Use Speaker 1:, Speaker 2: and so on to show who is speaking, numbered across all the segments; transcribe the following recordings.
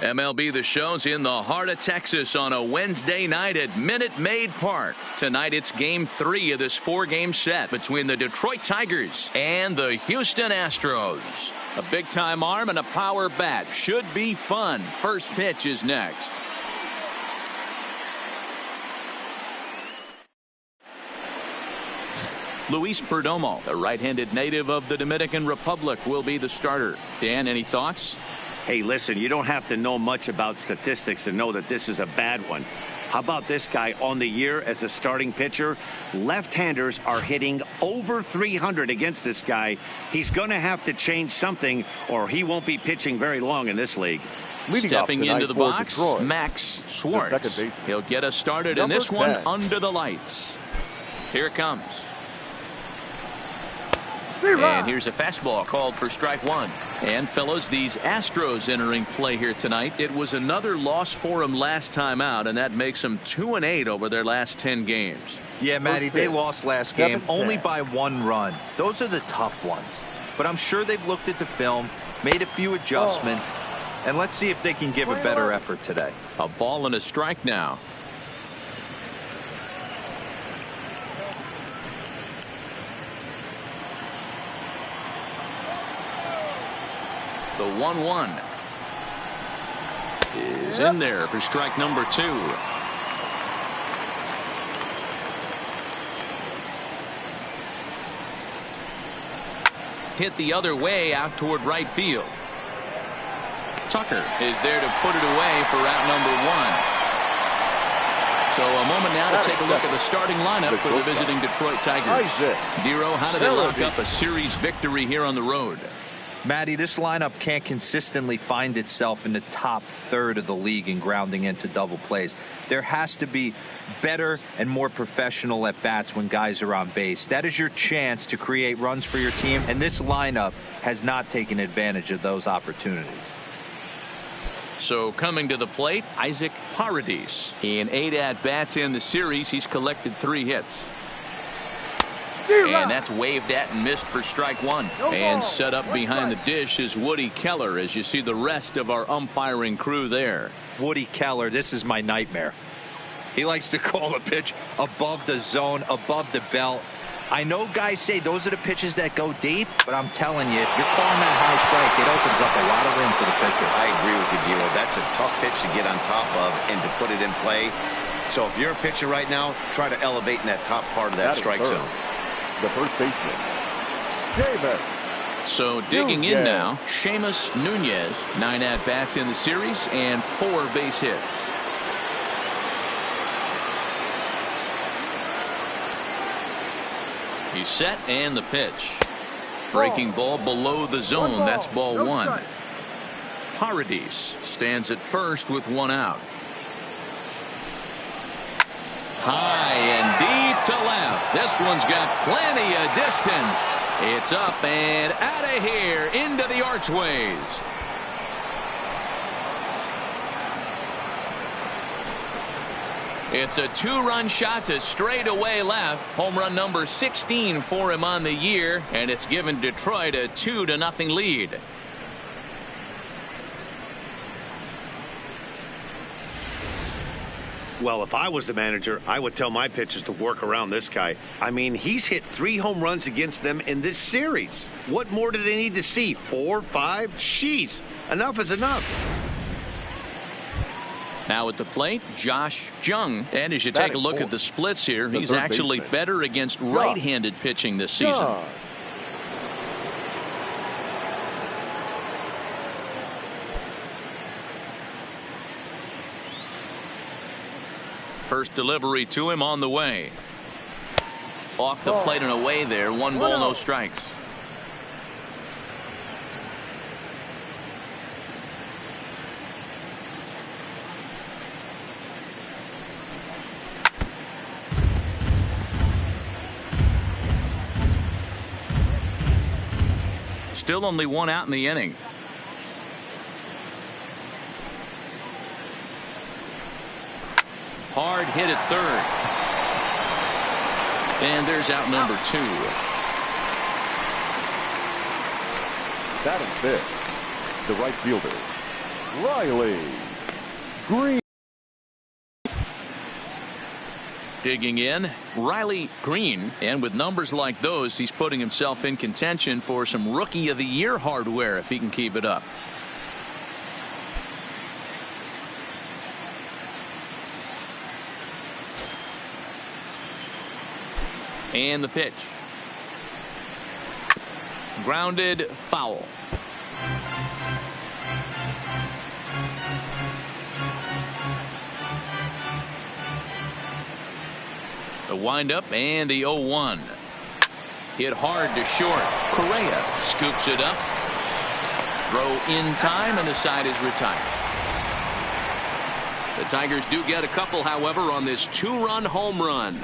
Speaker 1: MLB The Show's in the heart of Texas on a Wednesday night at Minute Maid Park. Tonight it's Game 3 of this 4-game set between the Detroit Tigers and the Houston Astros. A big-time arm and a power bat. Should be fun. First pitch is next. Luis Perdomo, the right-handed native of the Dominican Republic, will be the starter. Dan, any thoughts?
Speaker 2: Hey, listen, you don't have to know much about statistics to know that this is a bad one. How about this guy on the year as a starting pitcher? Left-handers are hitting over 300 against this guy. He's going to have to change something or he won't be pitching very long in this league.
Speaker 1: Stepping into the box, Detroit, Max Schwartz. He'll get us started in this 10. One under the lights. Here it comes. And here's a fastball called for strike one. And fellas, these Astros entering play here tonight. It was another loss for them last time out, and that makes them 2-8 over their last 10 games.
Speaker 3: Yeah, Matty, they lost last game only by 1 run. Those are the tough ones. But I'm sure they've looked at the film, made a few adjustments, and let's see if they can give a better effort today.
Speaker 1: A ball and a strike now. The 1-1 is in there for strike number 2. Hit the other way out toward right field. Tucker is there to put it away for out number 1. So a moment now to take a look at the starting lineup for the visiting Detroit Tigers. Dero, how do they lock up a series victory here on the road?
Speaker 3: Matty, this lineup can't consistently find itself in the top third of the league in grounding into double plays. There has to be better and more professional at bats when guys are on base. That is your chance to create runs for your team, and this lineup has not taken advantage of those opportunities.
Speaker 1: So coming to the plate, Isaac Paredes. In 8 at-bats in the series, he's collected 3 hits. And that's waved at and missed for strike 1. And set up behind the dish is Woody Keller as you see the rest of our umpiring crew there.
Speaker 3: Woody Keller, this is my nightmare. He likes to call a pitch above the zone, above the belt. I know guys say those are the pitches that go deep, but I'm telling you, if you're calling that high strike, it opens up a lot of room for the pitcher.
Speaker 2: I agree with you, Dero. That's a tough pitch to get on top of and to put it in play. So if you're a pitcher right now, try to elevate in that top part of that strike zone.
Speaker 4: The first baseman, Seamus.
Speaker 1: So digging in now, Seamus Nunez. 9 at-bats in the series and 4 base hits. He's set and the pitch. Breaking ball below the zone. That's ball 1. Paredes stands at first with 1 out. High and deep to left. This one's got plenty of distance. It's up and out of here into the archways. It's a 2-run shot to straightaway left. Home run number 16 for him on the year, and it's given Detroit a 2-0 lead.
Speaker 2: Well, if I was the manager, I would tell my pitchers to work around this guy. I mean, he's hit 3 home runs against them in this series. What more do they need to see? 4, 5? Jeez, enough is enough.
Speaker 1: Now at the plate, Josh Jung. And as you take a look at the splits here, he's actually better against right-handed pitching this season. First delivery to him on the way. Off the plate and away there. 1 ball, no strikes. Still only 1 out in the inning. Hard hit at third. And there's out number 2.
Speaker 4: Batting fifth, the right fielder, Riley Green.
Speaker 1: Digging in, Riley Green, and with numbers like those, he's putting himself in contention for some Rookie of the Year hardware if he can keep it up. And the pitch. Grounded foul. The windup and the 0-1. Hit hard to short. Correa scoops it up. Throw in time, and the side is retired. The Tigers do get a couple, however, on this 2-run home run.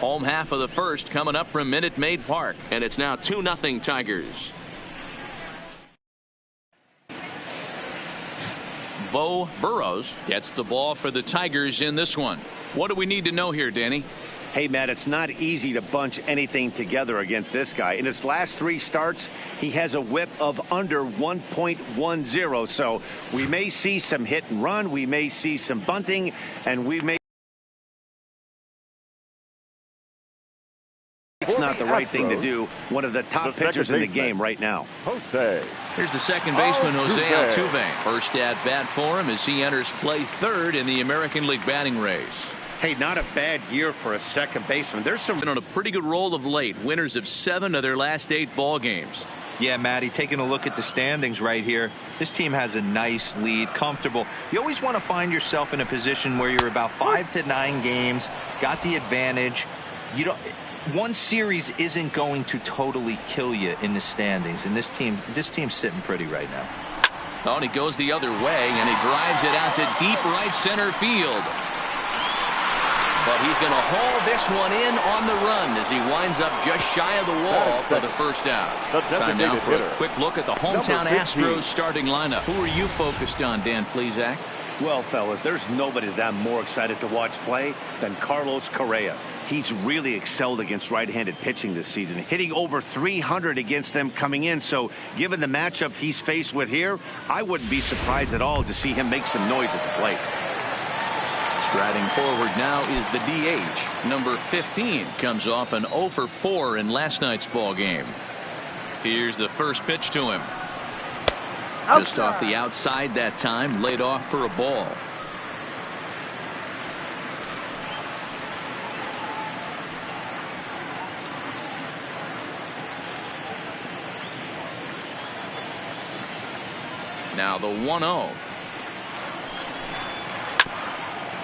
Speaker 1: Home half of the first coming up from Minute Maid Park, and it's now 2-0 Tigers. Bo Burrows gets the ball for the Tigers in this one. What do we need to know here, Danny?
Speaker 2: Hey, Matt, it's not easy to bunch anything together against this guy. In his last 3 starts, he has a whip of under 1.10. So we may see some hit and run. We may see some bunting, and we may. It's not the right thing to do. One of the top pitchers in the game right now.
Speaker 4: Jose.
Speaker 1: Here's the second baseman, Jose Altuve. First at bat for him as he enters play third in the American League batting race.
Speaker 2: Hey, not a bad year for a second baseman. There's some.
Speaker 1: Been on a pretty good roll of late. Winners of 7 of their last 8 ball games.
Speaker 3: Yeah, Matty, taking a look at the standings right here. This team has a nice lead, comfortable. You always want to find yourself in a position where you're about 5 to 9 games, got the advantage. You don't. One series isn't going to totally kill you in the standings, and this team's sitting pretty right now.
Speaker 1: Oh, and he goes the other way, and he drives it out to deep right center field. But he's going to haul this one in on the run as he winds up just shy of the wall for the first out. Time now for a quick look at the hometown Astros starting lineup. Who are you focused on, Dan Plesac?
Speaker 2: Well, fellas, there's nobody that I'm more excited to watch play than Carlos Correa. He's really excelled against right-handed pitching this season, hitting over 300 against them coming in. So given the matchup he's faced with here, I wouldn't be surprised at all to see him make some noise at the plate.
Speaker 1: Striding forward now is the DH. Number 15 comes off an 0 for 4 in last night's ball game. Here's the first pitch to him. Just off the outside that time, laid off for a ball. Now the 1-0.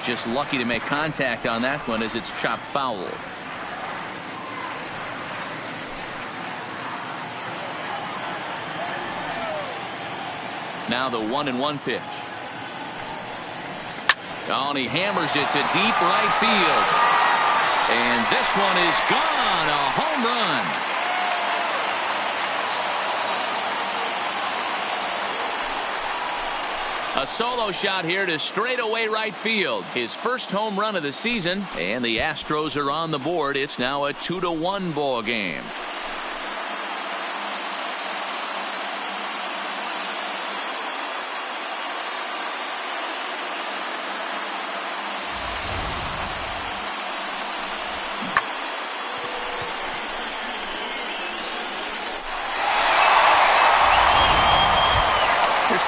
Speaker 1: Just lucky to make contact on that one as it's chopped foul. Now the 1-1 pitch. Oh, and he hammers it to deep right field. And this one is gone. A home run. A solo shot here to straightaway right field. His first home run of the season, and the Astros are on the board. It's now a 2-1 ball game.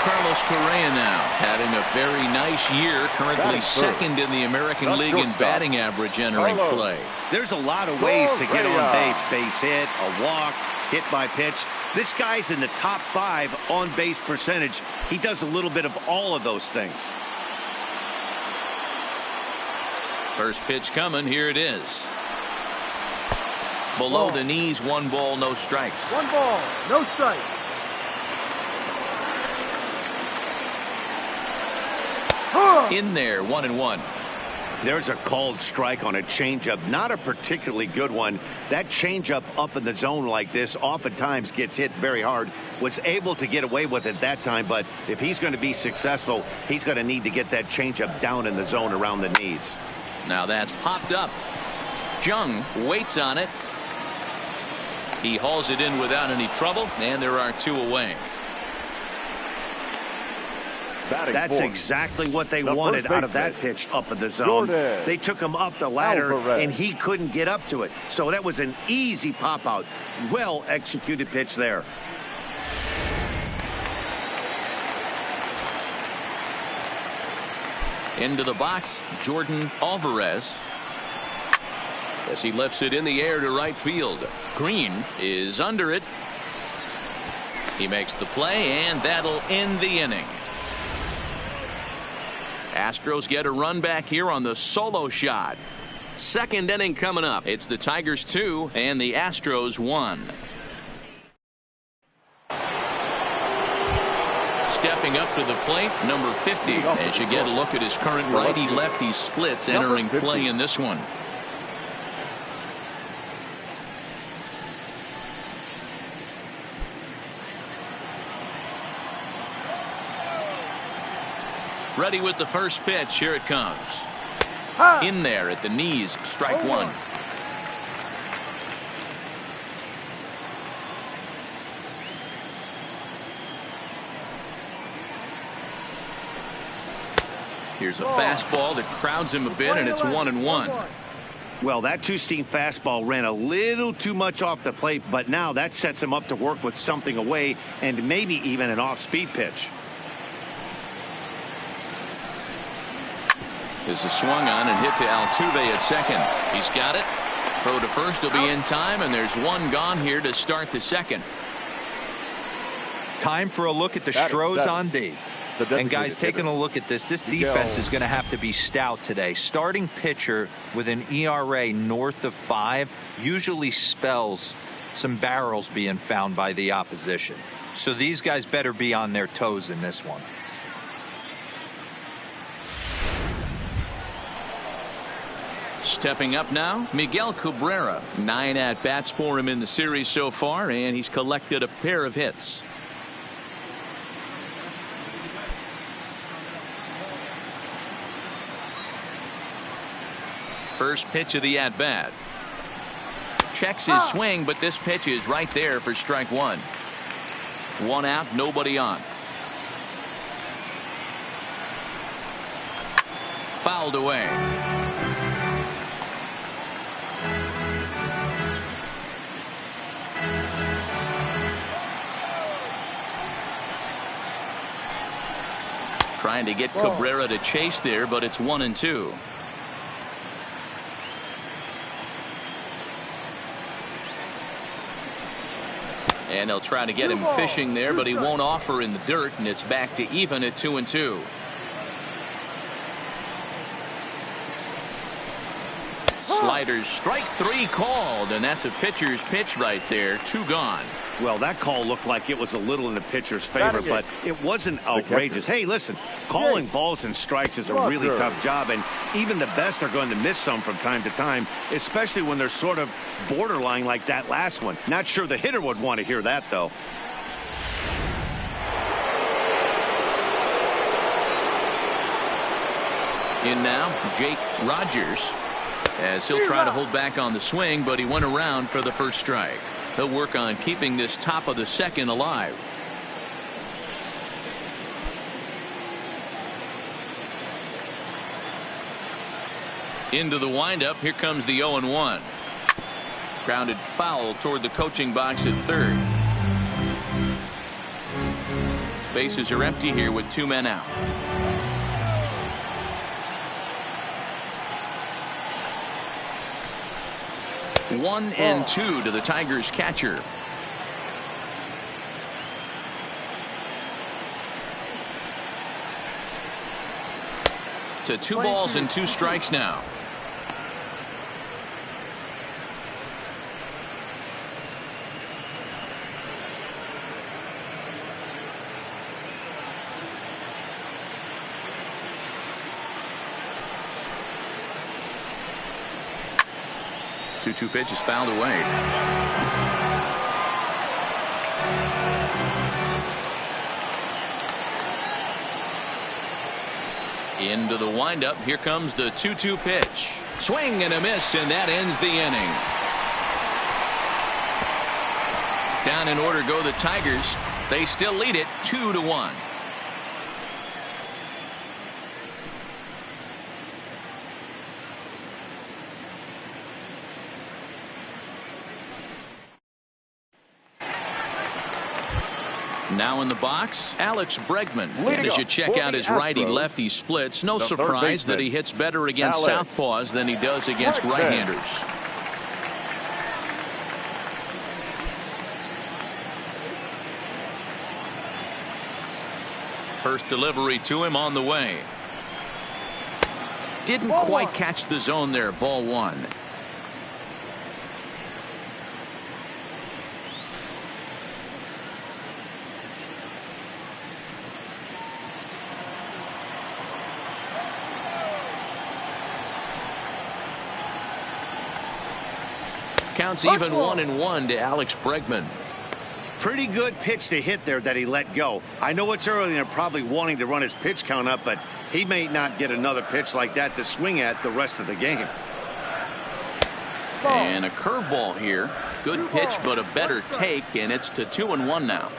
Speaker 1: Carlos Correa now having a very nice year, currently second in the American League in batting average entering play.
Speaker 2: There's a lot of ways to get on base hit, a walk, hit by pitch. This guy's in the top 5 on base percentage. He does a little bit of all of those things.
Speaker 1: First pitch coming. Here it is. Below the knees, 1 ball, no strikes.
Speaker 5: 1 ball, no strikes.
Speaker 1: In there, 1-1.
Speaker 2: There's a called strike on a changeup, not a particularly good one. That changeup up in the zone like this oftentimes gets hit very hard. Was able to get away with it that time, but if he's going to be successful, he's going to need to get that changeup down in the zone around the knees.
Speaker 1: Now that's popped up. Jung waits on it. He hauls it in without any trouble, and there are 2 away.
Speaker 4: Batting
Speaker 2: That's
Speaker 4: fourth.
Speaker 2: exactly what they
Speaker 4: The
Speaker 2: wanted
Speaker 4: first
Speaker 2: out of that
Speaker 4: baseman,
Speaker 2: pitch up in the zone.
Speaker 4: Jordan
Speaker 2: They took him up the ladder,
Speaker 4: Alvarez.
Speaker 2: and he couldn't get up to it. So that was an easy pop-out. Well-executed pitch there.
Speaker 1: Into the box, Jordan Alvarez. As he lifts it in the air to right field. Green is under it. He makes the play, and that'll end the inning. Astros get a run back here on the solo shot. Second inning coming up. It's the Tigers 2 and the Astros 1. Stepping up to the plate, number 50. As you get a look at his current righty-lefty splits entering play in this one. Ready with the first pitch. Here it comes. In there at the knees. Strike one. Here's a fastball that crowds him a bit, and it's 1-1.
Speaker 2: Well, that two-seam fastball ran a little too much off the plate, but now that sets him up to work with something away and maybe even an off-speed pitch.
Speaker 1: This is swung on and hit to Altuve at second. He's got it. Throw to first will be in time, and there's one gone here to start the second.
Speaker 3: Time for a look at the Stros on D. And guys, taking a look at this defense is going to have to be stout today. Starting pitcher with an ERA north of 5 usually spells some barrels being found by the opposition. So these guys better be on their toes in this one.
Speaker 1: Stepping up now, Miguel Cabrera. 9 at-bats for him in the series so far, and he's collected a pair of hits. First pitch of the at-bat. Checks his swing, but this pitch is right there for strike one. 1 out, nobody on. Fouled away. Trying to get Cabrera to chase there, but it's 1-2. And they'll try to get him fishing there, but he won't offer in the dirt, and it's back to even at 2-2. Sliders, strike 3 called, and that's a pitcher's pitch right there. 2 gone.
Speaker 2: Well, that call looked like it was a little in the pitcher's favor, but it wasn't outrageous. Hey, listen, calling balls and strikes is a really tough job, and even the best are going to miss some from time to time, especially when they're sort of borderline like that last one. Not sure the hitter would want to hear that, though.
Speaker 1: In now, Jake Rogers, as he'll try to hold back on the swing, but he went around for the first strike. He'll work on keeping this top of the second alive. Into the windup. Here comes the 0-1. Grounded foul toward the coaching box at third. Bases are empty here with 2 men out. One and 2 to the Tigers catcher. To 2 balls and 2 strikes now. Two pitch is fouled away. Into the windup. Here comes the 2-2 pitch. Swing and a miss, and that ends the inning. Down in order go the Tigers. They still lead it 2-1. Now in the box, Alex Bregman.
Speaker 4: Leading
Speaker 1: And as you
Speaker 4: up
Speaker 1: check
Speaker 4: for
Speaker 1: out
Speaker 4: the
Speaker 1: his righty-lefty
Speaker 4: Astros,
Speaker 1: splits, no
Speaker 4: the third
Speaker 1: surprise that
Speaker 4: baseman,
Speaker 1: he hits better against
Speaker 4: Alex
Speaker 1: southpaws than he does against
Speaker 4: Bregman.
Speaker 1: right-handers. First delivery to him on the way. Didn't quite catch the zone there. Ball one. Counts even 1-1 to Alex Bregman.
Speaker 2: Pretty good pitch to hit there that he let go. I know it's early and they're probably wanting to run his pitch count up, but he may not get another pitch like that to swing at the rest of the game.
Speaker 1: And a curveball here. Good pitch, but a better take, and it's to 2-1 now.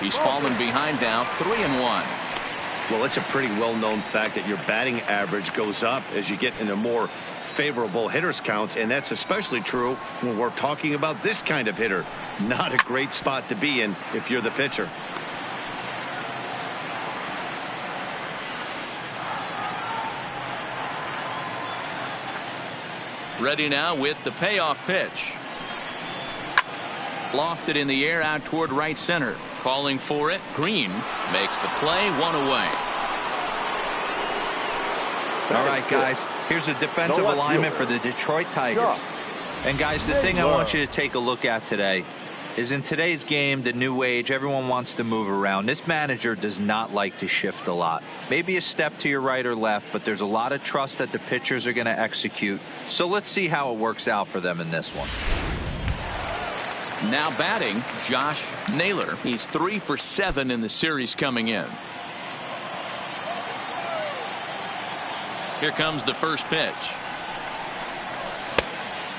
Speaker 1: He's fallen behind now, 3-1.
Speaker 2: Well, it's a pretty well-known fact that your batting average goes up as you get into more favorable hitters counts, and that's especially true when we're talking about this kind of hitter. Not a great spot to be in if you're the pitcher.
Speaker 1: Ready now with the payoff pitch. Lofted in the air out toward right center. Calling for it. Green makes the play, one away.
Speaker 3: All right, guys, here's a defensive alignment for the Detroit Tigers. And guys, the thing I want you to take a look at today is in today's game, the new age, everyone wants to move around. This manager does not like to shift a lot. Maybe a step to your right or left, but there's a lot of trust that the pitchers are going to execute. So let's see how it works out for them in this one.
Speaker 1: Now batting, Josh Naylor. He's 3 for 7 in the series coming in. Here comes the first pitch.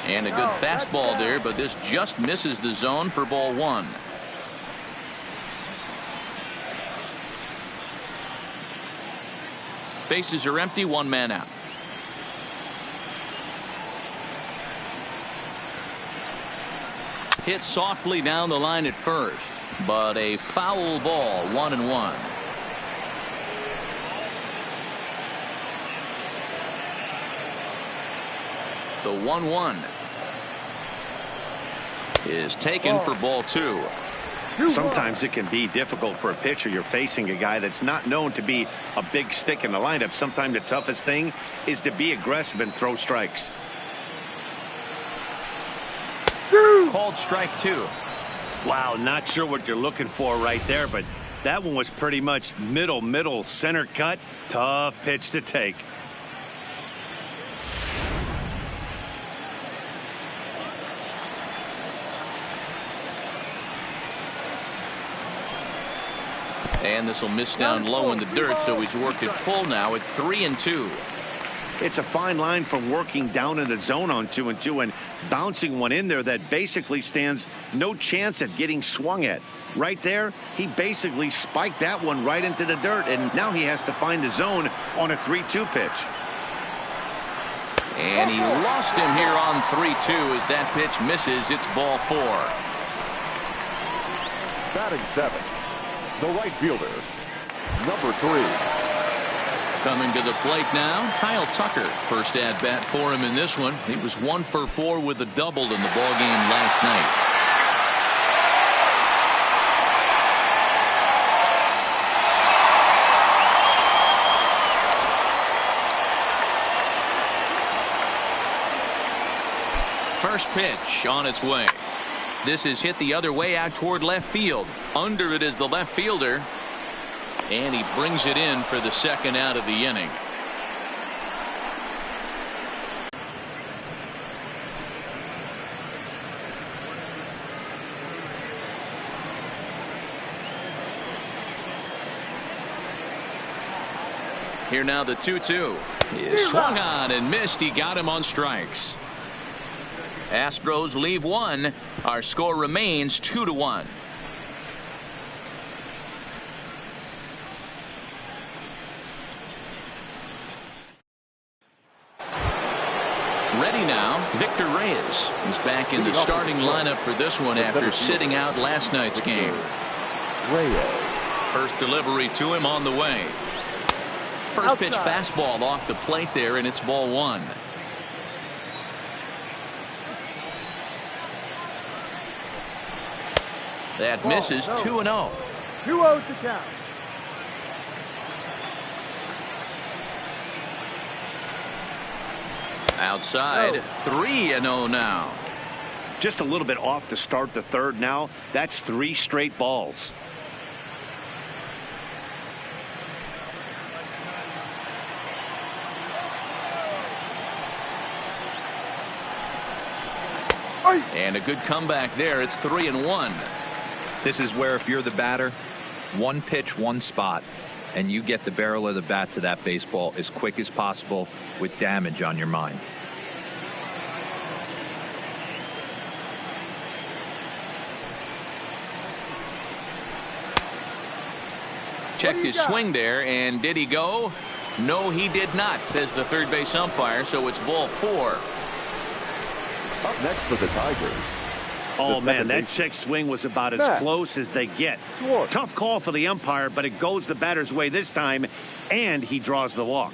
Speaker 1: And a good fastball there, but this just misses the zone for ball one. Bases are empty, one man out. Hit softly down the line at first, but a foul ball, 1-1. The 1-1 is taken for ball two.
Speaker 2: Sometimes it can be difficult for a pitcher. You're facing a guy that's not known to be a big stick in the lineup. Sometimes the toughest thing is to be aggressive and throw strikes.
Speaker 1: Called strike two.
Speaker 2: Wow, not sure what you're looking for right there, but that one was pretty much middle center cut. Tough pitch to take.
Speaker 1: And this will miss down low in the dirt, so he's worked it full now at 3-2.
Speaker 2: It's a fine line from working down in the zone on 2-2 and bouncing one in there that basically stands no chance at getting swung at. Right there, he basically spiked that one right into the dirt, and now he has to find the zone on a 3-2 pitch.
Speaker 1: And he lost him here on 3-2 as that pitch misses. It's ball four.
Speaker 4: Batting seventh, the right fielder, number 3.
Speaker 1: Coming to the plate now, Kyle Tucker. First at bat for him in this one. He was 1 for 4 with a double in the ball game last night. First pitch on its way. This is hit the other way out toward left field. Under it is the left fielder. And he brings it in for the second out of the inning. Here now the 2-2 is swung on and missed. He got him on strikes. Astros leave one. Our score remains 2-1. Ready now, Victor Reyes. He's back in the starting lineup for this one after sitting out last night's game.
Speaker 4: Reyes.
Speaker 1: First delivery to him on the way. First pitch fastball off the plate there, and it's ball one. That misses. 2-0.
Speaker 5: 2-0 to count.
Speaker 1: Outside, 3-0 now.
Speaker 2: Just a little bit off to start the third now. That's 3 straight balls.
Speaker 1: And a good comeback there. It's 3-1.
Speaker 3: This is where if you're the batter, one pitch, one spot, and you get the barrel of the bat to that baseball as quick as possible with damage on your mind.
Speaker 1: Checked his swing there, and did he go? No, he did not, says the third base umpire, so it's ball 4.
Speaker 4: Up next for the Tigers.
Speaker 2: Oh, man, that check swing was about as close as they get. Tough call for the umpire, but it goes the batter's way this time, and he draws the walk.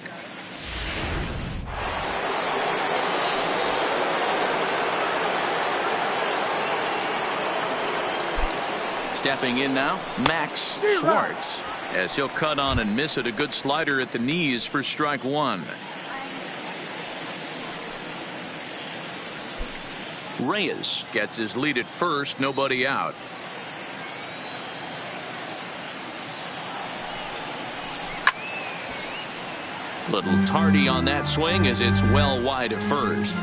Speaker 1: Stepping in now, Max Schwartz, as he'll cut on and miss it. A good slider at the knees for strike one. Reyes gets his lead at first, nobody out. Little tardy on that swing as it's well wide at first.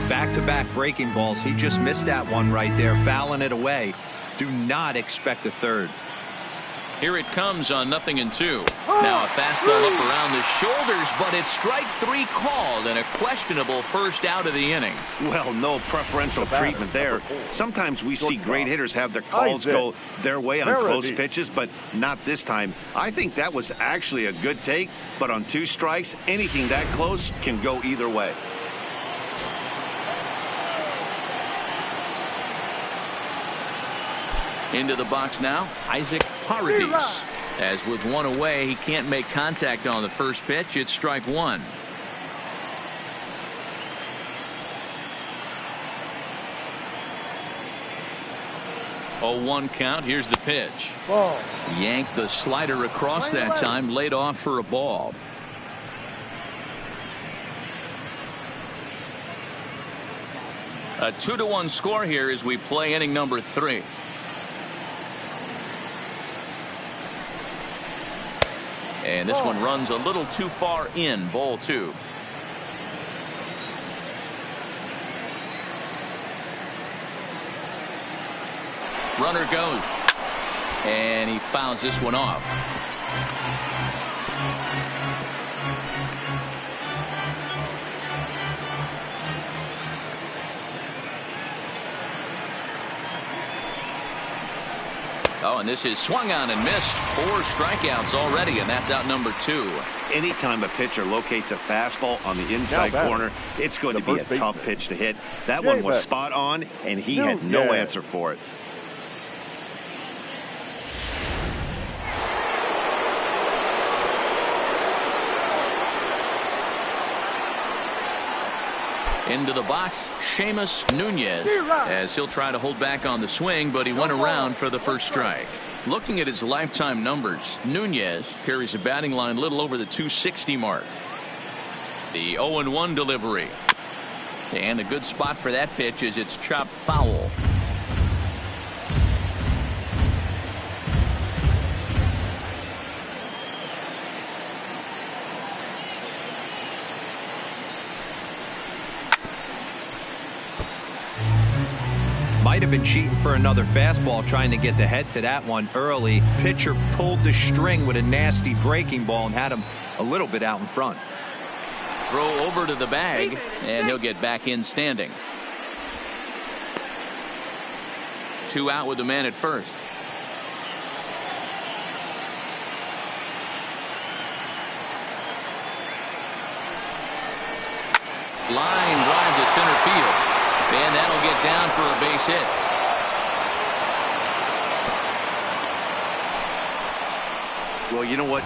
Speaker 3: Back-to-back breaking balls. He just missed that one right there, fouling it away. Do not expect a third.
Speaker 1: Here it comes on 0-2. Now a fastball up around the shoulders, but it's strike 3 called and a questionable first out of the inning.
Speaker 2: Well, no preferential treatment there. Sometimes we see great hitters have their calls go their way on close pitches, but not this time. I think that was actually a good take, but on 2 strikes, anything that close can go either way.
Speaker 1: Into the box now, Isaac Paradis. As with one away, he can't make contact on the first pitch. It's strike 1. Oh, 1 count. Here's the pitch.
Speaker 5: Ball.
Speaker 1: Yanked the slider across that time, laid off for a ball. A 2-1 score here as we play inning number 3. And this one runs a little too far in, ball 2. Runner goes. And he fouls this one off. Oh, and this is swung on and missed. 4 strikeouts already, and that's out number 2.
Speaker 2: Anytime a pitcher locates a fastball on the inside corner, it's going to be a tough pitch to hit. That one was spot on, and he had no answer for it.
Speaker 1: Into the box, Seamus Nunez, as he'll try to hold back on the swing, but he went around for the first strike. Looking at his lifetime numbers, Nunez carries a batting line a little over the 260 mark. The 0-1 delivery. And a good spot for that pitch is it's chopped foul.
Speaker 3: Might have been cheating for another fastball, trying to get the head to that one early. Pitcher pulled the string with a nasty breaking ball and had him a little bit out in front.
Speaker 1: Throw over to the bag, and he'll get back in standing. 2 out with the man at first. Line drive center field. And that'll get down for a base hit.
Speaker 2: Well, you know what?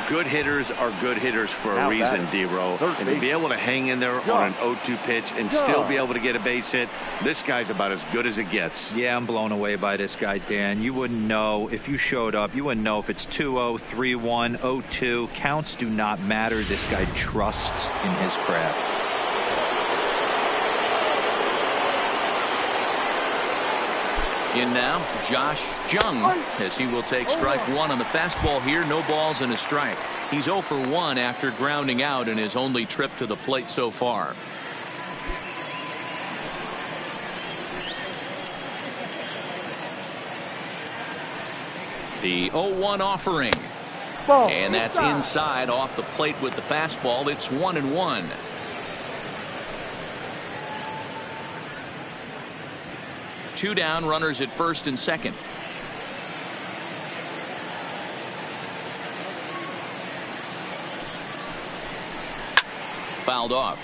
Speaker 2: Good hitters are good hitters for a reason, D-Row. And to be able to hang in there on an 0-2 pitch and still be able to get a base hit, this guy's about as good as it gets.
Speaker 3: Yeah, I'm blown away by this guy, Dan. You wouldn't know if you showed up. You wouldn't know if it's 2-0, 3-1, 0-2. Counts do not matter. This guy trusts in his craft.
Speaker 1: In now, Josh Jung, as he will take strike one on the fastball here. No balls and a strike. He's 0 for 1 after grounding out in his only trip to the plate so far. The 0-1 offering. And that's inside off the plate with the fastball. It's 1-1. Two down, runners at first and second. Fouled off.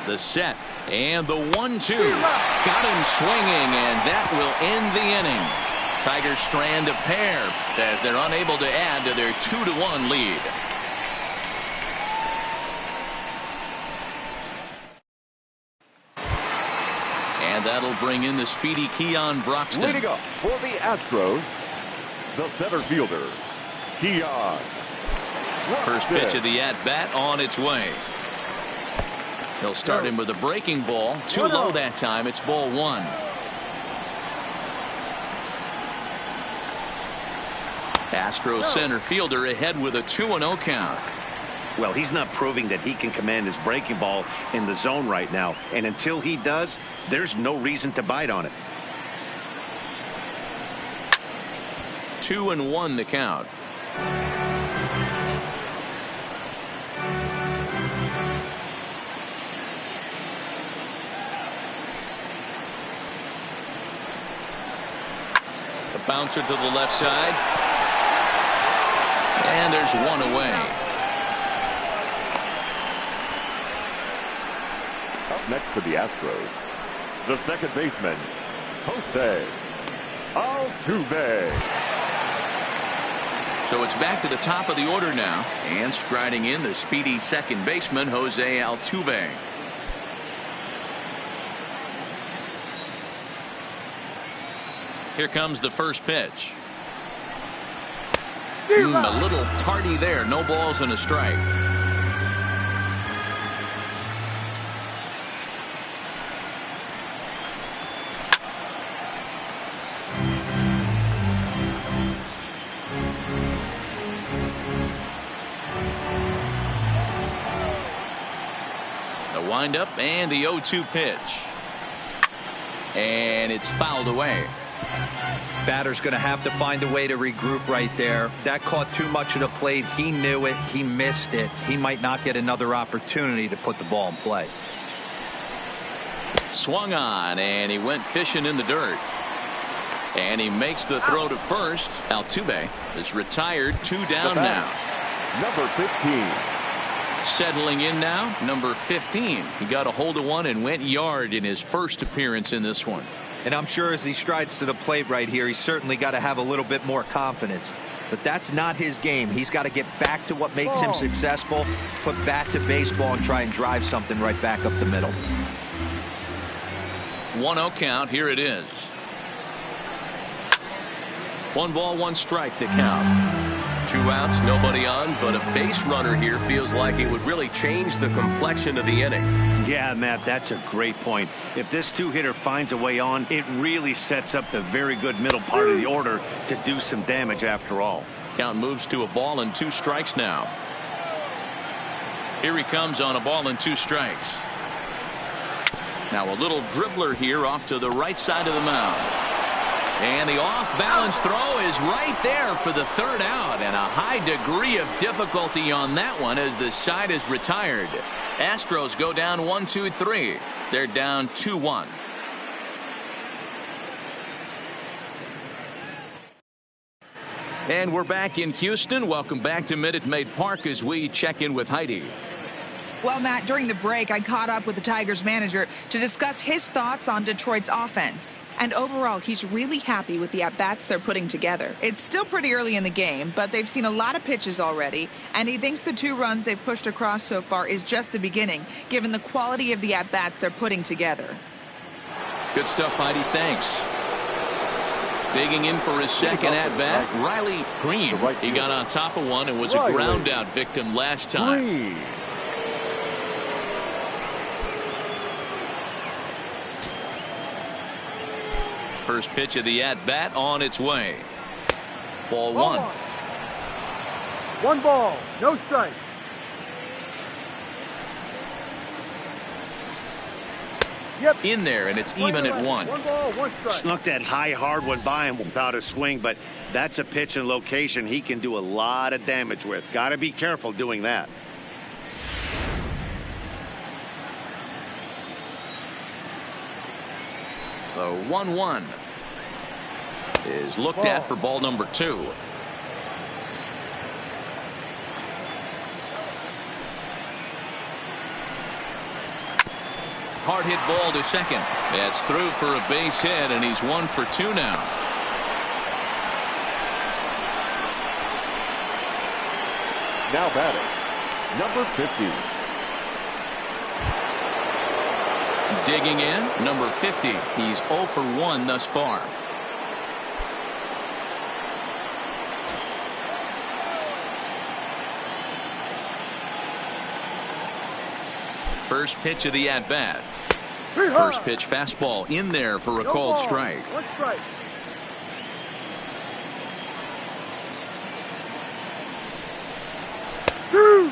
Speaker 1: The set and the 1-2. Got him swinging, and that will end the inning. Tigers strand a pair as they're unable to add to their 2-1 lead. And that'll bring in the speedy Keon Broxton.
Speaker 4: Leading up for the Astros, the center fielder, Keon.
Speaker 1: First pitch of the at-bat on its way. He'll start him with a breaking ball. Too low that time. It's ball one. Astros center fielder ahead with a 2-0 count.
Speaker 2: Well, he's not proving that he can command his breaking ball in the zone right now. And until he does, there's no reason to bite on it.
Speaker 1: 2-1 the count. The bouncer to the left side. And there's one away.
Speaker 4: Up next for the Astros, the second baseman, Jose Altuve.
Speaker 1: So it's back to the top of the order now, and striding in the speedy second baseman, Jose Altuve. Here comes the first pitch. A little tardy there. No balls and a strike. The windup and the 0-2 pitch. And it's fouled away.
Speaker 3: Batter's going to have to find a way to regroup right there. That caught too much of the plate. He knew it. He missed it. He might not get another opportunity to put the ball in play.
Speaker 1: Swung on, and he went fishing in the dirt. And he makes the throw to first. Altuve is retired. 2 down now.
Speaker 4: Number 15.
Speaker 1: Settling in now, number 15. He got a hold of one and went yard in his first appearance in this one.
Speaker 3: And I'm sure as he strides to the plate right here, he's certainly got to have a little bit more confidence. But that's not his game. He's got to get back to what makes him successful, put bat to baseball, and try and drive something right back up the middle.
Speaker 1: 1-0 count. Here it is. 1 ball, 1 strike the count. 2 outs, nobody on, but a base runner here feels like it would really change the complexion of the inning.
Speaker 2: Yeah, Matt, that's a great point. If this 2-hitter finds a way on, it really sets up the very good middle part of the order to do some damage after all.
Speaker 1: Count moves to a ball and 2 strikes now. Here he comes on a ball and 2 strikes. Now a little dribbler here off to the right side of the mound. And the off-balance throw is right there for the 3rd out, and a high degree of difficulty on that one as the side is retired. Astros go down 1-2-3. They're down 2-1. And we're back in Houston. Welcome back to Minute Maid Park as we check in with Heidi.
Speaker 5: Well, Matt, during the break, I caught up with the Tigers manager to discuss his thoughts on Detroit's offense. And overall, he's really happy with the at-bats they're putting together. It's still pretty early in the game, but they've seen a lot of pitches already, and he thinks the 2 runs they've pushed across so far is just the beginning, given the quality of the at-bats they're putting together.
Speaker 1: Good stuff, Heidi. Thanks. Digging in for his second at-bat, Riley Green. He got on top of one and was a ground-out victim last time. First pitch of the at-bat on its way. Ball 1.
Speaker 6: 1 ball, no strike.
Speaker 1: In there, and it's even at 1.
Speaker 6: 1 ball, 1 strike.
Speaker 2: Snuck that high hard one by him without a swing, but that's a pitch and location he can do a lot of damage with. Got to be careful doing that.
Speaker 1: The 1-1 is looked at for ball number 2. Hard hit ball to second. That's through for a base hit, and he's 1 for 2 now.
Speaker 4: Now batting, number 50.
Speaker 1: Digging in, number 50. He's 0 for 1 thus far. First pitch of the at-bat. First pitch fastball in there for a called strike.
Speaker 6: 1 strike.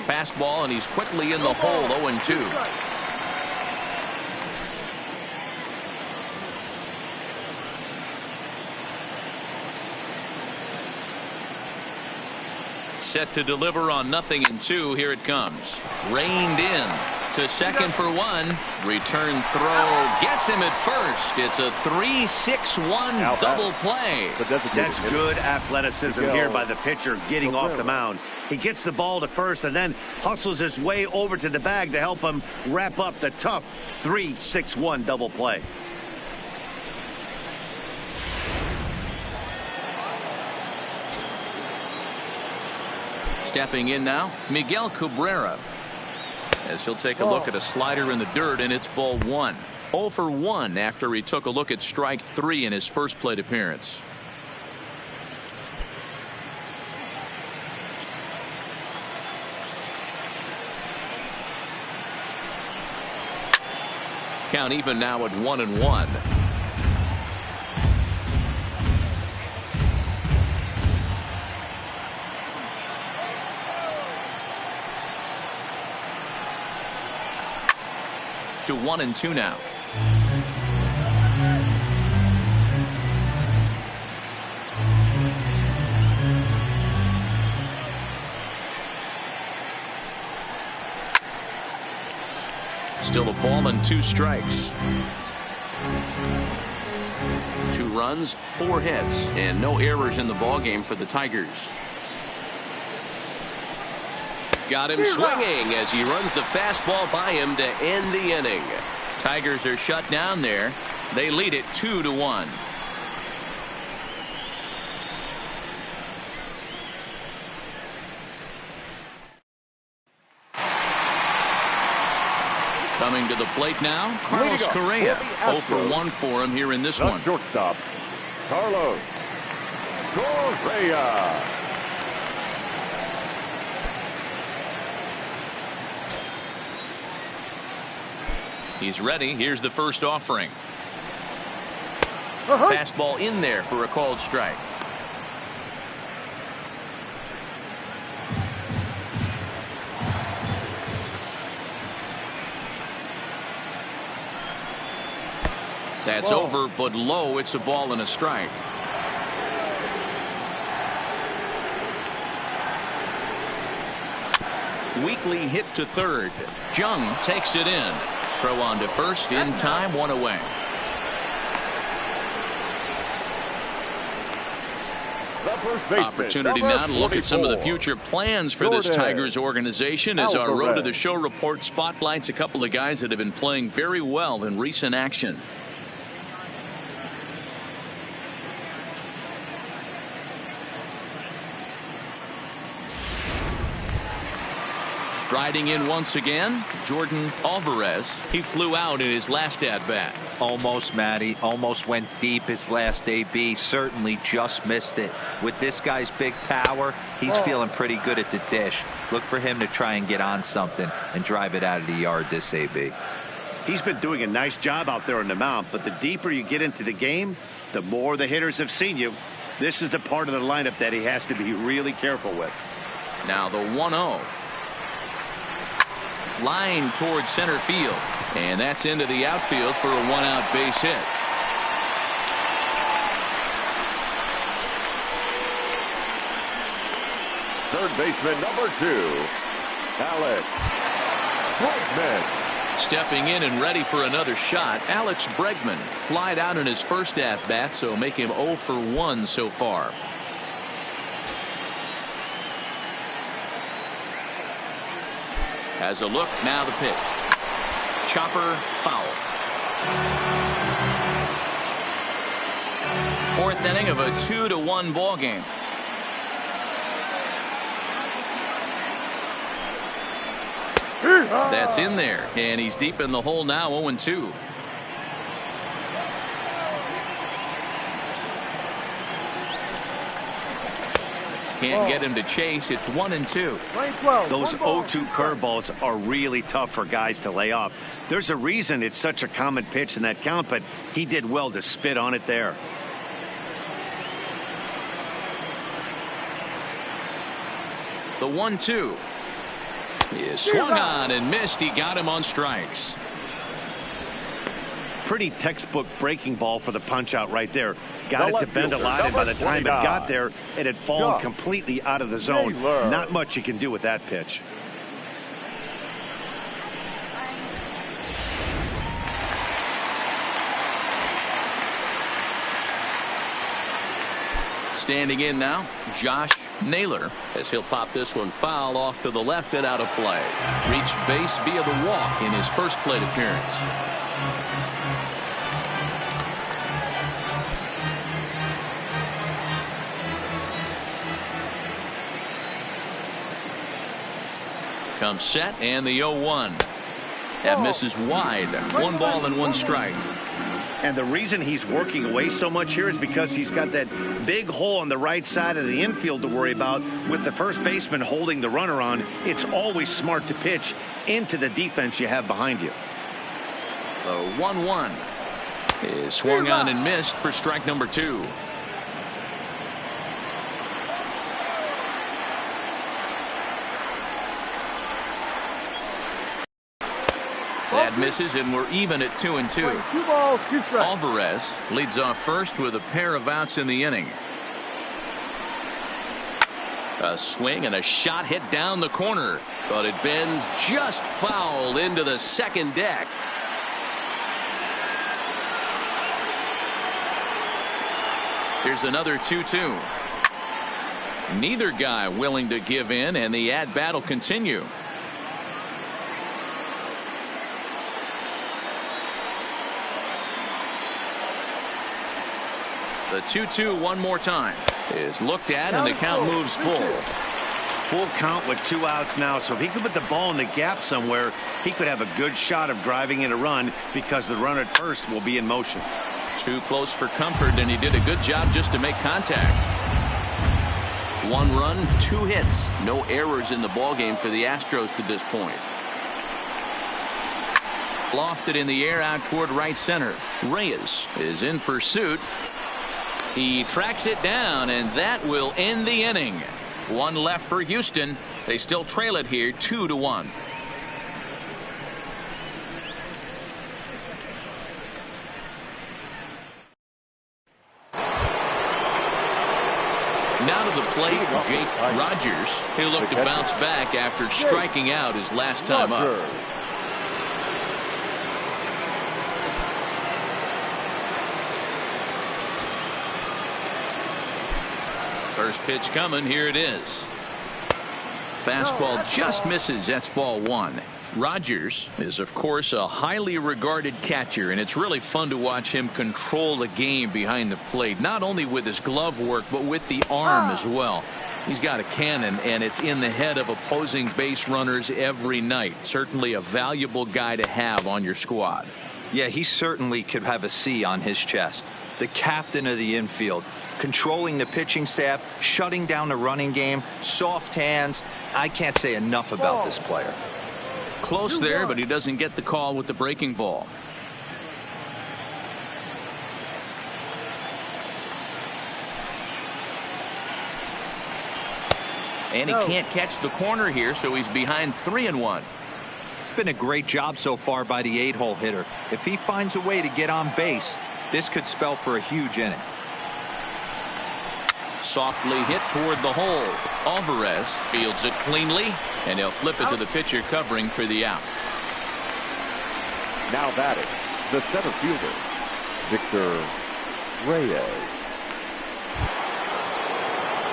Speaker 1: Fastball, and he's quickly in the hole. 0-2. Set to deliver on 0-2. Here it comes. Reined in to second for 1. Return throw gets him at first. It's a 3-6-1 double play.
Speaker 2: That's good athleticism here by the pitcher getting off the mound. He gets the ball to first and then hustles his way over to the bag to help him wrap up the tough 3-6-1 double play.
Speaker 1: Stepping in now, Miguel Cabrera, as he'll take a look at a slider in the dirt, and it's ball 1. 0 for 1 after he took a look at strike 3 in his first plate appearance. Count even now at 1-1. To 1-2 now. Still a ball and 2 strikes. 2 runs, 4 hits, and no errors in the ballgame for the Tigers. Got him swinging as he runs the fastball by him to end the inning. Tigers are shut down there. They lead it 2-1. Coming to the plate now, Carlos Correa. 0 for 1 for him here in this one.
Speaker 4: Shortstop, Carlos Correa.
Speaker 1: He's ready. Here's the first offering. Fastball in there for a called strike. That's over, but low. It's a ball and a strike. Weakly hit to third. Jung takes it in. Throw on to first in time, 1 away.
Speaker 4: The first baseman,
Speaker 1: Opportunity
Speaker 4: number
Speaker 1: now to look at some of the
Speaker 4: 44.
Speaker 1: future plans for this
Speaker 4: Jordan
Speaker 1: Tigers organization as our Road to
Speaker 4: Alvarez.
Speaker 1: the Show report spotlights a couple of guys that have been playing very well in recent action. Striding in once again, Jordan Alvarez. He flew out in his last at-bat.
Speaker 3: Almost, Matty. Almost went deep his last AB. Certainly just missed it. With this guy's big power, he's feeling pretty good at the dish. Look for him to try and get on something and drive it out of the yard this AB.
Speaker 2: He's been doing a nice job out there on the mound, but the deeper you get into the game, the more the hitters have seen you. This is the part of the lineup that he has to be really careful with.
Speaker 1: Now the 1-0. Line towards center field, and that's into the outfield for a one-out base hit.
Speaker 4: Third baseman, number 2, Alex Bregman.
Speaker 1: Stepping in and ready for another shot, Alex Bregman flied out in his first at-bat, so make him 0 for 1 so far. Has a look, now the pitch. Chopper foul. Fourth inning of a 2-1 ball game. That's in there, and he's deep in the hole now, 0-2. Can't get him to chase. It's 1-2.
Speaker 6: Lane 12.
Speaker 2: Those
Speaker 6: one ball,
Speaker 2: 0-2
Speaker 6: two strikes.
Speaker 2: curveballs are really tough for guys to lay off. There's a reason it's such a common pitch in that count, but he did well to spit on it there.
Speaker 1: The 1-2 is swung on and missed. He got him on strikes.
Speaker 2: Pretty textbook breaking ball for the punch out right there. Got
Speaker 4: The
Speaker 2: it to
Speaker 4: left
Speaker 2: bend a
Speaker 4: fielder,
Speaker 2: lot, and by the
Speaker 4: number
Speaker 2: time it
Speaker 4: 29.
Speaker 2: got there, it had fallen
Speaker 4: Duck.
Speaker 2: completely out of the zone.
Speaker 4: Taylor.
Speaker 2: Not much you can do with that pitch.
Speaker 1: Standing in now, Josh Naylor, as he'll pop this one foul off to the left and out of play. Reached base via the walk in his first plate appearance. Comes set, and the 0-1. That misses wide. 1 ball and 1 strike.
Speaker 2: And the reason he's working away so much here is because he's got that big hole on the right side of the infield to worry about. With the first baseman holding the runner on, it's always smart to pitch into the defense you have behind you.
Speaker 1: The 1-1 is swung on and missed for strike number 2. That misses, and we're even at 2-2.
Speaker 6: 2 balls, 2 strikes.
Speaker 1: Alvarez leads off first with a pair of outs in the inning. A swing and a shot hit down the corner, but it bends just foul into the second deck. Here's another 2-2. Neither guy willing to give in, and the at-bat will continue. The 2-2 one more time is looked at, and the count moves full.
Speaker 2: Full count with 2 outs now, so if he could put the ball in the gap somewhere, he could have a good shot of driving in a run because the runner at first will be in motion.
Speaker 1: Too close for comfort, and he did a good job just to make contact. 1 run, 2 hits, no errors in the ballgame for the Astros to this point. Lofted in the air out toward right center. Reyes is in pursuit. He tracks it down, and that will end the inning. 1 left for Houston. They still trail it here 2-1. Now to the plate, Jake Rogers. He'll look to bounce back after striking out his last time up. First pitch coming. Here it is. Fastball just misses. That's ball one. Rogers is, of course, a highly regarded catcher, and it's really fun to watch him control the game behind the plate, not only with his glove work, but with the arm as well. He's got a cannon, and it's in the head of opposing base runners every night. Certainly a valuable guy to have on your squad.
Speaker 3: Yeah, he certainly could have a C on his chest. The captain of the infield, controlling the pitching staff, shutting down the running game, soft hands. I can't say enough about this player.
Speaker 1: Close there, but he doesn't get the call with the breaking ball. And he can't catch the corner here, so he's behind 3-1.
Speaker 3: It's been a great job so far by the 8-hole hitter. If he finds a way to get on base, this could spell for a huge inning.
Speaker 1: Softly hit toward the hole. Alvarez fields it cleanly, and he'll flip it to the pitcher covering for the out.
Speaker 4: Now batting, the center fielder, Victor Reyes.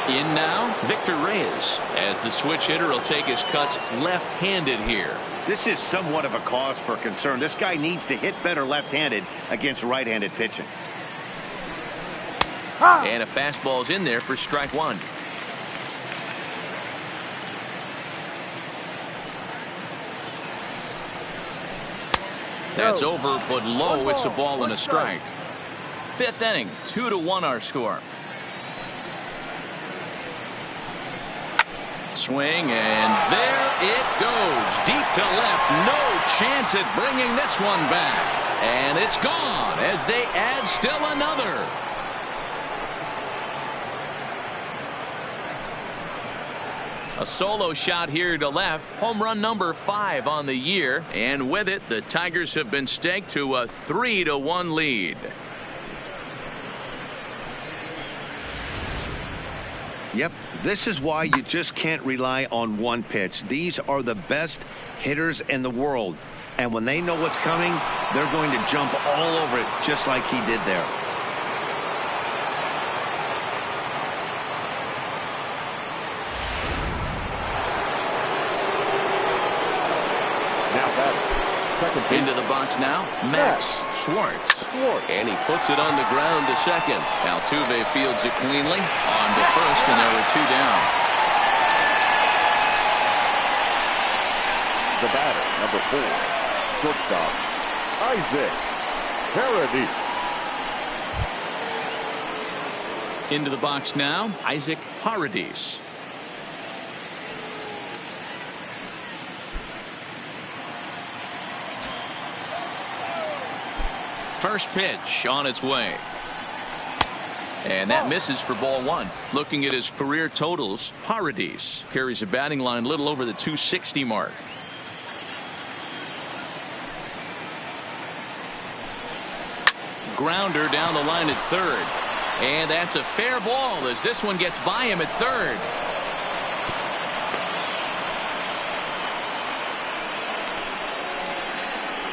Speaker 1: In now, Victor Reyes, as the switch hitter will take his cuts left-handed here.
Speaker 2: This is somewhat of a cause for concern. This guy needs to hit better left-handed against right-handed pitching.
Speaker 1: And a fastball's in there for strike one. That's over, but low. It's a ball and a strike. Fifth inning, 2-1 our score. Swing, and there it goes. Deep to left. No chance at bringing this one back. And it's gone as they add still another. A solo shot here to left. Home run number 5 on the year. And with it, the Tigers have been staked to a 3-1 lead.
Speaker 2: Yep, this is why you just can't rely on one pitch. These are the best hitters in the world. And when they know what's coming, they're going to jump all over it just like he did there.
Speaker 1: Into the box now, Max Schwartz. And he puts it on the ground to second. Altuve fields it cleanly on to first, and there were 2 down.
Speaker 4: The batter, number 4, shortstop, Isaac Paradis.
Speaker 1: Into the box now, Isaac Paradis. First pitch on its way. And that misses for ball one. Looking at his career totals, Paradis carries a batting line a little over the 260 mark. Grounder down the line at third. And that's a fair ball as this one gets by him at third.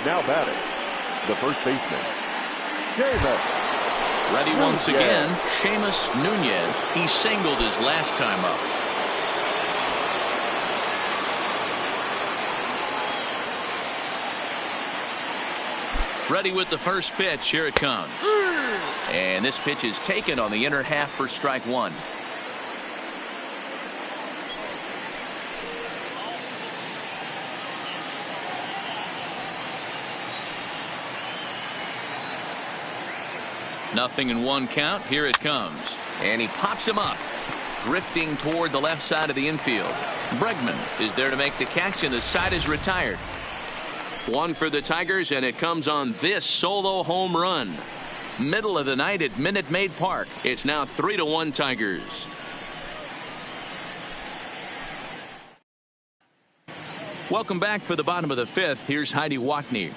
Speaker 4: Now batting, the first baseman, Seamus.
Speaker 1: Ready once again, Seamus Nunez. He singled his last time up. Ready with the first pitch. Here it comes. And this pitch is taken on the inner half for strike one. Nothing in one count. Here it comes. And he pops him up. Drifting toward the left side of the infield. Bregman is there to make the catch, and the side is retired. One for the Tigers, and it comes on this solo home run. Middle of the night at Minute Maid Park. It's now 3-1 Tigers. Welcome back for the bottom of the fifth. Here's Heidi Watney.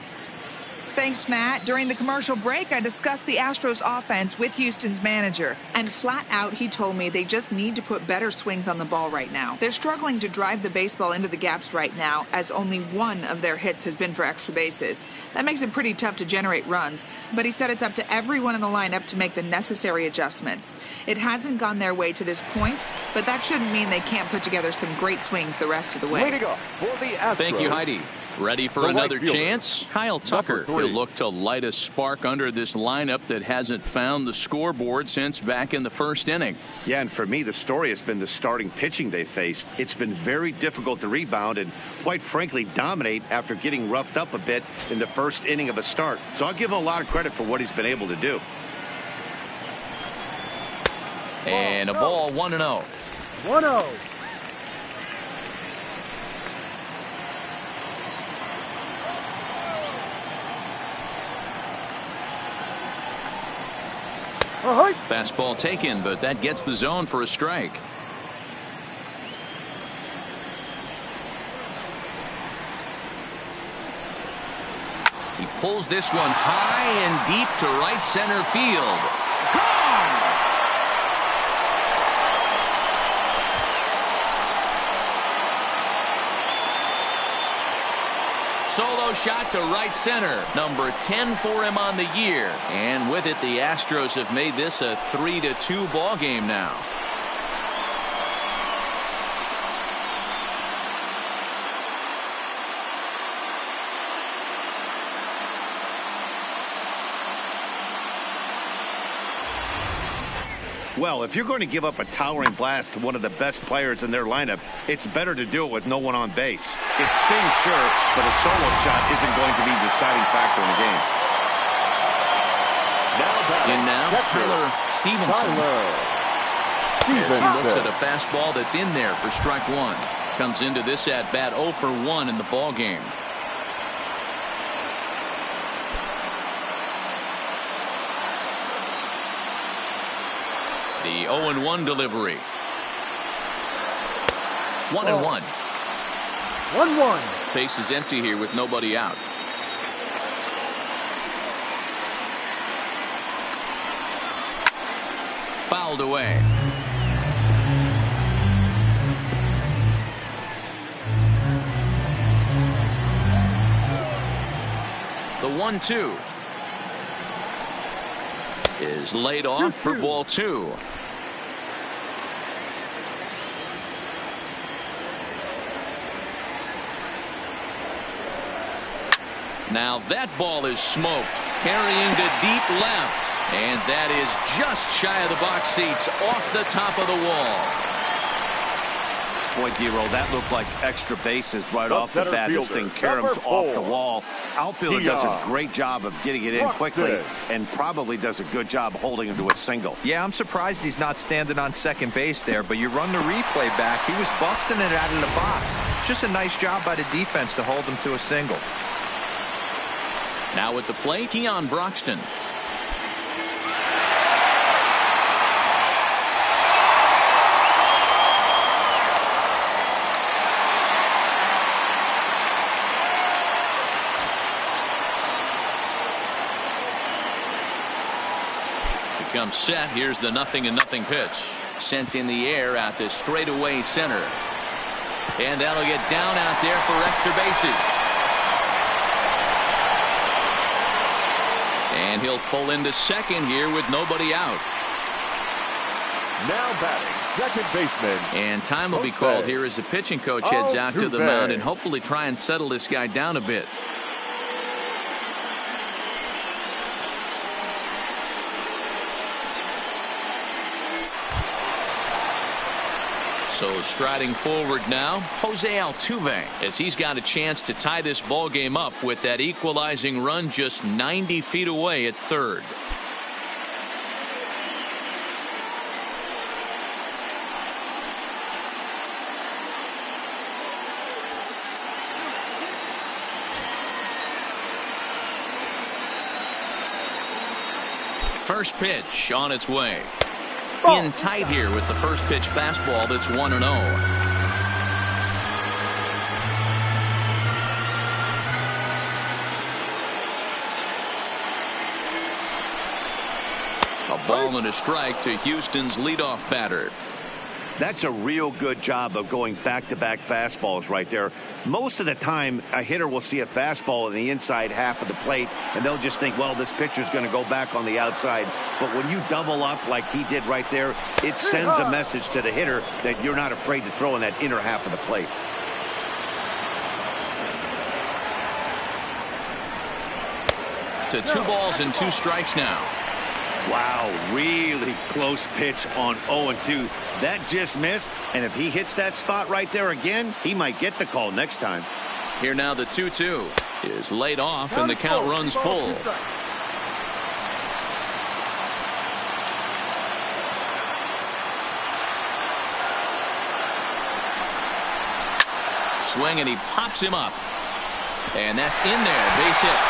Speaker 5: Thanks, Matt. During the commercial break, I discussed the Astros offense with Houston's manager. And flat out, he told me they just need to put better swings on the ball right now. They're struggling to drive the baseball into the gaps right now, as only one of their hits has been for extra bases. That makes it pretty tough to generate runs, but he said it's up to everyone in the lineup to make the necessary adjustments. It hasn't gone their way to this point, but that shouldn't mean they can't put together some great swings the rest of the way.
Speaker 4: Leading up for the Astros.
Speaker 1: Thank you, Heidi. Ready for
Speaker 4: The
Speaker 1: another
Speaker 4: right fielder,
Speaker 1: chance? Kyle Tucker.
Speaker 4: number 3.
Speaker 1: He'll look to light a spark under this lineup that hasn't found the scoreboard since back in the first inning.
Speaker 2: Yeah, and for me, the story has been the starting pitching they faced. It's been very difficult to rebound and, quite frankly, dominate after getting roughed up a bit in the first inning of a start. So I'll give him a lot of credit for what he's been able to do.
Speaker 1: And a ball, 1-0.
Speaker 6: 1-0.
Speaker 1: Fastball taken, but that gets the zone for a strike. He pulls this one high and deep to right center field. Gone! Solo shot to right center. Number 10 for him on the year. And with it, the Astros have made this a 3-2 ball game now.
Speaker 2: Well, if you're going to give up a towering blast to one of the best players in their lineup, it's better to do it with no one on base. It stings, sure, but a solo shot isn't going to be the deciding factor in the game.
Speaker 1: In now, Tyler Stevenson. As he looks at a fastball that's in there for strike one. Comes into this at bat 0 for 1 in the ball game. The 0-1 delivery. 1-1.
Speaker 6: 1-1.
Speaker 1: Base is empty here with nobody out. Fouled away. The 1-2 is laid off for ball 2. Now that ball is smoked, carrying to deep left, and that is just shy of the box seats, off the top of the wall.
Speaker 2: Boy, Dero, that looked like extra bases right
Speaker 4: The
Speaker 2: off the bat. This thing caroms
Speaker 4: number
Speaker 2: off
Speaker 4: 4.
Speaker 2: the wall. Outfielder does a great job of getting it in quickly and probably does a good job holding him to a single.
Speaker 3: Yeah, I'm surprised he's not standing on second base there, but you run the replay back. He was busting it out of the box. It's just a nice job by the defense to hold him to a single.
Speaker 1: Now at the plate, Keon Broxton. Becomes set. Here's the 0-0 pitch. Sent in the air out to straightaway center. And that'll get down out there for extra bases. And he'll pull into second here with nobody out.
Speaker 4: Now batting, second baseman.
Speaker 1: And time will be called here as the pitching coach heads out to the mound and hopefully try and settle this guy down a bit. So striding forward now, Jose Altuve, as he's got a chance to tie this ball game up with that equalizing run just 90 feet away at third. First pitch on its way. In tight here with the first pitch fastball that's 1-0. A ball and a strike to Houston's leadoff batter.
Speaker 2: That's a real good job of going back-to-back fastballs right there. Most of the time, a hitter will see a fastball in the inside half of the plate, and they'll just think, well, this pitcher's going to go back on the outside. But when you double up like he did right there, it sends a message to the hitter that you're not afraid to throw in that inner half of the plate.
Speaker 1: To 2 balls and 2 strikes now.
Speaker 2: Wow, really close pitch on 0-2. That just missed, and if he hits that spot right there again, he might get the call next time.
Speaker 1: Here now the 2-2 is laid off, and the count runs full. Swing, and he pops him up. And that's in there, base hit.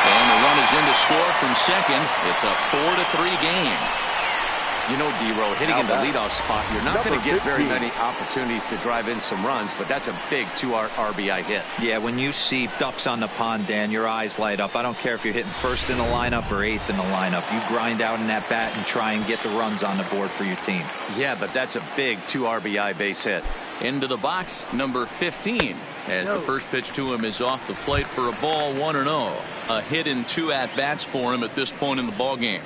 Speaker 1: And the run is in to score from second. It's a 4-3 game.
Speaker 7: You know, D-Row, hitting in the leadoff spot, you're not going to get very many opportunities to drive in some runs, but that's a big 2 RBI hit.
Speaker 3: Yeah, when you see ducks on the pond, Dan, your eyes light up. I don't care if you're hitting first in the lineup or 8th in the lineup. You grind out in that bat and try and get the runs on the board for your team.
Speaker 7: Yeah, but that's a big 2 RBI base hit.
Speaker 1: Into the box, number 15, as the first pitch to him is off the plate for a ball, 1-0. A hit in 2 at-bats for him at this point in the ballgame.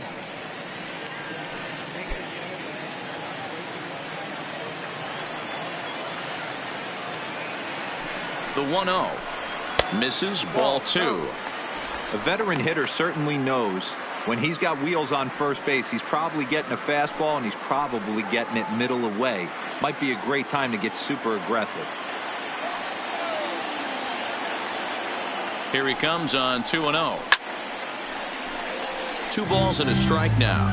Speaker 1: The 1-0 misses, ball 2.
Speaker 3: A veteran hitter certainly knows when he's got wheels on first base, he's probably getting a fastball and he's probably getting it middle away. Might be a great time to get super aggressive.
Speaker 1: Here he comes on 2-0. 2 balls and a strike now.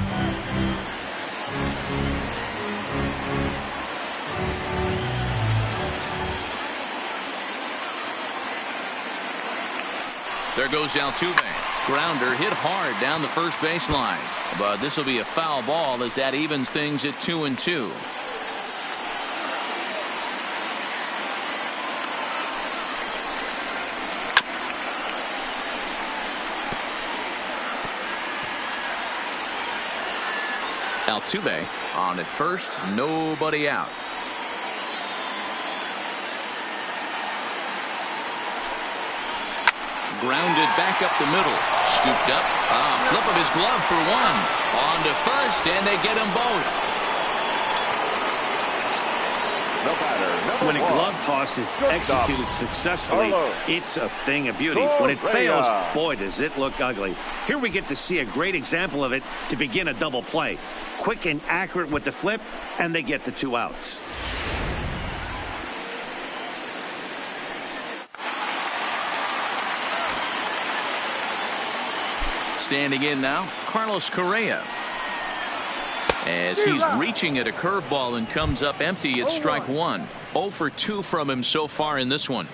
Speaker 1: There goes Altuve. Grounder hit hard down the first baseline, but this will be a foul ball as that evens things at 2-2. Altuve on at first, nobody out. Grounded back up the middle. Scooped up. Flip of his glove for 1. On to first, and they get them both.
Speaker 4: The batter,
Speaker 2: When a glove toss is executed successfully, it's a thing of beauty. When it fails, boy, does it look ugly. Here we get to see a great example of it to begin a double play. Quick and accurate with the flip, and they get the 2 outs.
Speaker 1: Standing in now, Carlos Correa. As he's reaching at a curveball and comes up empty at strike 1. 0 for 2 from him so far in this one.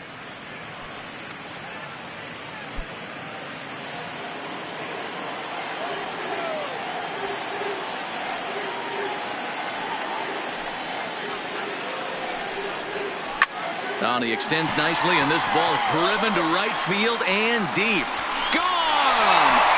Speaker 1: Now he extends nicely, and this ball is driven to right field and deep. Gone!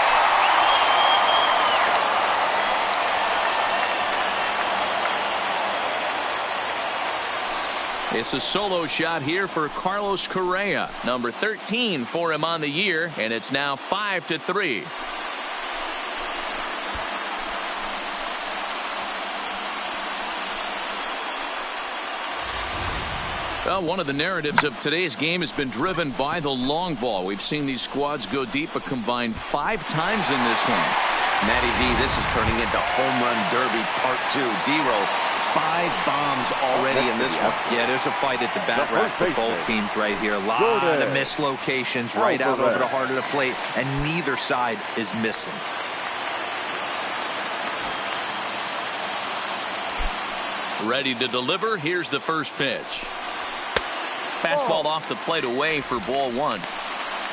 Speaker 1: It's a solo shot here for Carlos Correa, number 13 for him on the year, and it's now 5-3. Well, one of the narratives of today's game has been driven by the long ball. We've seen these squads go deep a combined 5 times in this one.
Speaker 7: Matty V, this is turning into home run derby part 2. D-Row, 5 bombs already in this one.
Speaker 3: Yeah, there's a fight at the bat rack for both teams right here. A lot of missed locations right out over the heart of the plate, and neither side is missing.
Speaker 1: Ready to deliver. Here's the first pitch. Fastball off the plate away for ball 1.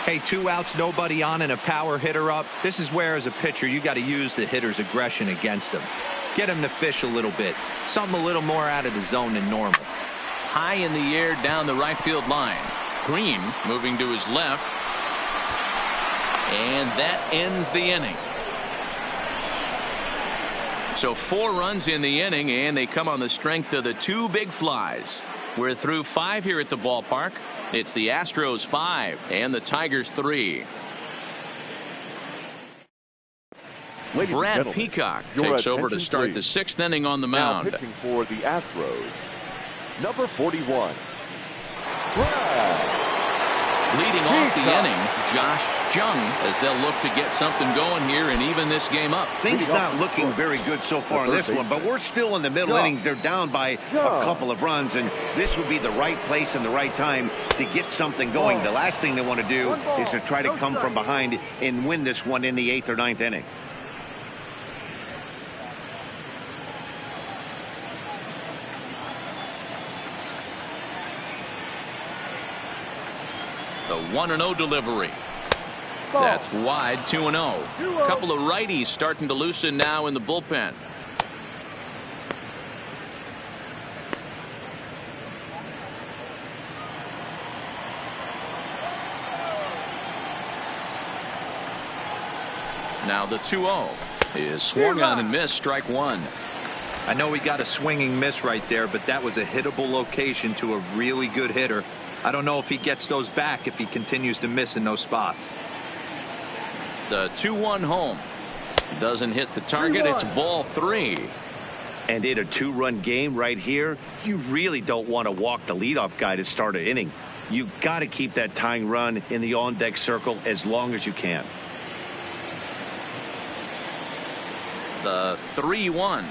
Speaker 3: Hey, 2 outs, nobody on, and a power hitter up. This is where, as a pitcher, you got to use the hitter's aggression against him. Get him to fish a little bit. Something a little more out of the zone than normal.
Speaker 1: High in the air down the right field line. Green moving to his left. And that ends the inning. So 4 runs in the inning, and they come on the strength of the 2 big flies. We're through 5 here at the ballpark. It's the Astros 5 and the Tigers 3. Brad Peacock takes over to start the 6th inning on the mound.
Speaker 4: Now pitching for the Astros, number 41, Brad.
Speaker 1: Leading off the inning, Josh Jung, as they'll look to get something going here and even this game up.
Speaker 2: Things not looking very good so far in this one, but we're still in the middle innings. They're down by a couple of runs, and this would be the right place and the right time to get something going. The last thing they want to do is to try to come from behind and win this one in the 8th or 9th inning.
Speaker 1: The 1-0 delivery. That's wide, 2-0. A couple of righties starting to loosen now in the bullpen. Now the 2-0 is swung on and missed, strike 1.
Speaker 3: I know he got a swinging miss right there, but that was a hittable location to a really good hitter. I don't know if he gets those back if he continues to miss in those spots.
Speaker 1: The 2-1 home doesn't hit the target. It's ball 3.
Speaker 2: And in a 2-run game right here, you really don't want to walk the leadoff guy to start an inning. You got to keep that tying run in the on-deck circle as long as you can.
Speaker 1: The 3-1.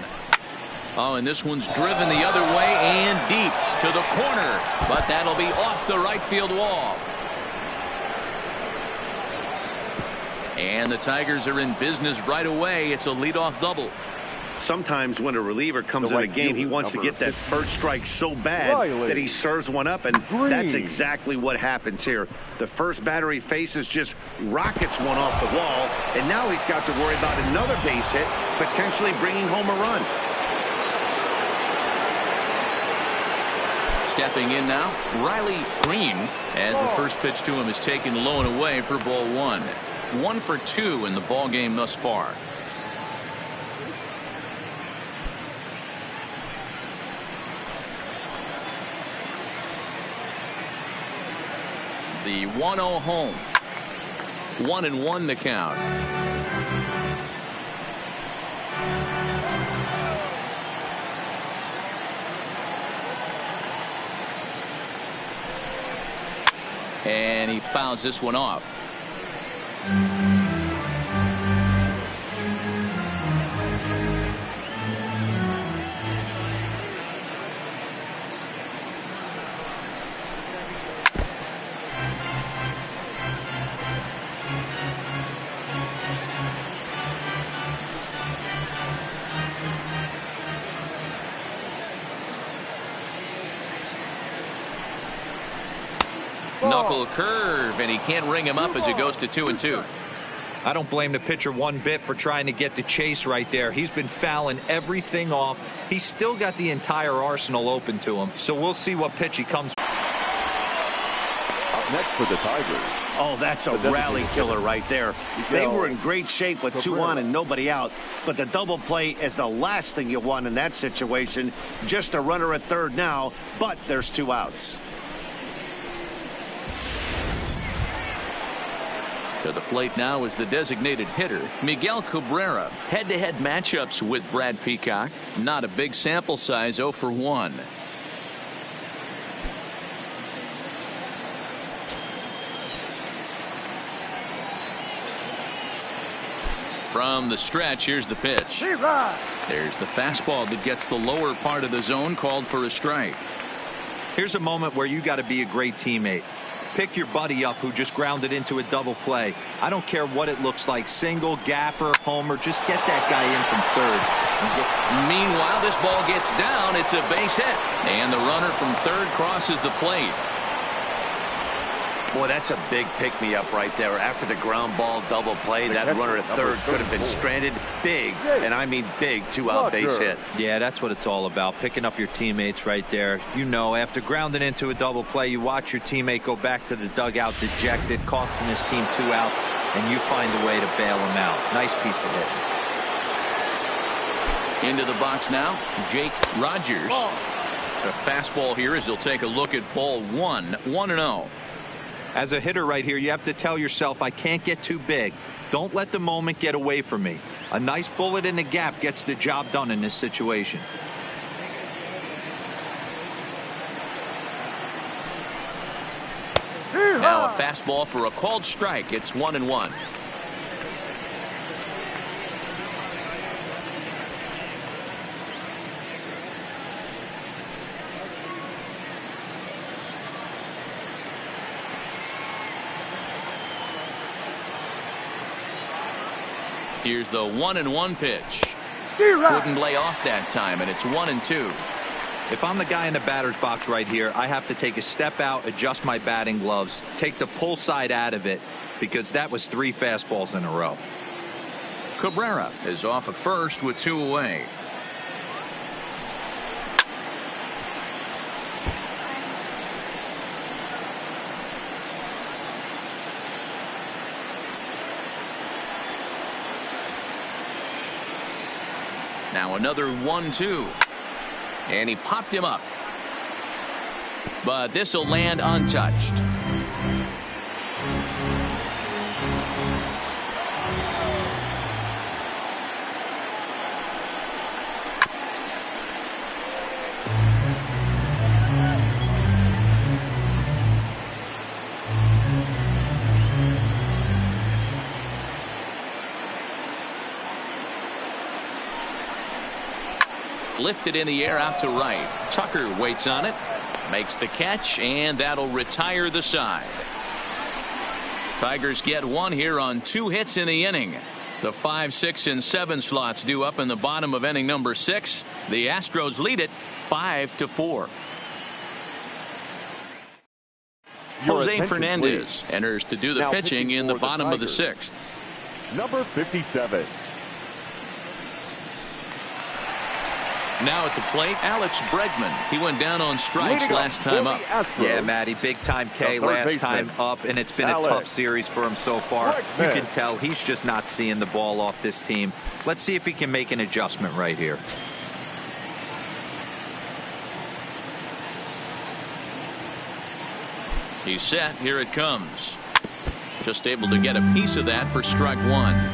Speaker 1: Oh, and this one's driven the other way and deep to the corner, but that'll be off the right field wall. And the Tigers are in business right away. It's a leadoff double.
Speaker 2: Sometimes when a reliever comes in a game, he wants to get that first strike so bad that he serves one up, and that's exactly what happens here. The first batter he faces just rockets one off the wall, and now he's got to worry about another base hit, potentially bringing home a run.
Speaker 1: Stepping in now, Riley Green, as the first pitch to him is taken low and away for ball 1. 1 for 2 in the ball game thus far. The 1-0 home. 1-1 the count. And he fouls this one off. Knuckle curve, and he can't ring him up as it goes to 2-2.
Speaker 3: I don't blame the pitcher one bit for trying to get the chase right there. He's been fouling everything off. He's still got the entire arsenal open to him, so we'll see what pitch he comes.
Speaker 4: Up next for the Tigers.
Speaker 2: Oh, that's a rally killer right there. They were in great shape with 2 on and nobody out, but the double play is the last thing you want in that situation. Just a runner at third now, but there's 2 outs.
Speaker 1: To the plate now is the designated hitter, Miguel Cabrera. Head-to-head matchups with Brad Peacock. Not a big sample size, 0 for 1. From the stretch, here's the pitch. There's the fastball that gets the lower part of the zone, called for a strike.
Speaker 3: Here's a moment where you got to be a great teammate. Pick your buddy up who just grounded into a double play. I don't care what it looks like, single, gapper, homer, just get that guy in from third.
Speaker 1: Meanwhile, this ball gets down. It's a base hit, and the runner from third crosses the plate.
Speaker 2: Boy, that's a big pick-me-up right there. After the ground ball double play, that runner at third could have been stranded. Big, and I mean big, 2-out base hit.
Speaker 3: Yeah, that's what it's all about, picking up your teammates right there. You know, after grounding into a double play, you watch your teammate go back to the dugout dejected, costing his team 2 outs, and you find a way to bail him out. Nice piece of hitting.
Speaker 1: Into the box now, Jake Rogers. A fastball here as he'll take a look at ball one. 1-0.
Speaker 3: As a hitter right here, you have to tell yourself, I can't get too big. Don't let the moment get away from me. A nice bullet in the gap gets the job done in this situation.
Speaker 1: Now a fastball for a called strike. It's 1-1. Here's the 1-1 pitch. Couldn't lay off that time, and it's 1-2.
Speaker 3: If I'm the guy in the batter's box right here, I have to take a step out, adjust my batting gloves, take the pull side out of it, because that was 3 fastballs in a row.
Speaker 1: Cabrera is off at first with 2 away. Now another 1-2. And he popped him up. But this will land untouched. Lifted in the air out to right. Tucker waits on it, makes the catch, and that'll retire the side. Tigers get 1 here on 2 hits in the inning. The 5, 6, and 7 slots due up in the bottom of inning number 6. The Astros lead it 5-4. Jose Fernandez enters to do the pitching in the bottom of the 6th.
Speaker 4: Number 57.
Speaker 1: Now at the plate, Alex Bregman. He went down on strikes last time up.
Speaker 3: Yeah, Matty, big time K last time up, and it's been a tough series for him so far. You can tell he's just not seeing the ball off this team. Let's see if he can make an adjustment right here.
Speaker 1: He's set. Here it comes. Just able to get a piece of that for strike 1.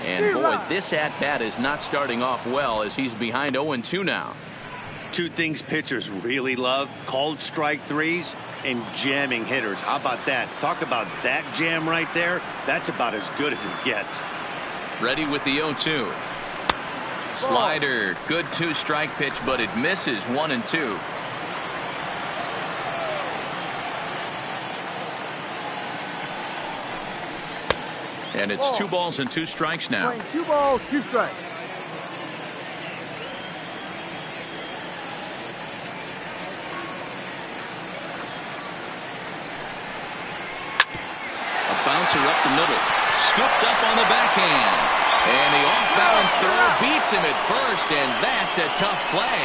Speaker 1: And boy, this at-bat is not starting off well as he's behind 0-2 now.
Speaker 2: 2 things pitchers really love: called strike 3s and jamming hitters. How about that? Talk about that jam right there. That's about as good as it gets.
Speaker 1: Ready with the 0-2. Slider. Good 2-strike pitch, but it misses. 1-2. And it's 2 balls and 2 strikes now.
Speaker 6: 2 balls, 2 strikes.
Speaker 1: A bouncer up the middle. Scooped up on the backhand. And the off-balance throw beats him at first, and that's a tough play.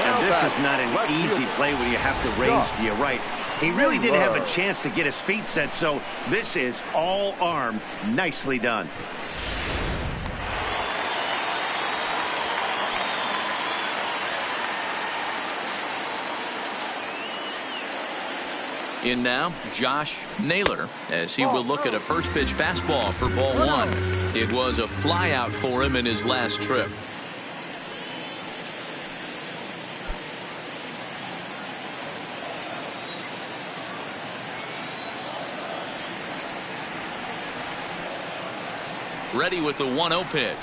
Speaker 2: And this is not an easy play when you have to range to your right. He really didn't have a chance to get his feet set, so this is all arm. Nicely done.
Speaker 1: In now, Josh Naylor, as he will look at a first pitch fastball for ball 1. It was a flyout for him in his last trip. Ready with the 1-0 pitch.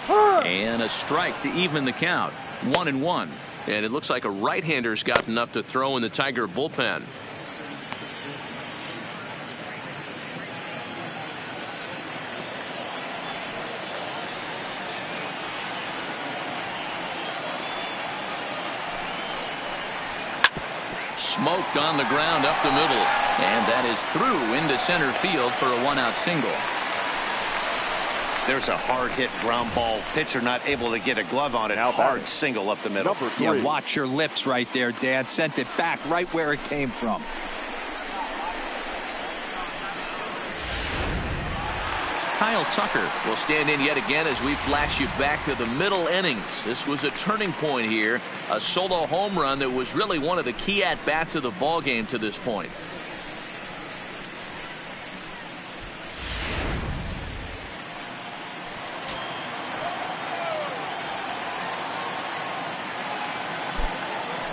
Speaker 1: And a strike to even the count. 1-1. And it looks like a right-hander's gotten up to throw in the Tiger bullpen. Smoked on the ground up the middle. And that is through into center field for a 1-out single.
Speaker 2: There's a hard-hit ground ball. Pitcher not able to get a glove on it. Hard single up the middle.
Speaker 4: Number 3.
Speaker 3: Yeah, watch your lips right there, Dad. Sent it back right where it came from.
Speaker 1: Kyle Tucker will stand in yet again as we flash you back to the middle innings. This was a turning point here. A solo home run that was really one of the key at-bats of the ball game to this point.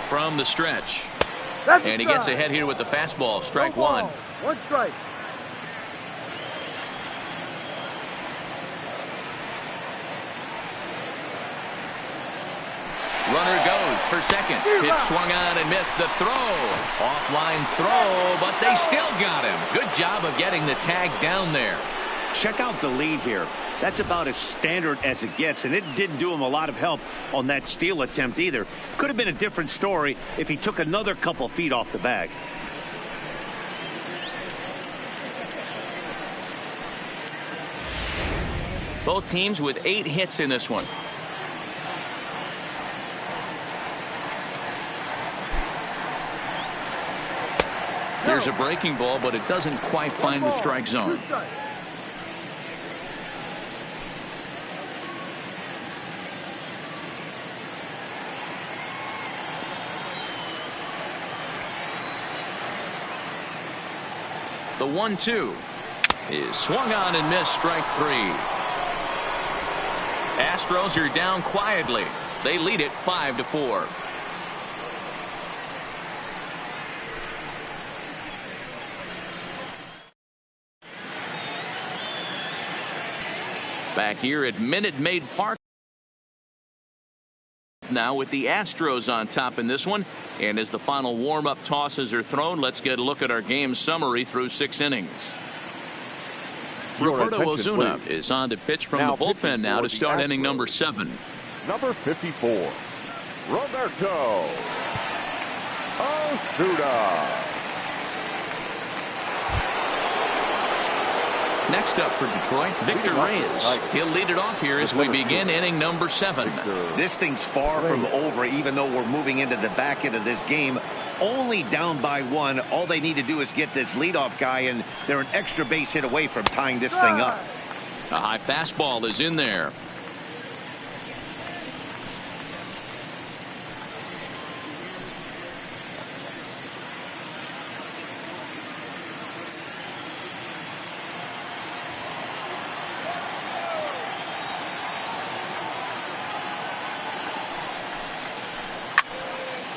Speaker 1: From the stretch. And he gets ahead here with the fastball. Strike one.
Speaker 6: One strike.
Speaker 1: Runner goes for second. Pitch swung on and missed the throw. Offline throw, but they still got him. Good job of getting the tag down there.
Speaker 2: Check out the lead here. That's about as standard as it gets, and it didn't do him a lot of help on that steal attempt either. Could have been a different story if he took another couple feet off the bag.
Speaker 1: Both teams with 8 hits in this one. Here's a breaking ball, but it doesn't quite find the strike zone. The 1-2 is swung on and missed. Strike 3. Astros are down quietly. They lead it 5-4. Back here at Minute Maid Park now with the Astros on top in this one. And as the final warm-up tosses are thrown, let's get a look at our game summary through 6 innings. Roberto Ozuna is on to pitch from the bullpen now to start inning number 7.
Speaker 4: Number 54, Roberto Ozuna.
Speaker 1: Next up for Detroit, Victor Reyes. He'll lead it off here as we begin inning number 7.
Speaker 2: This thing's far from over, even though we're moving into the back end of this game. Only down by 1. All they need to do is get this leadoff guy, and they're an extra base hit away from tying this thing up.
Speaker 1: A high fastball is in there.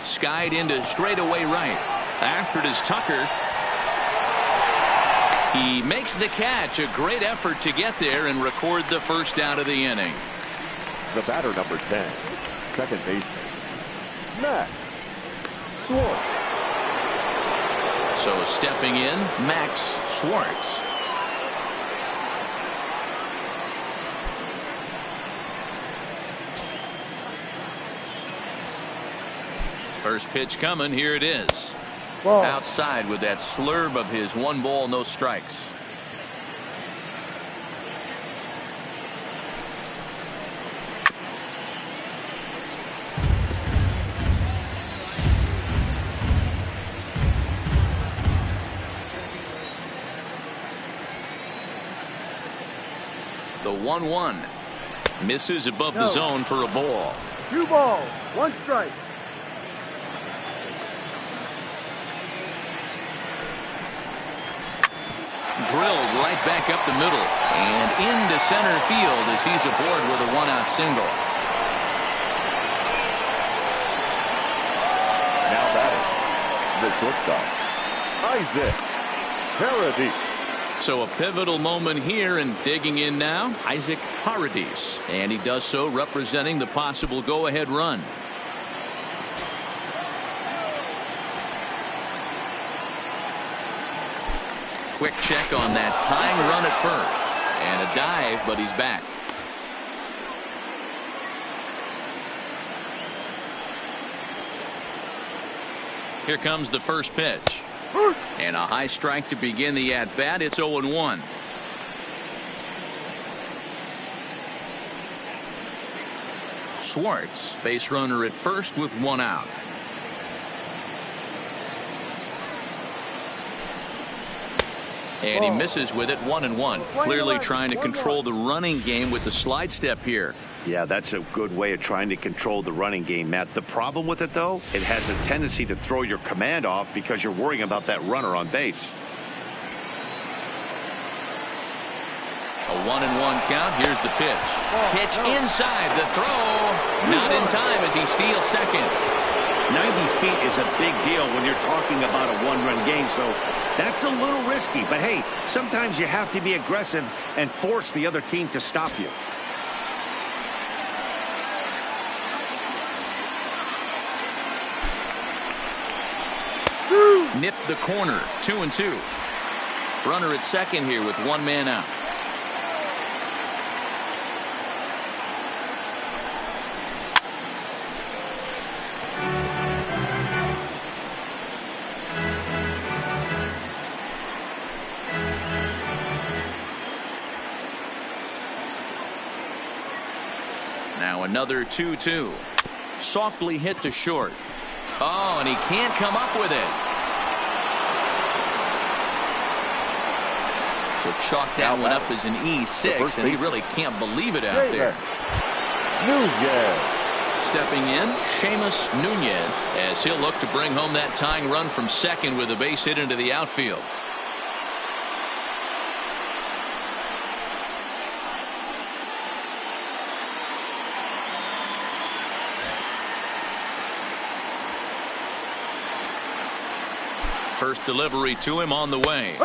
Speaker 1: Skied into straightaway right. After it is Tucker. He makes the catch. A great effort to get there and record the first out of the inning.
Speaker 4: The batter, number 10, second baseman, Max Schwartz.
Speaker 1: So stepping in, Max Schwartz. First pitch coming. Here it is.
Speaker 6: Ball.
Speaker 1: Outside with that slurve of his. 1 ball, no strikes. The 1-1 misses above the zone for a ball.
Speaker 6: 2 balls, 1 strike.
Speaker 1: Drilled right back up the middle and into center field as he's aboard with a 1-out single.
Speaker 4: Now batting, the shortstop, Isaac Paradis.
Speaker 1: So a pivotal moment here, and digging in now, Isaac Paradis, and he does so representing the possible go-ahead run. Quick check on that tying run at first, and a dive, but he's back. Here comes the first pitch. And a high strike to begin the at-bat. It's 0-1. Schwartz, base runner at first with one out. And he misses with it, 1-1. Clearly trying to control the running game with the slide step here.
Speaker 2: Yeah, that's a good way of trying to control the running game, Matt. The problem with it, though, it has a tendency to throw your command off because you're worrying about that runner on base.
Speaker 1: A 1-1 count. Here's the pitch. Pitch inside. The throw. Not in time as he steals second.
Speaker 2: 90 feet is a big deal when you're talking about a one-run game, so that's a little risky. But, hey, sometimes you have to be aggressive and force the other team to stop you.
Speaker 1: Nipped the corner. 2-2. Runner at second here with one man out. Now another 2-2. Softly hit to short. Oh, and he can't come up with it. So chalk that one up as an E6, and he really can't believe it out there. Stepping in, Seamus Nunez, as he'll look to bring home that tying run from second with a base hit into the outfield. First delivery to him on the way.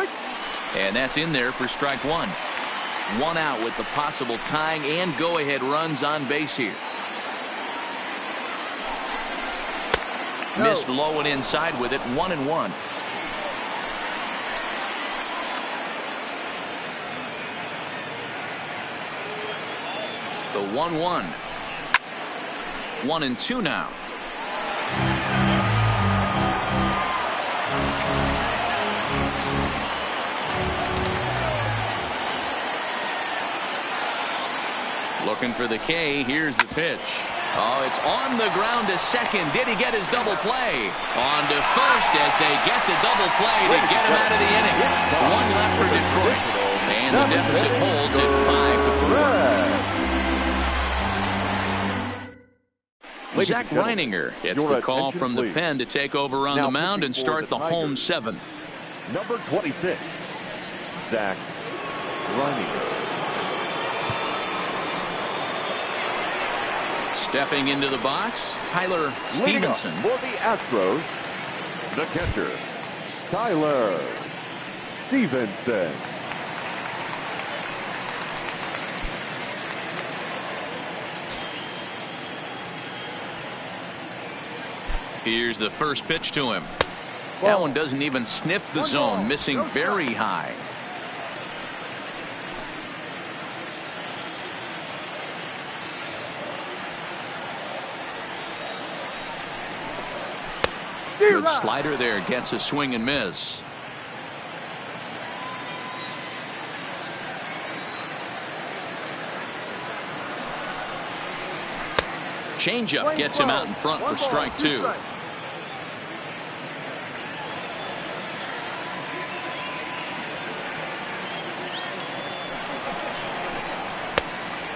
Speaker 1: And that's in there for strike one. One out with the possible tying and go-ahead runs on base here. Missed low and inside with it, 1-1. The 1-1. 1-2 now. Looking for the K. Here's the pitch. Oh, it's on the ground to second. Did he get his double play? On to first as they get the double play to get him out of the inning. One left for Detroit. And the deficit holds at 5-4. Zach Reininger gets the call from the pen to take over on the mound and start the home seventh.
Speaker 4: Number 26, Zach Reininger.
Speaker 1: Stepping into the box, Tyler Stevenson.
Speaker 4: For the Astros, the catcher, Tyler Stevenson.
Speaker 1: Here's the first pitch to him. That one doesn't even sniff the zone, missing very high. Good slider there, gets a swing and miss. Changeup gets him out in front for strike two.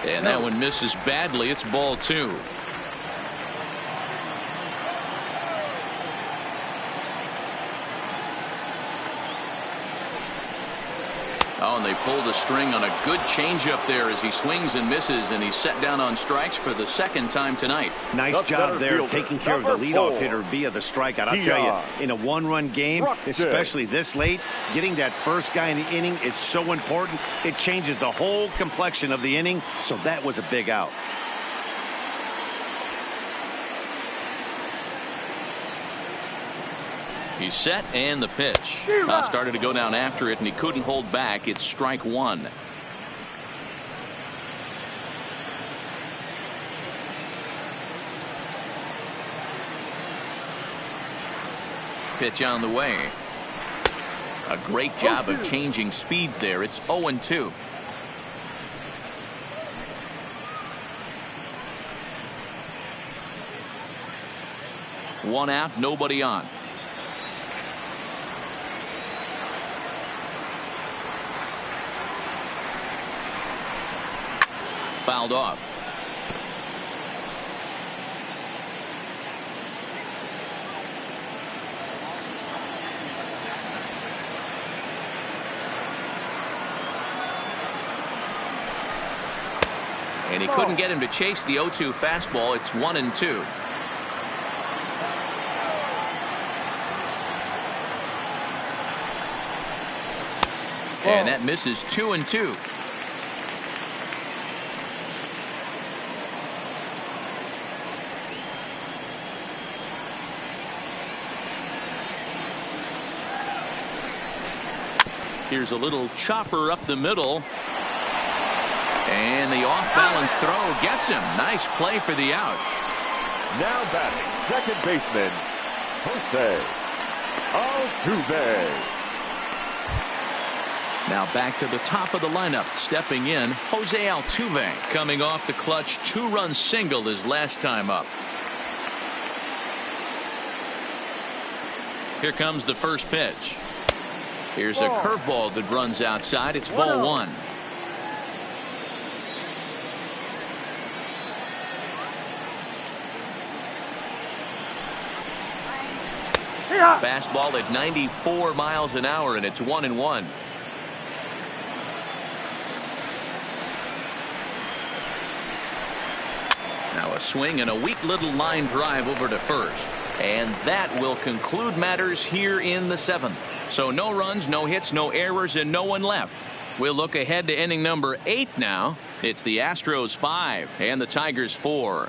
Speaker 1: And that one misses badly. It's ball two. Oh, and they pulled a string on a good changeup there as he swings and misses, and he's set down on strikes for the second time tonight.
Speaker 2: Nice job there, taking care of the leadoff hitter via the strikeout. I'll tell you, in a one-run game, especially this late, getting that first guy in the inning is so important. It changes the whole complexion of the inning, so that was a big out.
Speaker 1: He's set, and the pitch. Started to go down after it, and he couldn't hold back. It's strike one. Pitch on the way. A great job of changing speeds there. It's 0-2. 1 out, nobody on. Fouled off. And he couldn't get him to chase the 0-2 fastball. It's 1-2. And that misses 2-2. Here's a little chopper up the middle. And the off-balance throw gets him. Nice play for the out.
Speaker 4: Now batting, second baseman, Jose Altuve.
Speaker 1: Now back to the top of the lineup. Stepping in, Jose Altuve, coming off the clutch 2-run single his last time up. Here comes the first pitch. Here's a curveball that runs outside. It's ball 1. Fastball at 94 miles an hour, and it's 1-1. Now a swing and a weak little line drive over to first. And that will conclude matters here in the 7th. So no runs, no hits, no errors, and no one left. We'll look ahead to inning number 8 now. It's the Astros 5 and the Tigers 4.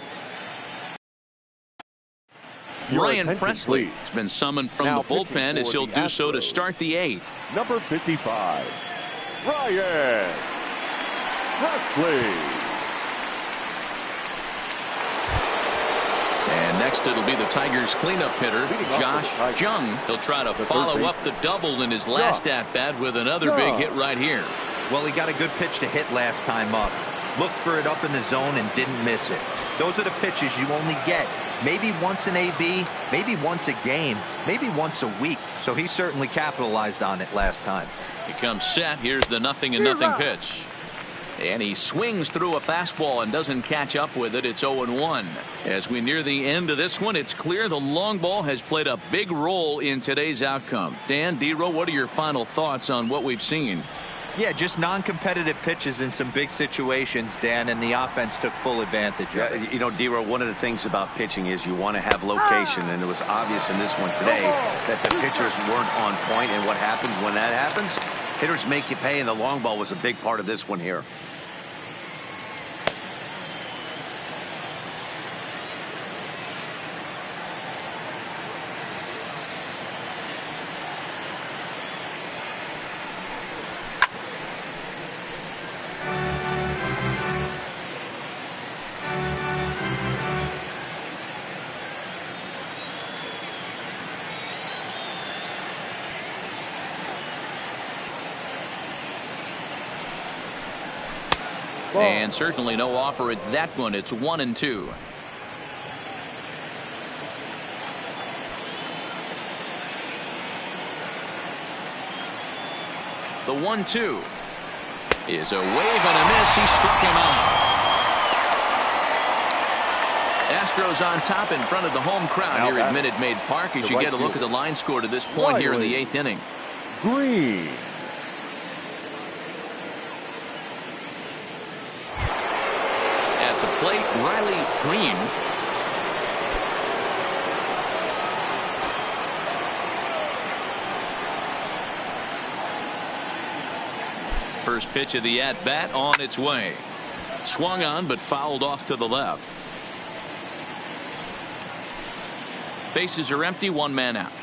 Speaker 1: Ryan Presley has been summoned from the bullpen as he'll do so to start the 8th.
Speaker 4: Number 55, Ryan Presley.
Speaker 1: And next it'll be the Tigers cleanup hitter, Josh Jung. He'll try to follow up the double in his last at-bat with another big hit right here.
Speaker 3: Well, he got a good pitch to hit last time up. Looked for it up in the zone and didn't miss it. Those are the pitches you only get maybe once an AB, maybe once a game, maybe once a week. So he certainly capitalized on it last time.
Speaker 1: He comes set. Here's the 0-0 pitch. And he swings through a fastball and doesn't catch up with it. It's 0-1. As we near the end of this one, it's clear the long ball has played a big role in today's outcome. Dan, D-Row, what are your final thoughts on what we've seen?
Speaker 3: Yeah, just non-competitive pitches in some big situations, Dan, and the offense took full advantage of it.
Speaker 2: You know, D-Row, one of the things about pitching is you want to have location, and it was obvious in this one today that the pitchers weren't on point, and what happens when that happens? Hitters make you pay, and the long ball was a big part of this one here.
Speaker 1: And certainly no offer at that one. It's 1-2. The 1-2 is a wave and a miss. He struck him out. Astros on top in front of the home crowd here at Minute Maid Park as you get a look at the line score to this point here in the 8th inning.
Speaker 4: Green.
Speaker 1: Plate, Riley Green. First pitch of the at-bat on its way. Swung on but fouled off to the left. Bases are empty, 1 man out.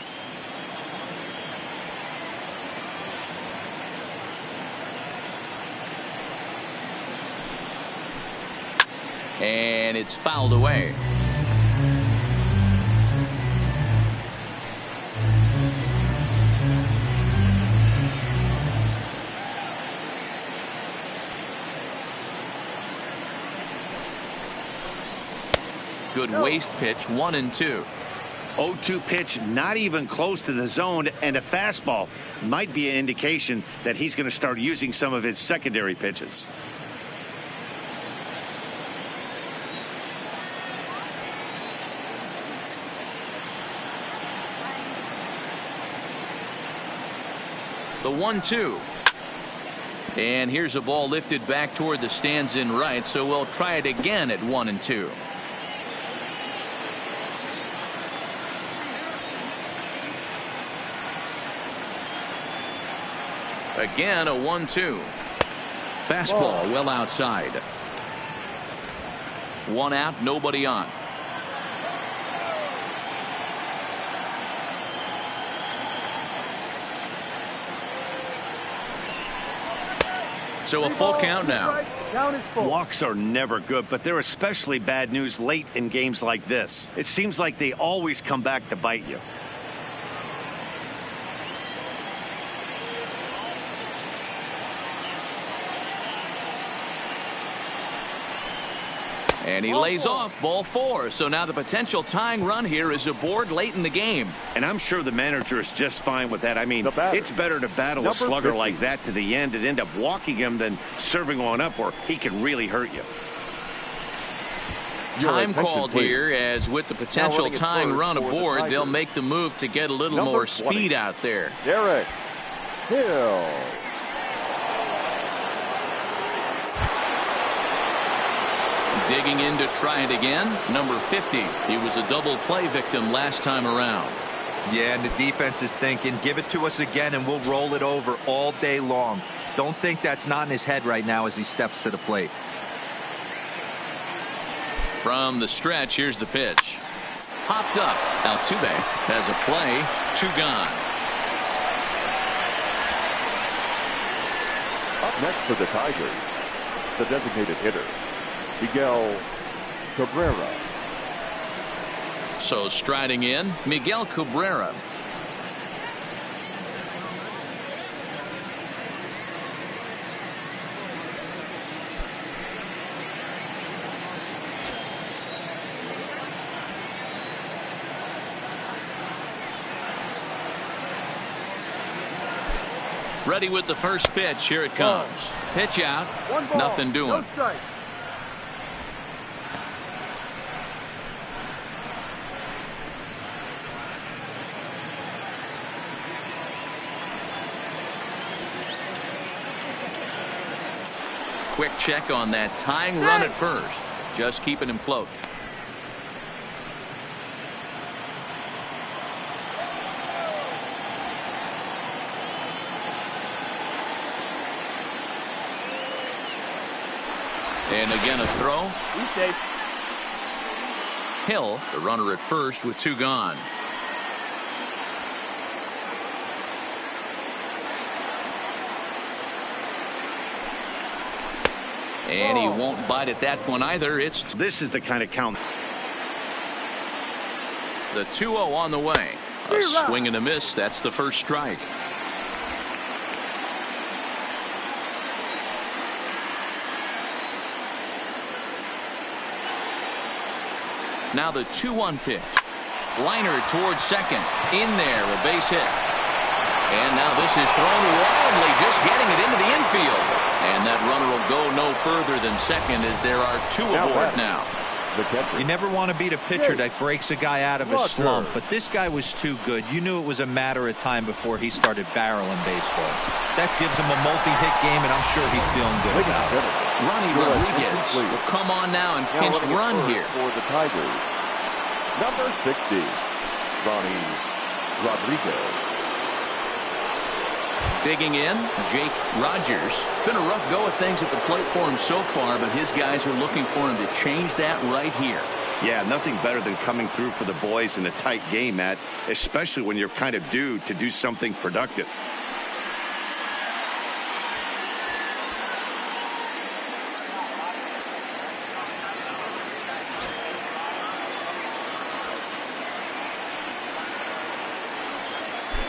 Speaker 1: And it's fouled away. Good waste pitch, 1-2.
Speaker 2: 0-2 pitch, not even close to the zone, and a fastball might be an indication that he's going to start using some of his secondary pitches.
Speaker 1: The 1-2. And here's a ball lifted back toward the stands in right, so we'll try it again at 1-2. Again, a 1-2. Fastball well outside. One out, nobody on. So a full count now.
Speaker 2: Walks are never good, but they're especially bad news late in games like this. It seems like they always come back to bite you.
Speaker 1: And he lays off ball 4. So now the potential tying run here is aboard late in the game.
Speaker 2: And I'm sure the manager is just fine with that. I mean, it's better to battle a slugger like that to the end and end up walking him than serving one up where he can really hurt you.
Speaker 1: Time called here, as with the potential tying run aboard, they'll make the move to get a little more speed out there.
Speaker 4: Derek Hill.
Speaker 1: Digging in to try it again, number 50. He was a double play victim last time around.
Speaker 3: Yeah, and the defense is thinking, give it to us again and we'll roll it over all day long. Don't think that's not in his head right now as he steps to the plate.
Speaker 1: From the stretch, here's the pitch. Popped up. Altuve has a play. 2 gone.
Speaker 4: Up next for the Tigers, the designated hitter, Miguel Cabrera.
Speaker 1: So striding in, Miguel Cabrera. Ready with the first pitch. Here it comes. Pitch out. Nothing doing.
Speaker 6: No strike.
Speaker 1: Quick check on that tying run at first. Just keeping him close. And again a throw. Hill, the runner at first with 2 gone. And he won't bite at that one either.
Speaker 2: This is the kind of count.
Speaker 1: The 2-0 on the way. A swing and a miss. That's the first strike. Now the 2-1 pitch. Liner towards second. In there, a base hit. And now this is thrown wildly, just getting it into the infield. And that runner will go no further than second as there are 2 aboard now.
Speaker 3: You never want to beat a pitcher that breaks a guy out of a slump, but this guy was too good. You knew it was a matter of time before he started barreling baseballs. That gives him a multi-hit game, and I'm sure he's feeling good about it.
Speaker 1: Ronnie Rodriguez will come on now and pinch run here.
Speaker 4: For the Tigers, number 60, Ronnie Rodriguez.
Speaker 1: Digging in, Jake Rogers. Been a rough go of things at the plate for him so far, but his guys are looking for him to change that right here.
Speaker 2: Yeah, nothing better than coming through for the boys in a tight game, Matt, especially when you're kind of due to do something productive.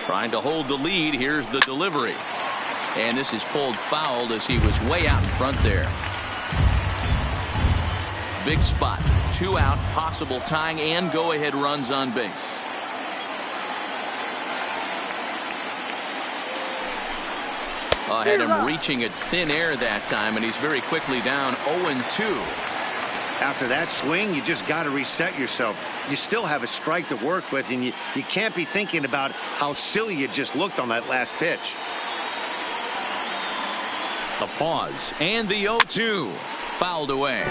Speaker 1: Trying to hold the lead. Here's the delivery. And this is pulled foul as he was way out in front there. Big spot. 2 out, possible tying and go-ahead runs on base. Had him reaching at thin air that time, and he's very quickly down 0-2.
Speaker 2: After that swing, you just got to reset yourself. You still have a strike to work with, and you can't be thinking about how silly you just looked on that last pitch.
Speaker 1: The pause and the 0-2 fouled away.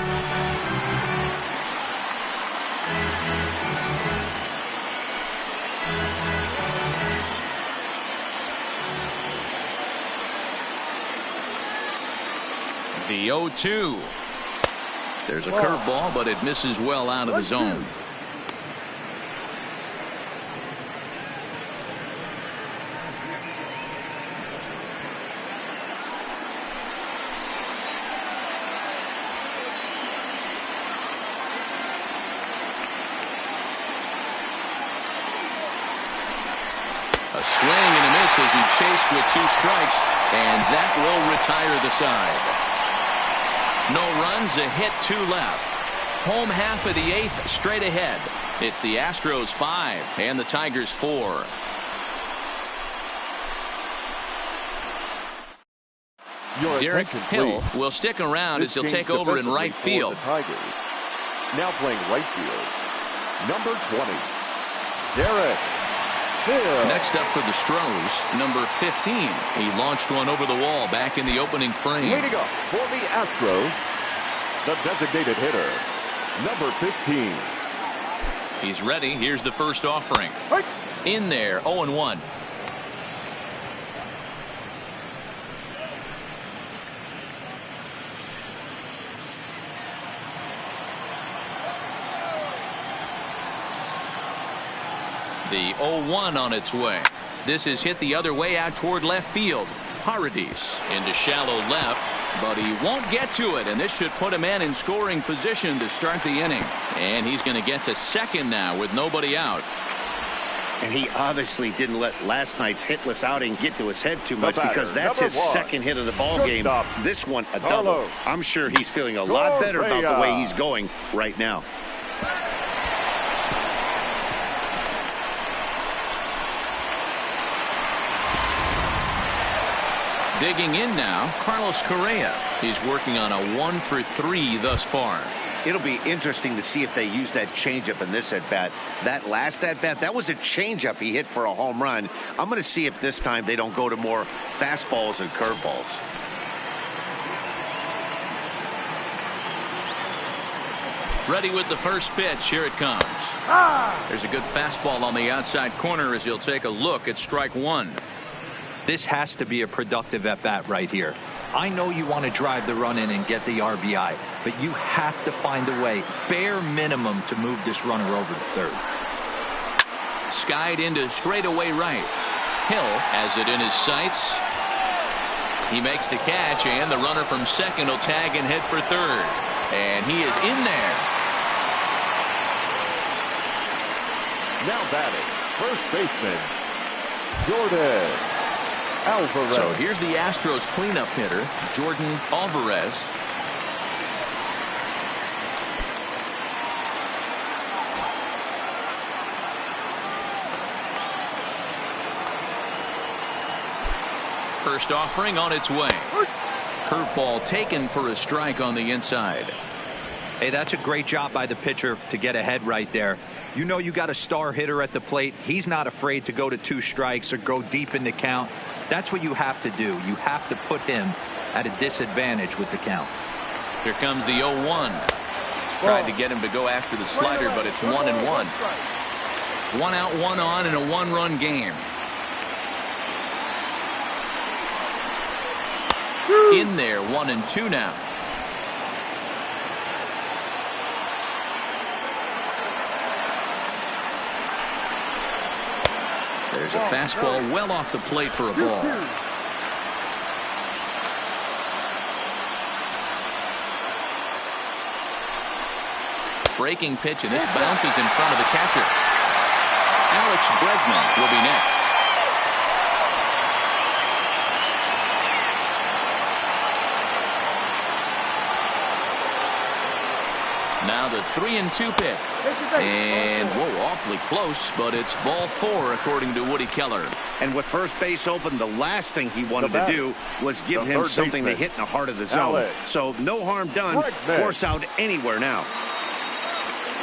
Speaker 1: The 0-2. There's a curveball, but it misses well out of the zone. A swing and a miss as he chased with 2 strikes, and that will retire the side. No runs, a hit, 2 left. Home half of the 8th, straight ahead. It's the Astros 5 and the Tigers 4. Derek Hill will stick around as he'll take over in right field.
Speaker 4: The Tigers. Now playing right field, number 20, Derek Hill.
Speaker 1: Next up for the Stros, number 15. He launched one over the wall back in the opening frame.
Speaker 4: Leading up for the Astros, the designated hitter, number 15.
Speaker 1: He's ready. Here's the first offering. In there, 0-1. The 0-1 on its way. This is hit the other way out toward left field. Paradis into shallow left, but he won't get to it, and this should put a man in scoring position to start the inning. And he's going to get to second now with nobody out.
Speaker 2: And he obviously didn't let last night's hitless outing get to his head too much, because that's his second hit of the ball game. This one a double. I'm sure he's feeling a lot better about the way he's going right now.
Speaker 1: Digging in now, Carlos Correa. He's working on a 1-for-3 thus far.
Speaker 2: It'll be interesting to see if they use that changeup in this at-bat. That last at-bat, that was a changeup he hit for a home run. I'm going to see if this time they don't go to more fastballs and curveballs.
Speaker 1: Ready with the first pitch. Here it comes. There's a good fastball on the outside corner as he'll take a look at strike 1.
Speaker 3: This has to be a productive at-bat right here. I know you want to drive the run in and get the RBI, but you have to find a way, bare minimum, to move this runner over to third.
Speaker 1: Skied into straightaway right. Hill has it in his sights. He makes the catch, and the runner from second will tag and head for third. And he is in there.
Speaker 4: Now batting, first baseman, Jordan Alvarez.
Speaker 1: So here's the Astros cleanup hitter, Jordan Alvarez. First offering on its way. Curveball taken for a strike on the inside.
Speaker 3: Hey, that's a great job by the pitcher to get ahead right there. You know you got a star hitter at the plate. He's not afraid to go to 2 strikes or go deep in the count. That's what you have to do. You have to put him at a disadvantage with the count.
Speaker 1: Here comes the 0-1. Tried to get him to go after the slider, but it's 1-1. 1 out, 1 on in a 1-run game. In there, 1-2 now. There's a fastball well off the plate for a ball. Breaking pitch, and this bounces in front of the catcher. Alex Bregman will be next. Now the 3-2 pitch. And, whoa, awfully close, but it's ball 4, according to Woody Keller.
Speaker 2: And with first base open, the last thing he wanted to do was give him something to hit in the heart of the zone. So no harm done. Force out anywhere now.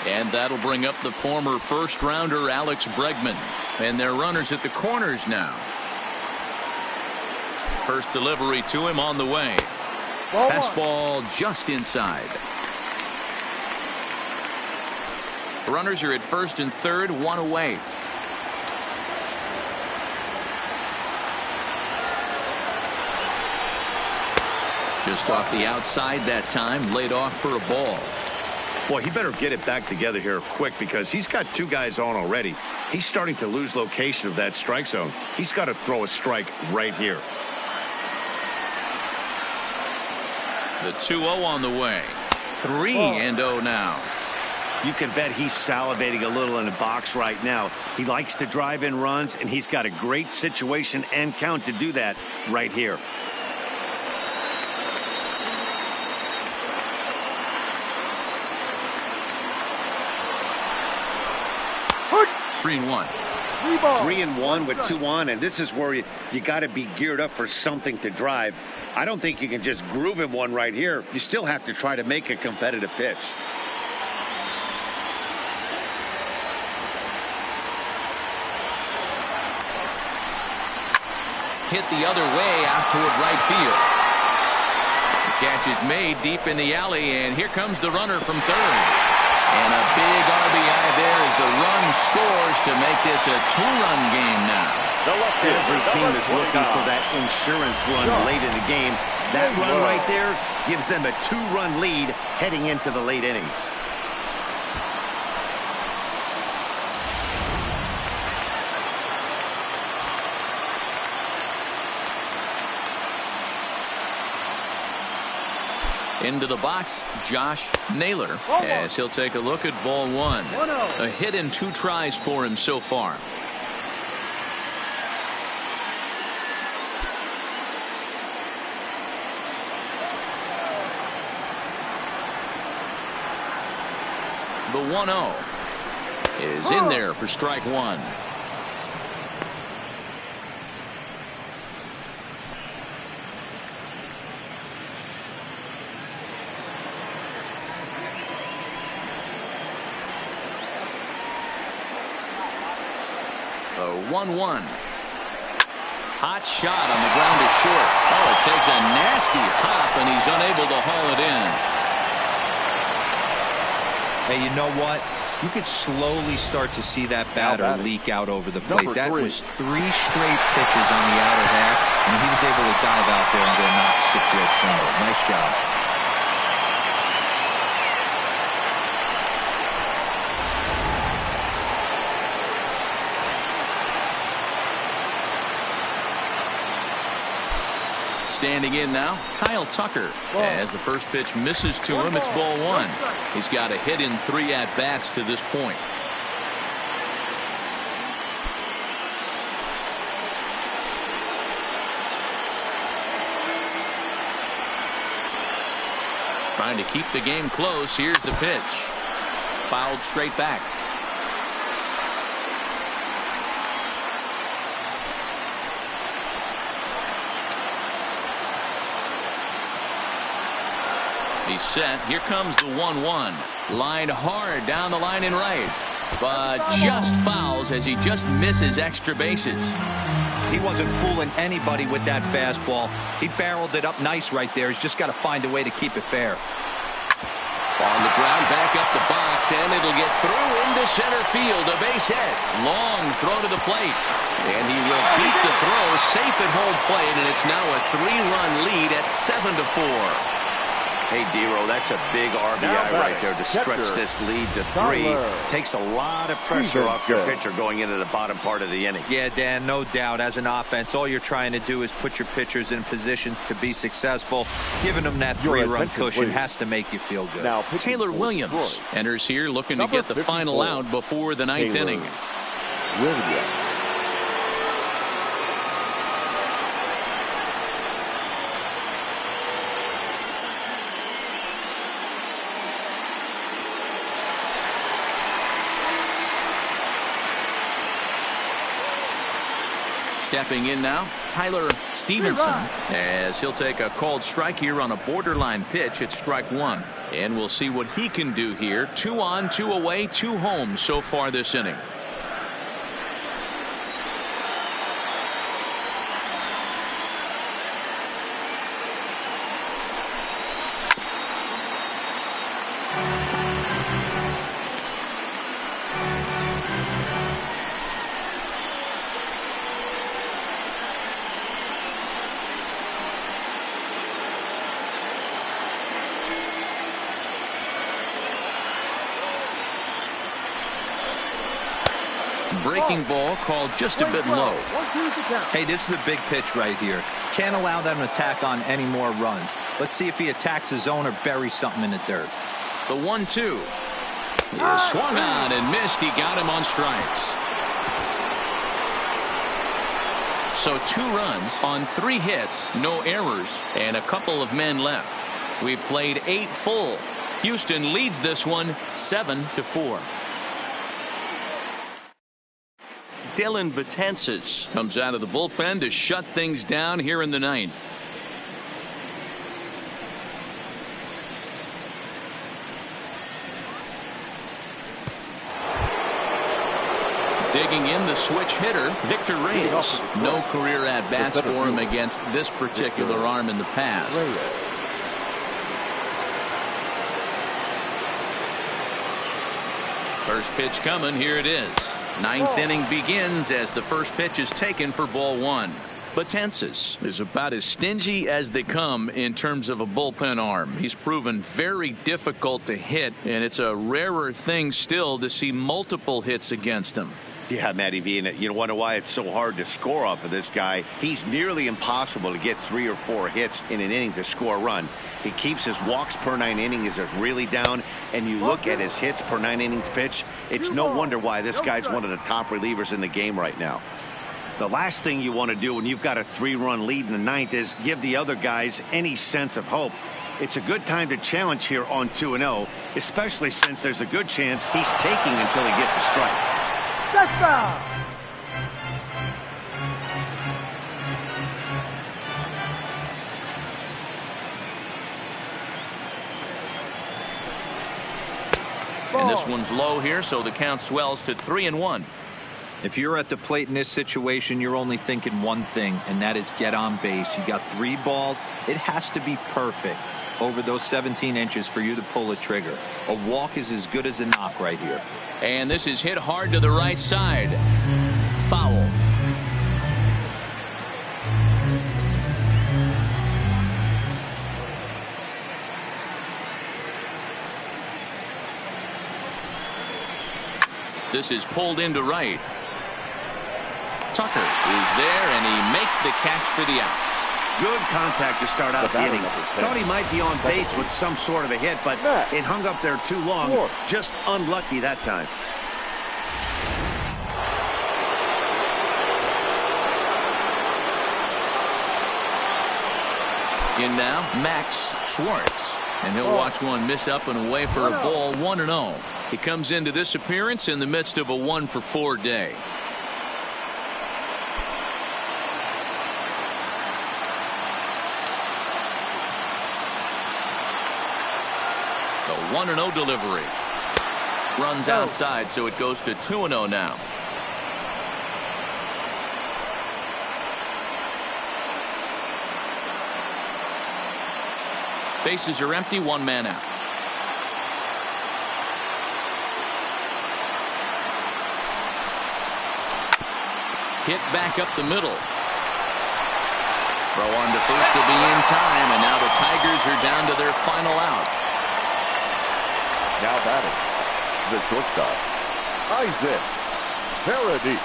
Speaker 1: And that'll bring up the former first-rounder Alex Bregman. And their runners at the corners now. First delivery to him on the way. Fastball just inside. Runners are at first and third, 1 away. Just off the outside that time, laid off for a ball.
Speaker 2: Boy, he better get it back together here quick because he's got 2 guys on already. He's starting to lose location of that strike zone. He's got to throw a strike right here.
Speaker 1: The 2-0 on the way. 3-0 now.
Speaker 2: You can bet he's salivating a little in the box right now. He likes to drive in runs, and he's got a great situation and count to do that right here.
Speaker 1: Three and one.
Speaker 2: 3-1 with 2 on, and this is where you got to be geared up for something to drive. I don't think you can just groove him one right here. You still have to try to make a competitive pitch.
Speaker 1: Hit the other way out toward right field. The catch is made deep in the alley, and here comes the runner from third. And a big RBI there as the run scores to make this a 2-run game now.
Speaker 2: Every team is looking for that insurance run late in the game. That run right there gives them a 2-run lead heading into the late innings.
Speaker 1: Into the box, Josh Naylor, as he'll take a look at ball 1. A hit in 2 tries for him so far. The 1-0 is in there for strike 1. The 1-1. Hot shot on the ground to short. Oh, it takes a nasty hop, and he's unable to haul it in.
Speaker 3: Hey, you know what? You could slowly start to see that batter leak out over the plate. That was 3 straight pitches on the outer half, and he was able to dive out there and go knock 6-field single. Nice job.
Speaker 1: Standing in now, Kyle Tucker. As the first pitch misses to him, it's ball 1. He's got a hit in 3 at-bats to this point. Trying to keep the game close. Here's the pitch. Fouled straight back. He's set. Here comes the 1-1. Lined hard down the line in right. But just fouls as he just misses extra bases.
Speaker 3: He wasn't fooling anybody with that fastball. He barreled it up nice right there. He's just got to find a way to keep it fair.
Speaker 1: On the ground, back up the box, and it'll get through into center field. A base hit. Long throw to the plate. And he will beat the throw safe at home plate, and it's now a 3-run lead at 7-4.
Speaker 2: Hey, Dero, that's a big RBI right there to stretch this lead to 3. Takes a lot of pressure off your pitcher going into the bottom part of the inning.
Speaker 3: Yeah, Dan, no doubt. As an offense, all you're trying to do is put your pitchers in positions to be successful. Giving them that 3-run cushion has to make you feel good.
Speaker 1: Now, Taylor Williams enters here looking to get the final out before the 9th inning.
Speaker 4: Williams.
Speaker 1: Stepping in now, Tyler Stevenson, as he'll take a called strike here on a borderline pitch at strike one. And we'll see what he can do here. 2 on, 2 away, 2 home so far this inning. Breaking ball called just a bit low.
Speaker 3: Hey, this is a big pitch right here. Can't allow them to tack on any more runs. Let's see if he attacks his zone or buries something in the dirt.
Speaker 1: The 1-2 is swung on and missed. He got him on strikes. So 2 runs on 3 hits, no errors, and a couple of men left. We've played 8 full. Houston leads this one 7-4. Dylan Betances comes out of the bullpen to shut things down here in the 9th. Digging in the switch hitter, Victor Reyes. No career at-bats for him against this particular arm in the past. First pitch coming, here it is. 9th inning begins as the first pitch is taken for ball 1. Betances is about as stingy as they come in terms of a bullpen arm. He's proven very difficult to hit, and it's a rarer thing still to see multiple hits against him.
Speaker 2: Yeah, Matty V, and you wonder why it's so hard to score off of this guy. He's nearly impossible to get 3 or 4 hits in an inning to score a run. He keeps his walks per 9 innings is really down, and you look at his hits per 9 innings pitch, it's no wonder why this guy's one of the top relievers in the game right now. The last thing you want to do when you've got a 3-run lead in the 9th is give the other guys any sense of hope. It's a good time to challenge here on 2-0, especially since there's a good chance he's taking until he gets a strike.
Speaker 6: That's foul.
Speaker 1: And this one's low here, so the count swells to 3-1.
Speaker 3: If you're at the plate in this situation, you're only thinking one thing, and that is get on base. You got 3 balls. It has to be perfect over those 17 inches for you to pull a trigger. A walk is as good as a knock right here.
Speaker 1: And this is hit hard to the right side. Foul. This is pulled into right. Tucker is there, and he makes the catch for the out.
Speaker 2: Good contact to start out the inning. Thought he might be on base with some sort of a hit, but it hung up there too long. Just unlucky that time.
Speaker 1: In now, Max Schwartz. And he'll watch one miss up and away for a ball, 1-0. He comes into this appearance in the midst of a 1-for-4 day. The 1-0 delivery. Runs outside, so it goes to 2-0 now. Bases are empty, 1 man out. Hit back up the middle. Throw on to first to be in time, and now the Tigers are down to their final out.
Speaker 4: Now batting, the shortstop, Isaac Paradis.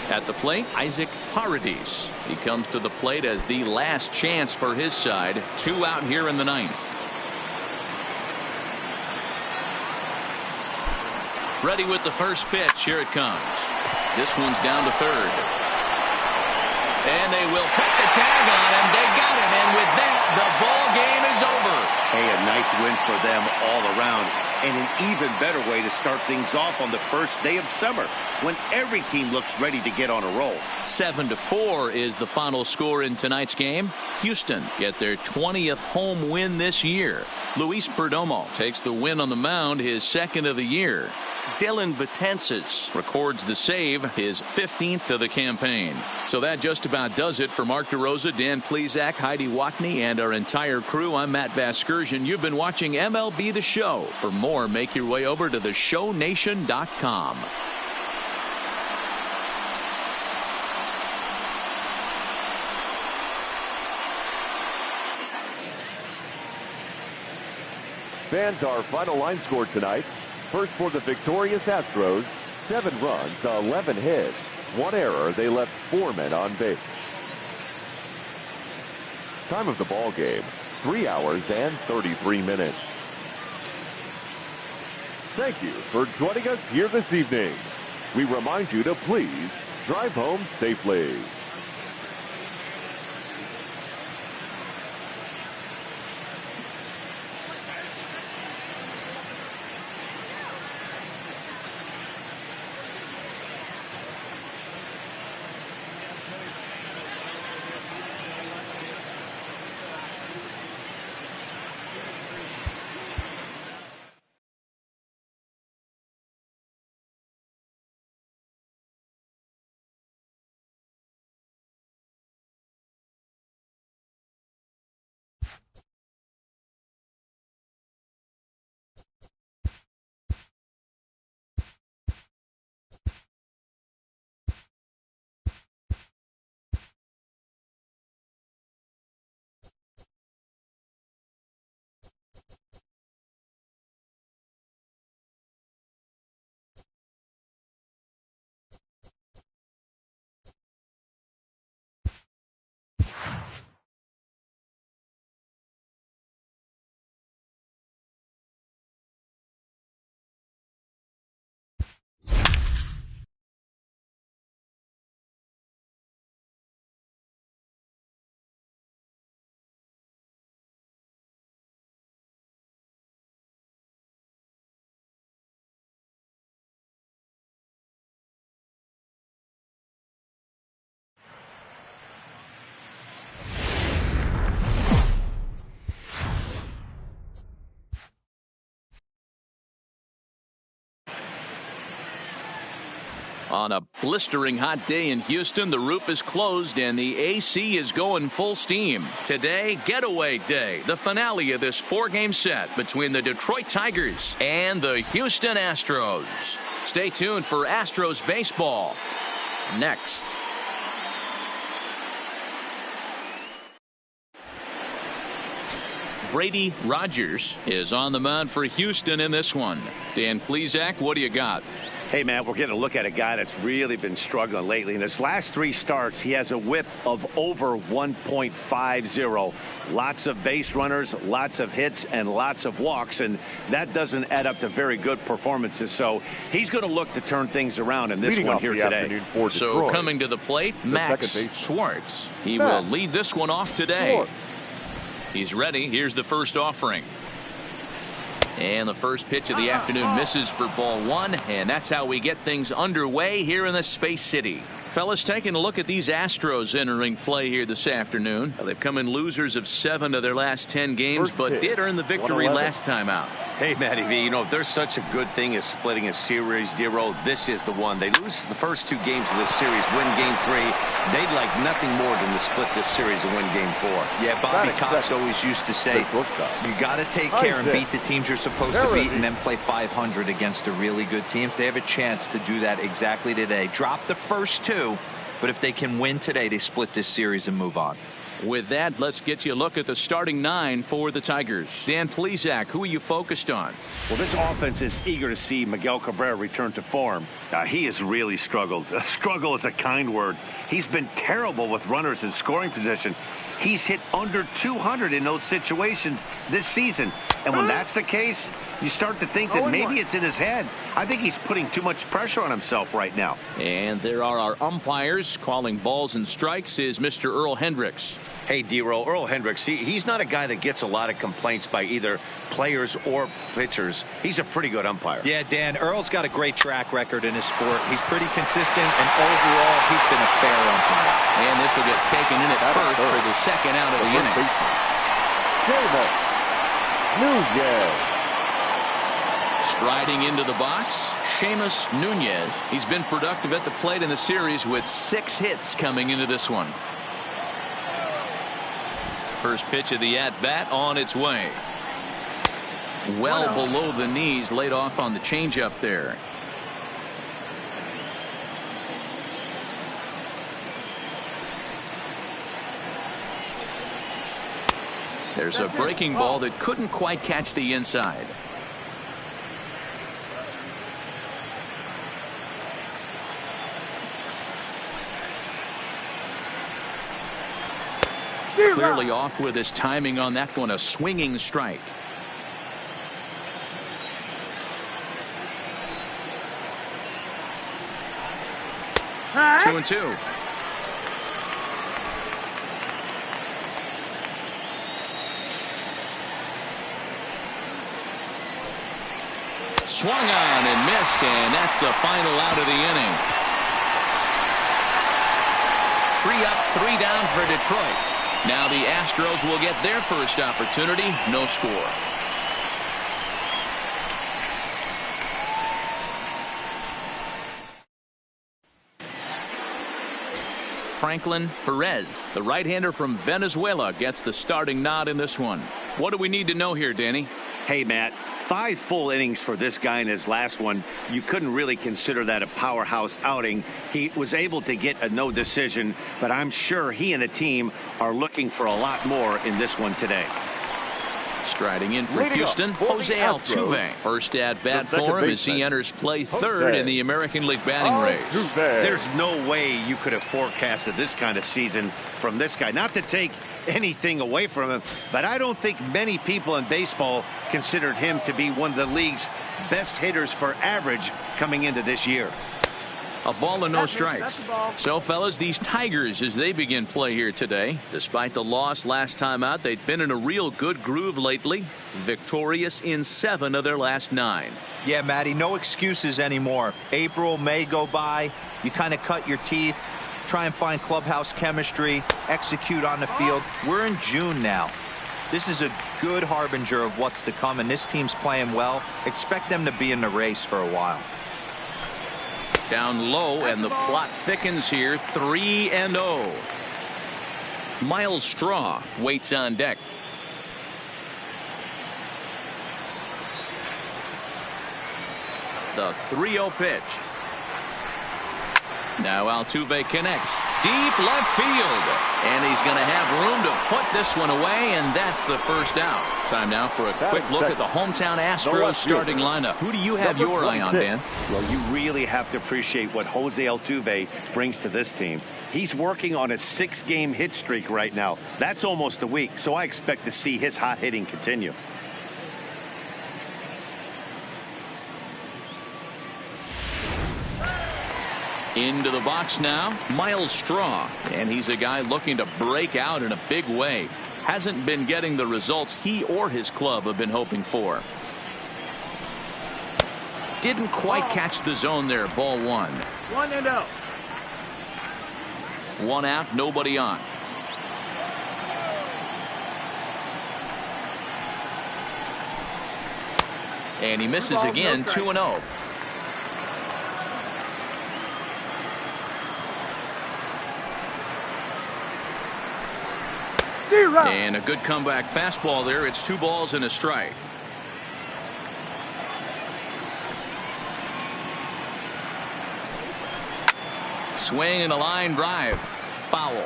Speaker 1: At the plate, Isaac Paradis. He comes to the plate as the last chance for his side. 2 out here in the 9th. Ready with the first pitch. Here it comes. This one's down to third. And they will put the tag on him. They got him. And with that, the ball game is over.
Speaker 2: Hey, a nice win for them all around. and an even better way to start things off on the first day of summer when every team looks ready to get on a roll.
Speaker 1: 7-4 is the final score in tonight's game. Houston get their 20th home win this year. Luis Perdomo takes the win on the mound, his second of the year. Dylan Betances records the save, his 15th of the campaign. So that just about does it for Mark DeRosa, Dan Plesac, Heidi Watney, and our entire crew. I'm Matt Vasgersian. You've been watching MLB The Show. For more, make your way over to theshownation.com.
Speaker 4: Fans, our final line score tonight. First for the victorious Astros, 7 runs, 11 hits, 1 error. They left 4 men on base. Time of the ball game, 3 hours and 33 minutes. Thank you for joining us here this evening. We remind you to please drive home safely.
Speaker 1: On a blistering hot day in Houston, the roof is closed and the AC is going full steam. Today, getaway day, the finale of this 4-game set between the Detroit Tigers and the Houston Astros. Stay tuned for Astros baseball next. Brady Rogers is on the mound for Houston in this one. Dan Plesac, what do you got?
Speaker 2: Hey, man, we're getting a look at a guy that's really been struggling lately. In his last 3 starts, he has a whip of over 1.50. Lots of base runners, lots of hits, and lots of walks, and that doesn't add up to very good performances. So he's going to look to turn things around in this one here today.
Speaker 1: So coming to the plate, Max Schwartz. He will lead this one off today. He's ready. Here's the first offering. And the first pitch of the afternoon misses for ball 1, and that's how we get things underway here in the Space City. Fellas, taking a look at these Astros entering play here this afternoon. They've come in losers of 7 of their last 10 games, but did earn the victory last time out.
Speaker 2: Hey, Matty V, you know, if there's such a good thing as splitting a series, Dero, this is the one. They lose the first 2 games of this series, win game 3. They'd like nothing more than to split this series and win game 4.
Speaker 3: Yeah, Bobby Cox always used to say, you got to take care and beat the teams you're supposed to beat and then play 500 against the really good teams. They have a chance to do that exactly today. Drop the first 2, but if they can win today, they split this series and move on.
Speaker 1: With that, let's get you a look at the starting 9 for the Tigers. Dan Plesac, who are you focused on?
Speaker 2: Well, this offense is eager to see Miguel Cabrera return to form. He has really struggled. Struggle is a kind word. He's been terrible with runners in scoring position. He's hit under 200 in those situations this season. And when that's the case, you start to think that maybe it's in his head. I think he's putting too much pressure on himself right now.
Speaker 1: And there are our umpires. Calling balls and strikes is Mr. Earl Hendricks.
Speaker 2: Hey, D-Row, Earl Hendricks, he's not a guy that gets a lot of complaints by either players or pitchers. He's a pretty good umpire.
Speaker 3: Yeah, Dan, Earl's got a great track record in his sport. He's pretty consistent, and overall, he's been a fair umpire.
Speaker 1: And this will get taken in at first for the second out of the inning.
Speaker 4: Nunez.
Speaker 1: Striding into the box, Seamus Nunez. He's been productive at the plate in the series with 6 hits coming into this one. First pitch of the at-bat on its way. Well below the knees, laid off on the changeup there. There's a breaking ball that couldn't quite catch the inside. Clearly off with his timing on that one, a swinging strike. Huh? 2-2. Swung on and missed, and that's the final out of the inning. 3 up, 3 down for Detroit. Now the Astros will get their first opportunity. No score. Franklin Perez, the right-hander from Venezuela, gets the starting nod in this one. What do we need to know here, Danny?
Speaker 2: Hey, Matt, 5 full innings for this guy in his last one. You couldn't really consider that a powerhouse outing. He was able to get a no decision, but I'm sure he and the team are looking for a lot more in this one today.
Speaker 1: Striding in for Houston, Jose Altuve. First at bat for him as he enters play third in the American League batting race.
Speaker 2: There's no way you could have forecasted this kind of season from this guy. Not to take anything away from him, but I don't think many people in baseball considered him to be one of the league's best hitters for average coming into this year.
Speaker 1: A ball and no strikes. So, fellas, these Tigers, as they begin play here today, despite the loss last time out, they've been in a real good groove lately. Victorious in 7 of their last 9.
Speaker 3: Yeah, Matty, no excuses anymore. April, May go by. You kind of cut your teeth, try and find clubhouse chemistry, execute on the field. We're in June now. This is a good harbinger of what's to come, and this team's playing well. Expect them to be in the race for a while.
Speaker 1: Down low, and the plot thickens here. 3-0. Miles Straw waits on deck. The 3-0 pitch. Now Altuve connects. Deep left field. And he's going to have room to put this one away, and that's the first out. Time now for a quick look at the hometown Astros starting lineup. Who do you have your eye on, Dan?
Speaker 2: Well, you really have to appreciate what Jose Altuve brings to this team. He's working on a 6-game hit streak right now. That's almost a week, so I expect to see his hot hitting continue.
Speaker 1: Into the box now, Miles Straw, and he's a guy looking to break out in a big way. Hasn't been getting the results he or his club have been hoping for. Didn't quite catch the zone there. Ball 1.
Speaker 6: 1-0.
Speaker 1: 1 out, nobody on. And he misses again. 2-0. And a good comeback fastball there. It's 2 balls and a strike. Swing and a line drive. Foul.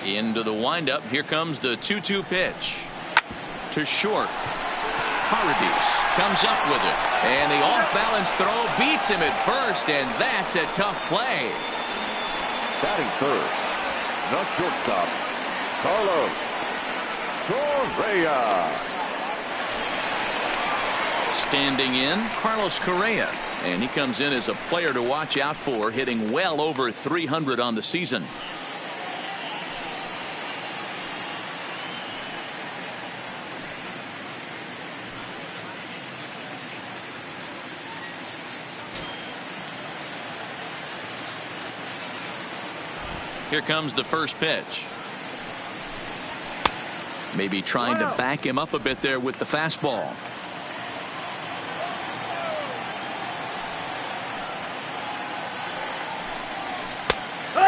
Speaker 1: Into the windup. Here comes the 2-2 pitch. To short. Paradis comes up with it, and the off-balance throw beats him at first, and that's a tough play.
Speaker 4: Batting third, the shortstop, Carlos Correa.
Speaker 1: Standing in, Carlos Correa. And he comes in as a player to watch out for, hitting well over 300 on the season. Here comes the first pitch. Maybe trying to back him up a bit there with the fastball.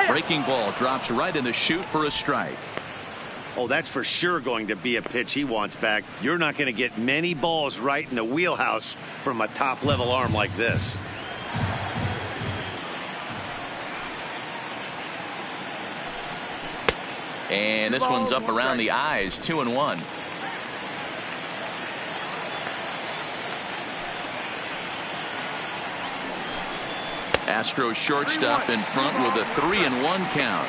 Speaker 1: Breaking ball drops right in the chute for a strike.
Speaker 2: Oh, that's for sure going to be a pitch he wants back. You're not going to get many balls right in the wheelhouse from a top-level arm like this.
Speaker 1: And this one's up around the eyes, 2-1. Astros shortstop in front with a 3-1 count.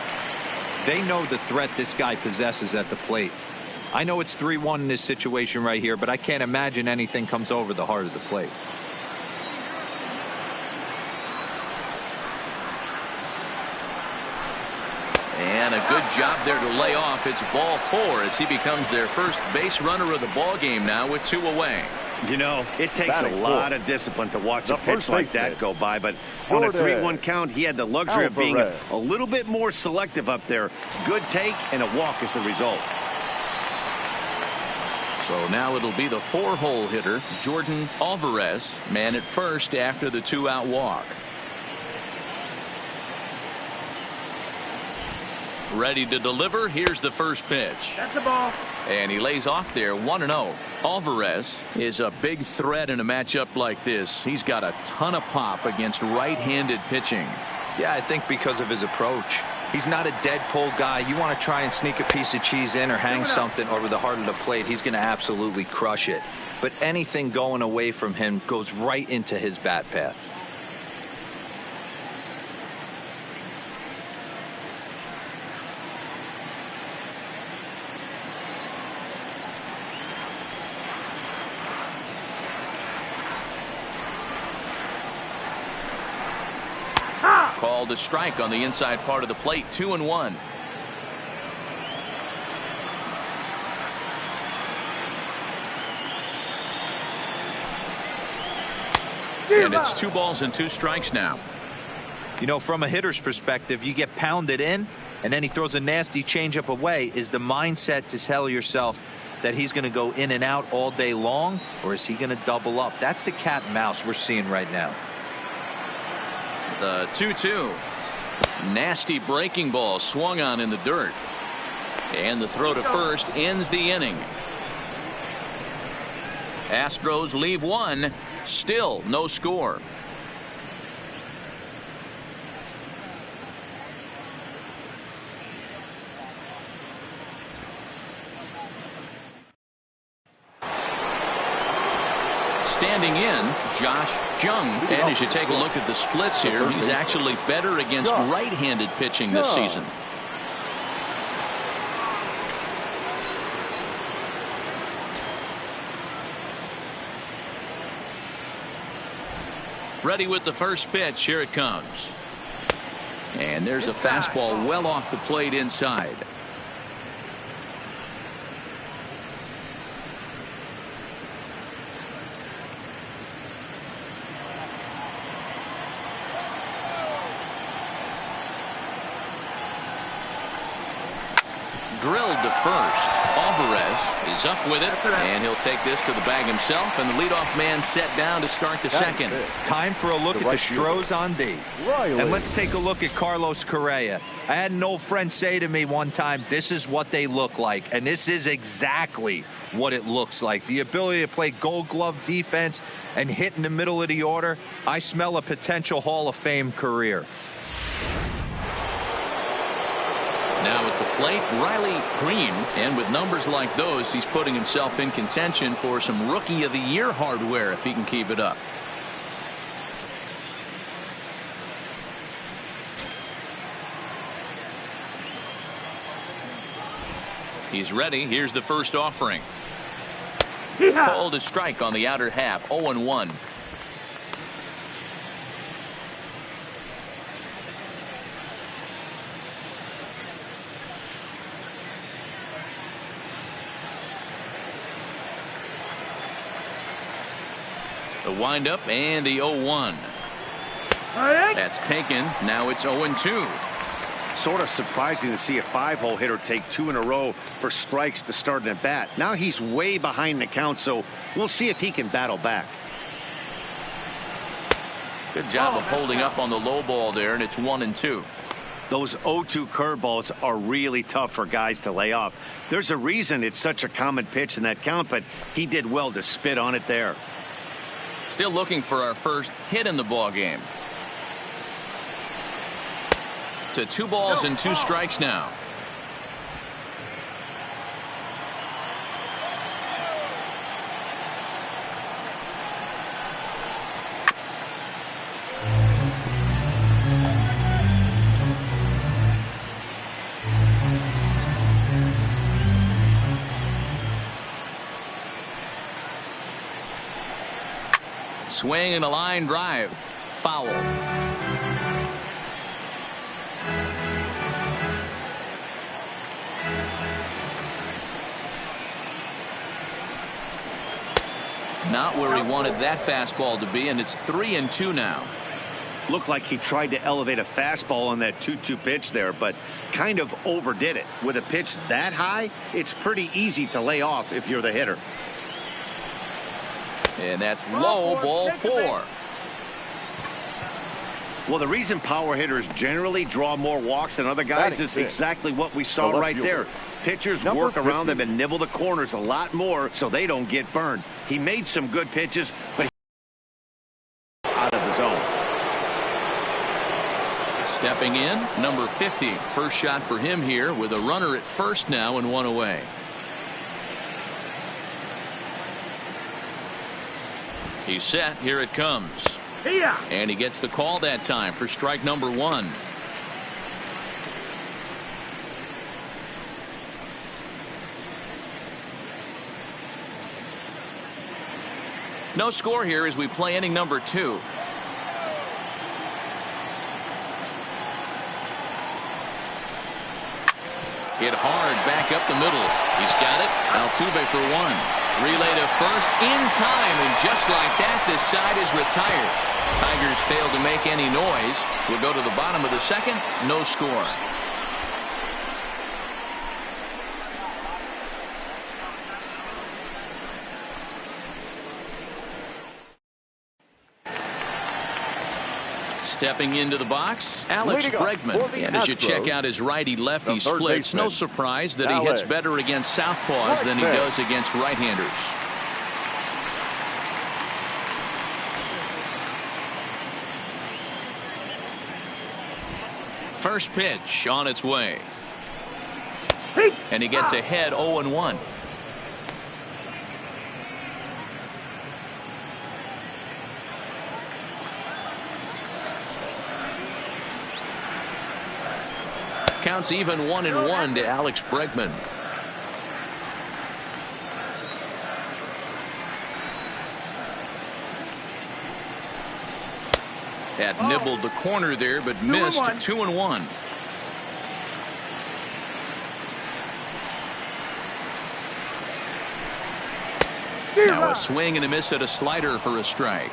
Speaker 3: They know the threat this guy possesses at the plate. I know it's 3-1 in this situation right here, but I can't imagine anything comes over the heart of the plate.
Speaker 1: And a good job there to lay off. It's ball 4 as he becomes their first base runner of the ball game now with 2 away.
Speaker 2: You know, it takes a lot of discipline to watch a pitch like that go by, but on a 3-1 count, he had the luxury of being a little bit more selective up there. Good take and a walk is the result.
Speaker 1: So now it'll be the 4-hole hitter, Jordan Alvarez, man at first after the 2-out walk. Ready to deliver. Here's the first pitch.
Speaker 6: That's the ball.
Speaker 1: And he lays off there, 1-0. Alvarez is a big threat in a matchup like this. He's got a ton of pop against right-handed pitching.
Speaker 3: Yeah, I think because of his approach. He's not a dead pull guy. You want to try and sneak a piece of cheese in or hang something over the heart of the plate, he's going to absolutely crush it. But anything going away from him goes right into his bat path.
Speaker 1: Called a strike on the inside part of the plate, 2-1. And it's 2 balls and 2 strikes now.
Speaker 3: You know, from a hitter's perspective, you get pounded in and then he throws a nasty changeup away. Is the mindset to tell yourself that he's going to go in and out all day long, or is he going to double up? That's the cat and mouse we're seeing right now.
Speaker 1: The 2-2. Nasty breaking ball swung on in the dirt. And the throw to first ends the inning. Astros leave 1. Still no score. Standing in, Josh Jung. And as you take a look at the splits here, he's actually better against right-handed pitching this season. Ready with the first pitch. Here it comes. And there's a fastball well off the plate inside. Drilled to first. Alvarez is up with it, and he'll take this to the bag himself, and the leadoff man set down to start the second.
Speaker 3: Time for a look at the Stros on D. And let's take a look at Carlos Correa. I had an old friend say to me one time, this is what they look like, and this is exactly what it looks like. The ability to play Gold Glove defense and hit in the middle of the order. I smell a potential Hall of Fame career.
Speaker 1: Now at the plate, Riley Green, and with numbers like those, he's putting himself in contention for some Rookie of the Year hardware if he can keep it up. He's ready. Here's the first offering. Called a strike on the outer half, 0-1. windup and the 0-1. That's taken. Now it's 0-2.
Speaker 2: Sort of surprising to see a 5-hole hitter take 2 in a row for strikes to start an at bat. Now he's way behind the count, so we'll see if he can battle back.
Speaker 1: Good job of holding up on the low ball there, and it's 1-2.
Speaker 2: Those 0-2 curveballs are really tough for guys to lay off. There's a reason it's such a common pitch in that count, but he did well to spit on it there.
Speaker 1: Still looking for our first hit in the ball game. To 2 balls and 2 strikes now. Swing and a line drive. Foul. Not where he wanted that fastball to be, and it's 3-2 now.
Speaker 2: Looked like he tried to elevate a fastball on that 2-2 pitch there, but kind of overdid it. With a pitch that high, it's pretty easy to lay off if you're the hitter.
Speaker 1: And that's low, ball 4.
Speaker 2: Well, the reason power hitters generally draw more walks than other guys is exactly what we saw right there. Pitchers work around them and nibble the corners a lot more so they don't get burned. He made some good pitches, but out of the zone.
Speaker 1: Stepping in, number 50. First shot for him here with a runner at first now and 1 away. He's set. Here it comes. And he gets the call that time for strike number 1. No score here as we play inning number 2. Hit hard back up the middle. He's got it. Altuve for 1. Relay to first in time, and just like that, this side is retired. Tigers fail to make any noise. We'll go to the bottom of the second. No score. Stepping into the box, Alex Bregman. And as you check out his righty-lefty splits, no surprise that he hits better against southpaws than he does against right-handers. First pitch on its way. And he gets ahead 0-1. Counts even 1-1 to Alex Bregman. That nibbled the corner there, but missed. 2-1. Now a swing and a miss at a slider for a strike.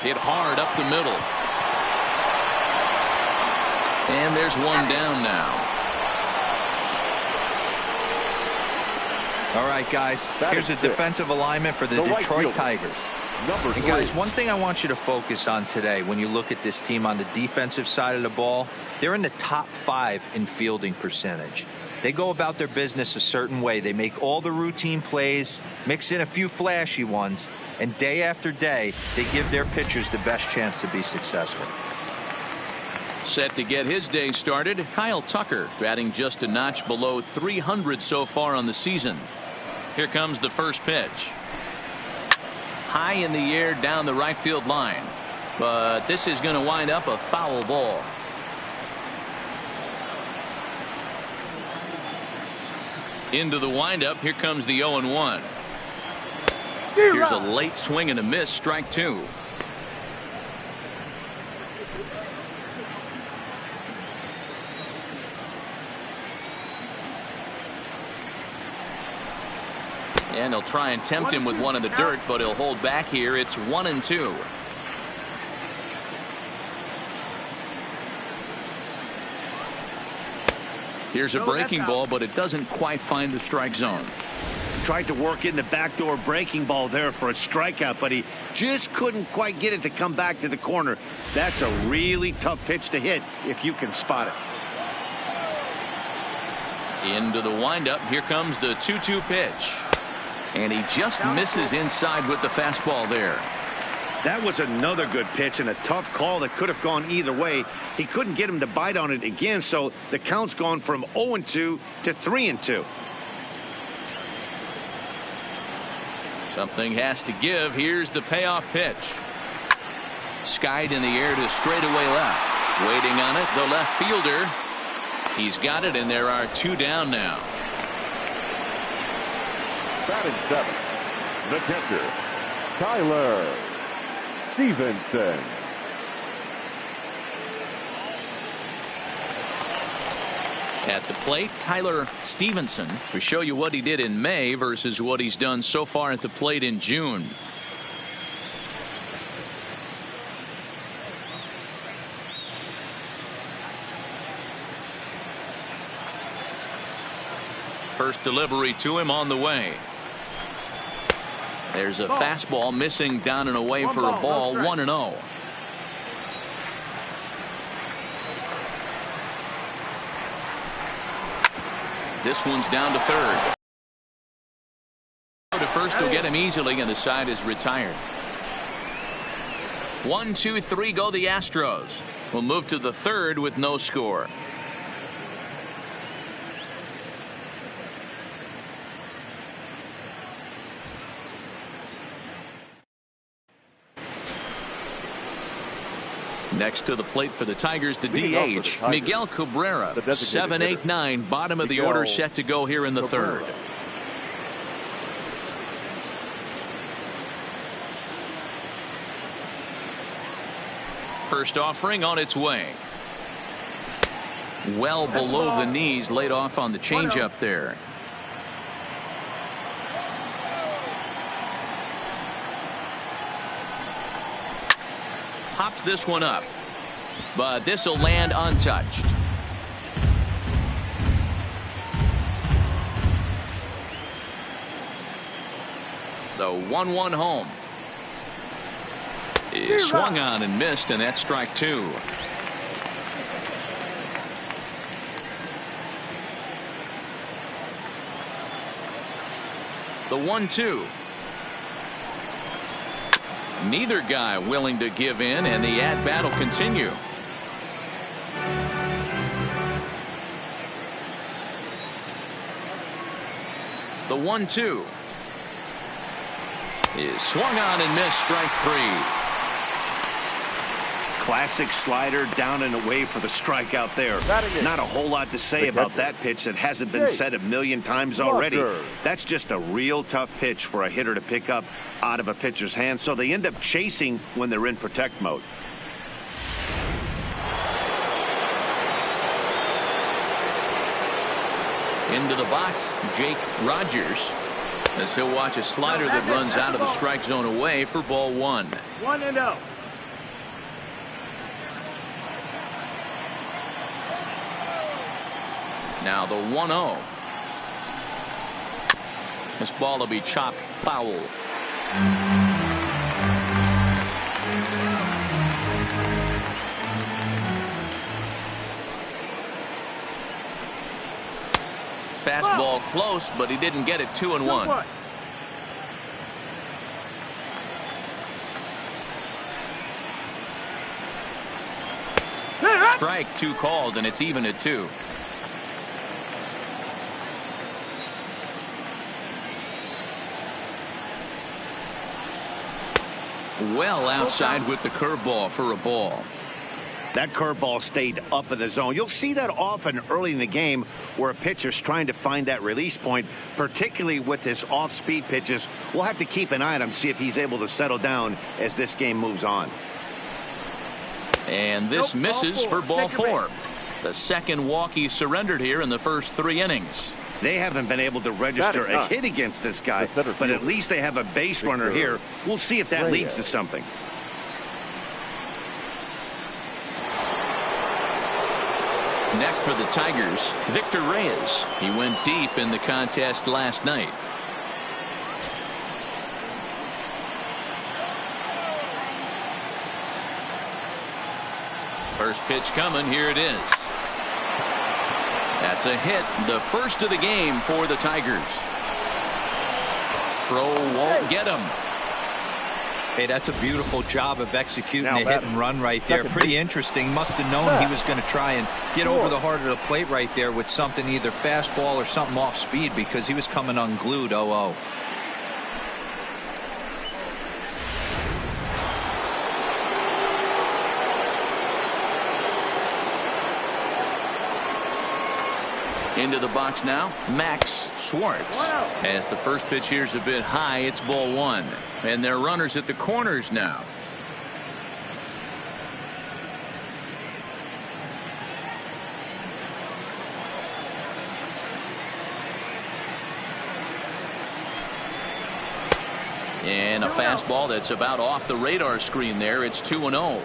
Speaker 1: Hit hard up the middle. And there's one down now.
Speaker 3: All right, guys, here's the defensive alignment for the Detroit Tigers. And guys, one thing I want you to focus on today when you look at this team on the defensive side of the ball, they're in the top 5 in fielding percentage. They go about their business a certain way. They make all the routine plays, mix in a few flashy ones, and day after day, they give their pitchers the best chance to be successful.
Speaker 1: Set to get his day started, Kyle Tucker, batting just a notch below 300 so far on the season. Here comes the first pitch. High in the air down the right field line. But this is going to wind up a foul ball. Into the windup, here comes the 0-1. Here's a late swing and a miss, strike 2. And he'll try and tempt him with one in the dirt, but he'll hold back here. It's 1-2. Here's a breaking ball, but it doesn't quite find the strike zone.
Speaker 2: Tried to work in the backdoor breaking ball there for a strikeout, but he just couldn't quite get it to come back to the corner. That's a really tough pitch to hit if you can spot it.
Speaker 1: Into the windup. Here comes the 2-2 pitch. And he just misses inside with the fastball there.
Speaker 2: That was another good pitch and a tough call that could have gone either way. He couldn't get him to bite on it again, so the count's gone from 0-2 to 3-2.
Speaker 1: Something has to give. Here's the payoff pitch. Skied in the air to straightaway left. Waiting on it, the left fielder. He's got it, and there are 2 down now.
Speaker 4: Batting 7th, the catcher, Tyler Stevenson.
Speaker 1: At the plate, Tyler Stevenson, to show you what he did in May versus what he's done so far at the plate in June. First delivery to him on the way. There's a fastball missing down and away for a ball. 1-0. This one's down to third. To first will get him easily, and the side is retired. 1, 2, 3 go the Astros. We'll move to the third with no score. Next to the plate for the Tigers, the DH, Miguel Cabrera. 7, 8, 9, bottom of the order, set to go here in the third. First offering on its way. Well below the knees, laid off on the changeup there. Pops this one up, but this will land untouched. The 1-1 home is swung on and missed, and that's strike 2. The 1-2. Neither guy willing to give in, and the at-bat will continue. The 1-2 is swung on and missed, strike 3.
Speaker 2: Classic slider down and away for the strikeout there. Not a whole lot to say about that pitch that hasn't been said a million times already. That's just a real tough pitch for a hitter to pick up out of a pitcher's hand, so they end up chasing when they're in protect mode.
Speaker 1: Into the box, Jake Rogers, as he'll watch a slider that runs out of the strike zone away for ball 1.
Speaker 6: 1-0.
Speaker 1: Now the 1-0. This ball will be chopped foul. Fastball close, but he didn't get it. 2-1. Strike 2 called, and it's even at 2. Well outside with the curveball for a ball.
Speaker 2: That curveball stayed up in the zone. You'll see that often early in the game where a pitcher's trying to find that release point, particularly with his off-speed pitches. We'll have to keep an eye on him, see if he's able to settle down as this game moves on.
Speaker 1: And this misses for ball 4. The second walk he surrendered here in the first 3 innings.
Speaker 2: They haven't been able to register a hit against this guy, but at least they have a base runner here. We'll see if that leads to something.
Speaker 1: Next for the Tigers, Victor Reyes. He went deep in the contest last night. First pitch coming. Here it is. That's a hit, the first of the game for the Tigers. Throw won't get him.
Speaker 3: Hey, that's a beautiful job of executing a hit and run right there. Pretty interesting. Must have known he was going to try and get over the heart of the plate right there with something, either fastball or something off speed, because he was coming unglued 0-0.
Speaker 1: Into the box now, Max Schwartz. As the first pitch here is a bit high, it's ball one. And they're runners at the corners now. And a fastball that's about off the radar screen there. It's 2-0.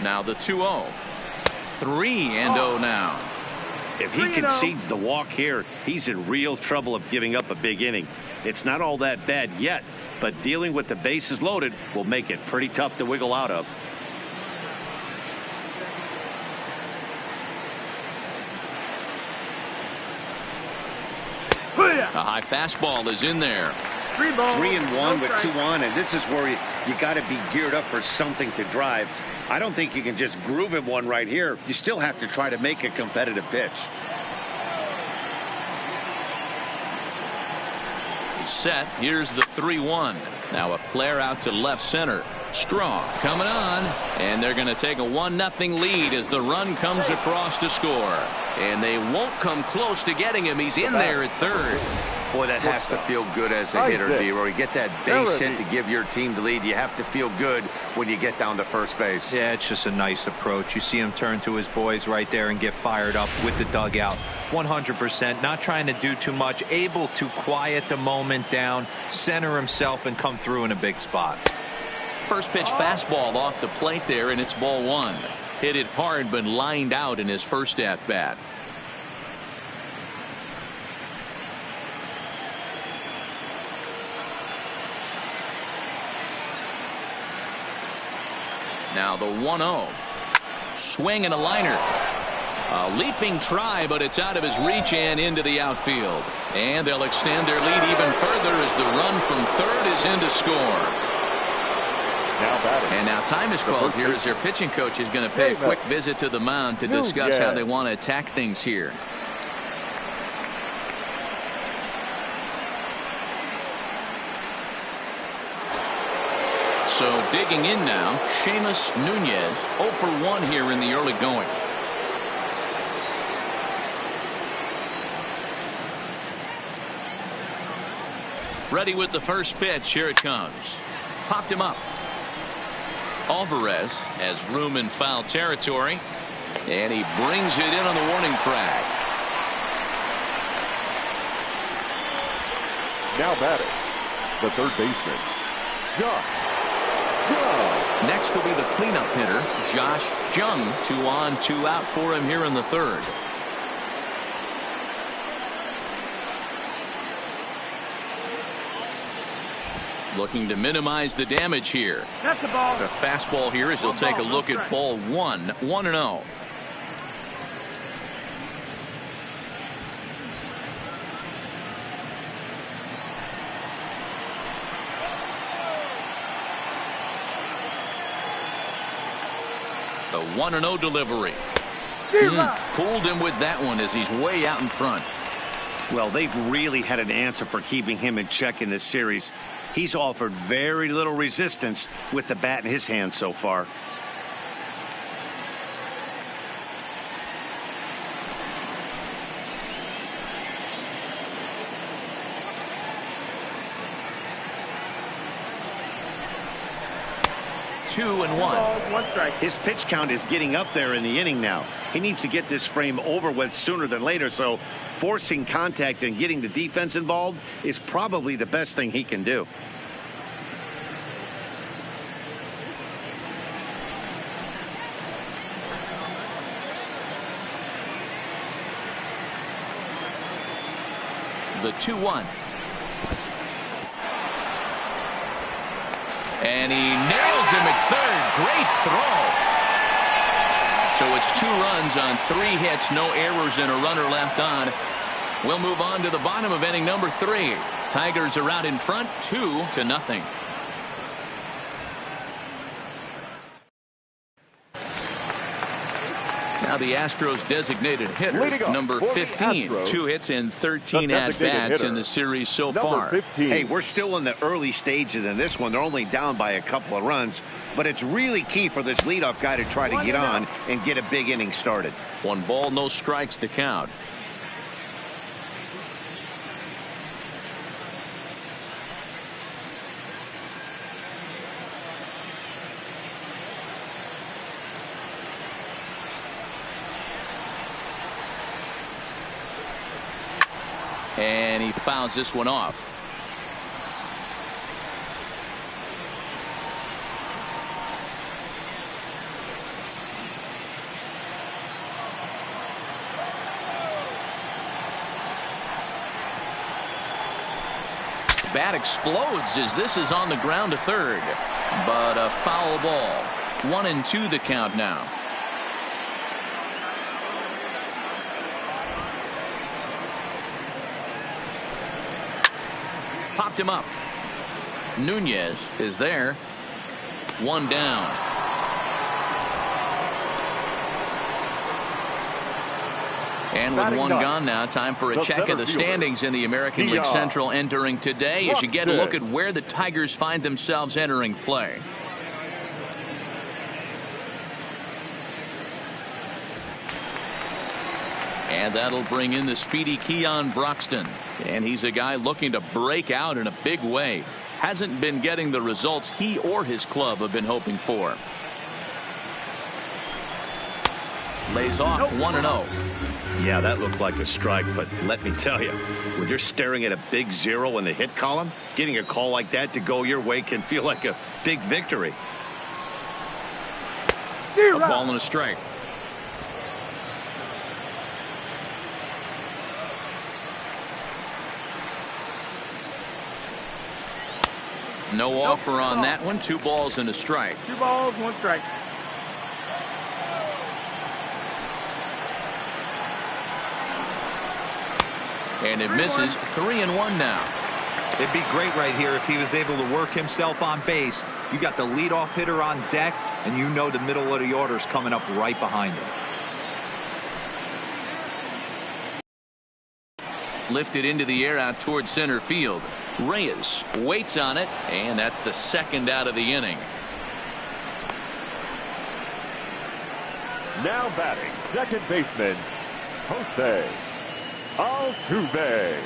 Speaker 1: Now the 2-0. 3-0 now.
Speaker 2: If he concedes the walk here, he's in real trouble of giving up a big inning. It's not all that bad yet, but dealing with the bases loaded will make it pretty tough to wiggle out of.
Speaker 1: A high fastball is in there.
Speaker 2: 3-1 with 2 on, and this is where you got to be geared up for something to drive. I don't think you can just groove him one right here. You still have to try to make a competitive pitch.
Speaker 1: He's set. Here's the 3-1. Now a flare out to left center. Straw coming on, and they're going to take a 1-0 lead as the run comes across to score. And they won't come close to getting him. He's in there at third.
Speaker 7: Boy, that has to feel good as a hitter, D-Roy. You get that base hit to give your team the lead. You have to feel good when you get down to first base.
Speaker 3: Yeah, it's just a nice approach. You see him turn to his boys right there and get fired up with the dugout. 100%, not trying to do too much, able to quiet the moment down, center himself, and come through in a big spot.
Speaker 1: First pitch fastball off the plate there, and it's ball one. Hit it hard, but lined out in his first at bat. Now the 1-0. Swing and a liner. A leaping try, but it's out of his reach and into the outfield. And they'll extend their lead even further as the run from third is in to score. And now time is called here as their pitching coach is going to pay a quick visit to the mound to discuss how they want to attack things here. So digging in now, Seamus Nunez, 0 for 1 here in the early going. Ready with the first pitch. Here it comes. Popped him up. Alvarez has room in foul territory, and he brings it in on the warning track.
Speaker 4: Now batting, the third baseman, Josh.
Speaker 1: Next will be the cleanup hitter, Josh Jung. 2 on, 2 out for him here in the third. Looking to minimize the damage here.
Speaker 6: That's the ball.
Speaker 1: The fastball here as he'll take a look at ball one. 1-0. The 1-0 delivery. Fooled him with that one as he's way out in front.
Speaker 2: Well, they've really had an answer for keeping him in check in this series. He's offered very little resistance with the bat in his hand so far.
Speaker 1: 2-1.
Speaker 6: One strike.
Speaker 2: His pitch count is getting up there in the inning now. He needs to get this frame over with sooner than later, so forcing contact and getting the defense involved is probably the best thing he can do.
Speaker 1: The 2-1. And he nails him at third. Great throw. So it's 2 runs on 3 hits, no errors, and a runner left on. We'll move on to the bottom of inning number 3. Tigers are out in front, 2-0. Now the Astros designated hitter, number 15, 2 hits and 13 at-bats in the series so far.
Speaker 4: 15.
Speaker 2: Hey, we're still in the early stages in this one. They're only down by a couple of runs, but it's really key for this leadoff guy to try to get on and get a big inning started.
Speaker 1: 1 ball, no strikes to count. And he fouls this one off. Bat explodes as this is on the ground to third, but a foul ball. 1-2 the count now. Popped him up. Nunez is there. 1 down. And with 1 gone now, time for a check of the standings in the American League Central entering today as you get a look at where the Tigers find themselves entering play. And that'll bring in the speedy Keon Broxton. And he's a guy looking to break out in a big way. Hasn't been getting the results he or his club have been hoping for. Lays off 1-0.
Speaker 2: Yeah, that looked like a strike, but let me tell you, when you're staring at a big 0 in the hit column, getting a call like that to go your way can feel like a big victory.
Speaker 1: A ball and a strike. No offer on that one. 2 balls and a strike.
Speaker 6: 2 balls, 1 strike.
Speaker 1: And it misses. 3-1 now.
Speaker 3: It'd be great right here if he was able to work himself on base. You got the leadoff hitter on deck, and you know the middle of the order's coming up right behind him.
Speaker 1: Lifted into the air out towards center field. Reyes waits on it, and that's the 2nd out of the inning.
Speaker 4: Now batting, second baseman, Jose Altuve.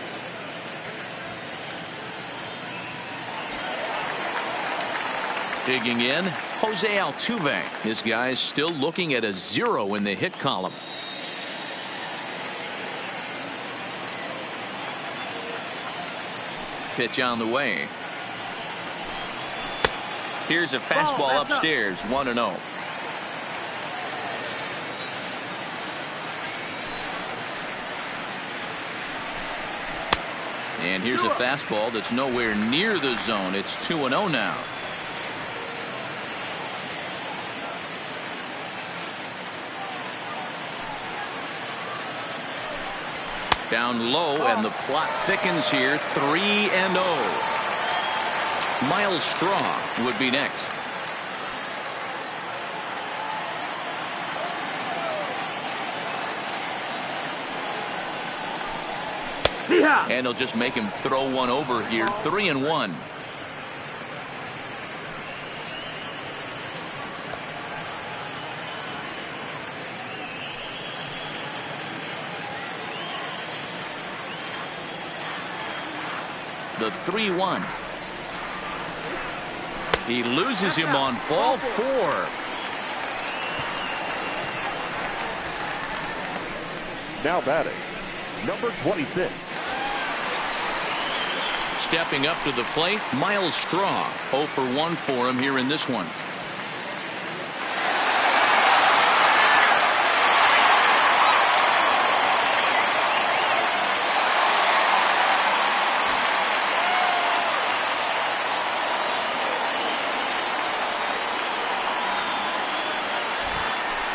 Speaker 1: Digging in, Jose Altuve. This guy's still looking at a 0 in the hit column. Pitch on the way. Here's a fastball upstairs. 1-0. And here's a fastball that's nowhere near the zone. It's 2-0 now. Down low, and the plot thickens here. 3-0. Miles Straw would be next. And he'll just make him throw one over here. 3-1. The 3-1. He loses him on ball 4.
Speaker 4: Now batting, number 26.
Speaker 1: Stepping up to the plate, Miles Straw. 0 for 1 for him here in this one.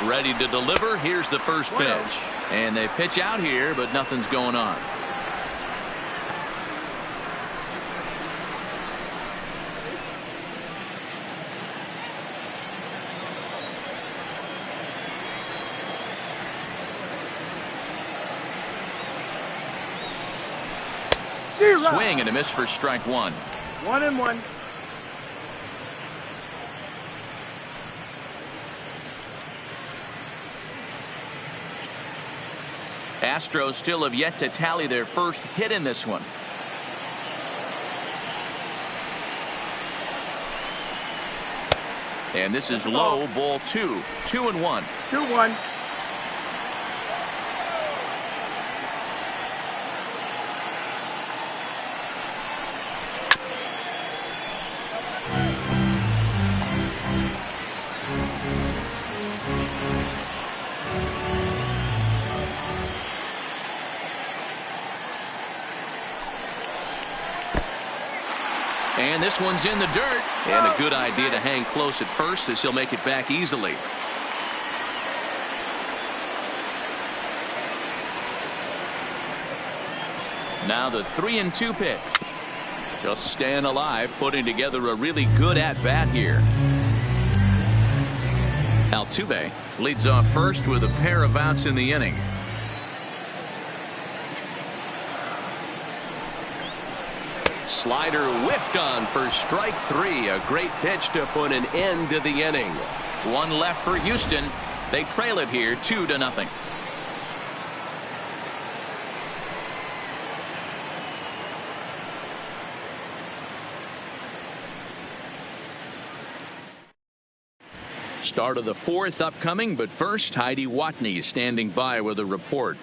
Speaker 1: Ready to deliver. Here's the first pitch. And they pitch out here, but nothing's going on. Swing and a miss for strike 1.
Speaker 6: 1-1.
Speaker 1: Astros still have yet to tally their first hit in this one. And this is low, ball 2. 2-1.
Speaker 6: 2-1.
Speaker 1: And this one's in the dirt. And a good idea to hang close at first as he'll make it back easily. Now the 3-2 pitch. Just staying alive, putting together a really good at-bat here. Altuve leads off first with a pair of outs in the inning. Slider whiffed on for strike 3. A great pitch to put an end to the inning. One left for Houston. They trail it here 2-0. Start of the 4th upcoming, but first Heidi Watney is standing by with a report.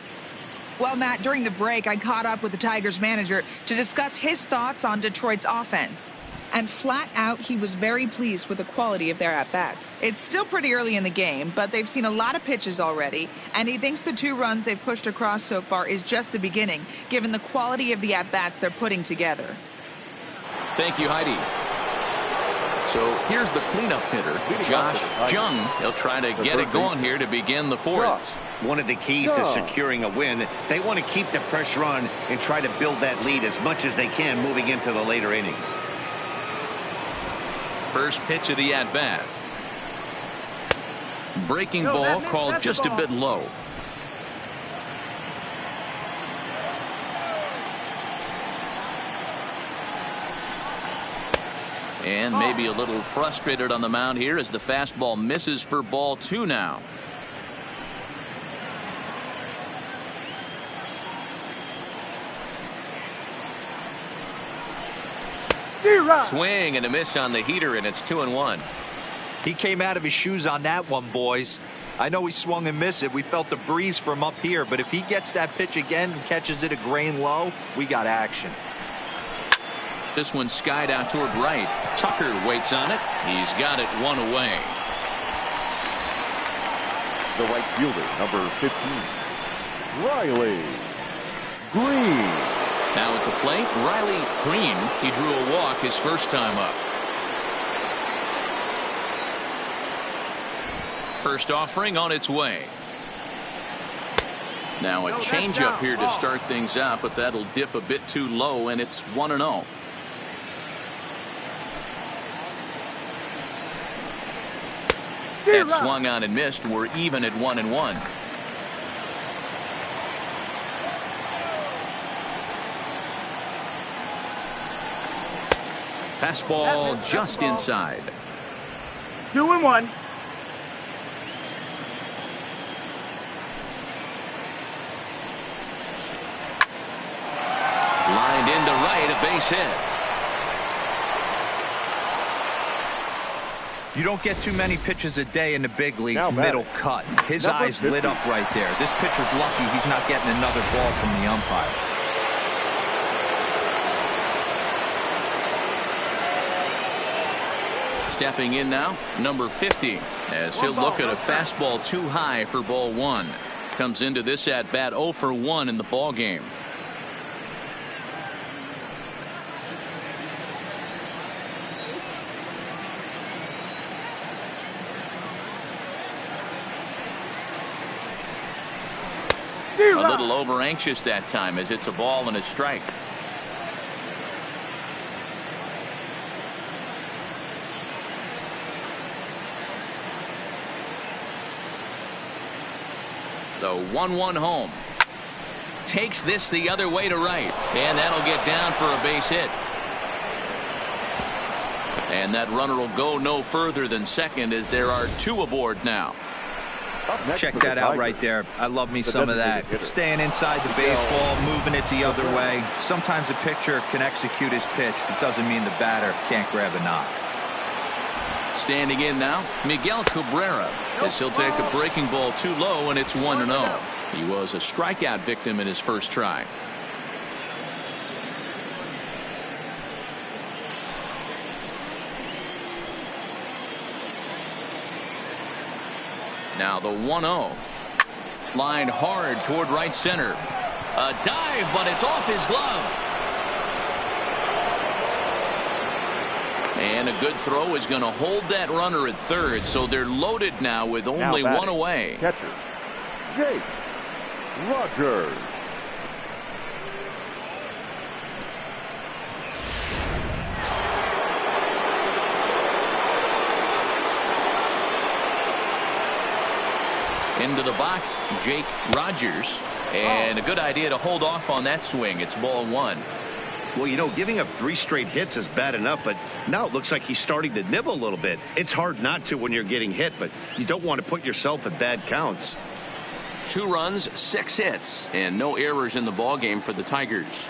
Speaker 5: Well, Matt, during the break, I caught up with the Tigers manager to discuss his thoughts on Detroit's offense. And flat out, he was very pleased with the quality of their at-bats. It's still pretty early in the game, but they've seen a lot of pitches already, and he thinks the 2 runs they've pushed across so far is just the beginning, given the quality of the at-bats they're putting together.
Speaker 1: Thank you, Heidi. So here's the cleanup hitter, Josh Jung. He'll try to get it going here to begin the 4th.
Speaker 2: One of the keys to securing a win, they want to keep the pressure on and try to build that lead as much as they can moving into the later innings.
Speaker 1: First pitch of the at-bat. Breaking ball called just a bit low. And maybe a little frustrated on the mound here as the fastball misses for ball 2 now. Swing and a miss on the heater, and it's 2-1.
Speaker 3: He came out of his shoes on that one, boys. I know he swung and missed it. We felt the breeze from up here, but if he gets that pitch again and catches it a grain low, we got action.
Speaker 1: This one skied out toward right. Tucker waits on it. He's got it 1 away.
Speaker 4: The right fielder, number 15, Riley Green.
Speaker 1: Now at the plate, Riley Green. He drew a walk his first time up. First offering on its way. Now a changeup here to start things out, but that'll dip a bit too low, and it's 1-0. That swung on and missed. We're even at 1-1. Fastball just inside.
Speaker 6: 2-1.
Speaker 1: Lined into right, a base hit.
Speaker 3: You don't get too many pitches a day in the big leagues,
Speaker 4: Now
Speaker 3: middle
Speaker 4: batting.
Speaker 3: cut. His
Speaker 4: Number
Speaker 3: eyes lit
Speaker 4: 50.
Speaker 3: up right there. This pitcher's lucky he's not getting another ball from the umpire.
Speaker 1: Stepping in now, number 50, as he'll look at a fastball too high for ball 1. Comes into this at bat 0 for 1 in the ball game. A little over anxious that time as it's a ball and a strike. The 1-1 home. Takes this the other way to right. And that'll get down for a base hit. And that runner will go no further than second as there are 2 aboard now.
Speaker 3: Check that out right there. I love me some of that. Staying inside the baseball, moving it the other way. Sometimes a pitcher can execute his pitch, but doesn't mean the batter can't grab a knock.
Speaker 1: Standing in now, Miguel Cabrera, as he'll take a breaking ball too low, and it's 1-0. He was a strikeout victim in his first try. Now the 1-0. Line hard toward right center. A dive, but it's off his glove. And a good throw is going to hold that runner at third, so they're loaded now with only 1 away.
Speaker 4: Catcher, Jake Rogers.
Speaker 1: Into the box, Jake Rogers. And a good idea to hold off on that swing. It's ball 1.
Speaker 2: Well, you know, giving up 3 straight hits is bad enough, but now it looks like he's starting to nibble a little bit. It's hard not to when you're getting hit, but you don't want to put yourself at bad counts.
Speaker 1: 2 runs, 6 hits, and no errors in the ball game for the Tigers.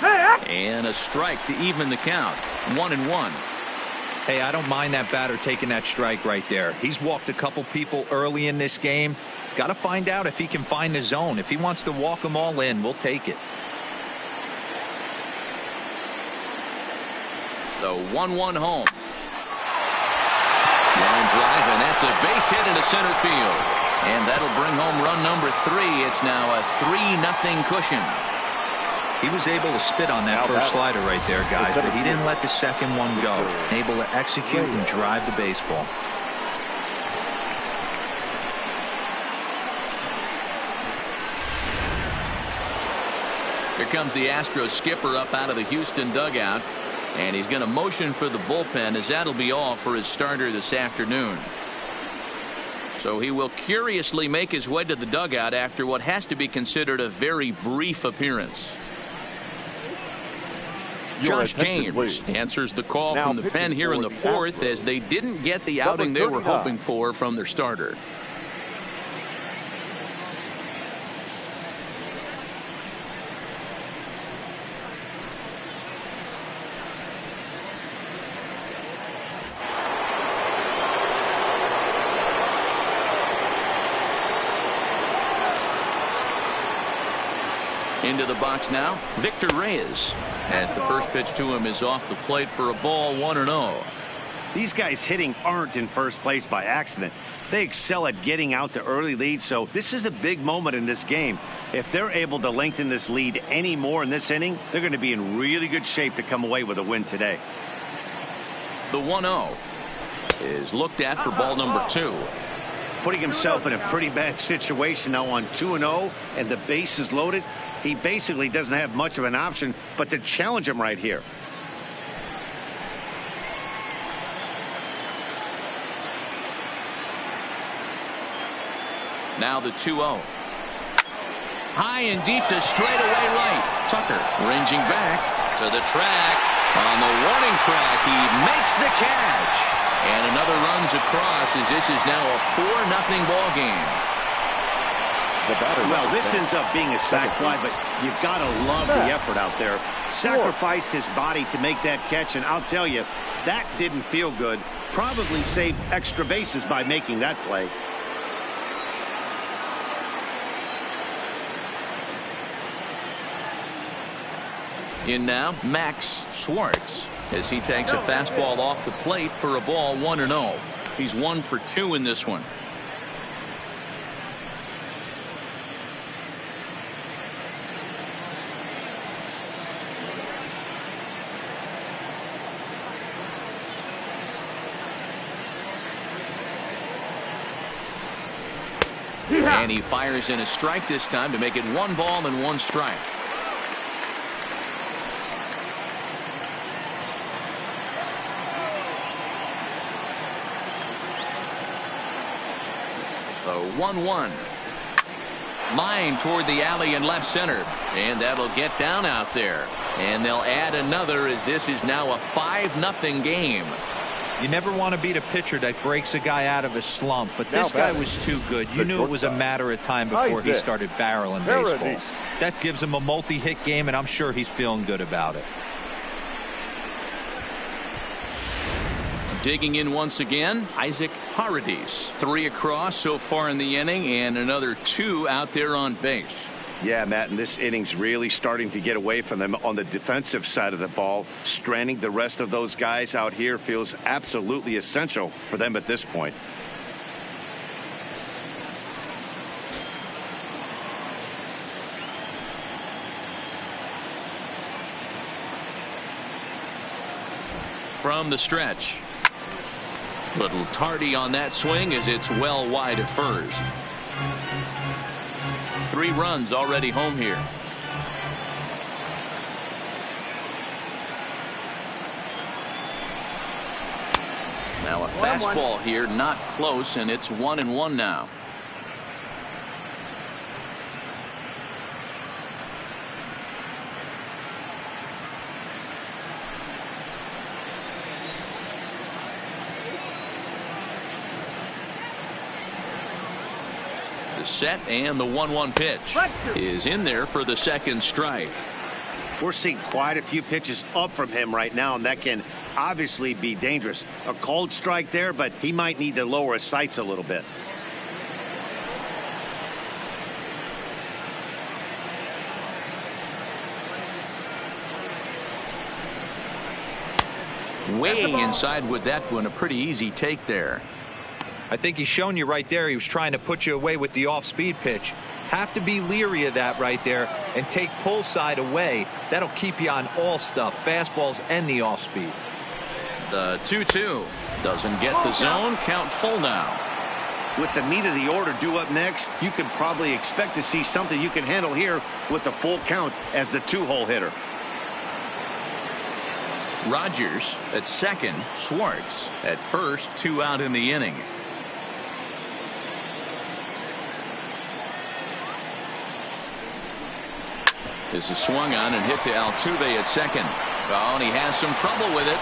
Speaker 1: And a strike to even the count. 1-1.
Speaker 3: Hey, I don't mind that batter taking that strike right there. He's walked a couple people early in this game. Got to find out if he can find the zone. If he wants to walk them all in, we'll take it.
Speaker 1: The 1-1 home. Line drive, and that's a base hit into center field. And that'll bring home run number 3. It's now a 3-0 cushion.
Speaker 3: He was able to spit on that first slider right there, guys, but he didn't let the second one go. Able to execute and drive the baseball.
Speaker 1: Here comes the Astros skipper up out of the Houston dugout. And he's going to motion for the bullpen, as that'll be all for his starter this afternoon. So he will curiously make his way to the dugout after what has to be considered a very brief appearance. Josh James answers the call from the pen here in the 4th, as they didn't get the outing they were hoping for from their starter. Into the box now, Victor Reyes, as the first pitch to him is off the plate for a ball. 1-0.
Speaker 2: These guys hitting aren't in first place by accident. They excel at getting out to early leads, so this is a big moment in this game. If they're able to lengthen this lead any more in this inning, they're going to be in really good shape to come away with a win today.
Speaker 1: The 1-0 is looked at for ball number 2.
Speaker 2: Putting himself in a pretty bad situation now on 2-0, and the base is loaded. He basically doesn't have much of an option but to challenge him right here.
Speaker 1: Now the 2-0. High and deep to straightaway right. Tucker ranging back to the track. On the warning track, he makes the catch. And another runs across, as this is now a 4-0 ball game.
Speaker 2: Well, this ends up being a sac fly, but you've got to love the effort out there. Sacrificed his body to make that catch, and I'll tell you, that didn't feel good. probably saved extra bases by making that play.
Speaker 1: In now, Max Schwartz, as he takes a fastball off the plate for a ball 1-0. He's 1 for 2 in this one. And he fires in a strike this time to make it 1 ball and 1 strike. The 1-1. Line toward the alley in left center. And that'll get down out there. And they'll add another as this is now a 5-0 game.
Speaker 3: You never want to beat a pitcher that breaks a guy out of a slump, but this guy was too good. You knew it was a matter of time before he started barreling baseballs. That gives him a multi-hit game, and I'm sure he's feeling good about it.
Speaker 1: Digging in once again, Isaac Paredes. 3 across so far in the inning, and another 2 out there on base.
Speaker 2: Yeah, Matt, and this inning's really starting to get away from them on the defensive side of the ball. Stranding the rest of those guys out here feels absolutely essential for them at this point.
Speaker 1: From the stretch. Little tardy on that swing as it's well wide of first. 3 runs already home here. Now a fastball here, not close, and it's 1-1 now. The set and the 1-1 pitch is in there for the 2nd strike.
Speaker 2: We're seeing quite a few pitches up from him right now, and that can obviously be dangerous. A cold strike there, but he might need to lower his sights a little bit.
Speaker 1: Way inside with that one, a pretty easy take there.
Speaker 3: I think he's shown you right there he was trying to put you away with the off-speed pitch. Have to be leery of that right there and take pull side away. That'll keep you on all stuff, fastballs and the off-speed.
Speaker 1: The 2-2 doesn't get the zone. Count full now.
Speaker 2: With the meat of the order due up next, you can probably expect to see something you can handle here with the full count as the 2-hole hitter.
Speaker 1: Rogers at second, Schwartz at first, 2 out in the inning. This is swung on and hit to Altuve at second. Oh, and he has some trouble with it.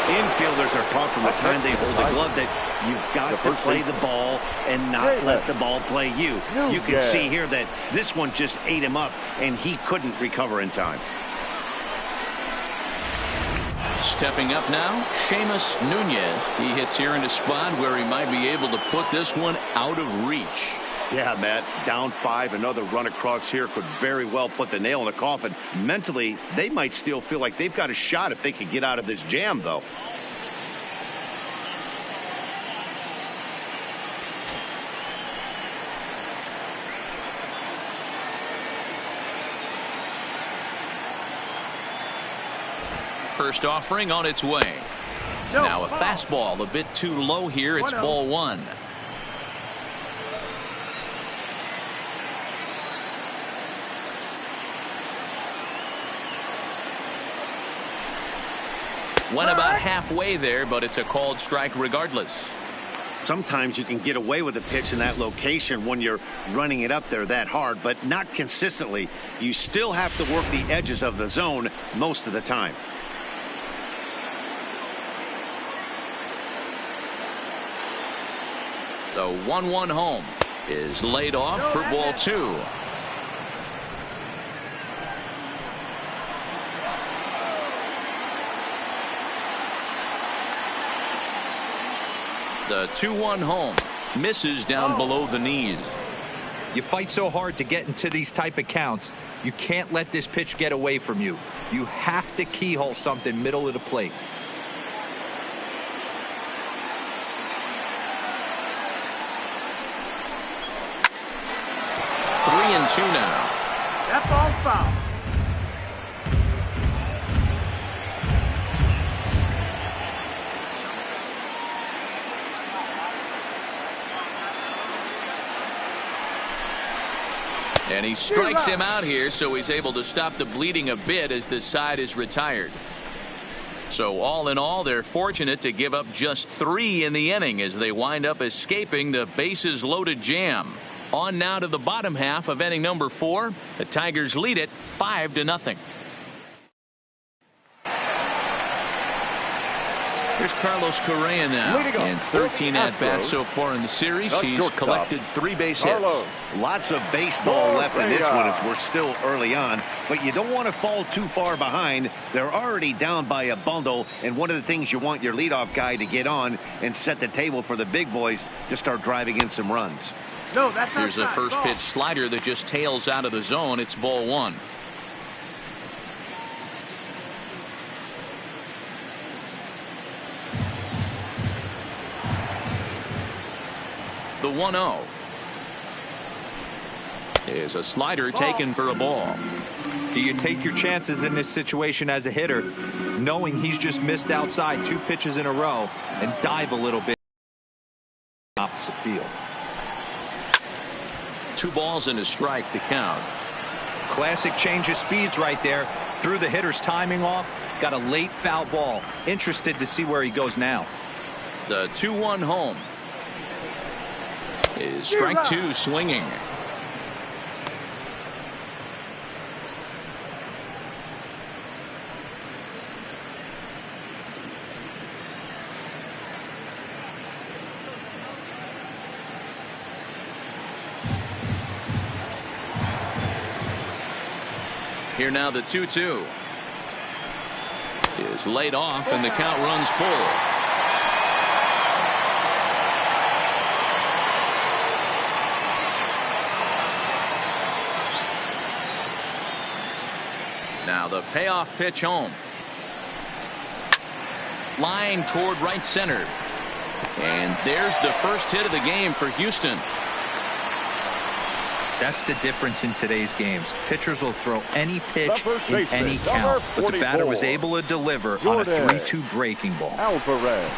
Speaker 2: Infielders are taught from the time they hold the glove that you've got to play the ball and not let the ball play you. You can see here that this one just ate him up, and he couldn't recover in time.
Speaker 1: Stepping up now, Seamus Nunez. He hits here in a spot where he might be able to put this one out of reach.
Speaker 2: Yeah, Matt, down 5, another run across here could very well put the nail in the coffin. Mentally, they might still feel like they've got a shot if they could get out of this jam, though.
Speaker 1: First offering on its way. Now a fastball a bit too low here. It's ball 1. Went about halfway there, but it's a called strike regardless.
Speaker 2: Sometimes you can get away with a pitch in that location when you're running it up there that hard, but not consistently. You still have to work the edges of the zone most of the time.
Speaker 1: The 1-1 home is laid off for ball 2. The 2-1 home. Misses down below the knees.
Speaker 3: You fight so hard to get into these type of counts. You can't let this pitch get away from you. You have to keyhole something middle of the plate.
Speaker 1: 3-2 now.
Speaker 6: That ball's foul.
Speaker 1: And he strikes him out here, so he's able to stop the bleeding a bit as this side is retired. So all in all, they're fortunate to give up just 3 in the inning as they wind up escaping the bases loaded jam. On now to the bottom half of inning number 4. The Tigers lead it 5-0. Here's Carlos Correa now. In 13 at-bats so far in the series. He's collected 3 base hits.
Speaker 2: Lots of baseball left in this one as we're still early on. But you don't want to fall too far behind. They're already down by a bundle. And one of the things you want your leadoff guy to get on and set the table for the big boys to start driving in some runs.
Speaker 6: No, that's
Speaker 1: Here's a first pitch slider that just tails out of the zone. It's ball 1. The 1-0 is a slider taken for a ball.
Speaker 3: Do you take your chances in this situation as a hitter, knowing he's just missed outside 2 pitches in a row, and dive a little bit opposite field?
Speaker 1: 2 balls and a strike to count.
Speaker 3: Classic change of speeds right there. Threw the hitter's timing off. Got a late foul ball. Interested to see where he goes now.
Speaker 1: The 2-1 home is strike 2 swinging. Here now the 2-2 is laid off and the count runs full. Now the payoff pitch home. Line toward right center. And there's the first hit of the game for Houston.
Speaker 3: That's the difference in today's games. Pitchers will throw any pitch in any count, but the batter was able to deliver on a 3-2 breaking ball.
Speaker 4: Alvarez.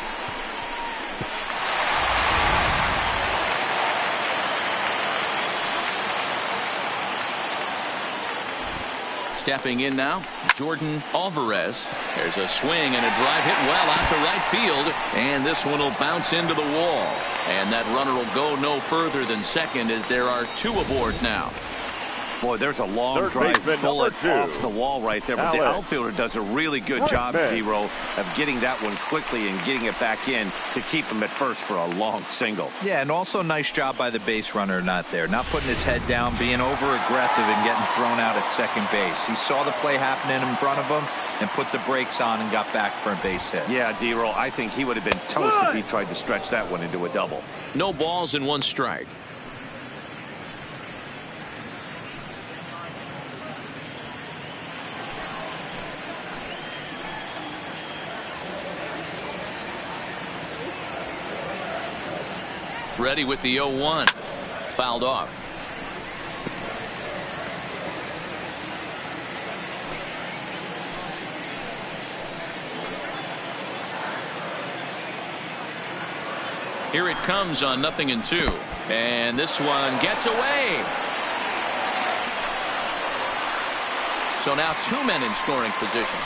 Speaker 1: Stepping in now, Jordan Alvarez. There's a swing and a drive hit well out to right field, and this one will bounce into the wall. And that runner will go no further than second as there are 2 aboard now.
Speaker 2: Boy, there's a long drive bullet off the wall right there. But the outfielder does a really good job, D-Row, of getting that one quickly and getting it back in to keep him at first for a long single.
Speaker 3: Yeah, and also nice job by the base runner not there. Not putting his head down, being over-aggressive and getting thrown out at second base. He saw the play happening in front of him and put the brakes on and got back for a base hit.
Speaker 2: Yeah, D-Row, I think he would have been toast if he tried to stretch that one into a double.
Speaker 1: No balls and 1 strike. Ready with the 0-1. Fouled off. Here it comes on 0-2. And this one gets away. So now 2 men in scoring position.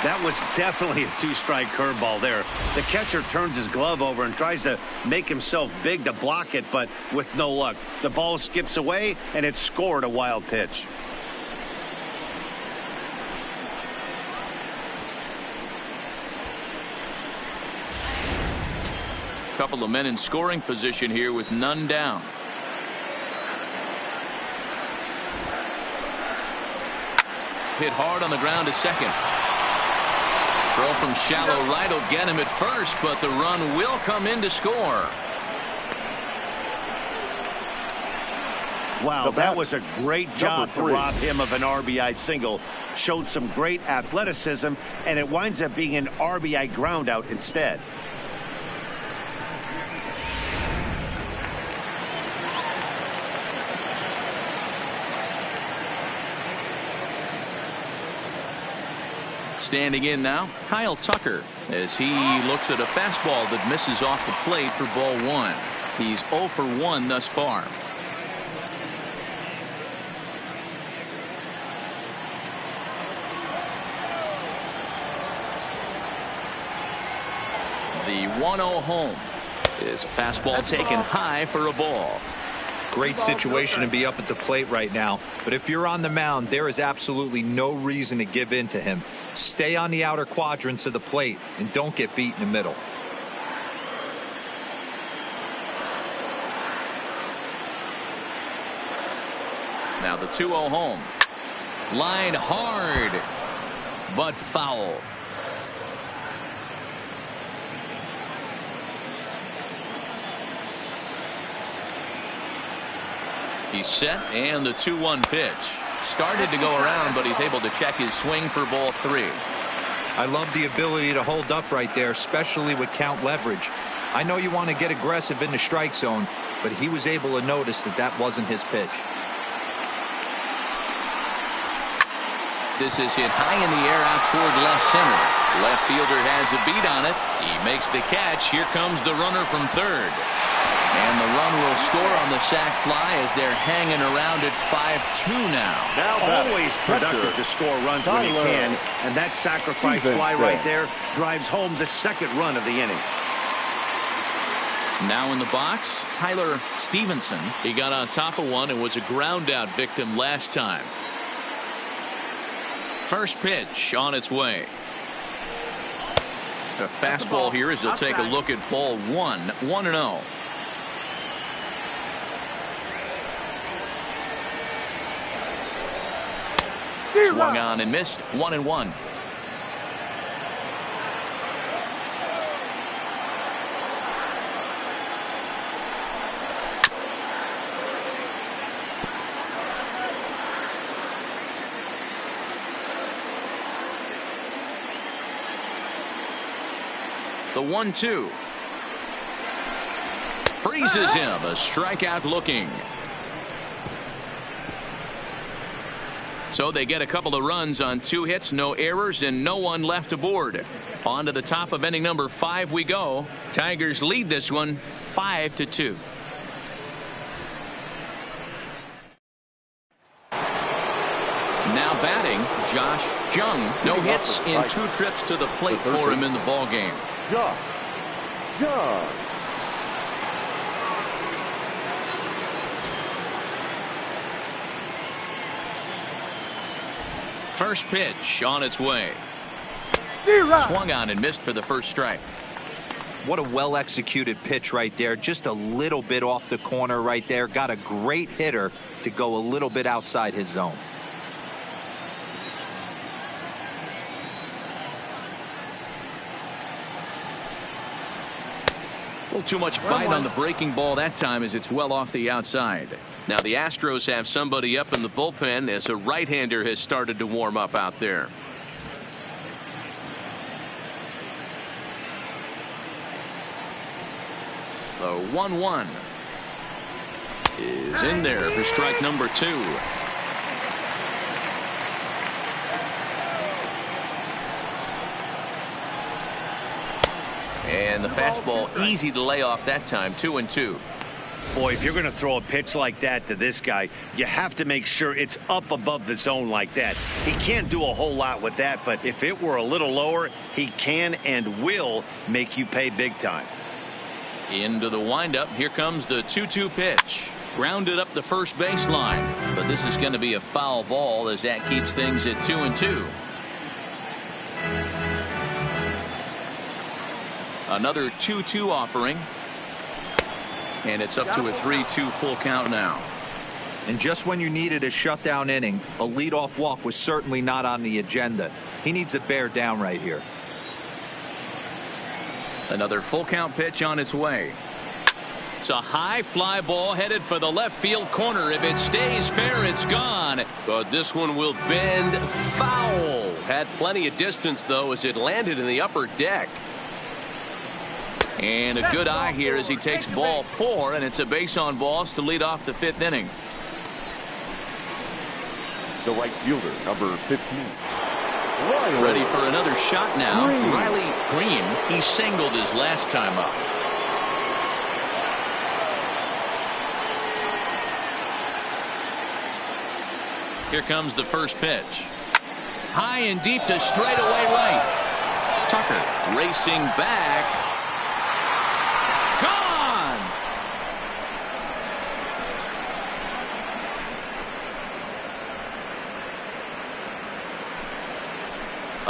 Speaker 2: That was definitely a 2-strike curveball there. The catcher turns his glove over and tries to make himself big to block it, but with no luck. The ball skips away, and it's scored a wild pitch.
Speaker 1: Couple of men in scoring position here with none down. Hit hard on the ground to second. Throw from shallow right will get him at first, but the run will come in to score.
Speaker 2: Wow, that was a great job to rob him of an RBI single. Showed some great athleticism, and it winds up being an RBI ground out instead.
Speaker 1: Standing in now, Kyle Tucker, as he looks at a fastball that misses off the plate for ball one. He's 0 for 1 thus far. The 1-0 home is a fastball taken high for a ball.
Speaker 3: Great situation to be up at the plate right now, but if you're on the mound, there is absolutely no reason to give in to him. Stay on the outer quadrants of the plate and don't get beat in the middle.
Speaker 1: Now the 2-0 home. Line hard, but foul. He's set, and the 2-1 pitch. Started to go around, but he's able to check his swing for ball 3.
Speaker 3: I love the ability to hold up right there, especially with count leverage. I know you want to get aggressive in the strike zone, but he was able to notice that that wasn't his pitch.
Speaker 1: This is hit high in the air out toward left center. Left fielder has a beat on it. He makes the catch. Here comes the runner from third. And the run will score on the sac fly as they're hanging around at 5-2 now.
Speaker 2: Always productive to score runs when you can, and that sacrifice fly right there drives home the second run of the inning.
Speaker 1: Now in the box, Tyler Stevenson. He got on top of one and was a ground out victim last time. First pitch on its way. The fastball here as they'll take a look at ball 1, 1-0. Swung on and missed, 1-1. The 1-2. Freezes him, a strikeout looking. So they get a couple of runs on 2 hits, no errors, and no one left aboard. On to the top of inning number 5 we go. Tigers lead this one 5-2. Now batting, Josh Jung. No hits in 2 trips to the plate for him in the ballgame.
Speaker 4: Josh Jung.
Speaker 1: First pitch on its way. Swung on and missed for the first strike.
Speaker 3: What a well-executed pitch right there. Just a little bit off the corner right there. Got a great hitter to go a little bit outside his zone.
Speaker 1: A little too much bite on the breaking ball that time as it's well off the outside. Now the Astros have somebody up in the bullpen as a right-hander has started to warm up out there. The 1-1 is in there for strike number 2. And the fastball easy to lay off that time, 2-2.
Speaker 2: Boy, if you're going to throw a pitch like that to this guy, you have to make sure it's up above the zone like that. He can't do a whole lot with that, but if it were a little lower, he can and will make you pay big time.
Speaker 1: Into the windup. Here comes the 2-2 pitch. Grounded up the first baseline, but this is going to be a foul ball as that keeps things at 2-2. Another 2-2 offering. And it's up to a 3-2 full count now.
Speaker 3: And just when you needed a shutdown inning, a leadoff walk was certainly not on the agenda. He needs to bear down right here.
Speaker 1: Another full count pitch on its way. It's a high fly ball headed for the left field corner. If it stays fair, it's gone.
Speaker 7: But this one will bend foul. Had plenty of distance, though, as it landed in the upper deck.
Speaker 1: And a good eye here as he takes ball 4, and it's a base on balls to lead off the 5th inning.
Speaker 4: The right fielder, number 15.
Speaker 1: Ready for another shot now. Riley Green, he singled his last time up. Here comes the first pitch. High and deep to straightaway right. Tucker racing back. Gone!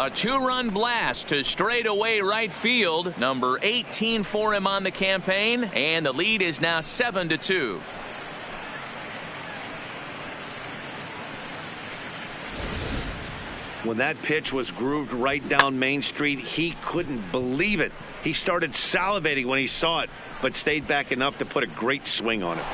Speaker 1: A 2-run blast to straightaway right field. Number 18 for him on the campaign. And the lead is now 7-2.
Speaker 2: When that pitch was grooved right down Main Street, he couldn't believe it. He started salivating when he saw it, but stayed back enough to put a great swing on it.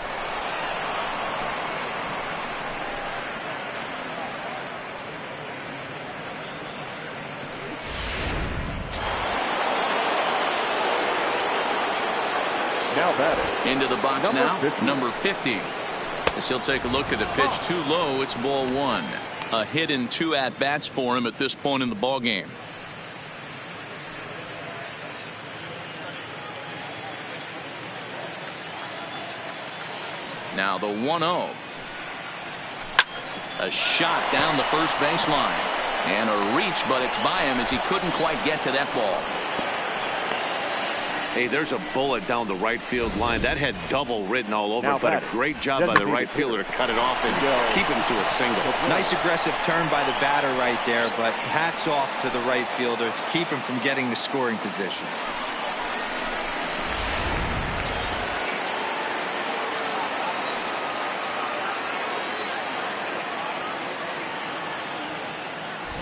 Speaker 4: Now batting.
Speaker 1: Into the box number 50. As he'll take a look at the pitch too low, it's ball 1. A hit and 2 at-bats for him at this point in the ball game. Now the 1-0. A shot down the first baseline. And a reach, but it's by him as he couldn't quite get to that ball.
Speaker 2: Hey, there's a bullet down the right field line. That had double written all over it, but a great job by the right fielder to cut it off and keep him to a single.
Speaker 3: Nice aggressive turn by the batter right there, but hats off to the right fielder to keep him from getting the scoring position.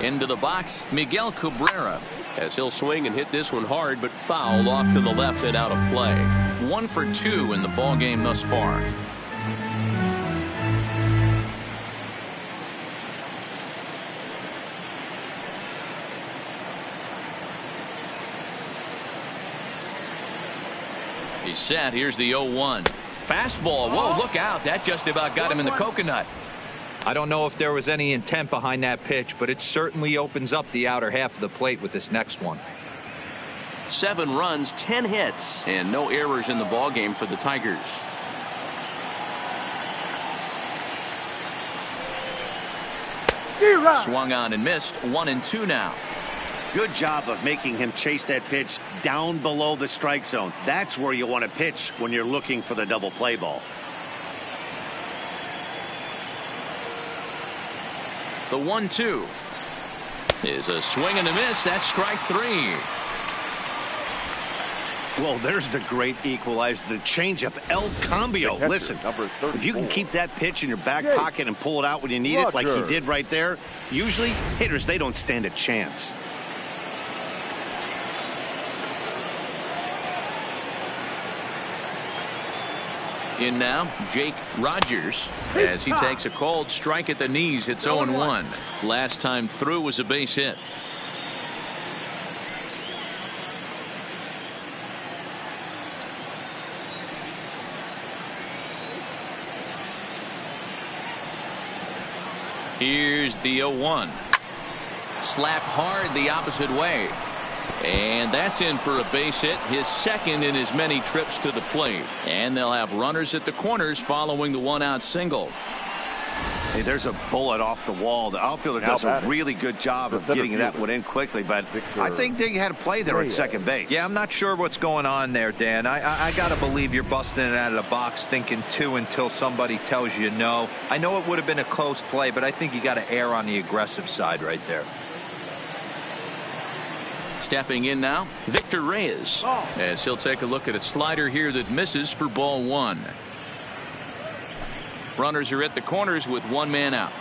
Speaker 1: Into the box, Miguel Cabrera.
Speaker 7: As he'll swing and hit this one hard, but foul off to the left and out of play.
Speaker 1: 1 for 2 in the ball game thus far. He's set. Here's the 0-1. Fastball. Whoa, look out. That just about got him in the coconut.
Speaker 3: I don't know if there was any intent behind that pitch, but it certainly opens up the outer half of the plate with this next one.
Speaker 1: 7 runs, 10 hits, and no errors in the ball game for the Tigers. Swung on and missed. 1-2 now.
Speaker 2: Good job of making him chase that pitch down below the strike zone. That's where you want to pitch when you're looking for the double play ball.
Speaker 1: The 1-2 is a swing and a miss. That's strike 3.
Speaker 2: Well, there's the great equalizer, the changeup, El Cambio. Listen, if you can keep that pitch in your back pocket and pull it out when you need it like he did right there, usually hitters, they don't stand a chance.
Speaker 1: In now, Jake Rogers, as he takes a called strike at the knees. It's 0-1. Last time through was a base hit. Here's the 0-1. Slap hard the opposite way. And that's in for a base hit, his second in as many trips to the plate. And they'll have runners at the corners following the 1-out single.
Speaker 2: Hey, there's a bullet off the wall. The outfielder does a really good job of getting that one in quickly, but I think they had a play there at second base.
Speaker 3: Yeah, I'm not sure what's going on there, Dan. I got to believe you're busting it out of the box thinking 2 until somebody tells you no. I know it would have been a close play, but I think you got to err on the aggressive side right there.
Speaker 1: Stepping in now, Victor Reyes, as he'll take a look at a slider here that misses for ball 1. Runners are at the corners with 1 man out.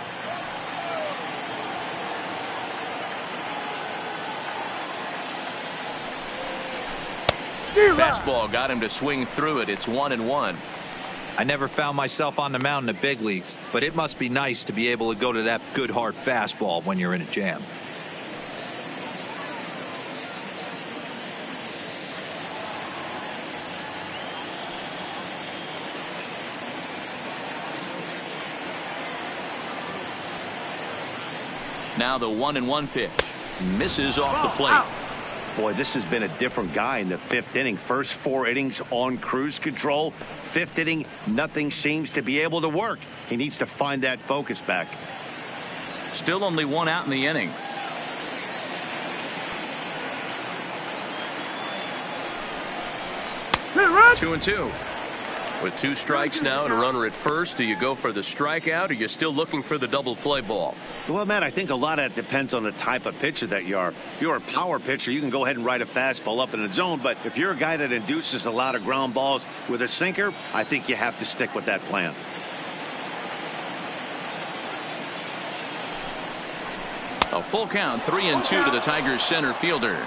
Speaker 1: Fastball got him to swing through it. It's 1-1.
Speaker 3: I never found myself on the mound in the big leagues, but it must be nice to be able to go to that good hard fastball when you're in a jam.
Speaker 1: Now the 1-1 pitch. Misses off the plate.
Speaker 2: Boy, this has been a different guy in the 5th inning. First 4 innings on cruise control. 5th inning, nothing seems to be able to work. He needs to find that focus back.
Speaker 1: Still only 1 out in the inning. Two and two. With 2 strikes now and a runner at first, do you go for the strikeout, or you're still looking for the double play ball?
Speaker 2: Well, Matt, I think a lot of that depends on the type of pitcher that you are. If you're a power pitcher, you can go ahead and ride a fastball up in the zone. But if you're a guy that induces a lot of ground balls with a sinker, I think you have to stick with that plan.
Speaker 1: A full count, 3-2 to the Tigers center fielder.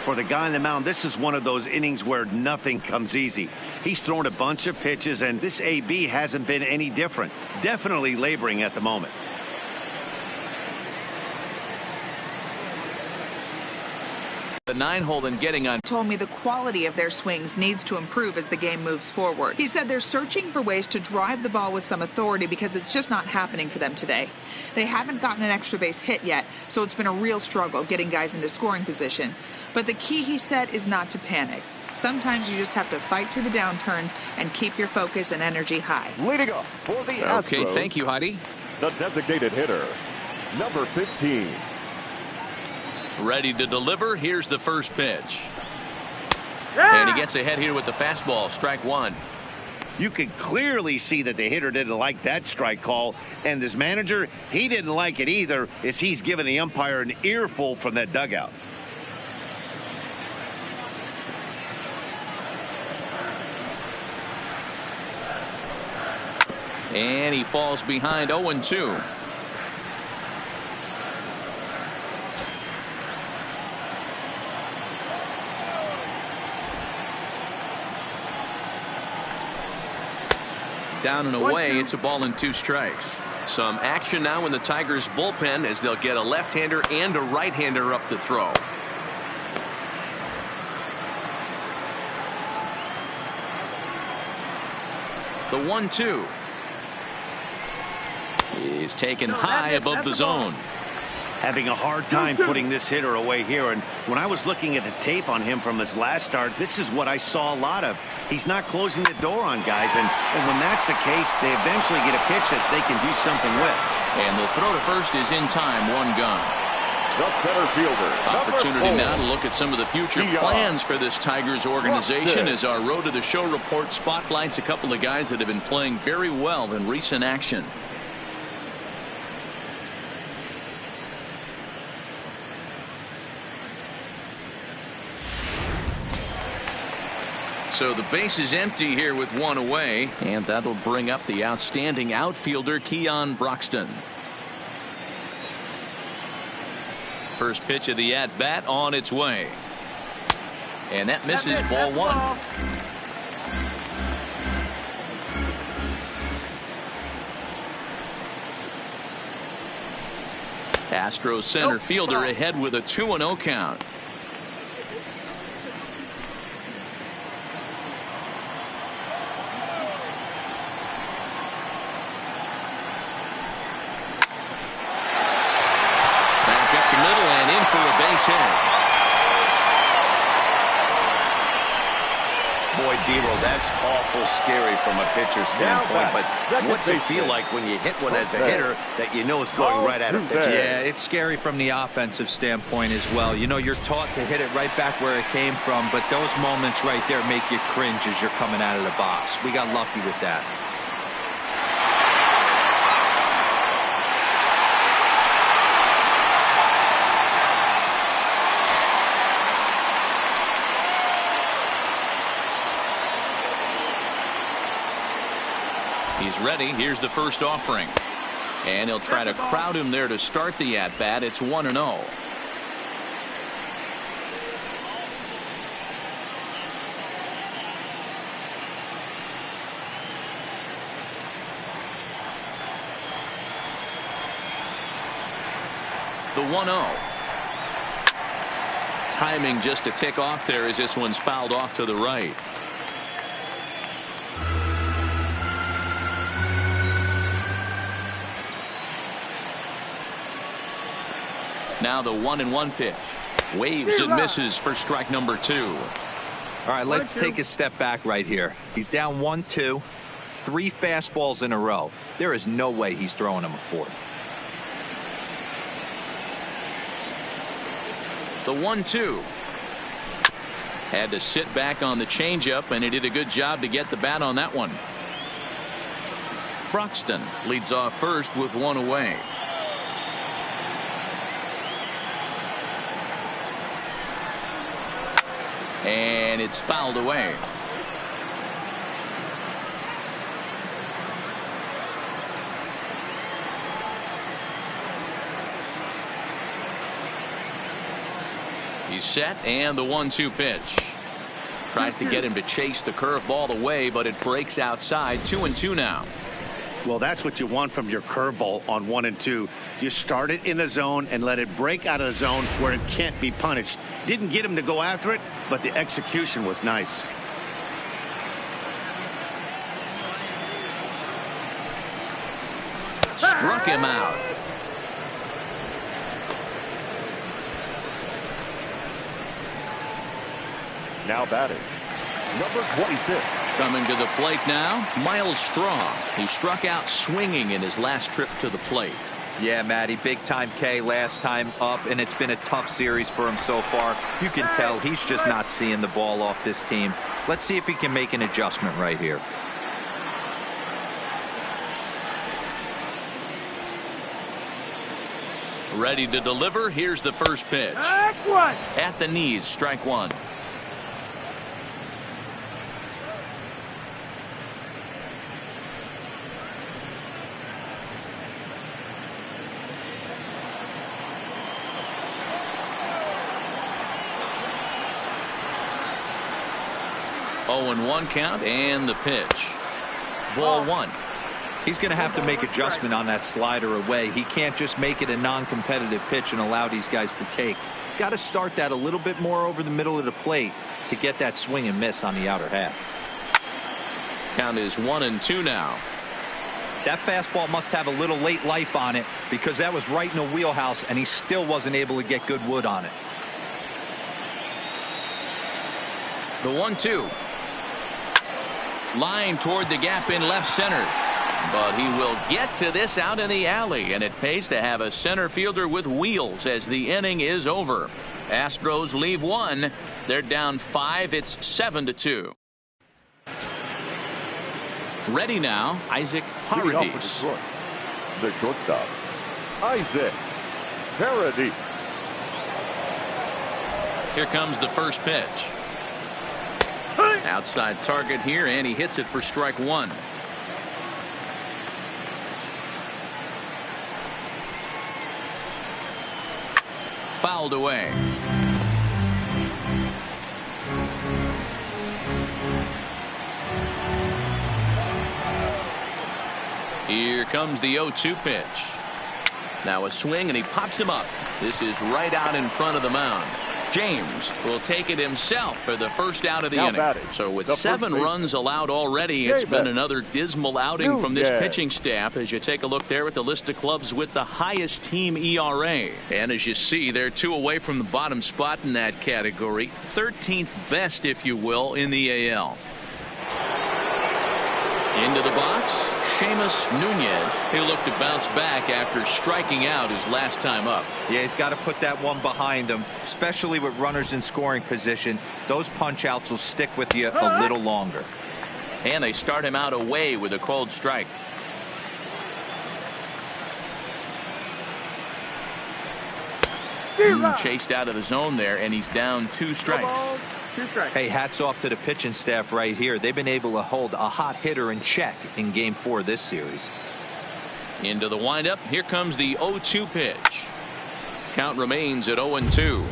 Speaker 2: For the guy on the mound, this is one of those innings where nothing comes easy. He's thrown a bunch of pitches, and this AB hasn't been any different. Definitely laboring at the moment.
Speaker 1: The 9-hole and getting on.
Speaker 5: Told me the quality of their swings needs to improve as the game moves forward. He said they're searching for ways to drive the ball with some authority because it's just not happening for them today. They haven't gotten an extra base hit yet, so it's been a real struggle getting guys into scoring position. But the key, he said, is not to panic. Sometimes you just have to fight through the downturns and keep your focus and energy high.
Speaker 4: Leading off for the Astros.
Speaker 1: Okay, thank you, Heidi.
Speaker 4: The designated hitter, number 15.
Speaker 1: Ready to deliver. Here's the first pitch. And he gets ahead here with the fastball. Strike 1.
Speaker 2: You could clearly see that the hitter didn't like that strike call, and his manager, he didn't like it either, as he's giving the umpire an earful from that dugout.
Speaker 1: And he falls behind 0-2. Down and away, it's a ball and 2 strikes. Some action now in the Tigers bullpen as they'll get a left-hander and a right-hander up to throw. The 1-2 is taken high above the zone.
Speaker 2: Having a hard time putting this hitter away here, and when I was looking at the tape on him from his last start, this is what I saw a lot of. He's not closing the door on guys, and when that's the case, they eventually get a pitch that they can do something with.
Speaker 1: And the throw to first is in time, 1 gone.
Speaker 4: The center fielder,
Speaker 1: Opportunity now to look at some of the future plans for this Tigers organization as our Road to the Show report spotlights a couple of guys that have been playing very well in recent action. So the base is empty here with 1 away, and that'll bring up the outstanding outfielder Keon Broxton. First pitch of the at-bat on its way. And that misses, ball 1. Astros center fielder ahead with a 2-0 count.
Speaker 2: Boy, Dero, that's awful scary from a pitcher's standpoint, but what's it feel like when you hit one as a hitter that you know is going right at a pitcher?
Speaker 3: Yeah, it's scary from the offensive standpoint as well. You know, you're taught to hit it right back where it came from, but those moments right there make you cringe as you're coming out of the box. We got lucky with that.
Speaker 1: He's ready. Here's the first offering. And he'll try to crowd him there to start the at-bat. It's 1-0. the 1-0. Timing just a tick off there as this one's fouled off to the right. Now the 1-1 pitch. Waves and misses for strike number 2.
Speaker 3: All right, let's take a step back right here. He's down 1-2, 3 fastballs in a row. There is no way he's throwing him a fourth.
Speaker 1: The 1-2. Had to sit back on the changeup, and he did a good job to get the bat on that one. Broxton leads off first with 1 away. And it's fouled away. He's set, and the 1-2 pitch. Tries to get him to chase the curveball away, but it breaks outside. 2-2 now.
Speaker 2: Well, that's what you want from your curveball on 1 and 2. You start it in the zone and let it break out of the zone where it can't be punished. Didn't get him to go after it, but the execution was nice.
Speaker 1: Struck him out.
Speaker 4: Now batting, number 26.
Speaker 1: Coming to the plate now, Miles Straw. He struck out swinging in his last trip to the plate.
Speaker 3: Yeah, Matty, big time K last time up, and it's been a tough series for him so far. You can tell he's just not seeing the ball off this team. Let's see if he can make an adjustment right here.
Speaker 1: Ready to deliver. Here's the first pitch. At the knees, strike 1. Oh, and 1 count, and the pitch. Ball 1.
Speaker 3: He's going to have to make adjustment on that slider away. He can't just make it a non-competitive pitch and allow these guys to take. He's got to start that a little bit more over the middle of the plate to get that swing and miss on the outer half.
Speaker 1: Count is 1-2 now.
Speaker 3: That fastball must have a little late life on it because that was right in the wheelhouse, and he still wasn't able to get good wood on it.
Speaker 1: The 1-2. Line toward the gap in left center. But he will get to this out in the alley, and it pays to have a center fielder with wheels as the inning is over. Astros leave 1. They're down 5. It's 7-2. Ready now, Isaac Paradis.
Speaker 4: The shortstop, Isaac Paradis.
Speaker 1: Here comes the first pitch. Outside target here, and he hits it for strike 1. Fouled away. Here comes the 0-2 pitch. Now a swing, and he pops him up. This is right out in front of the mound. James will take it himself for the first out of the inning. So with 7 runs allowed already, it's been another dismal outing from this pitching staff as you take a look there at the list of clubs with the highest team ERA. And as you see, they're 2 away from the bottom spot in that category. 13th best, if you will, in the AL. Into the box, Seamus Nunez. He'll look to bounce back after striking out his last time up.
Speaker 3: Yeah, he's got to put that one behind him, especially with runners in scoring position. Those punch outs will stick with you a little longer.
Speaker 1: And they start him out away with a cold strike. Chased out of the zone there, and he's down 2 strikes.
Speaker 3: Hey, hats off to the pitching staff right here. They've been able to hold a hot hitter in check in Game 4 this series.
Speaker 1: Into the windup. Here comes the 0-2 pitch. Count remains at 0-2.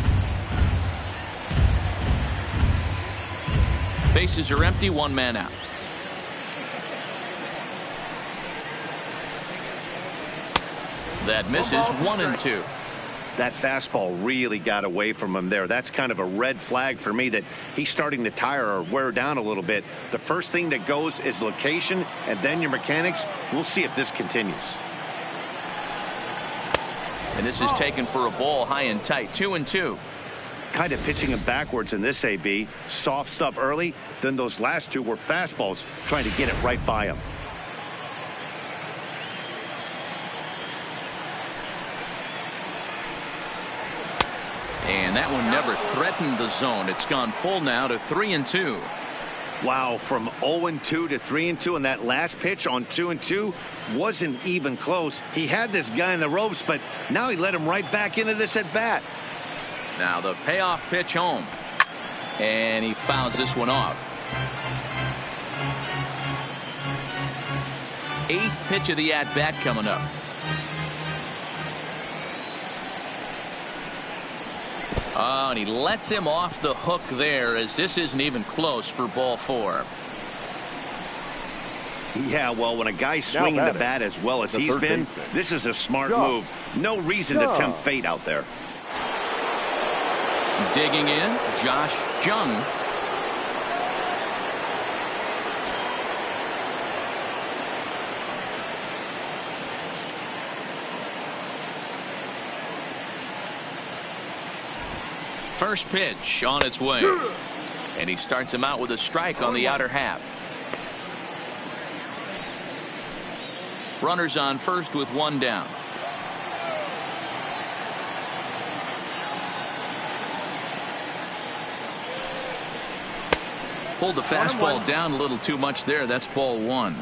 Speaker 1: Bases are empty. 1 man out. That misses. 1-2.
Speaker 2: That fastball really got away from him there. That's kind of a red flag for me that he's starting to tire or wear down a little bit. The first thing that goes is location and then your mechanics. We'll see if this continues.
Speaker 1: And this is taken for a ball high and tight. 2-2.
Speaker 2: Kind of pitching him backwards in this AB. Soft stuff early. Then those last two were fastballs trying to get it right by him.
Speaker 1: And that one never threatened the zone. It's gone full now to 3-2.
Speaker 2: Wow, from 0-2 to 3-2, and that last pitch on 2-2 wasn't even close. He had this guy in the ropes, but now he let him right back into this at bat.
Speaker 1: Now the payoff pitch home, and he fouls this one off. 8th pitch of the at bat coming up. Oh, and he lets him off the hook there, as this isn't even close for ball 4.
Speaker 2: Yeah, well, when a guy's swinging the bat as well as he's been, this is a smart move. No reason to tempt fate out there.
Speaker 1: Digging in, Josh Jung. First pitch on its way, and he starts him out with a strike on the outer half. Runners on first with one down. Pulled the fastball down a little too much there. That's ball 1.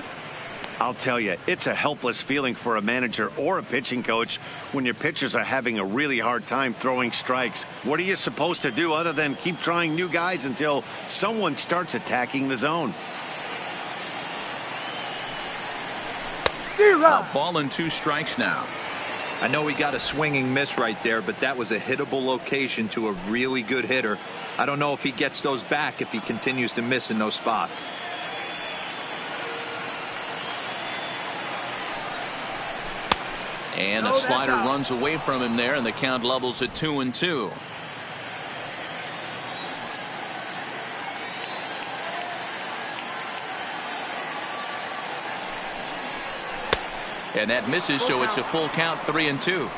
Speaker 2: I'll tell you, it's a helpless feeling for a manager or a pitching coach when your pitchers are having a really hard time throwing strikes. What are you supposed to do other than keep trying new guys until someone starts attacking the zone?
Speaker 1: A ball and 2 strikes now.
Speaker 3: I know he got a swinging miss right there, but that was a hittable location to a really good hitter. I don't know if he gets those back if he continues to miss in those spots.
Speaker 1: And a slider runs away from him there, and the count levels at 2-2. And that misses, so it's a full count, 3-2.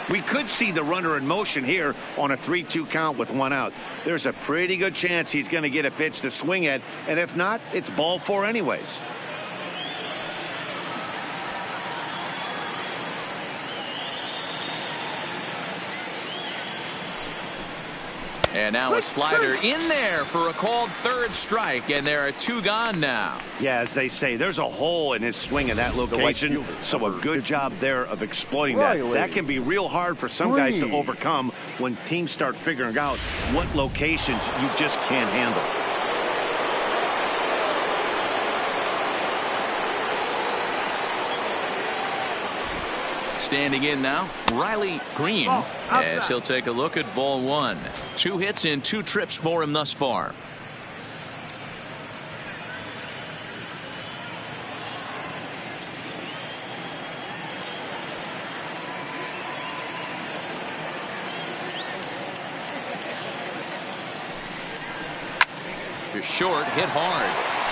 Speaker 2: We could see the runner in motion here on a 3-2 count with 1 out. There's a pretty good chance he's going to get a pitch to swing at, and if not, it's ball 4 anyways.
Speaker 1: And now a slider in there for a called 3rd strike, and there are 2 gone now.
Speaker 2: Yeah, as they say, there's a hole in his swing in that location, so a good job there of exploiting that. That can be real hard for some guys to overcome when teams start figuring out what locations you just can't handle.
Speaker 1: Standing in now, Riley Green, as he'll take a look at ball 1. 2 hits and 2 trips for him thus far. To short, hit hard,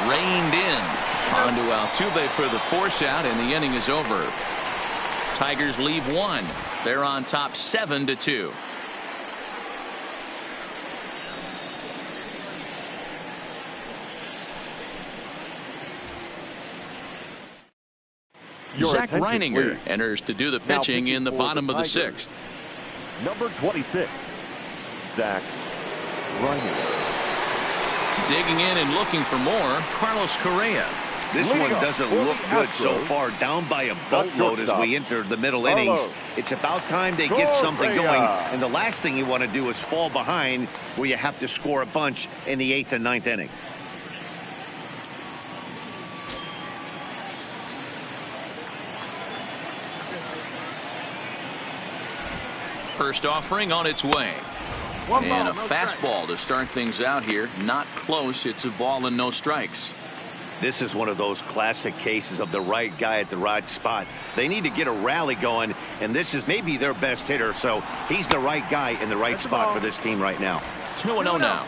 Speaker 1: reined in. On to Altuve for the force out, and the inning is over. Tigers leave 1. They're on top 7-2. Zach Reininger enters to do the pitching in the bottom of the 6th.
Speaker 4: Number 26, Zach Reininger.
Speaker 1: Digging in and looking for more, Carlos Correa.
Speaker 2: This one doesn't look good so far, down by a boatload as we enter the middle innings. It's about time they get something going, and the last thing you want to do is fall behind where you have to score a bunch in the 8th and 9th inning.
Speaker 1: First offering on its way. And a fastball to start things out here. Not close. It's a ball and no strikes.
Speaker 2: This is one of those classic cases of the right guy at the right spot. They need to get a rally going, and this is maybe their best hitter, so he's the right guy in the right spot for this team right now.
Speaker 1: 2-0 now.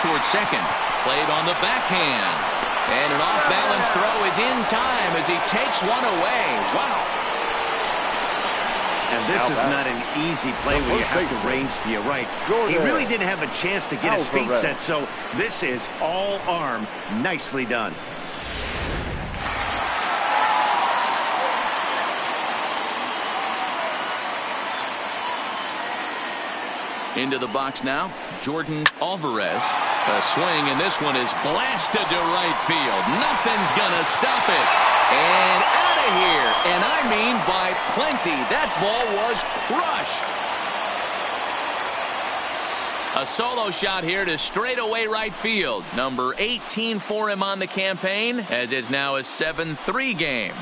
Speaker 1: Towards second. Played on the backhand. And an off-balance throw is in time as he takes one away. Wow.
Speaker 2: And this is not an easy play where you have to range to your right. He really didn't have a chance to get his feet set, so this is all arm. Nicely done.
Speaker 1: Into the box now, Jordan Alvarez. A swing, and this one is blasted to right field. Nothing's gonna stop it. And out of here. And I mean by plenty. That ball was crushed. A solo shot here to straightaway right field. Number 18 for him on the campaign, as it's now a 7-3 game.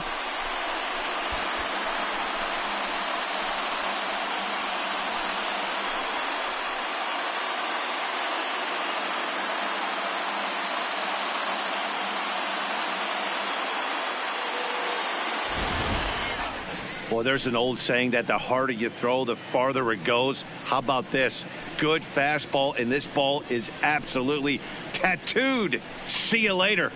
Speaker 2: Well, there's an old saying that the harder you throw, the farther it goes. How about this? Good fastball, and this ball is absolutely tattooed. See you later.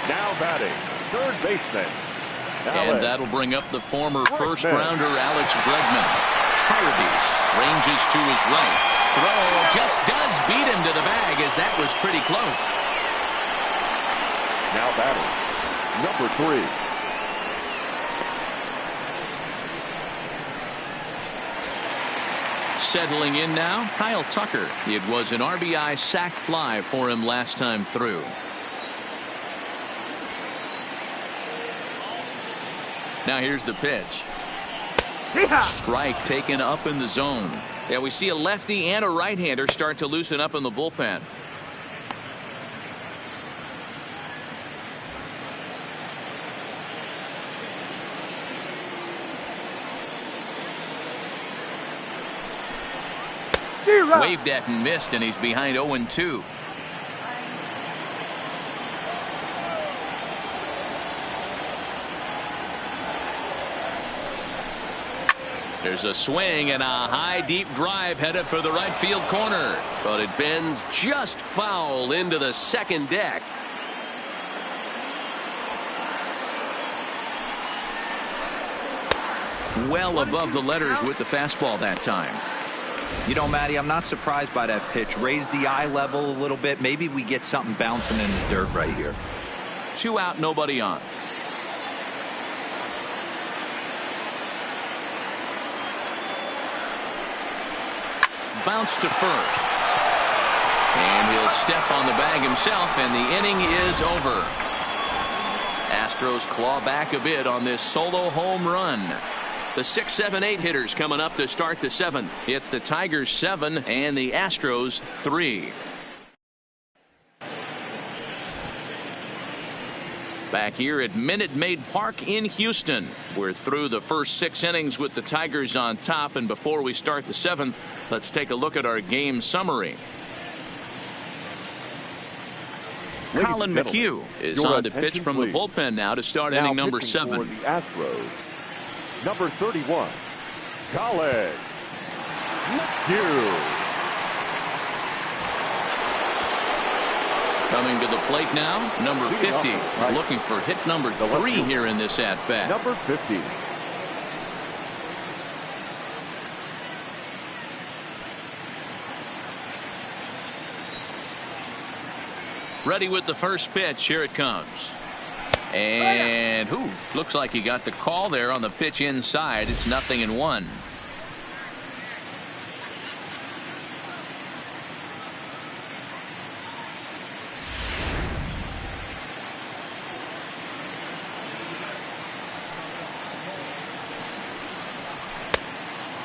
Speaker 4: Now batting, third baseman.
Speaker 1: And that'll bring up the former first-rounder Alex Bregman. Paradis ranges to his right. Throw just does beat him to the bag, as that was pretty close.
Speaker 4: Now batting, number 3.
Speaker 1: Settling in now, Kyle Tucker. It was an RBI sac fly for him last time through. Now here's the pitch. Strike taken up in the zone. Yeah, we see a lefty and a right-hander start to loosen up in the bullpen. Waved at and missed, and he's behind 0-2. There's a swing and a high deep drive headed for the right field corner, but it bends just foul into the second deck. Well above the letters with the fastball that time.
Speaker 3: You know, Matty, I'm not surprised by that pitch. Raise the eye level a little bit. Maybe we get something bouncing in the dirt right here.
Speaker 1: 2 out, nobody on. Bounce to first. And he'll step on the bag himself, and the inning is over. Astros claw back a bit on this solo home run. The 6, 7, 8 hitters coming up to start the 7th. It's the Tigers 7 and the Astros 3. Back here at Minute Maid Park in Houston. We're through the first 6 innings with the Tigers on top, and before we start the 7th, let's take a look at our game summary. Colin McHugh is on to pitch from the bullpen now to start inning number 7.
Speaker 4: For the Astros, number 31, Colin McHugh.
Speaker 1: Coming to the plate now, number 50 is looking for hit number 3 here in this at-bat.
Speaker 4: Number 50.
Speaker 1: Ready with the first pitch. Here it comes. And looks like he got the call there on the pitch inside. It's 0-1.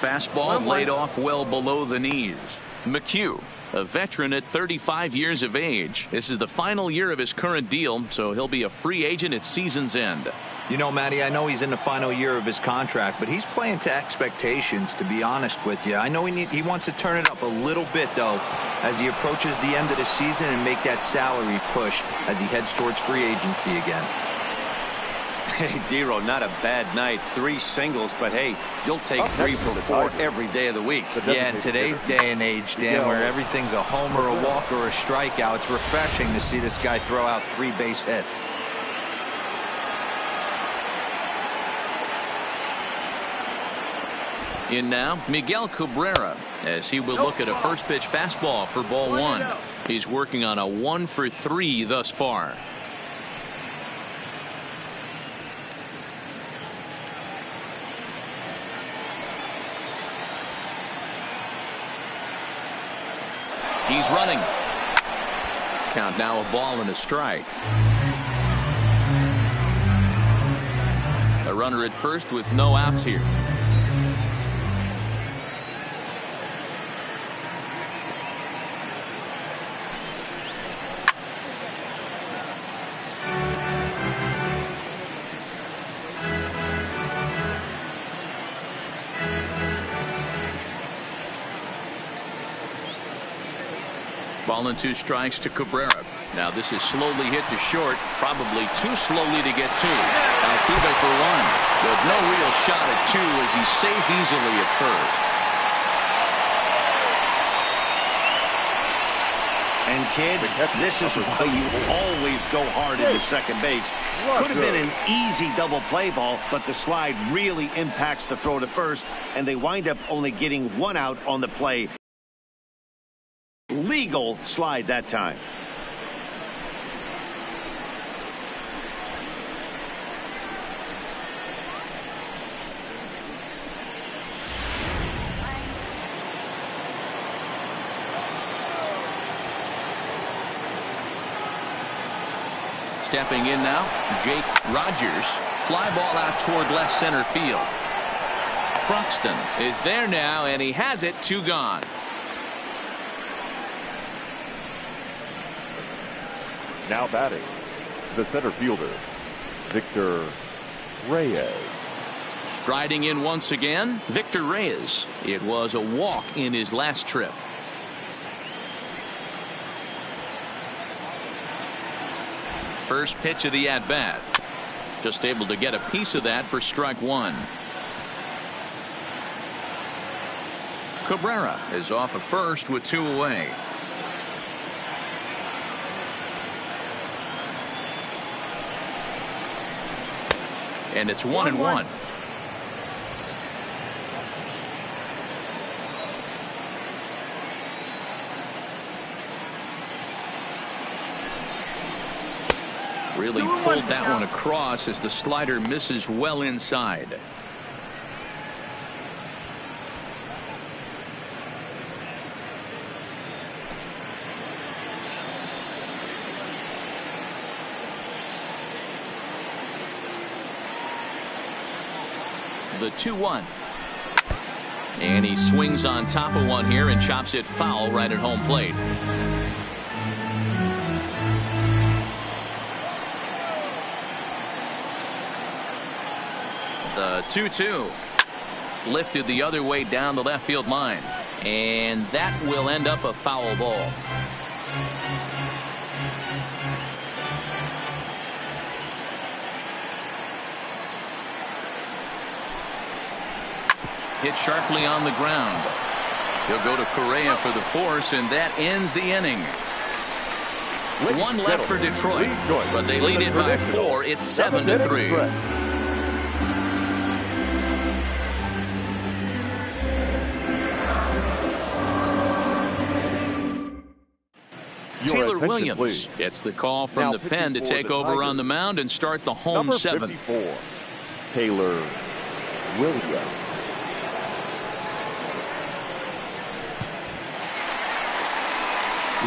Speaker 1: Fastball laid off well below the knees. McHugh, a veteran at 35 years of age. This is the final year of his current deal, so he'll be a free agent at season's end.
Speaker 3: You know, Matty, I know he's in the final year of his contract, but he's playing to expectations, to be honest with you. I know he wants to turn it up a little bit, though, as he approaches the end of the season and make that salary push as he heads towards free agency again.
Speaker 7: Hey, Dero, not a bad night. 3 singles, but hey, you'll take 3 for 4 every day of the week.
Speaker 3: Yeah, in today's day and age, Dan, where everything's a homer, a walk, or a strikeout, it's refreshing to see this guy throw out 3 base hits.
Speaker 1: In now, Miguel Cabrera, as he will look at a first pitch fastball for ball 1. He's working on a 1 for 3 thus far. He's running. Count now a ball and a strike. A runner at first with no outs here. Ball and 2 strikes to Cabrera. Now this is slowly hit to short, probably too slowly to get to. Altuve for 1, but no real shot at 2 as he's safe easily at first.
Speaker 2: And kids, this is why you always go hard into second base. Could have been an easy double play ball, but the slide really impacts the throw to first, and they wind up only getting 1 out on the play. Legal slide that time.
Speaker 1: Stepping in now, Jake Rogers. Fly ball out toward left center field. Croxton is there now, and he has it. 2 gone.
Speaker 4: Now batting, the center fielder, Victor Reyes.
Speaker 1: Striding in once again, Victor Reyes. It was a walk in his last trip. First pitch of the at-bat. Just able to get a piece of that for strike 1. Cabrera is off of first with 2 away. And it's 1-1. Really pulled that one across as the slider misses well inside. The 2-1. And he swings on top of one here and chops it foul right at home plate. The 2-2. Lifted the other way down the left field line. And that will end up a foul ball. Hit sharply on the ground. He'll go to Correa for the force, and that ends the inning. 1 left for Detroit, but they lead it by 4. It's 7-3. Taylor Williams gets the call from the pen to take over on the mound and start the home 7.
Speaker 4: 54, Taylor Williams.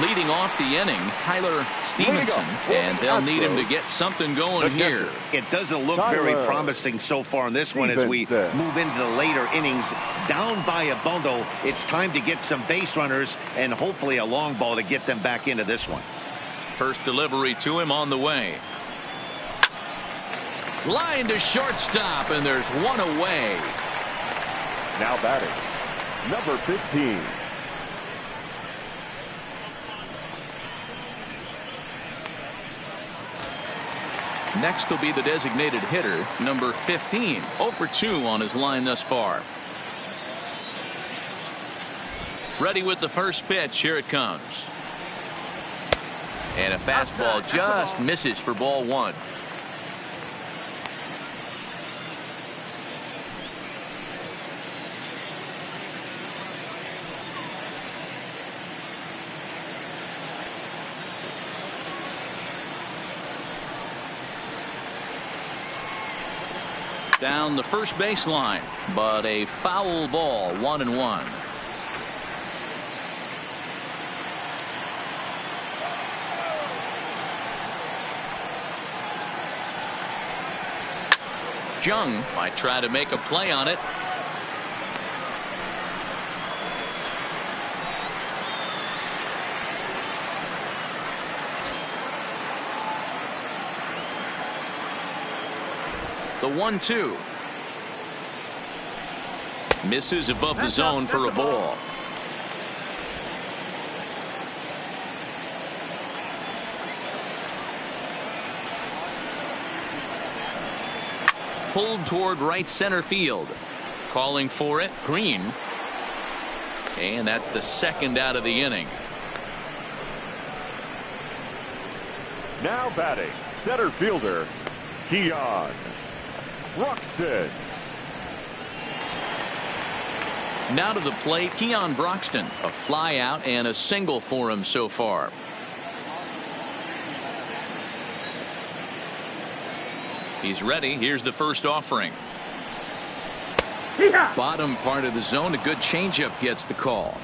Speaker 1: Leading off the inning, Tyler Stevenson, and they'll need him to get something going here.
Speaker 2: It doesn't look very promising so far in this one as we move into the later innings. Down by a bundle, it's time to get some base runners and hopefully a long ball to get them back into this one.
Speaker 1: First delivery to him on the way. Line to shortstop, and there's one away.
Speaker 4: Now batting, number 15.
Speaker 1: Next will be the designated hitter, number 15. 0 for 2 on his line thus far. Ready with the first pitch. Here it comes. And a fastball just misses for ball 1. Down the first baseline, but a foul ball, 1-1. Jung might try to make a play on it. The 1-2. Misses above the zone for a ball. Pulled toward right center field. Calling for it, Green. And that's the second out of the inning.
Speaker 4: Now batting, center fielder, Keon Broxton.
Speaker 1: Now to the plate, Keon Broxton. A fly out and a single for him so far. He's ready. Here's the first offering. Bottom part of the zone. A good changeup gets the call.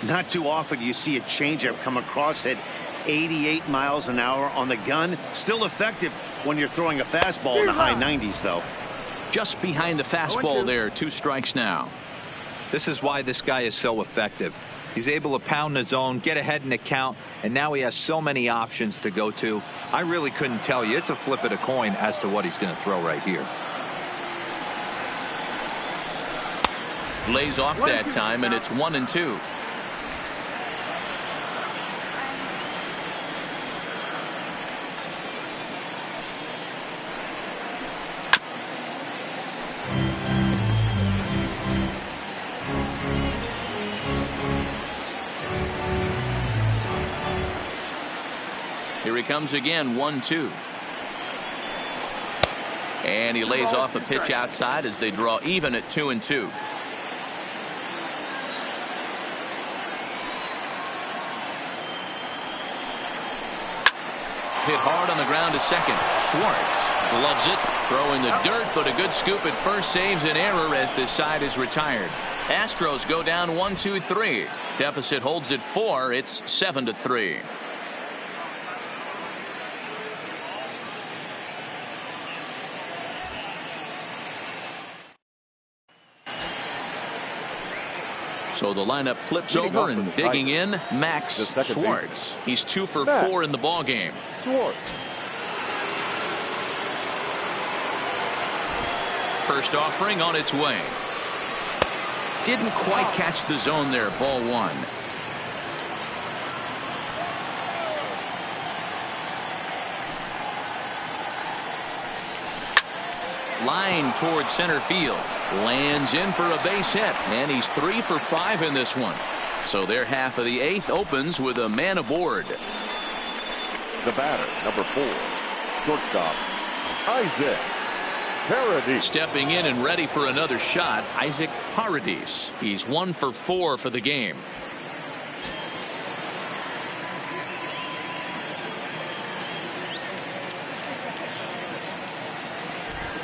Speaker 2: Not too often you see a changeup come across at 88 miles an hour on the gun. Still effective when you're throwing a fastball in the high 90s, though.
Speaker 1: Just behind the fastball there. 2 strikes now.
Speaker 3: This is why this guy is so effective. He's able to pound the zone, get ahead in the count, and now he has so many options to go to. I really couldn't tell you. It's a flip of the coin as to what he's going to throw right here.
Speaker 1: Lays off that time, and it's 1-2. Here he comes again, 1-2. And he lays off a pitch outside as they draw even at 2-2. Hit hard on the ground to second. Schwartz gloves it, throwing the dirt, but a good scoop at first saves an error as this side is retired. Astros go down 1-2-3. Deficit holds at 4. It's 7-3. So the lineup flips over, and digging in, Max Schwartz. He's 2 for 4 in the ballgame.
Speaker 4: Schwartz.
Speaker 1: First offering on its way. Didn't quite catch the zone there. Ball 1. Line towards center field. Lands in for a base hit, and he's 3 for 5 in this one. So their half of the 8th opens with a man aboard.
Speaker 4: The batter, number 4, shortstop, Isaac Paradis.
Speaker 1: Stepping in and ready for another shot, Isaac Paradis. He's 1 for 4 for the game.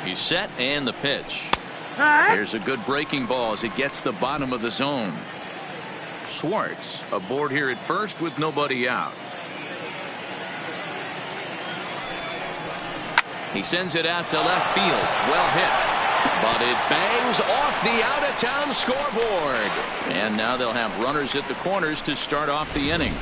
Speaker 1: He's set, and the pitch. Here's a good breaking ball as it gets the bottom of the zone. Schwartz aboard here at first with nobody out. He sends it out to left field. Well hit. But it bangs off the out-of-town scoreboard. And now they'll have runners at the corners to start off the inning.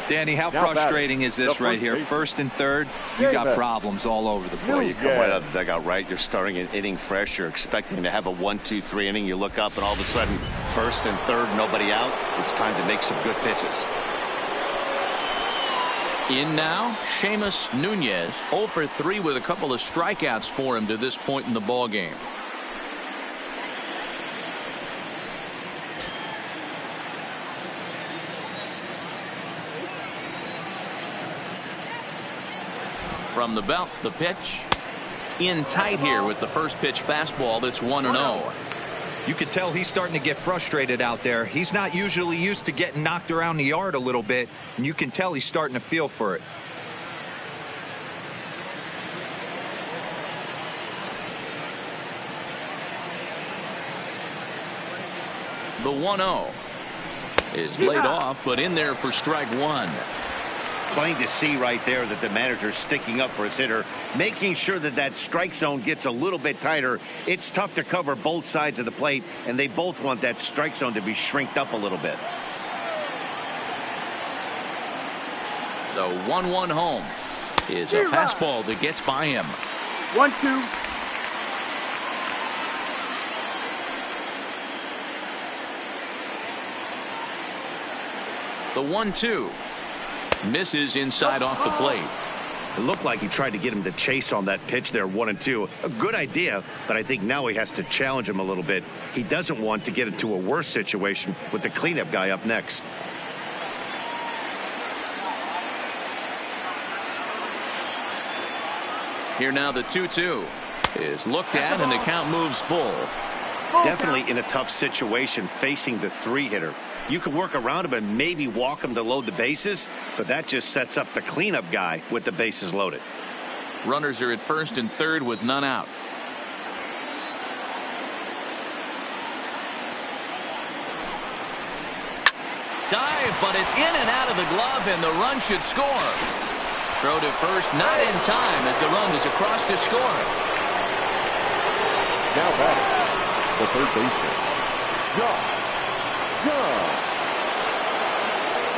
Speaker 3: Danny, how frustrating is this right here? First and third, you got problems all over the place.
Speaker 7: You come right out of the dugout, right? You're starting an inning fresh. You're expecting to have a 1-2-3 inning. You look up, and all of a sudden, first and third, nobody out. It's time to make some good pitches.
Speaker 1: In now, Seamus Nunez, 0 for 3 with a couple of strikeouts for him to this point in the ball game. From the belt, the pitch. In tight here with the first pitch fastball that's 1-0.
Speaker 3: You can tell he's starting to get frustrated out there. He's not usually used to getting knocked around the yard a little bit, and you can tell he's starting to feel for it.
Speaker 1: The 1-0 is laid off, but in there for strike one.
Speaker 2: Plain to see right there that the manager's sticking up for his hitter, making sure that that strike zone gets a little bit tighter. It's tough to cover both sides of the plate, and they both want that strike zone to be shrinked up a little bit.
Speaker 1: The 1-1 home is a fastball that gets by him.
Speaker 6: 1-2.
Speaker 1: The 1-2 misses inside off the plate.
Speaker 2: It looked like he tried to get him to chase on that pitch there, 1-2. A good idea, but I think now he has to challenge him a little bit. He doesn't want to get into a worse situation with the cleanup guy up next.
Speaker 1: Here now the 2-2 is looked at, and the count moves full.
Speaker 2: Definitely in a tough situation facing the 3-hitter. You can work around him and maybe walk him to load the bases, but that just sets up the cleanup guy with the bases loaded.
Speaker 1: Runners are at first and third with none out. Dive, but it's in and out of the glove, and the run should score. Throw to first, not in time, as the run is across to score.
Speaker 4: Now batting, the third baseman, Josh Jung.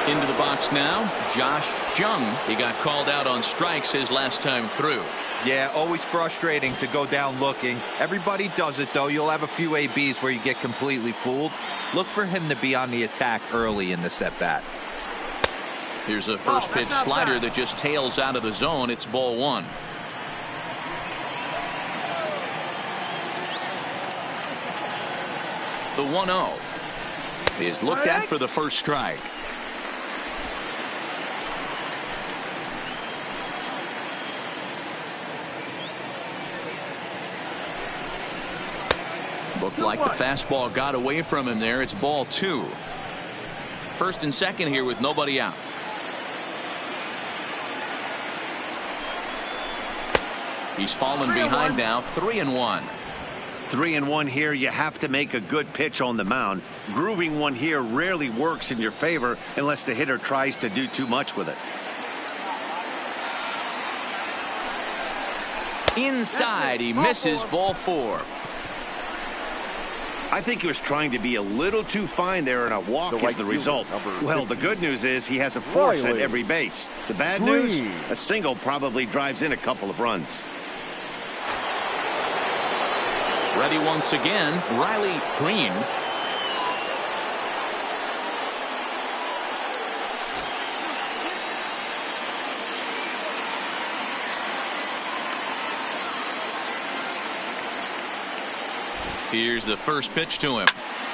Speaker 1: Into the box now, Josh Jung. He got called out on strikes his last time through.
Speaker 3: Yeah, always frustrating to go down looking. Everybody does it, though. You'll have a few ABs where you get completely fooled. Look for him to be on the attack early in this at-bat.
Speaker 1: Here's a first pitch slider that just tails out of the zone. It's ball one. The 1-0 is looked at for the first strike. Looked like the fastball got away from him there. It's ball two. First and second here with nobody out. He's fallen behind now, 3-1.
Speaker 2: 3-1 here. You have to make a good pitch on the mound. Grooving one here rarely works in your favor unless the hitter tries to do too much with it.
Speaker 1: Inside, he misses, ball four.
Speaker 2: I think he was trying to be a little too fine there, and a walk is the result. Well, the good news is he has a force at every base. The bad news, a single probably drives in a couple of runs.
Speaker 1: Ready once again, Riley Green. Here's the first pitch to him.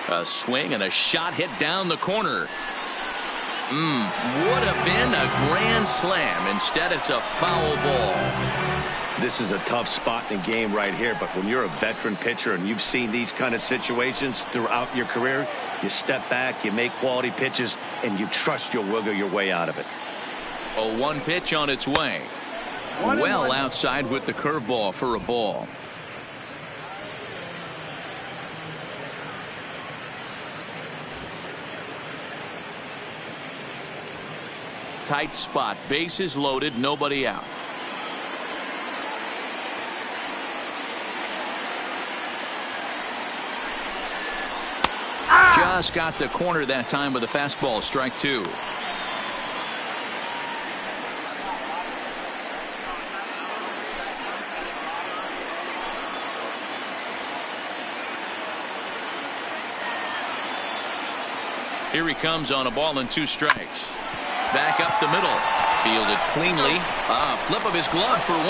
Speaker 1: A swing and a shot hit down the corner. Would have been a grand slam. Instead, it's a foul ball.
Speaker 2: This is a tough spot in the game right here, but when you're a veteran pitcher and you've seen these kind of situations throughout your career, you step back, you make quality pitches, and you trust you'll wiggle your way out of it.
Speaker 1: A one pitch on its way. Well outside with the curveball for a ball. tight spot. Bases loaded, nobody out. Just got the corner that time with a fastball. Strike two. Here he comes on a ball and 2 strikes. Back up the middle. Fielded cleanly. Flip of his glove for 1.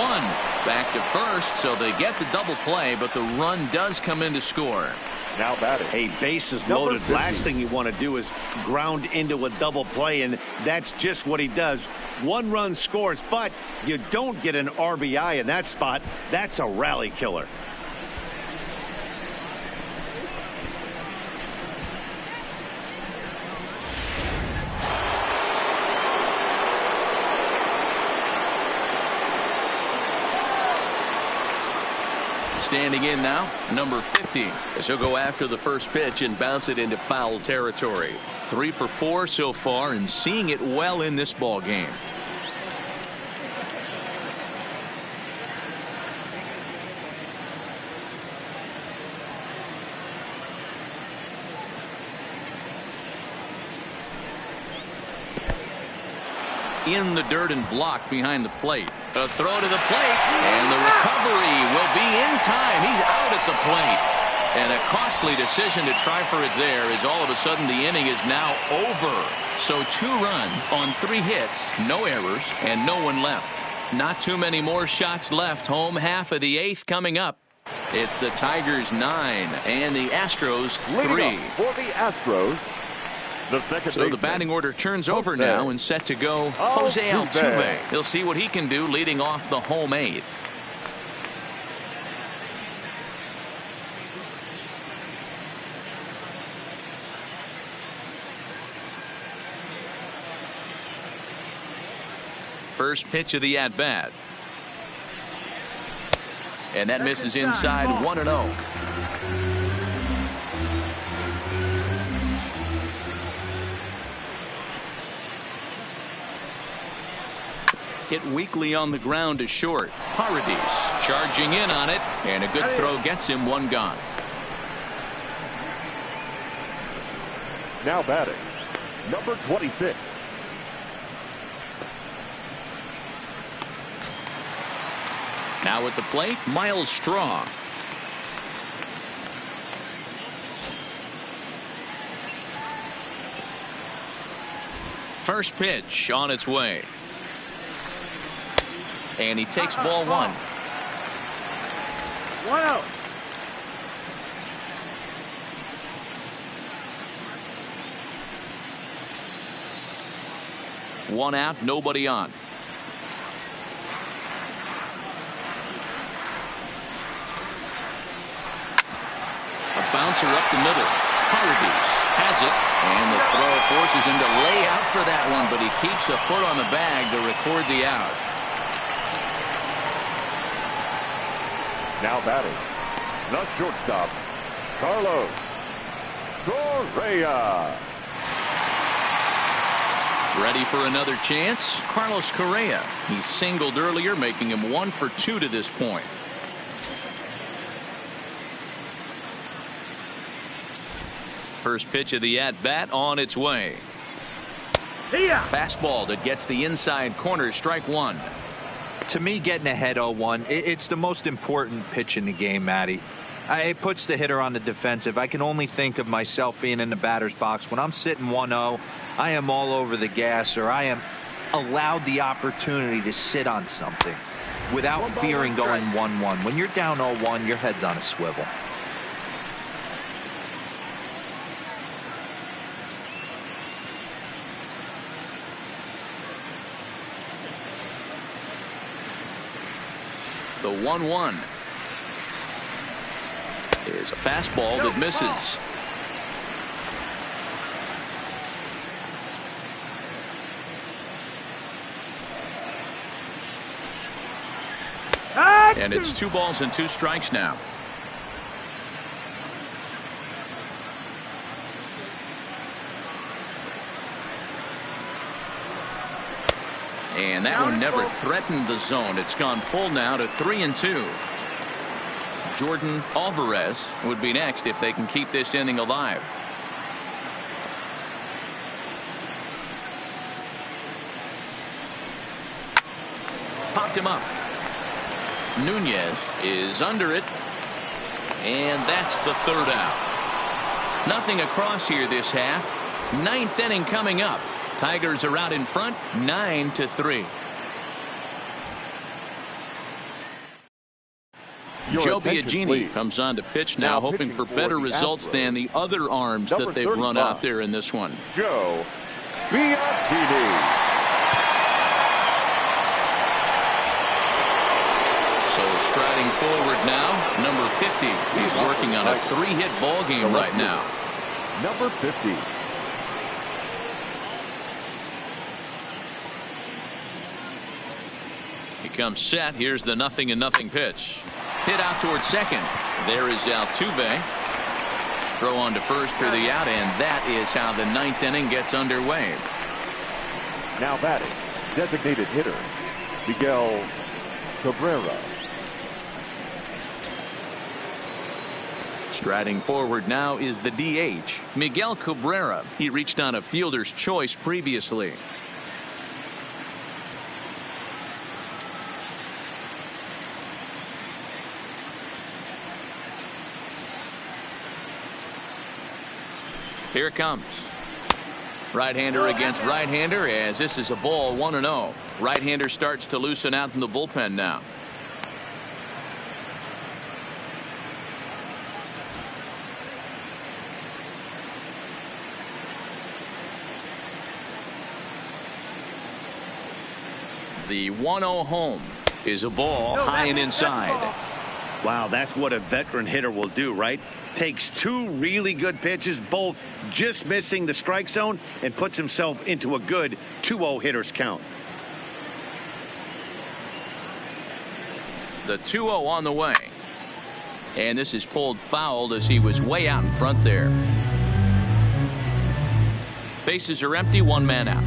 Speaker 1: Back to first, so they get the double play, but the run does come in to score.
Speaker 4: Now batting.
Speaker 2: Hey, bases loaded. Last thing you want to do is ground into a double play, and that's just what he does. 1 run scores, but you don't get an RBI in that spot. That's a rally killer.
Speaker 1: Standing in now, number 50.
Speaker 8: As he'll go after the first pitch and bounce it into foul territory.
Speaker 1: 3 for 4 so far and seeing it well in this ball game. In the dirt and blocked behind the plate. A throw to the plate, and the recovery will be in time. He's out at the plate. And a costly decision to try for it there, as all of a sudden the inning is now over. So 2 runs on 3 hits, no errors, and no one left. Not too many more shots left. Home half of the 8th coming up. It's the Tigers 9 and the Astros 3.
Speaker 4: For the Astros, the second
Speaker 1: So the
Speaker 4: baseman,
Speaker 1: batting order turns over now and set to go Jose Altuve. He'll see what he can do leading off the home 8th. First pitch of the at-bat. And that misses inside. 1-0. Hit weakly on the ground to short. Paradis charging in on it, and a good throw gets him 1 gone.
Speaker 4: now batting, number 26.
Speaker 1: Now at the plate, Miles Straw. First pitch on its way. And he takes ball 1.
Speaker 6: 1 out.
Speaker 1: One out, nobody on. A bouncer up the middle. Paradis has it, and the throw forces him to lay out for that one, but he keeps a foot on the bag to record the out.
Speaker 4: Now batting, the shortstop, Carlos Correa.
Speaker 1: Ready for another chance? Carlos Correa. He singled earlier, making him 1 for 2 to this point. First pitch of the at-bat on its way. Fastball that gets the inside corner. Strike 1.
Speaker 3: To me, getting ahead 0-1, it's the most important pitch in the game, Matty. It puts the hitter on the defensive. I can only think of myself being in the batter's box. When I'm sitting 1-0, I am all over the gas, or I am allowed the opportunity to sit on something without fearing going 1-1. When you're down 0-1, your head's on a swivel.
Speaker 1: The 1-1 is a fastball that misses. And it's 2 balls and 2 strikes now. And that one never threatened the zone. It's gone full now to 3-2. Jordan Alvarez would be next if they can keep this inning alive. Popped him up. Nunez is under it. And that's the third out. Nothing across here this half. Ninth inning coming up. Tigers are out in front 9-3. Joe Biagini comes on to pitch now hoping for better results than the other arms that they've run out there in this one.
Speaker 4: Joe Biagini.
Speaker 1: Striding forward now, number 50. He's working on a 3-hit ball game right now.
Speaker 4: Number 50.
Speaker 1: He comes set. Here's the 0-0 pitch. Hit out towards second. There is Altuve. Throw on to first for the out, and that is how the 9th inning gets underway.
Speaker 4: Now batting, designated hitter, Miguel Cabrera.
Speaker 1: Striding forward now is the DH, Miguel Cabrera. He reached on a fielder's choice previously. Here it comes. Right-hander against right-hander, as this is a ball 1-0. Right-hander starts to loosen out in the bullpen now. The 1-0 home is a ball high and inside.
Speaker 2: Wow, that's what a veteran hitter will do, right? Takes two really good pitches, both just missing the strike zone, and puts himself into a good 2-0 hitter's count.
Speaker 1: The 2-0 on the way. And this is pulled foul as he was way out in front there. Bases are empty, one man out.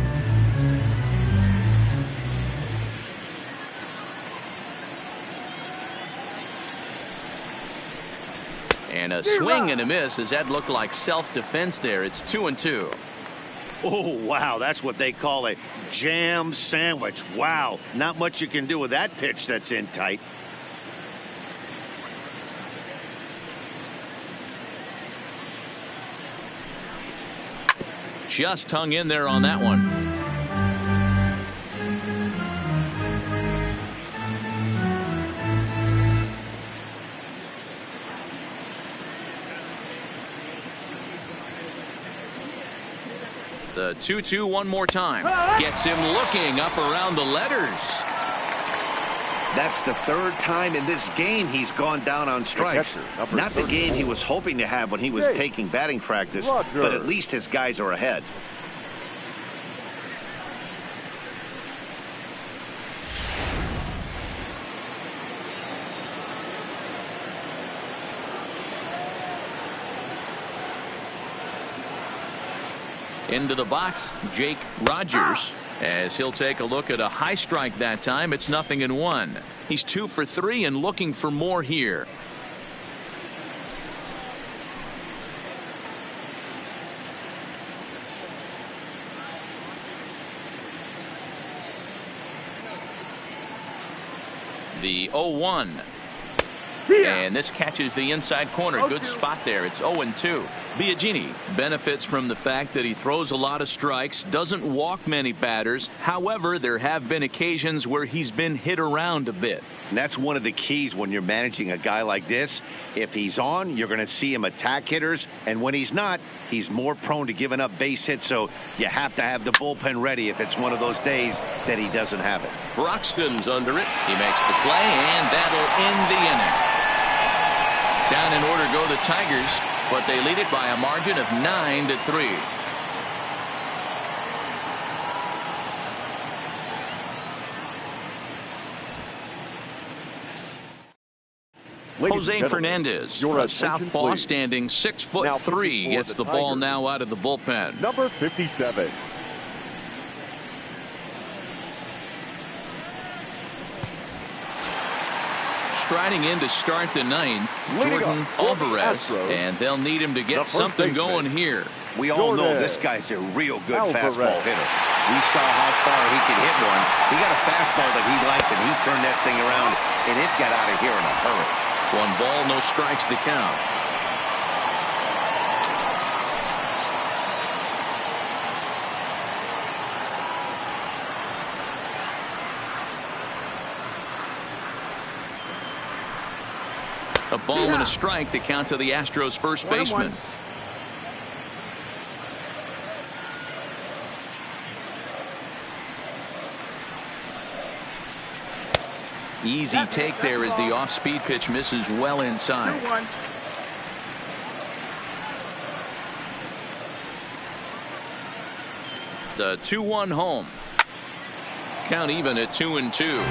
Speaker 1: And a swing and a miss as that looked like self-defense there. It's 2-2.
Speaker 2: Oh, wow. That's what they call a jam sandwich. Wow. Not much you can do with that pitch that's in tight.
Speaker 1: Just hung in there on that one. The 2-2 one more time. Gets him looking up around the letters.
Speaker 2: That's the third time in this game he's gone down on strikes. Not the game he was hoping to have when he was taking batting practice, but at least his guys are ahead.
Speaker 1: Into the box, Jake Rogers, as he'll take a look at a high strike that time. It's 0-1. He's 2 for 3 and looking for more here. The 0-1. And this catches the inside corner. Good spot there. It's 0-2. Biagini benefits from the fact that he throws a lot of strikes, doesn't walk many batters. However, there have been occasions where he's been hit around a bit.
Speaker 2: And that's one of the keys when you're managing a guy like this. If he's on, you're going to see him attack hitters. And when he's not, he's more prone to giving up base hits. So you have to have the bullpen ready if it's one of those days that he doesn't have it.
Speaker 8: Broxton's under it.
Speaker 1: He makes the play, and that'll end the inning. Down in order go the Tigers, but they lead it by a margin of 9-3. Jose Fernandez, a southpaw standing 6'3", gets the ball now out of the bullpen.
Speaker 4: Number 57.
Speaker 1: striding in to start the ninth, Jordan Alvarez, and they'll need him to get something going here.
Speaker 2: We all know this guy's a real good fastball hitter. We saw how far he could hit one. He got a fastball that he liked, and he turned that thing around, and it got out of here in a hurry.
Speaker 1: 1 ball, no strikes the count. A ball and a strike to count to the Astros first baseman. Easy take there as the off-speed pitch misses well inside.
Speaker 6: 2-1.
Speaker 1: The 2-1 home. Count even at 2-2.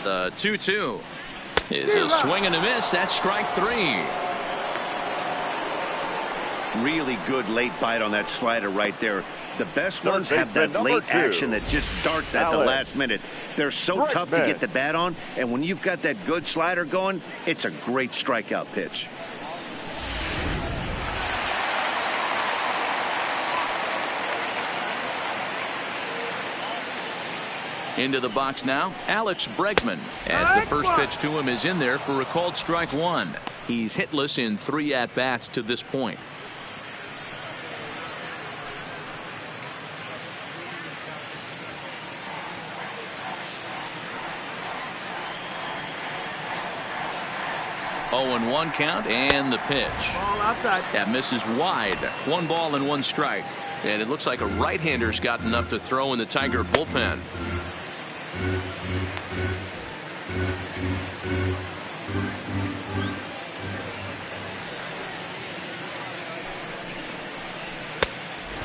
Speaker 1: The 2-2 is a swing and a miss. That's strike 3.
Speaker 2: Really good late bite on that slider right there. The best ones have that late action that just darts at the last minute. They're so tough to get the bat on, and when you've got that good slider going, it's a great strikeout pitch.
Speaker 1: Into the box now, Alex Bregman, as the first pitch to him is in there for a called strike 1. He's hitless in 3 at-bats to this point. Oh, and 1 count, and the pitch.
Speaker 6: Ball outside.
Speaker 1: That misses wide. 1 ball and 1 strike. And it looks like a right-hander's gotten up to throw in the Tiger bullpen.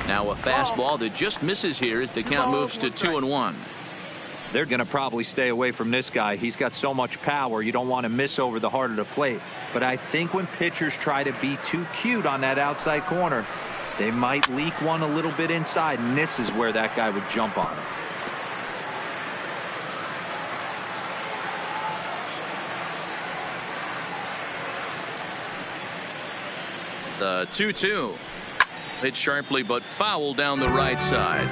Speaker 1: Now a fastball that just misses here as the count moves to 2-1.
Speaker 3: They're going to probably stay away from this guy. He's got so much power. You don't want to miss over the heart of the plate. But I think when pitchers try to be too cute on that outside corner, they might leak one a little bit inside, and this is where that guy would jump on him.
Speaker 1: The 2-2. Hit sharply but foul down the right side.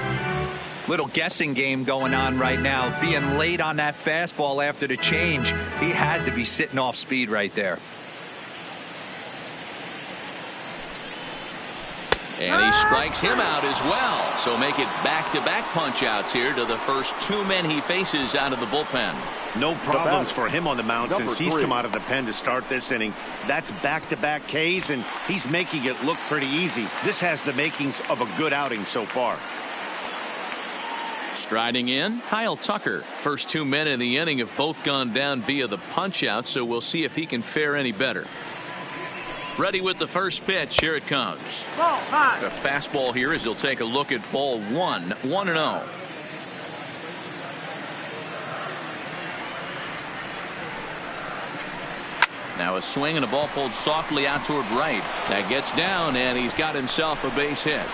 Speaker 3: Little guessing game going on right now. Being late on that fastball after the change. He had to be sitting off speed right there.
Speaker 1: And he strikes him out as well. So make it back-to-back punch-outs here to the first 2 men he faces out of the bullpen.
Speaker 2: No problems for him on the mound since he's come out of the pen to start this inning. That's back-to-back Ks, and he's making it look pretty easy. This has the makings of a good outing so far.
Speaker 1: Striding in, Kyle Tucker. First 2 men in the inning have both gone down via the punch-out, so we'll see if he can fare any better. Ready with the first pitch. Here it comes.
Speaker 6: Ball high.
Speaker 1: A fastball here as he'll take a look at ball 1. 1-0. Now a swing and a ball pulled softly out toward right. That gets down, and he's got himself a base hit.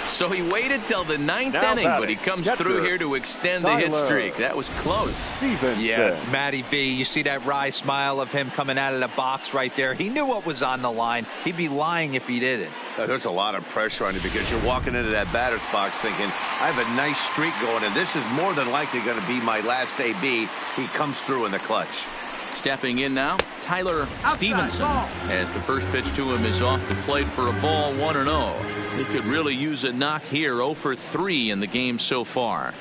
Speaker 1: So he waited till the 9th inning, but he comes through here to extend the hit streak. That was close.
Speaker 3: Yeah, Matty B, you see that wry smile of him coming out of the box right there. He knew what was on the line. He'd be lying if he didn't.
Speaker 2: There's a lot of pressure on you because you're walking into that batter's box thinking, I have a nice streak going, and this is more than likely going to be my last AB. He comes through in the clutch.
Speaker 1: Stepping in now, Tyler Stevenson, as the first pitch to him is off the plate for a ball. 1-0. He could really use a knock here. 0 for 3 in the game so far.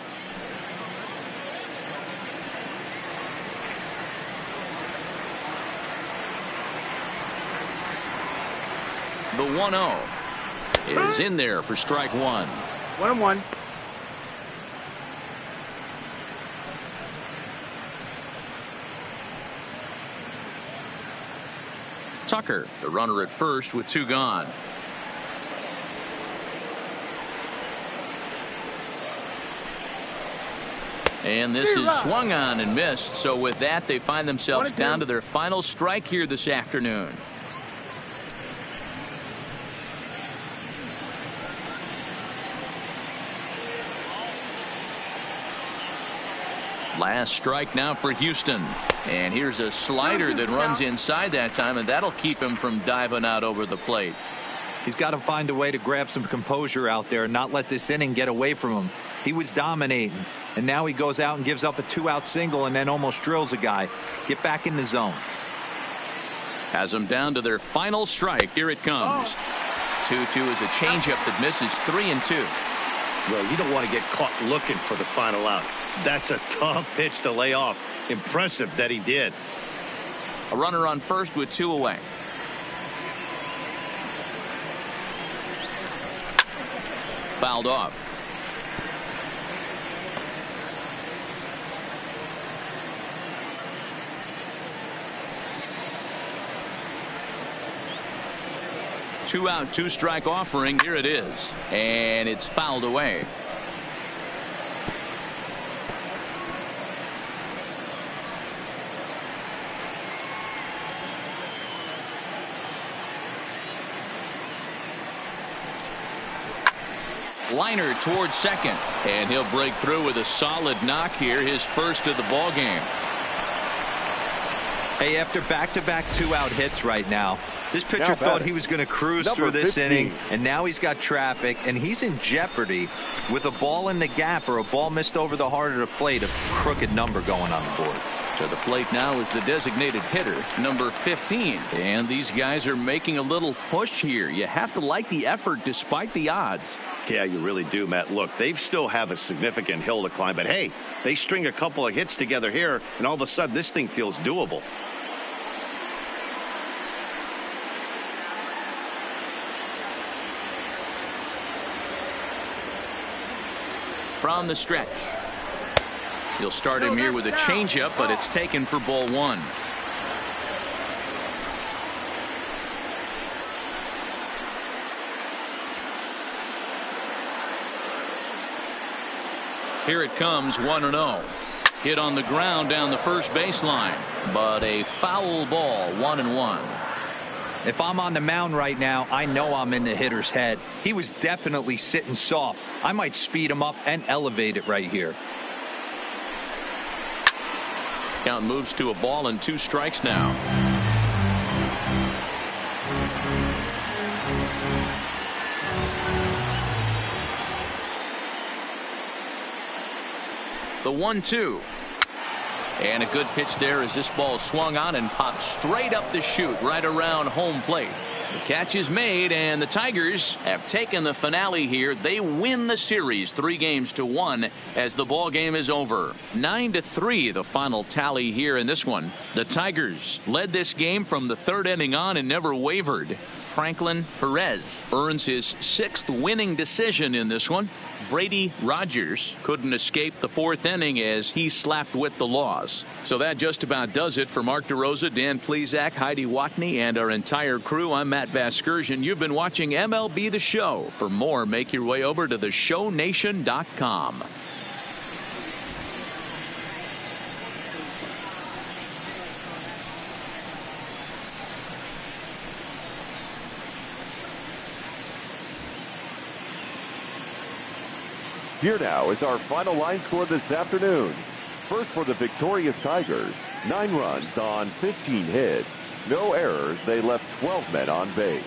Speaker 1: The 1-0 is in there for strike 1.
Speaker 6: 1-1.
Speaker 1: Tucker, the runner at first with 2 gone. And this is swung on and missed. So with that, they find themselves down to their final strike here this afternoon. Last strike now for Houston. And here's a slider that runs inside that time, and that'll keep him from diving out over the plate.
Speaker 3: He's got to find a way to grab some composure out there and not let this inning get away from him. He was dominating, and now he goes out and gives up a 2-out single and then almost drills a guy. Get back in the zone.
Speaker 1: Has them down to their final strike. Here it comes. 2-2 is a changeup that misses. 3-2.
Speaker 2: Well, you don't want to get caught looking for the final out. That's a tough pitch to lay off. Impressive that he did.
Speaker 1: A runner on first with 2 away. Fouled off. Two-out, two-strike offering. Here it is. And it's fouled away. Liner towards second, and he'll break through with a solid knock here, his first of the ball game.
Speaker 3: Hey, after back-to-back 2-out hits right now, this pitcher thought he was going to cruise through this inning, and now he's got traffic, and he's in jeopardy with a ball in the gap or a ball missed over the heart of the plate, a crooked number going on the board.
Speaker 1: To the plate now is the designated hitter, number 15. And these guys are making a little push here. You have to like the effort despite the odds.
Speaker 2: Yeah, you really do, Matt. Look, they still have a significant hill to climb, but hey, they string a couple of hits together here, and all of a sudden this thing feels doable.
Speaker 1: From the stretch. He'll start him here with a changeup, but it's taken for ball 1. Here it comes, 1-0. Hit on the ground down the first baseline, but a foul ball, 1-1.
Speaker 3: If I'm on the mound right now, I know I'm in the hitter's head. He was definitely sitting soft. I might speed him up and elevate it right here.
Speaker 1: Count moves to a ball and 2 strikes now. The 1-2. And a good pitch there as this ball swung on and popped straight up the chute right around home plate. The catch is made, and the Tigers have taken the finale here. They win the series 3-1 as the ball game is over. 9-3 the final tally here in this one. The Tigers led this game from the 3rd inning on and never wavered. Franklin Perez earns his 6th winning decision in this one. Brady Rogers couldn't escape the 4th inning as he slapped with the loss. So that just about does it for Mark DeRosa, Dan Plesac, Heidi Watney, and our entire crew. I'm Matt Vasgersian. You've been watching MLB The Show. For more, make your way over to theshownation.com.
Speaker 4: Here now is our final line score this afternoon. First for the victorious Tigers, 9 runs on 15 hits. No errors. They left 12 men on base.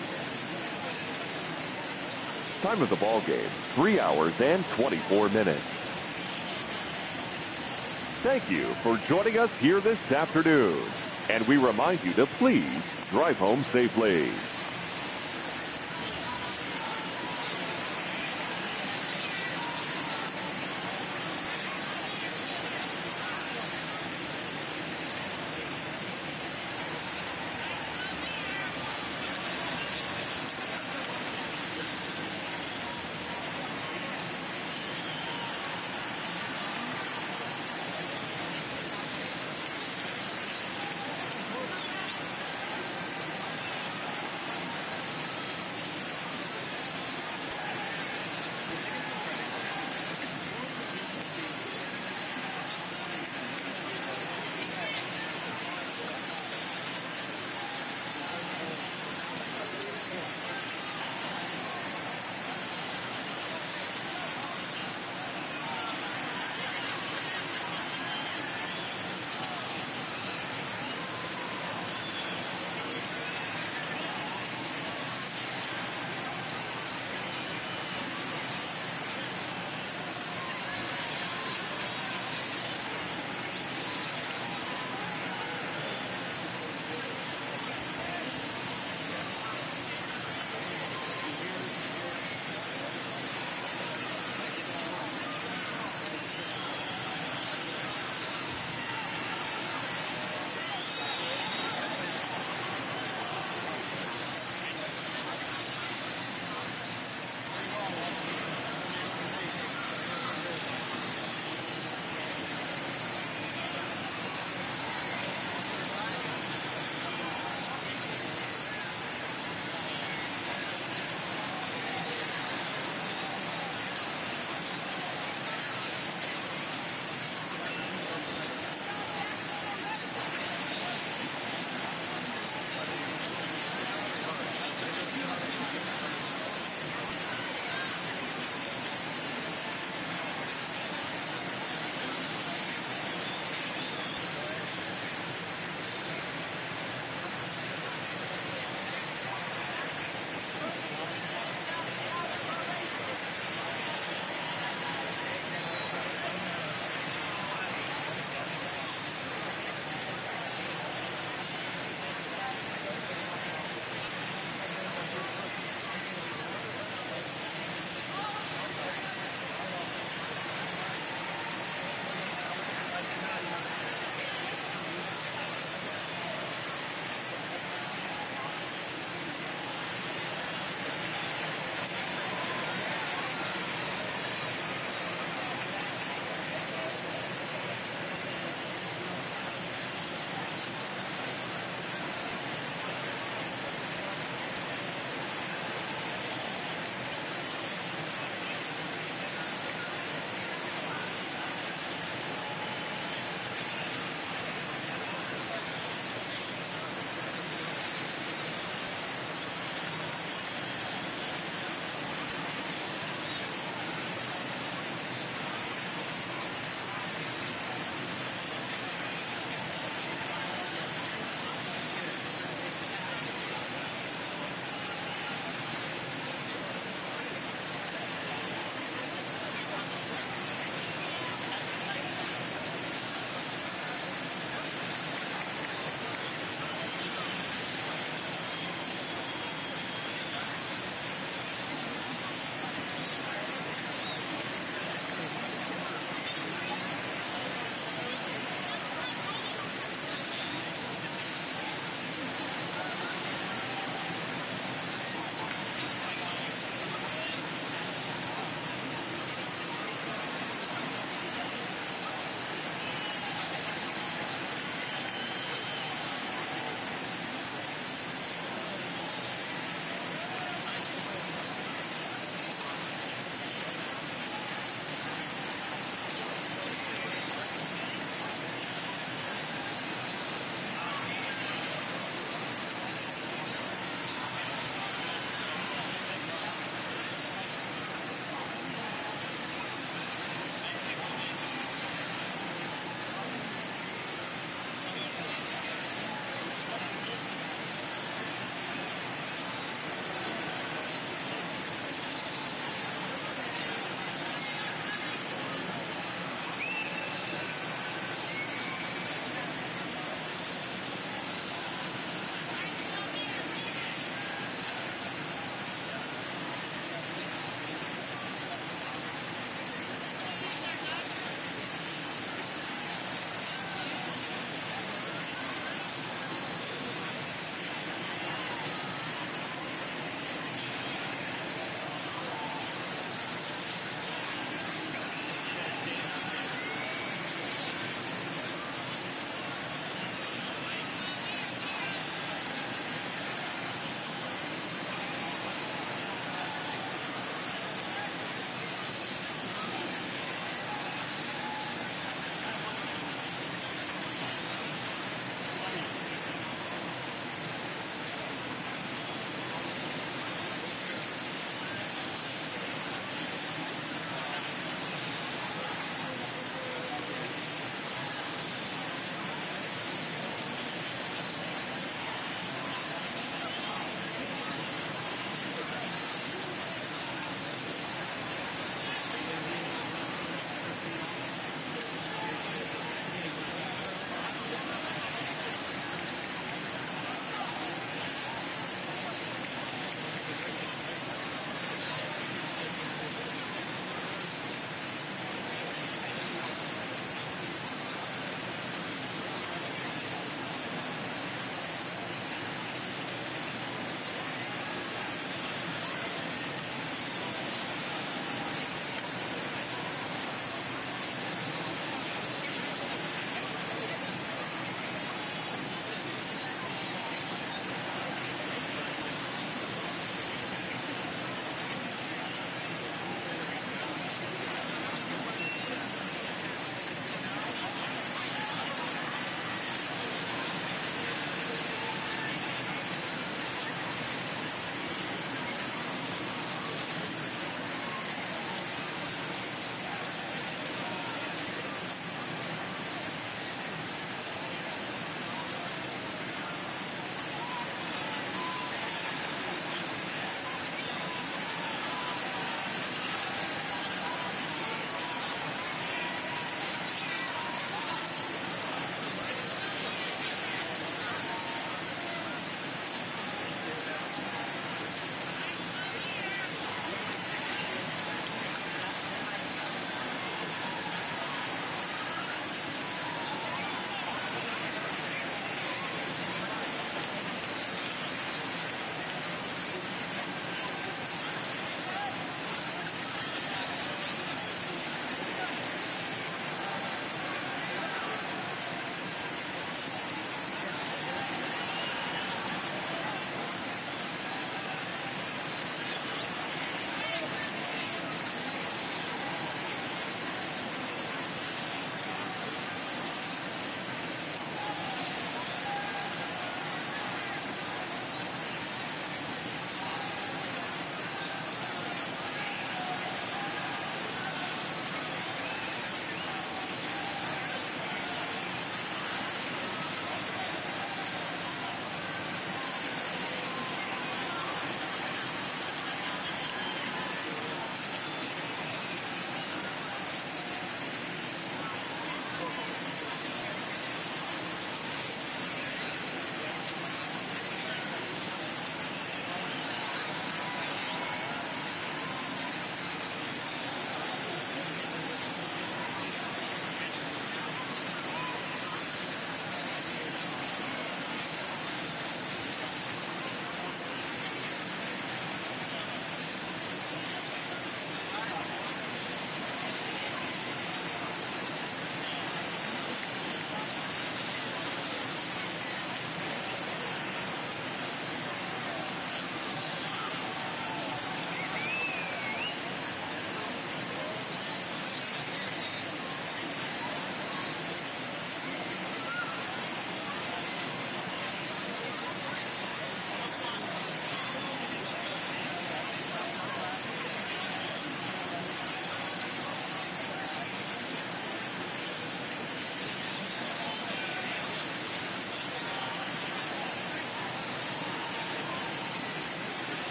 Speaker 4: Time of the ball game, 3 hours and 24 minutes. Thank you for joining us here this afternoon. And we remind you to please drive home safely.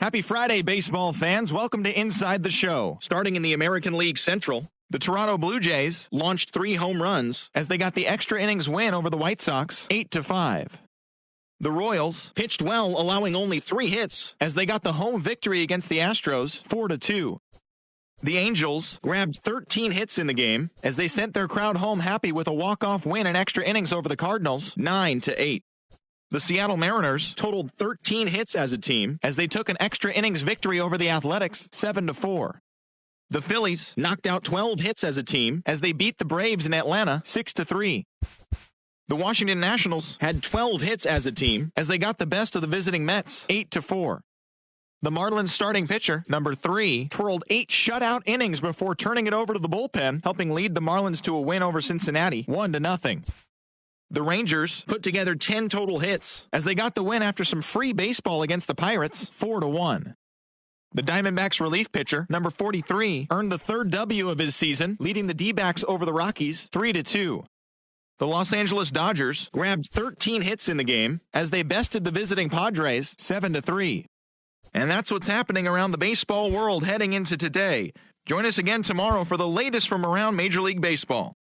Speaker 9: Happy Friday, baseball fans. Welcome to Inside the Show. Starting in the American League Central, the Toronto Blue Jays launched 3 home runs as they got the extra innings win over the White Sox 8-5. The Royals pitched well, allowing only 3 hits as they got the home victory against the Astros 4-2. The Angels grabbed 13 hits in the game as they sent their crowd home happy with a walk-off win in extra innings over the Cardinals 9-8. The Seattle Mariners totaled 13 hits as a team as they took an extra innings victory over the Athletics 7-4. The Phillies knocked out 12 hits as a team as they beat the Braves in Atlanta 6-3. The Washington Nationals had 12 hits as a team as they got the best of the visiting Mets 8-4. The Marlins starting pitcher, number 3, twirled 8 shutout innings before turning it over to the bullpen, helping lead the Marlins to a win over Cincinnati 1-0. The Rangers put together 10 total hits as they got the win after some free baseball against the Pirates 4-1. The Diamondbacks relief pitcher, number 43, earned the 3rd W of his season, leading the D-backs over the Rockies 3-2. The Los Angeles Dodgers grabbed 13 hits in the game as they bested the visiting Padres 7-3. And that's what's happening around the baseball world heading into today. Join us again tomorrow for the latest from around Major League Baseball.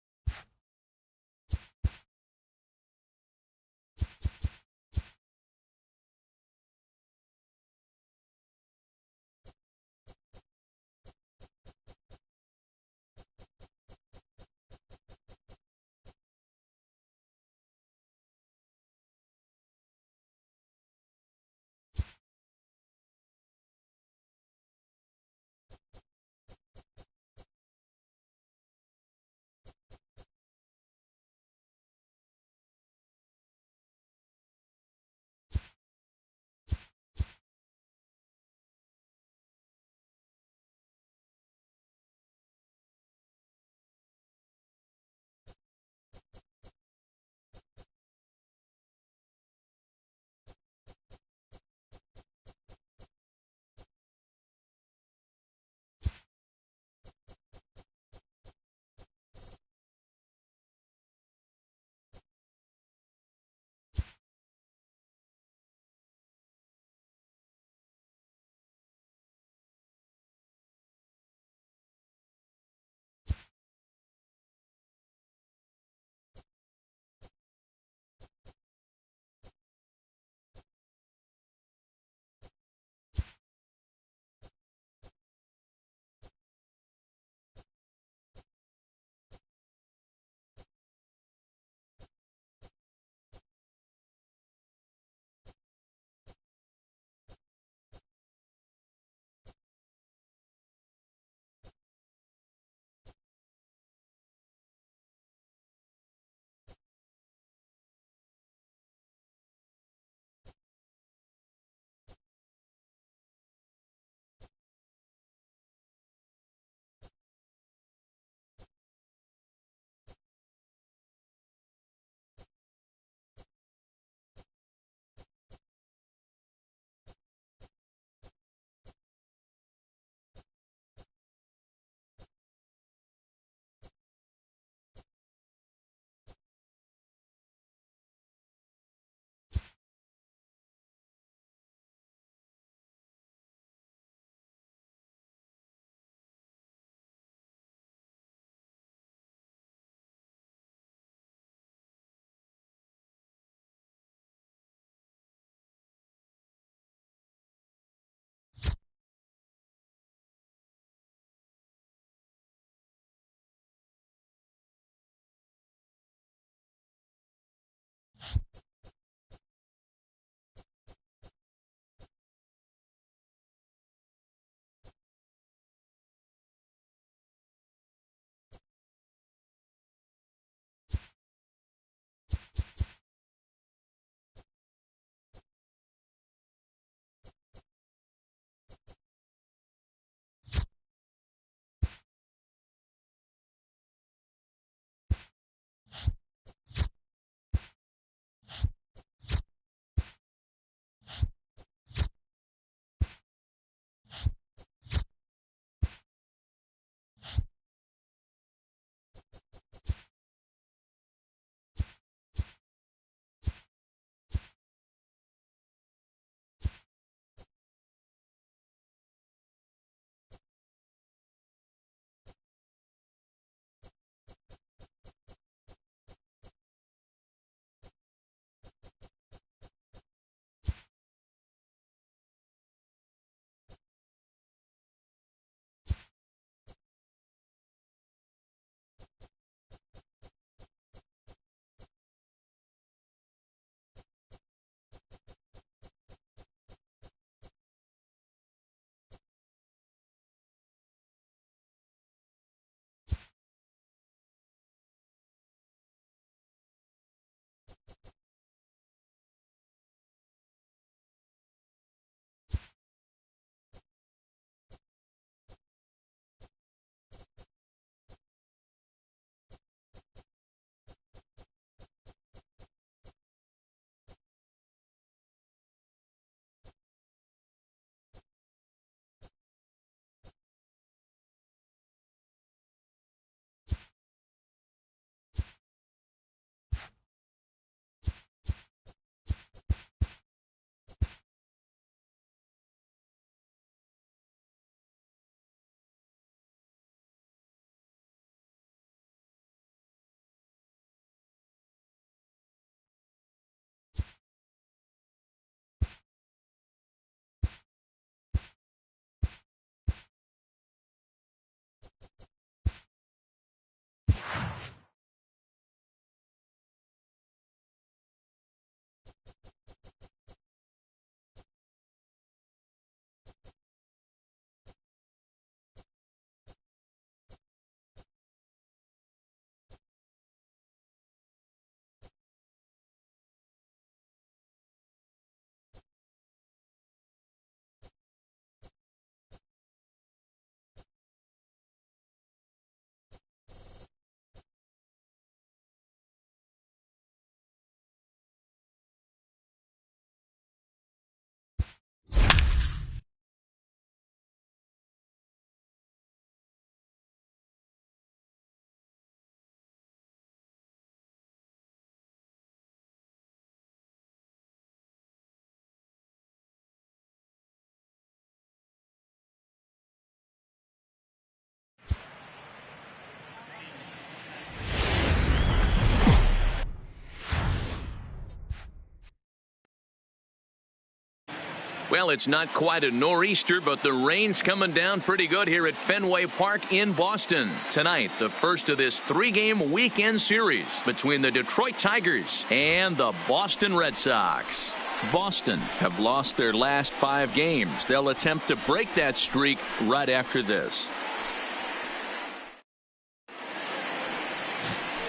Speaker 1: Well, it's not quite a nor'easter, but the rain's coming down pretty good here at Fenway Park in Boston. Tonight, the first of this 3-game weekend series between the Detroit Tigers and the Boston Red Sox. Boston have lost their last 5 games. They'll attempt to break that streak right after this.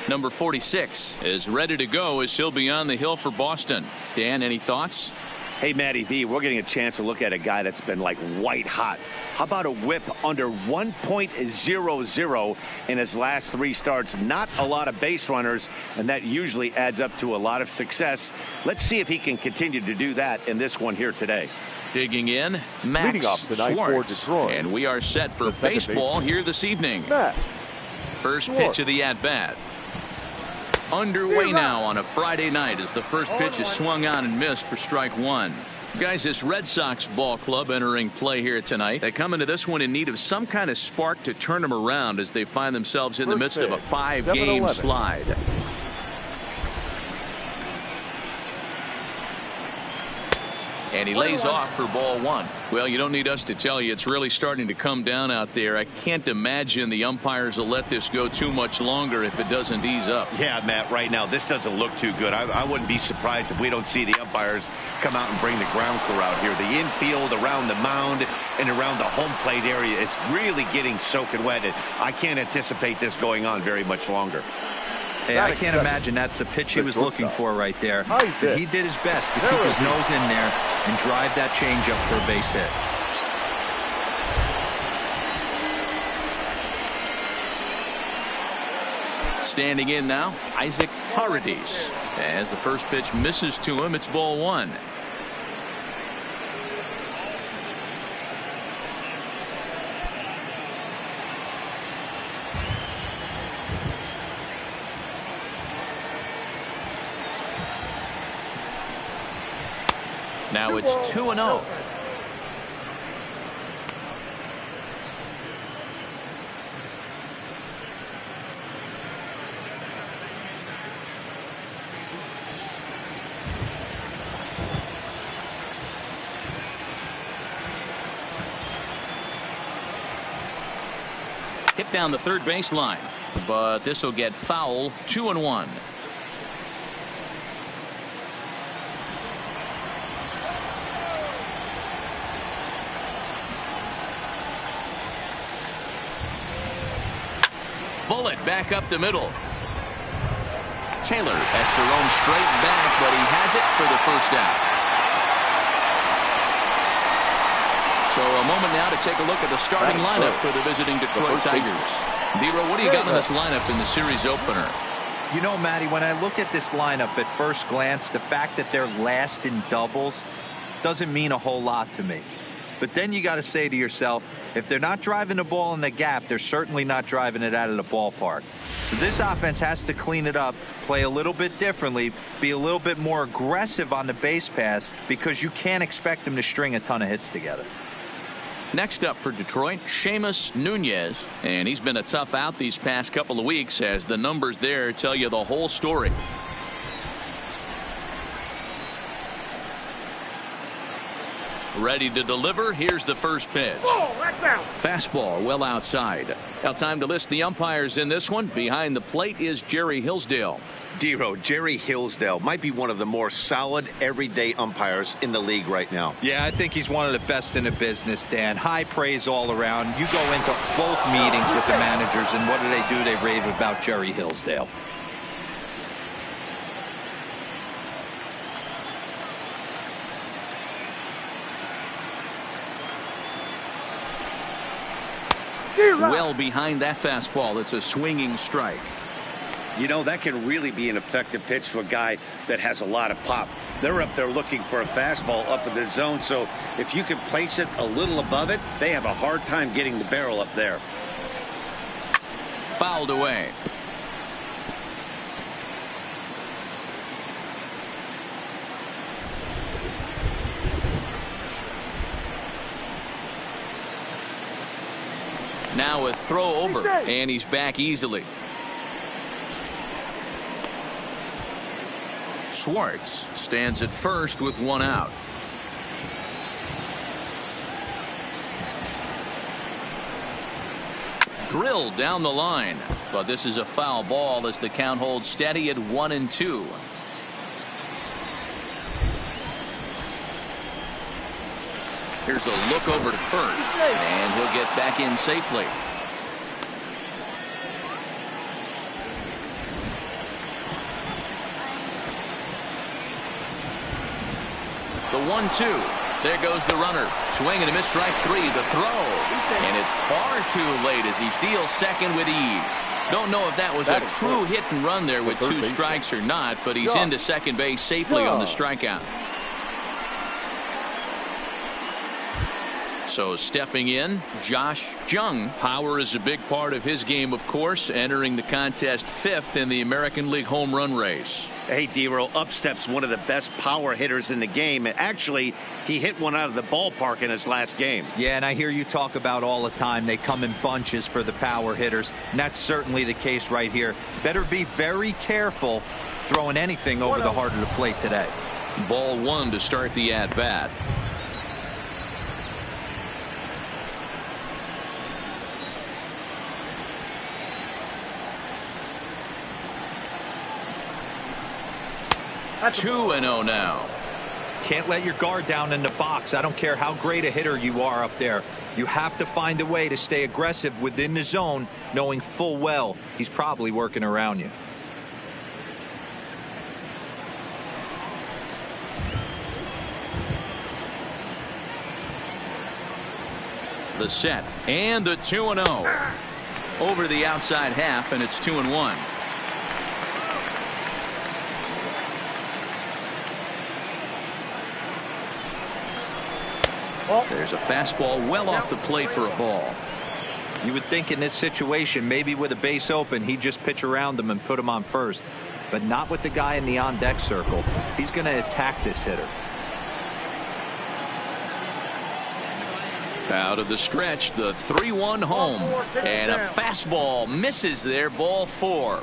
Speaker 1: Number 46 is ready to go as he'll be on the hill for Boston. Dan, any thoughts?
Speaker 2: Hey, Matty V, we're getting a chance to look at a guy that's been like white hot. How about a whip under 1.00 in his last 3 starts? Not a lot of base runners, and that usually adds up to a lot of success. Let's see if he can continue to do that in this one here today.
Speaker 1: Digging in, Max
Speaker 4: Leading off tonight for
Speaker 1: Schwartz.
Speaker 4: Detroit.
Speaker 1: And we are set for baseball here this evening.
Speaker 4: Max
Speaker 1: First
Speaker 4: Schwartz.
Speaker 1: pitch of the at-bat. Underway now on a Friday night as the first pitch is swung on and missed for strike 1. Guys, this Red Sox ball club entering play here tonight. They come into this one in need of some kind of spark to turn them around as they find themselves in the midst of a 5-game slide. And he lays off for ball 1. Well, you don't need us to tell you it's really starting to come down out there. I can't imagine the umpires will let this go too much longer if it doesn't ease up.
Speaker 2: Yeah, Matt, right now this doesn't look too good. I wouldn't be surprised if we don't see the umpires come out and bring the ground crew out here. The infield around the mound and around the home plate area is really getting soaking wet. And I can't anticipate this going on very much longer.
Speaker 3: Hey, I can't imagine that's the pitch he was looking for right there. But he did his best to keep his nose in there and drive that changeup for a base hit.
Speaker 1: Standing in now, Isaac Paredes. As the first pitch misses to him, it's ball 1. Now it's 2-0. Hit down the third baseline, but this will get foul. 2-1. Bullet back up the middle. Taylor has to roam straight back, but he has it for the first out. So a moment now to take a look at the starting lineup for the visiting Detroit Tigers. Dero, what do you got in this lineup in the series opener?
Speaker 3: You know, Matty, when I look at this lineup at first glance, the fact that they're last in doubles doesn't mean a whole lot to me. But then you got to say to yourself, if they're not driving the ball in the gap, they're certainly not driving it out of the ballpark. So this offense has to clean it up, play a little bit differently, be a little bit more aggressive on the base pass, because you can't expect them to string a ton of hits together.
Speaker 1: Next up for Detroit, Seamus Nunez. And he's been a tough out these past couple of weeks as the numbers there tell you the whole story. Ready to deliver. Here's the first pitch. Fastball well outside. Now time to list the umpires in this one. Behind the plate is Jerry Hillsdale.
Speaker 2: Dero, Jerry Hillsdale might be one of the more solid everyday umpires in the league right now.
Speaker 3: Yeah, I think he's one of the best in the business, Dan. High praise all around. You go into both meetings with the managers, and what do? They rave about Jerry Hillsdale.
Speaker 1: Well behind that fastball. It's a swinging strike.
Speaker 2: You know, that can really be an effective pitch to a guy that has a lot of pop. They're up there looking for a fastball up in the zone, so if you can place it a little above it, they have a hard time getting the barrel up there.
Speaker 1: Fouled away. Now a throw over, and he's back easily. Schwartz stands at first with one out. Drilled down the line. But this is a foul ball as the count holds steady at 1-2. Here's a look over to first. And he'll get back in safely. The 1-2. There goes the runner. Swing and a miss, strike three. The throw. And it's far too late as he steals second with ease. Don't know if that was a true hit and run there with two strikes or not, but he's into second base safely on the strikeout. So stepping in, Josh Jung. Power is a big part of his game, of course, entering the contest fifth in the American League home run race.
Speaker 2: Hey, D-Row, up steps one of the best power hitters in the game. And actually, he hit one out of the ballpark in his last game.
Speaker 3: Yeah, and I hear you talk about all the time they come in bunches for the power hitters, and that's certainly the case right here. Better be very careful throwing anything over the heart of the plate today.
Speaker 1: Ball one to start the at-bat. That's 2-0 now.
Speaker 3: Can't let your guard down in the box. I don't care how great a hitter you are up there. You have to find a way to stay aggressive within the zone, knowing full well he's probably working around you.
Speaker 1: The set and the 2-0. Over the outside half, and it's 2-1. There's a fastball well off the plate for a ball.
Speaker 3: You would think in this situation, maybe with a base open, he'd just pitch around him and put him on first. But not with the guy in the on-deck circle. He's going to attack this hitter.
Speaker 1: Out of the stretch, the 3-1 home. And a fastball misses there, ball four.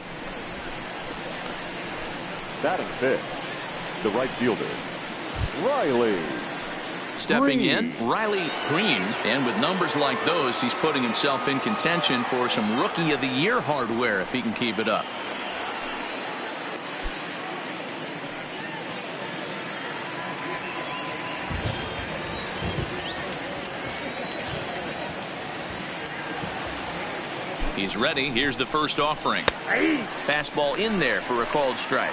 Speaker 4: Batting fifth, the right fielder, Riley
Speaker 1: Stepping
Speaker 4: Green.
Speaker 1: in, Riley Green. And with numbers like those, he's putting himself in contention for some Rookie of the Year hardware if he can keep it up. He's ready. Here's the first offering. Fastball in there for a called strike.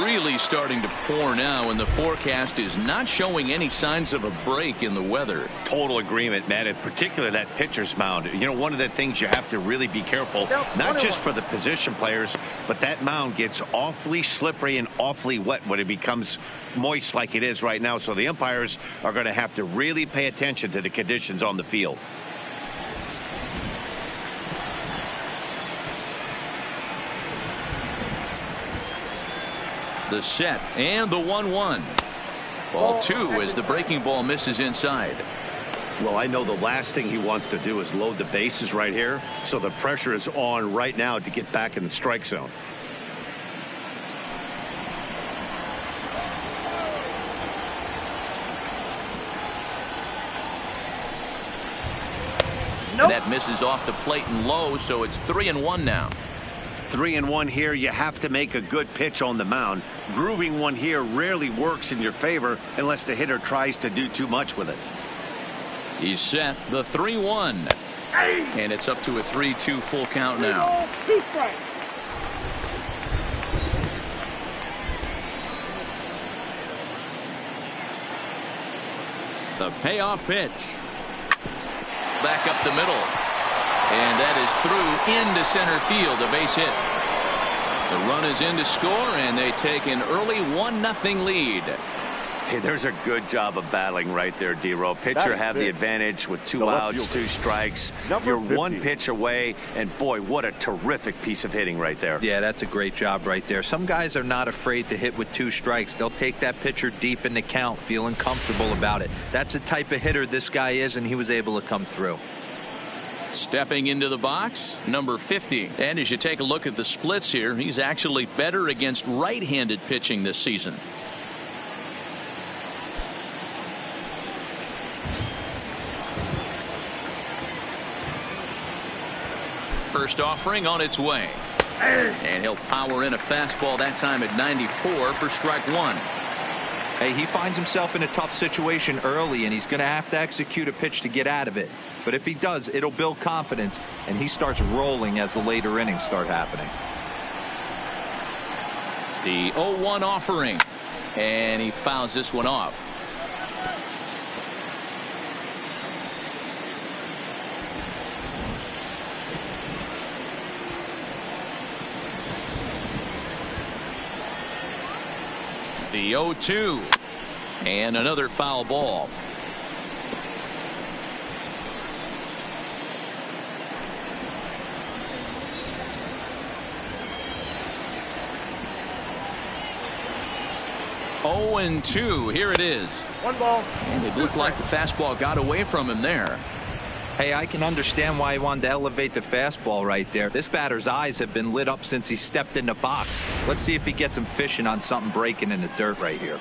Speaker 1: Really starting to pour now, and the forecast is not showing any signs of a break in the weather.
Speaker 2: Total agreement, man. In particular, that pitcher's mound. You know, one of the things you have to really be careful, not just for the position players, but that mound gets awfully slippery and awfully wet when it becomes moist like it is right now. So the umpires are going to have to really pay attention to the conditions on the field.
Speaker 1: The set and the 1-1. Ball two as the breaking ball misses inside.
Speaker 2: Well, I know the last thing he wants to do is load the bases right here. So the pressure is on right now to get back in the strike zone.
Speaker 1: And that misses off the plate and low, so it's 3-1 now.
Speaker 2: 3-1 here. You have to make a good pitch on the mound. Grooving one here rarely works in your favor unless the hitter tries to do too much with it.
Speaker 1: He's set, the 3-1. And it's up to a 3-2 full count now. The payoff pitch. Back up the middle. And that is through into center field, a base hit. The run is in to score, and they take an early 1-0 lead.
Speaker 2: Hey, there's a good job of battling right there, D-Row. Pitcher have the advantage with 2 outs, 2 strikes. You're 1 pitch away, and boy, what a terrific piece of hitting right there.
Speaker 3: Yeah, that's a great job right there. Some guys are not afraid to hit with 2 strikes. They'll take that pitcher deep in the count, feeling comfortable about it. That's the type of hitter this guy is, and he was able to come through.
Speaker 1: Stepping into the box, number 50. And as you take a look at the splits here, he's actually better against right-handed pitching this season. first offering on its way. And he'll power in a fastball that time at 94 for strike one.
Speaker 3: Hey, he finds himself in a tough situation early, and he's going to have to execute a pitch to get out of it. But if he does, it'll build confidence, and he starts rolling as the later innings start happening.
Speaker 1: The 0-1 offering, and he fouls this one off. The 0-2, and another foul ball. Oh, and 2. Here it is.
Speaker 6: One ball.
Speaker 1: And it looked like the fastball got away from him there.
Speaker 3: Hey, I can understand why he wanted to elevate the fastball right there. This batter's eyes have been lit up since he stepped in the box. Let's see if he gets him fishing on something breaking in the dirt right here.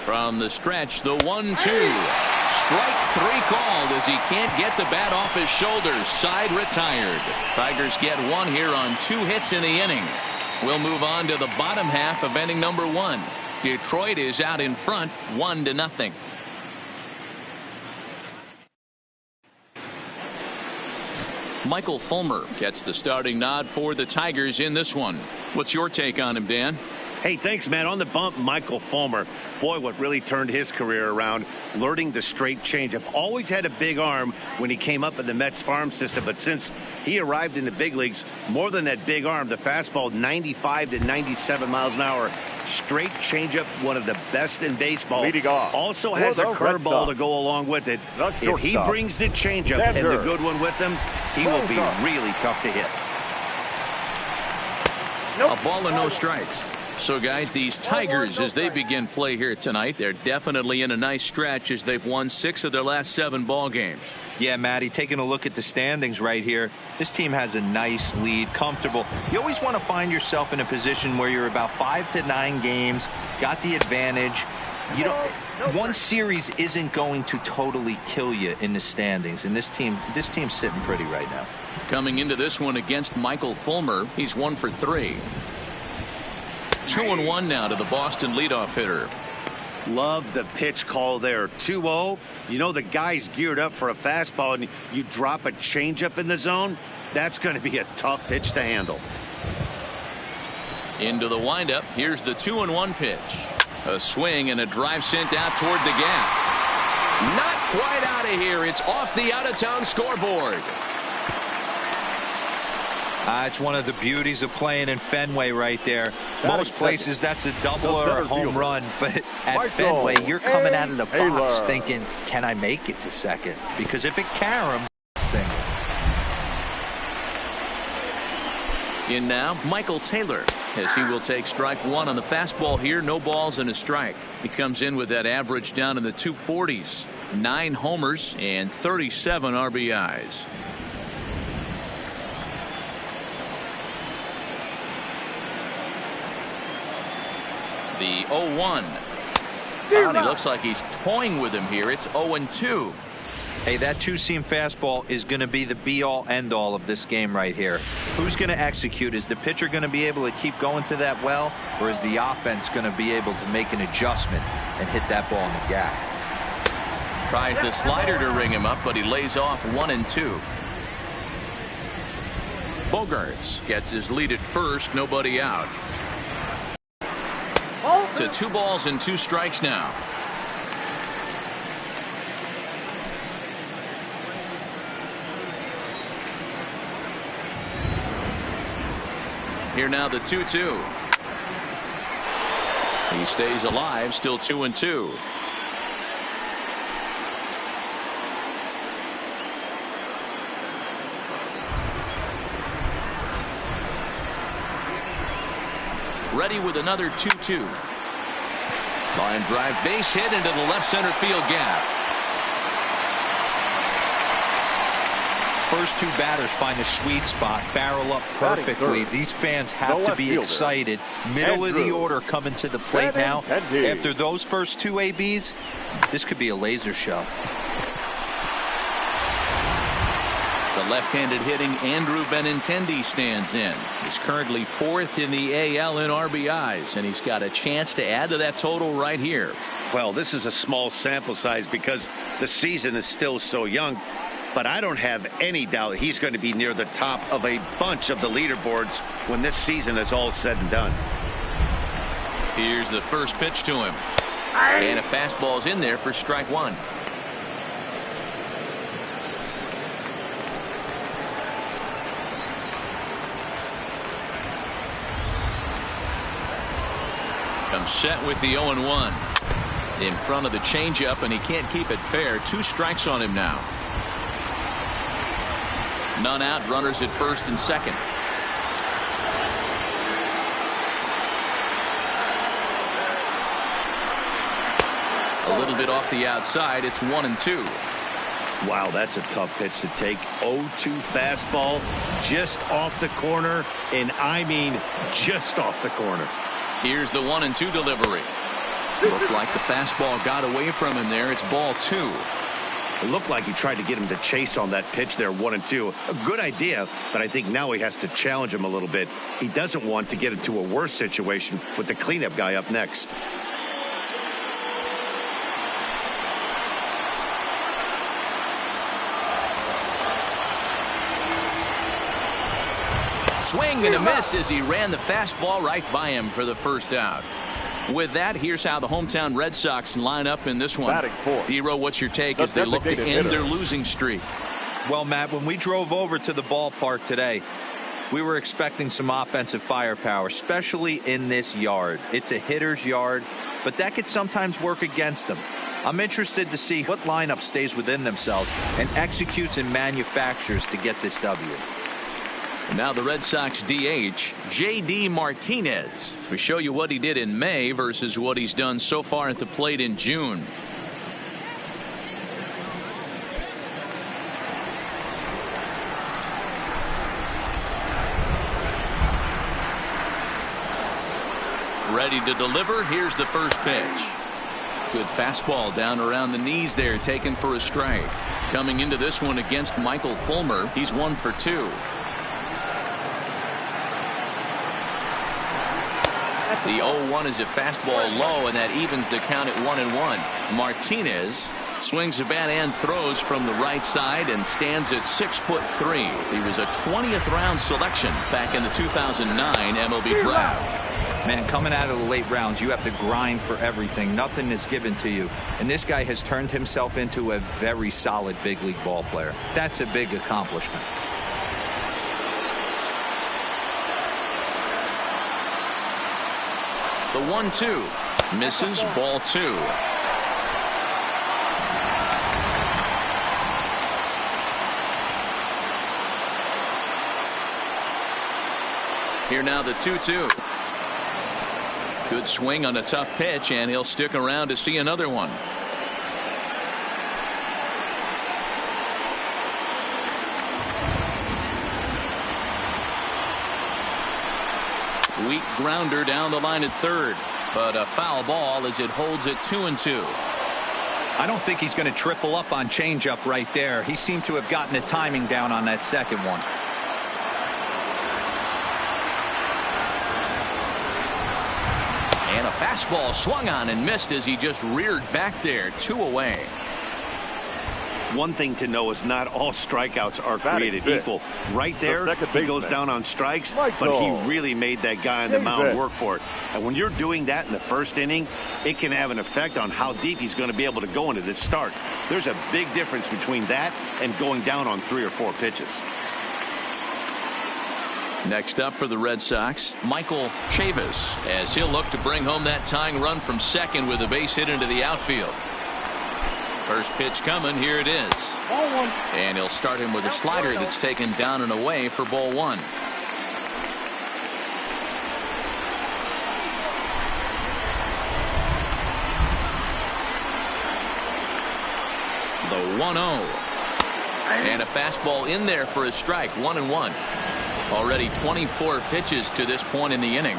Speaker 1: From the stretch, the 1-2. Strike three called as he can't get the bat off his shoulders. Side retired. Tigers get one here on 2 hits in the inning. We'll move on to the bottom half of inning number 1. Detroit is out in front 1-0. Michael Fulmer gets the starting nod for the Tigers in this one. What's your take on him, Dan?
Speaker 2: Hey, thanks, man. On the bump, Michael Fulmer. Boy, what really turned his career around, learning the straight changeup. Always had a big arm when he came up in the Mets farm system, but since he arrived in the big leagues, more than that big arm, the fastball 95 to 97 miles an hour. Straight changeup, one of the best in baseball.
Speaker 4: Leading off.
Speaker 2: Also has a curveball to go along with it. If he brings the changeup and the good one with him, he will be really tough to hit.
Speaker 1: A ball and no strikes. So, guys, these Tigers, as they begin play here tonight, they're definitely in a nice stretch as they've won 6 of their last 7 ball games.
Speaker 3: Yeah, Matty, taking a look at the standings right here, this team has a nice lead, comfortable. You always want to find yourself in a position where you're about 5 to 9 games, got the advantage. You know, one series isn't going to totally kill you in the standings, and this team's sitting pretty right now.
Speaker 1: Coming into this one against Michael Fulmer, he's 1 for 3. 2-1 now to the Boston leadoff hitter.
Speaker 2: Love the pitch call there. 2-0. You know the guy's geared up for a fastball, and you drop a changeup in the zone. That's going to be a tough pitch to handle.
Speaker 1: Into the windup. Here's the 2-1 pitch. A swing and a drive sent out toward the gap. Not quite out of here. It's off the out-of-town scoreboard.
Speaker 3: It's one of the beauties of playing in Fenway right there. Most places that's a double or a home run, but at Fenway you're coming out of the box thinking, can I make it to second? Because if it caroms, single.
Speaker 1: In now, Michael Taylor, as he will take strike 1 on the fastball here. No balls and a strike. He comes in with that average down in the 240s. 9 homers and 37 RBIs. The 0-1. And he looks like he's toying with him here. It's 0-2.
Speaker 3: Hey, that 2-seam fastball is going to be the be-all, end-all of this game right here. Who's going to execute? Is the pitcher going to be able to keep going to that well, or is the offense going to be able to make an adjustment and hit that ball in the gap?
Speaker 1: Tries the slider to ring him up, but he lays off 1-2. Bogarts gets his lead at first. Nobody out. To 2 balls and 2 strikes now. Here now the 2-2. He stays alive, still 2-2. Ready with another 2-2. Line drive, base hit into the left center field gap.
Speaker 3: First 2 batters find a sweet spot, barrel up perfectly. These fans have to be excited. Middle of the order coming to the plate now. After those first 2 ABs, this could be a laser show.
Speaker 1: The left-handed hitting Andrew Benintendi stands in. He's currently 4th in the AL in RBIs, and he's got a chance to add to that total right here.
Speaker 2: Well, this is a small sample size because the season is still so young, but I don't have any doubt he's going to be near the top of a bunch of the leaderboards when this season is all said and done.
Speaker 1: Here's the first pitch to him. And a fastball's in there for strike one. Comes set with the 0-1. In front of the changeup, and he can't keep it fair. 2 strikes on him now. None out, runners at first and second. A little bit off the outside. It's 1-2.
Speaker 2: Wow, that's a tough pitch to take. 0-2 fastball just off the corner, and I mean just off the corner.
Speaker 1: Here's the 1-2 delivery. Looked like the fastball got away from him there. It's ball 2.
Speaker 2: It looked like he tried to get him to chase on that pitch there, 1-2. A good idea, but I think now he has to challenge him a little bit. He doesn't want to get into a worse situation with the cleanup guy up next.
Speaker 1: Swing and a miss as he ran the fastball right by him for the first out. With that, here's how the hometown Red Sox line up in this one. D-Row, what's your take as they look to end their losing streak?
Speaker 3: Well, Matt, when we drove over to the ballpark today, we were expecting some offensive firepower, especially in this yard. It's a hitter's yard, but that could sometimes work against them. I'm interested to see what lineup stays within themselves and executes and manufactures to get this W.
Speaker 1: And now the Red Sox DH, J.D. Martinez. We show you what he did in May versus what he's done so far at the plate in June. Ready to deliver. Here's the first pitch. Good fastball down around the knees there, taken for a strike. Coming into this one against Michael Fulmer, he's 1 for 2. The 0-1 is a fastball low, and that evens the count at 1-1. Martinez swings the bat and throws from the right side and stands at 6'3". He was a 20th round selection back in the 2009 MLB draft.
Speaker 3: Man, coming out of the late rounds, you have to grind for everything. Nothing is given to you. And this guy has turned himself into a very solid big league ball player. That's a big accomplishment.
Speaker 1: The 1-2 misses, ball 2. Here now the 2-2. Good swing on a tough pitch, and he'll stick around to see another one. Weak grounder down the line at third, but a foul ball as it holds it 2-2.
Speaker 3: I don't think he's going to triple up on changeup right there. He seemed to have gotten the timing down on that second one.
Speaker 1: And a fastball swung on and missed as he just reared back there. 2 away.
Speaker 2: One thing to know is not all strikeouts are created equal. Right there, he goes down on strikes, but he really made that guy on the mound work for it. And when you're doing that in the first inning, it can have an effect on how deep he's going to be able to go into this start. There's a big difference between that and going down on 3 or 4 pitches.
Speaker 1: Next up for the Red Sox, Michael Chavis, as he'll look to bring home that tying run from second with a base hit into the outfield. First pitch coming. Here it is.
Speaker 6: Ball 1.
Speaker 1: And he'll start him with a slider that's taken down and away for ball 1. The 1-0. And a fastball in there for a strike. 1-1. Already 24 pitches to this point in the inning.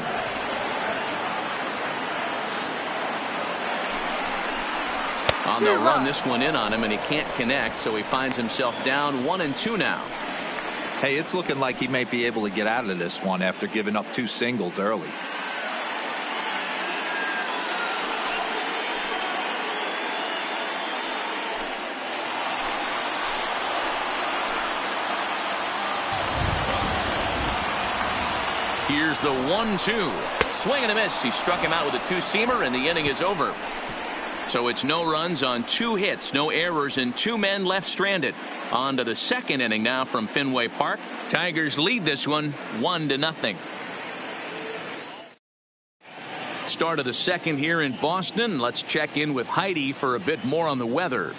Speaker 1: They'll run this one in on him, and he can't connect, so he finds himself down 1-2 now.
Speaker 3: Hey, it's looking like he may be able to get out of this one after giving up 2 singles early.
Speaker 1: Here's the 1-2. Swing and a miss. He struck him out with a 2-seamer, and the inning is over. So it's no runs on 2 hits, no errors, and 2 men left stranded. On to the second inning now from Fenway Park. Tigers lead this one 1-0. Start of the second here in Boston. Let's check in with Heidi for a bit more on the weather.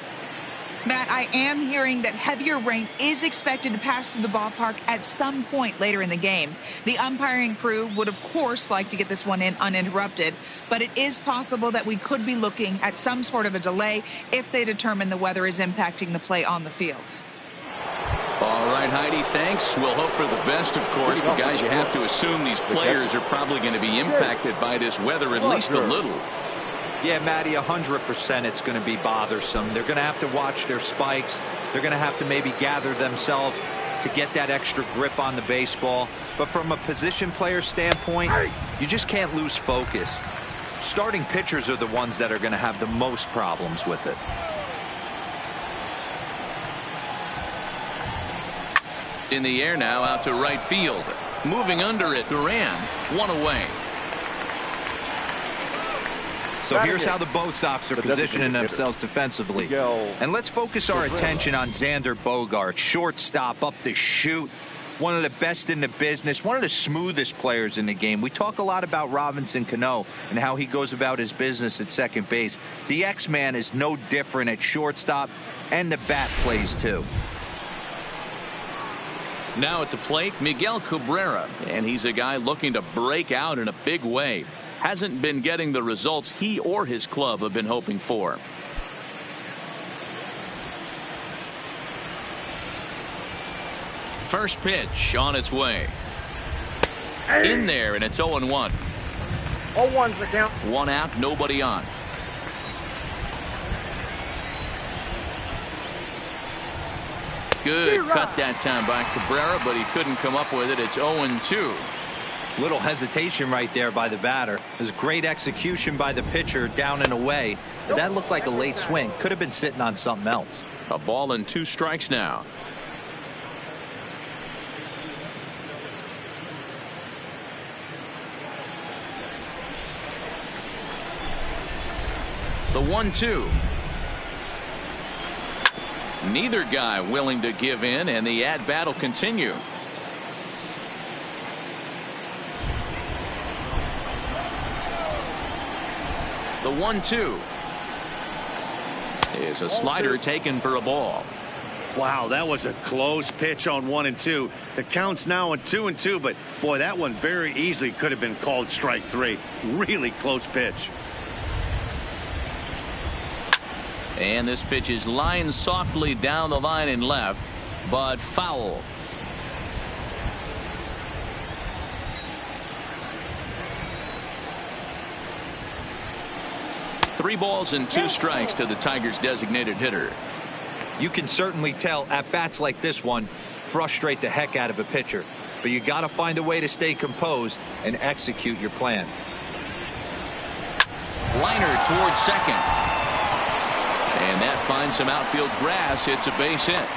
Speaker 5: Matt, I am hearing that heavier rain is expected to pass through the ballpark at some point later in the game. The umpiring crew would, of course, like to get this one in uninterrupted, but it is possible that we could be looking at some sort of a delay if they determine the weather is impacting the play on the field.
Speaker 1: All right, Heidi, thanks. We'll hope for the best, of course. But, guys, you have to assume these players are probably going to be impacted by this weather at least a little.
Speaker 3: Yeah, Matty, 100% it's going to be bothersome. They're going to have to watch their spikes. They're going to have to maybe gather themselves to get that extra grip on the baseball. But from a position player standpoint, you just can't lose focus. Starting pitchers are the ones that are going to have the most problems with it.
Speaker 1: In the air now, out to right field. Moving under it, Duran, 1 away.
Speaker 3: So here's how the Bo Sox are positioning themselves defensively. And let's focus our attention on Xander Bogaerts, shortstop up the chute. One of the best in the business, one of the smoothest players in the game. We talk a lot about Robinson Cano and how he goes about his business at second base. The X-Man is no different at shortstop, and the bat plays too.
Speaker 1: Now at the plate, Miguel Cabrera, and he's a guy looking to break out in a big way. Hasn't been getting the results he or his club have been hoping for. First pitch on its way. In there, and it's 0-1.
Speaker 6: 0-1's the count.
Speaker 1: 1 out, nobody on. Good cut that time by Cabrera, but he couldn't come up with it. It's 0-2.
Speaker 3: Little hesitation right there by the batter. It was great execution by the pitcher down and away. But that looked like a late swing. Could have been sitting on something else.
Speaker 1: A ball and 2 strikes now. The 1-2. Neither guy willing to give in, and the at-bat will continue. The 1-2 is a slider taken for a ball.
Speaker 2: Wow, that was a close pitch on 1 and 2. The count's now on 2 and 2, but boy, that one very easily could have been called strike 3. Really close pitch.
Speaker 1: And this pitch is lined softly down the line and left, but foul. Three balls and 2 strikes to the Tigers' designated hitter.
Speaker 3: You can certainly tell at bats like this one frustrate the heck out of a pitcher, but you got to find a way to stay composed and execute your plan.
Speaker 1: Liner towards second, and that finds some outfield grass. It's a base hit.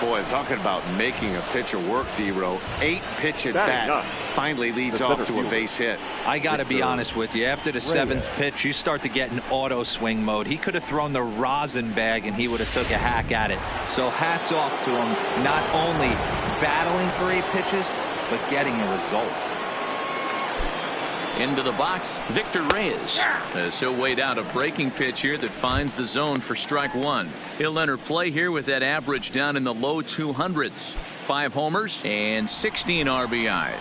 Speaker 7: Boy, talking about making a pitcher work, D-Row. 8 pitch at bat finally leads off to a base hit.
Speaker 3: I got to be honest with you. After the 7th pitch, you start to get in auto swing mode. He could have thrown the rosin bag and he would have took a hack at it. So hats off to him, not only battling for 8 pitches, but getting a result.
Speaker 1: Into the box, Victor Reyes, as he'll wait out a breaking pitch here that finds the zone for strike 1. He'll enter play here with that average down in the low 200s. 5 homers and 16 RBIs.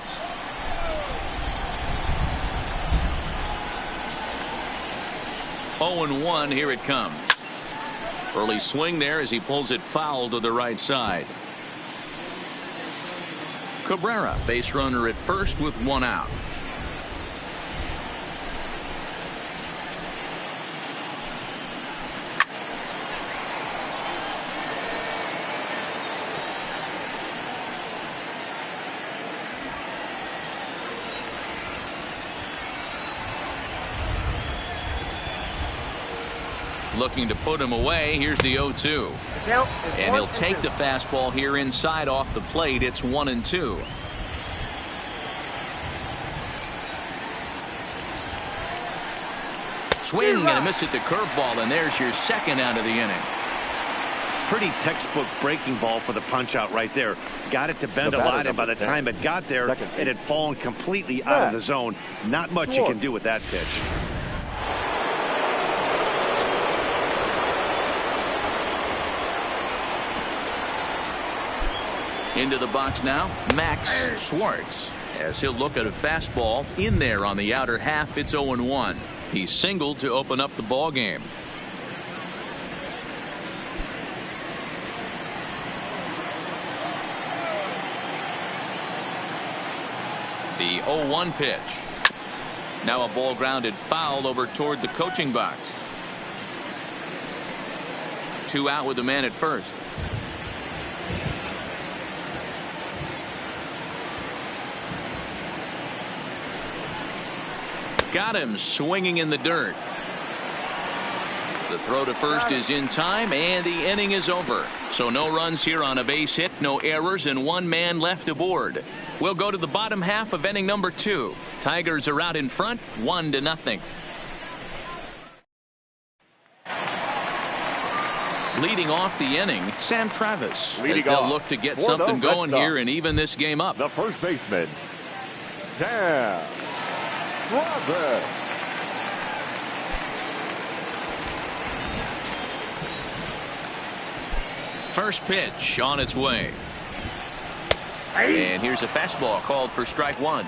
Speaker 1: Oh and 1, here it comes. Early swing there as he pulls it foul to the right side. Cabrera, base runner at first with 1 out. Looking to put him away. Here's the 0-2. And he'll take the fastball here inside off the plate. It's 1-2. Swing and a miss at the curveball, and there's your second out of the inning.
Speaker 2: Pretty textbook breaking ball for the punch out right there. Got it to bend a lot, and by the time it got there, it had fallen completely out of the zone. Not much you can do with that pitch.
Speaker 1: Into the box now, Max Schwartz, as he'll look at a fastball in there on the outer half. It's 0-1. He singled to open up the ball game. The 0-1 pitch. Now a ball grounded foul over toward the coaching box. 2 out with the man at first. Got him swinging in the dirt. The throw to first is in time, and the inning is over. So no runs here on a base hit, no errors, and 1 man left aboard. We'll go to the bottom half of inning number 2. Tigers are out in front, 1-0. Leading off the inning, Sam Travis, as they'll look to get something going here and even this game up.
Speaker 4: The first baseman, Sam Travis.
Speaker 1: First pitch on its way. And here's a fastball called for strike 1.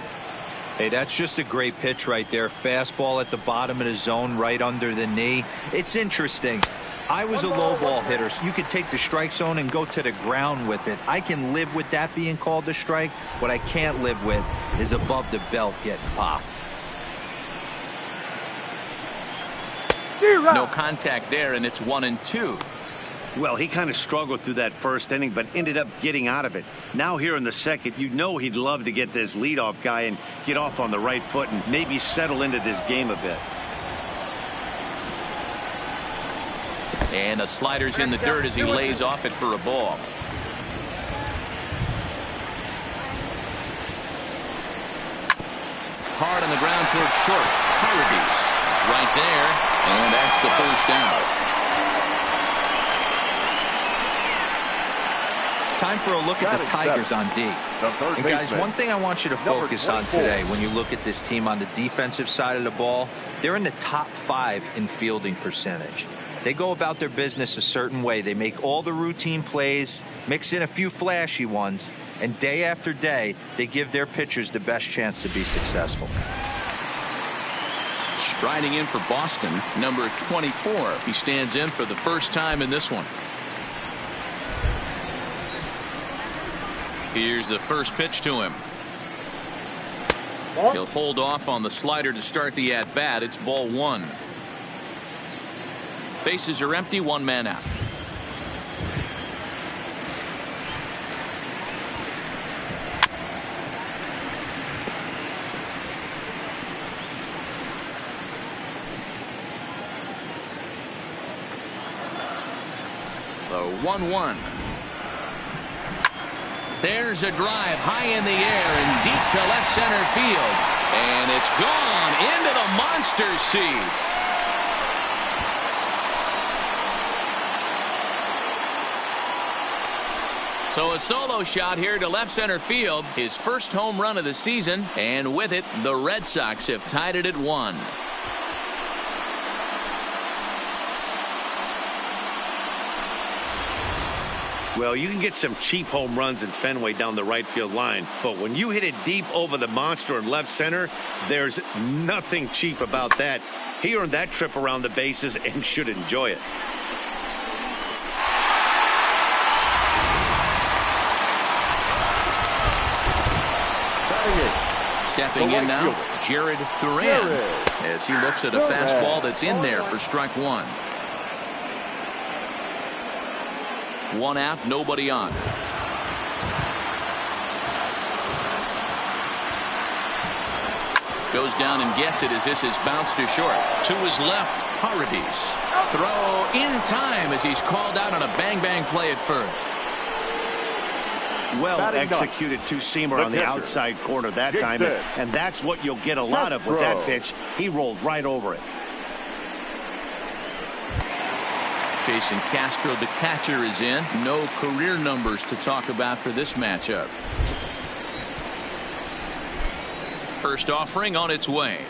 Speaker 3: Hey, that's just a great pitch right there. Fastball at the bottom of the zone, right under the knee. It's interesting. I was a low ball hitter, so you could take the strike zone and go to the ground with it. I can live with that being called a strike. What I can't live with is above the belt getting popped.
Speaker 1: No contact there, and it's 1-2.
Speaker 2: Well, he kind of struggled through that first inning, but ended up getting out of it. Now here in the second, you know he'd love to get this leadoff guy and get off on the right foot and maybe settle into this game a bit.
Speaker 1: And the slider's in the dirt as he lays off it for a ball. Hard on the ground towards short. Paradis right there, and that's the first out.
Speaker 3: Time for a look at the Tigers on D. And guys, one thing I want you to focus on today when you look at this team on the defensive side of the ball, they're in the top 5 in fielding percentage. They go about their business a certain way. They make all the routine plays, mix in a few flashy ones, and day after day, they give their pitchers the best chance to be successful.
Speaker 1: Striding in for Boston, number 24. He stands in for the first time in this one. Here's the first pitch to him. He'll hold off on the slider to start the at-bat. It's ball 1. Bases are empty, 1 man out. The 1-1. There's a drive high in the air and deep to left center field. And it's gone into the monster seats. So a solo shot here to left center field. His first home run of the season. And with it, the Red Sox have tied it at 1.
Speaker 2: Well, you can get some cheap home runs in Fenway down the right field line, but when you hit it deep over the monster in left center, there's nothing cheap about that. He earned that trip around the bases and should enjoy it.
Speaker 1: Stepping in now, Jared Duran, as he looks at a fastball that's in there for strike 1. 1 out, nobody on. Goes down and gets it as this is bounced to short. To his left, Paradis. Throw in time as he's called out on a bang-bang play at first.
Speaker 2: Well executed two-seamer on the outside corner that time, and that's what you'll get a lot of with that pitch. He rolled right over it.
Speaker 1: Jason Castro, the catcher, is in. No career numbers to talk about for this matchup. First offering on its way.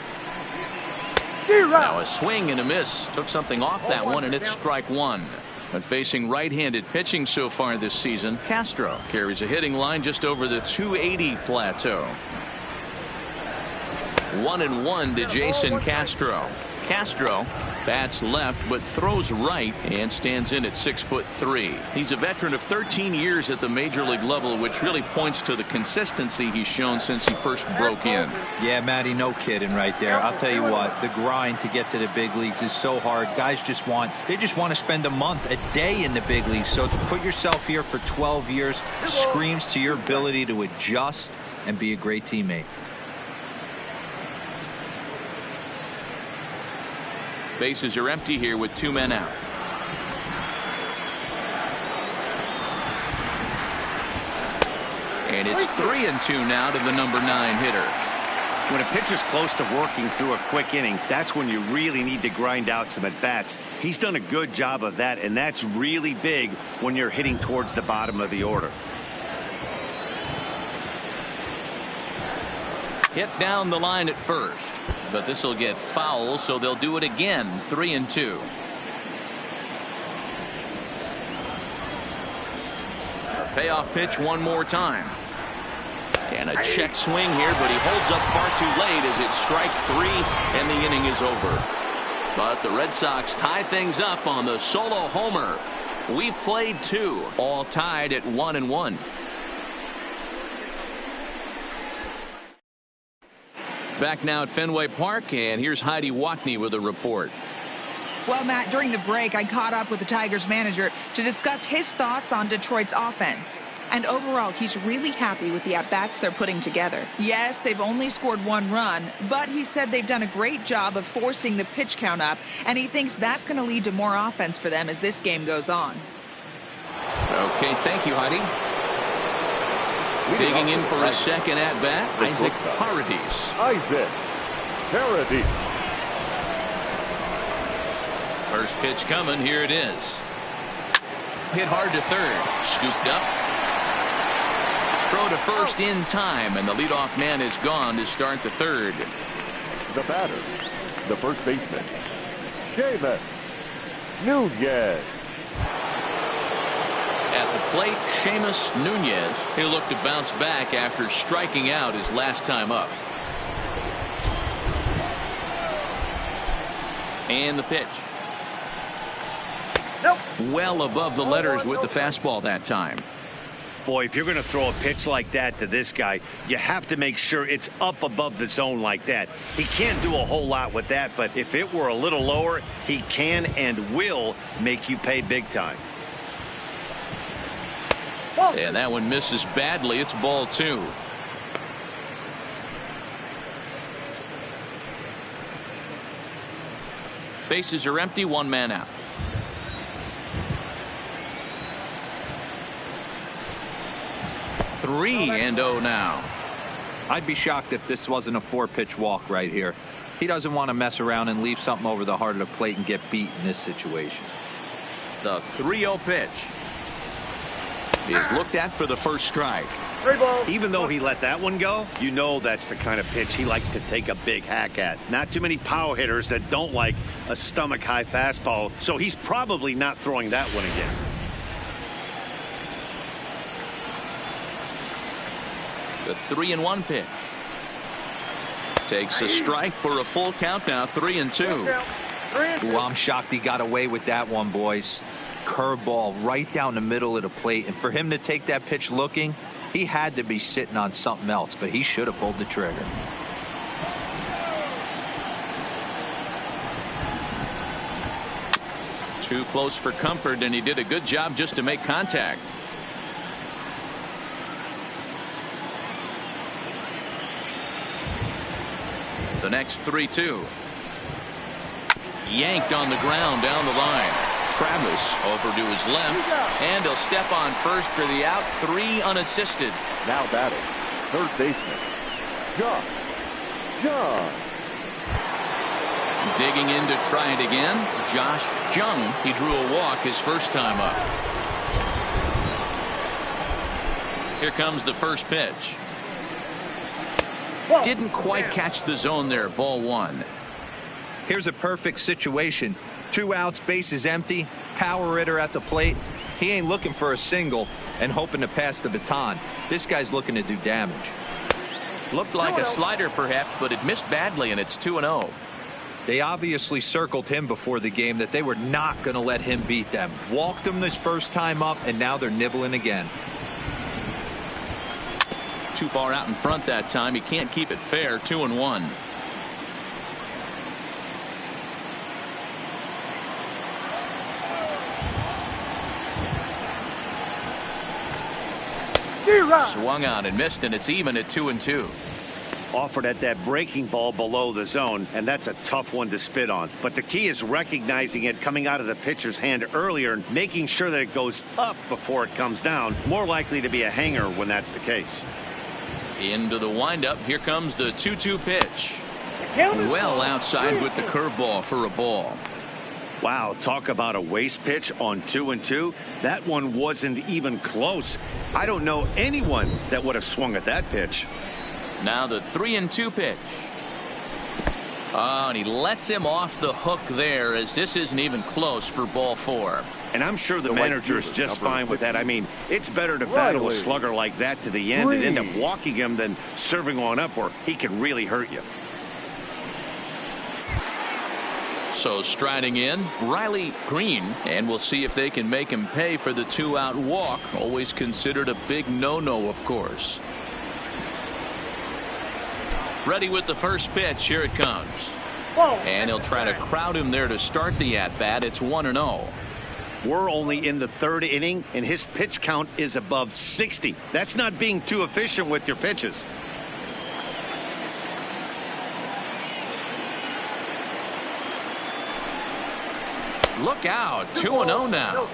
Speaker 1: Now a swing and a miss. Took something off that one, and it's strike one. But facing right-handed pitching so far this season, Castro carries a hitting line just over the 280 plateau. 1-1 to Jason Castro. Castro bats left but throws right and stands in at 6'3". He's a veteran of 13 years at the major league level, which really points to the consistency he's shown since he first broke in.
Speaker 3: Yeah, Matty, no kidding right there. I'll tell you what, the grind to get to the big leagues is so hard. Guys just want to spend a month, a day in the big leagues. So to put yourself here for 12 years screams to your ability to adjust and be a great teammate.
Speaker 1: Bases are empty here with 2 men out. And it's 3-2 now to the number 9 hitter.
Speaker 2: When a pitcher's close to working through a quick inning, that's when you really need to grind out some at-bats. He's done a good job of that, and that's really big when you're hitting towards the bottom of the order.
Speaker 1: Hit down the line at first, but this will get foul, so they'll do it again. 3-2. A payoff pitch one more time. And a check swing here, but he holds up far too late as it's strike 3 and the inning is over. But the Red Sox tie things up on the solo homer. We've played 2, all tied at 1-1. Back now at Fenway Park, and here's Heidi Watney with a report.
Speaker 5: Well, Matt, during the break, I caught up with the Tigers manager to discuss his thoughts on Detroit's offense. And overall, he's really happy with the at-bats they're putting together. Yes, they've only scored 1 run, but he said they've done a great job of forcing the pitch count up, and he thinks that's going to lead to more offense for them as this game goes on.
Speaker 1: Okay, thank you, Heidi. Digging in for a second at-bat, Isaac Paradis. First pitch coming, here it is. Hit hard to third, scooped up. Throw to first in time, and the leadoff man is gone to start the third.
Speaker 4: The batter, the first baseman, Seamus Nunez.
Speaker 1: At the plate, Seamus Nunez. He'll look to bounce back after striking out his last time up. And the pitch. Well above the letters with the fastball that time.
Speaker 2: Boy, if you're going to throw a pitch like that to this guy, you have to make sure it's up above the zone like that. He can't do a whole lot with that, but if it were a little lower, he can and will make you pay big time.
Speaker 1: And that one misses badly. It's ball 2. Bases are empty, 1 man out. 3-0 now.
Speaker 3: I'd be shocked if this wasn't a 4-pitch walk right here. He doesn't want to mess around and leave something over the heart of the plate and get beat in this situation.
Speaker 1: The 3-0 pitch is looked at for the first strike.
Speaker 2: Even though he let that one go, you know that's the kind of pitch he likes to take a big hack at. Not too many power hitters that don't like a stomach high fastball, so he's probably not throwing that one again.
Speaker 1: The 3-1 pitch takes a strike for a full count now. 3-2.
Speaker 3: Ooh, I'm shocked he got away with that one, boys. Curveball right down the middle of the plate, and for him to take that pitch looking, he had to be sitting on something else, but he should have pulled the trigger.
Speaker 1: Too close for comfort, and he did a good job just to make contact. next 3-2. Yanked on the ground down the line. Travis over to his left, and he'll step on first for the out. 3 unassisted.
Speaker 4: Now batting, third baseman, John.
Speaker 1: Digging in to try it again, Josh Jung. He drew a walk his first time up. Here comes the first pitch. Didn't quite catch the zone there. Ball 1.
Speaker 3: Here's a perfect situation. 2 outs, bases empty, power hitter at the plate. He ain't looking for a single and hoping to pass the baton. This guy's looking to do damage.
Speaker 1: Looked like a slider perhaps, but it missed badly, and it's 2-0.
Speaker 3: They obviously circled him before the game that they were not going to let him beat them. Walked him this first time up, and now they're nibbling again.
Speaker 1: Too far out in front that time. He can't keep it fair. 2-1. Swung on and missed, and it's even at 2-2.
Speaker 2: Offered at that breaking ball below the zone, and that's a tough one to spit on. But the key is recognizing it coming out of the pitcher's hand earlier and making sure that it goes up before it comes down. More likely to be a hanger when that's the case.
Speaker 1: Into the windup. Here comes the 2-2 pitch. Well outside with the curveball for a ball.
Speaker 2: Wow, talk about a waste pitch on 2-2. That one wasn't even close. I don't know anyone that would have swung at that pitch.
Speaker 1: Now the 3-2 pitch. Oh, and he lets him off the hook there, as this isn't even close for ball 4.
Speaker 2: And I'm sure the manager is just fine with that. I mean, it's better to battle a slugger like that to the end and end up walking him than serving on up where he can really hurt you.
Speaker 1: So striding in, Riley Green, and we'll see if they can make him pay for the 2-out walk. Always considered a big no-no, of course. Ready with the first pitch. Here it comes. And he'll try to crowd him there to start the at-bat. It's 1-0.
Speaker 2: We're only in the 3rd inning, and his pitch count is above 60. That's not being too efficient with your pitches.
Speaker 1: Look out. 2-0 now.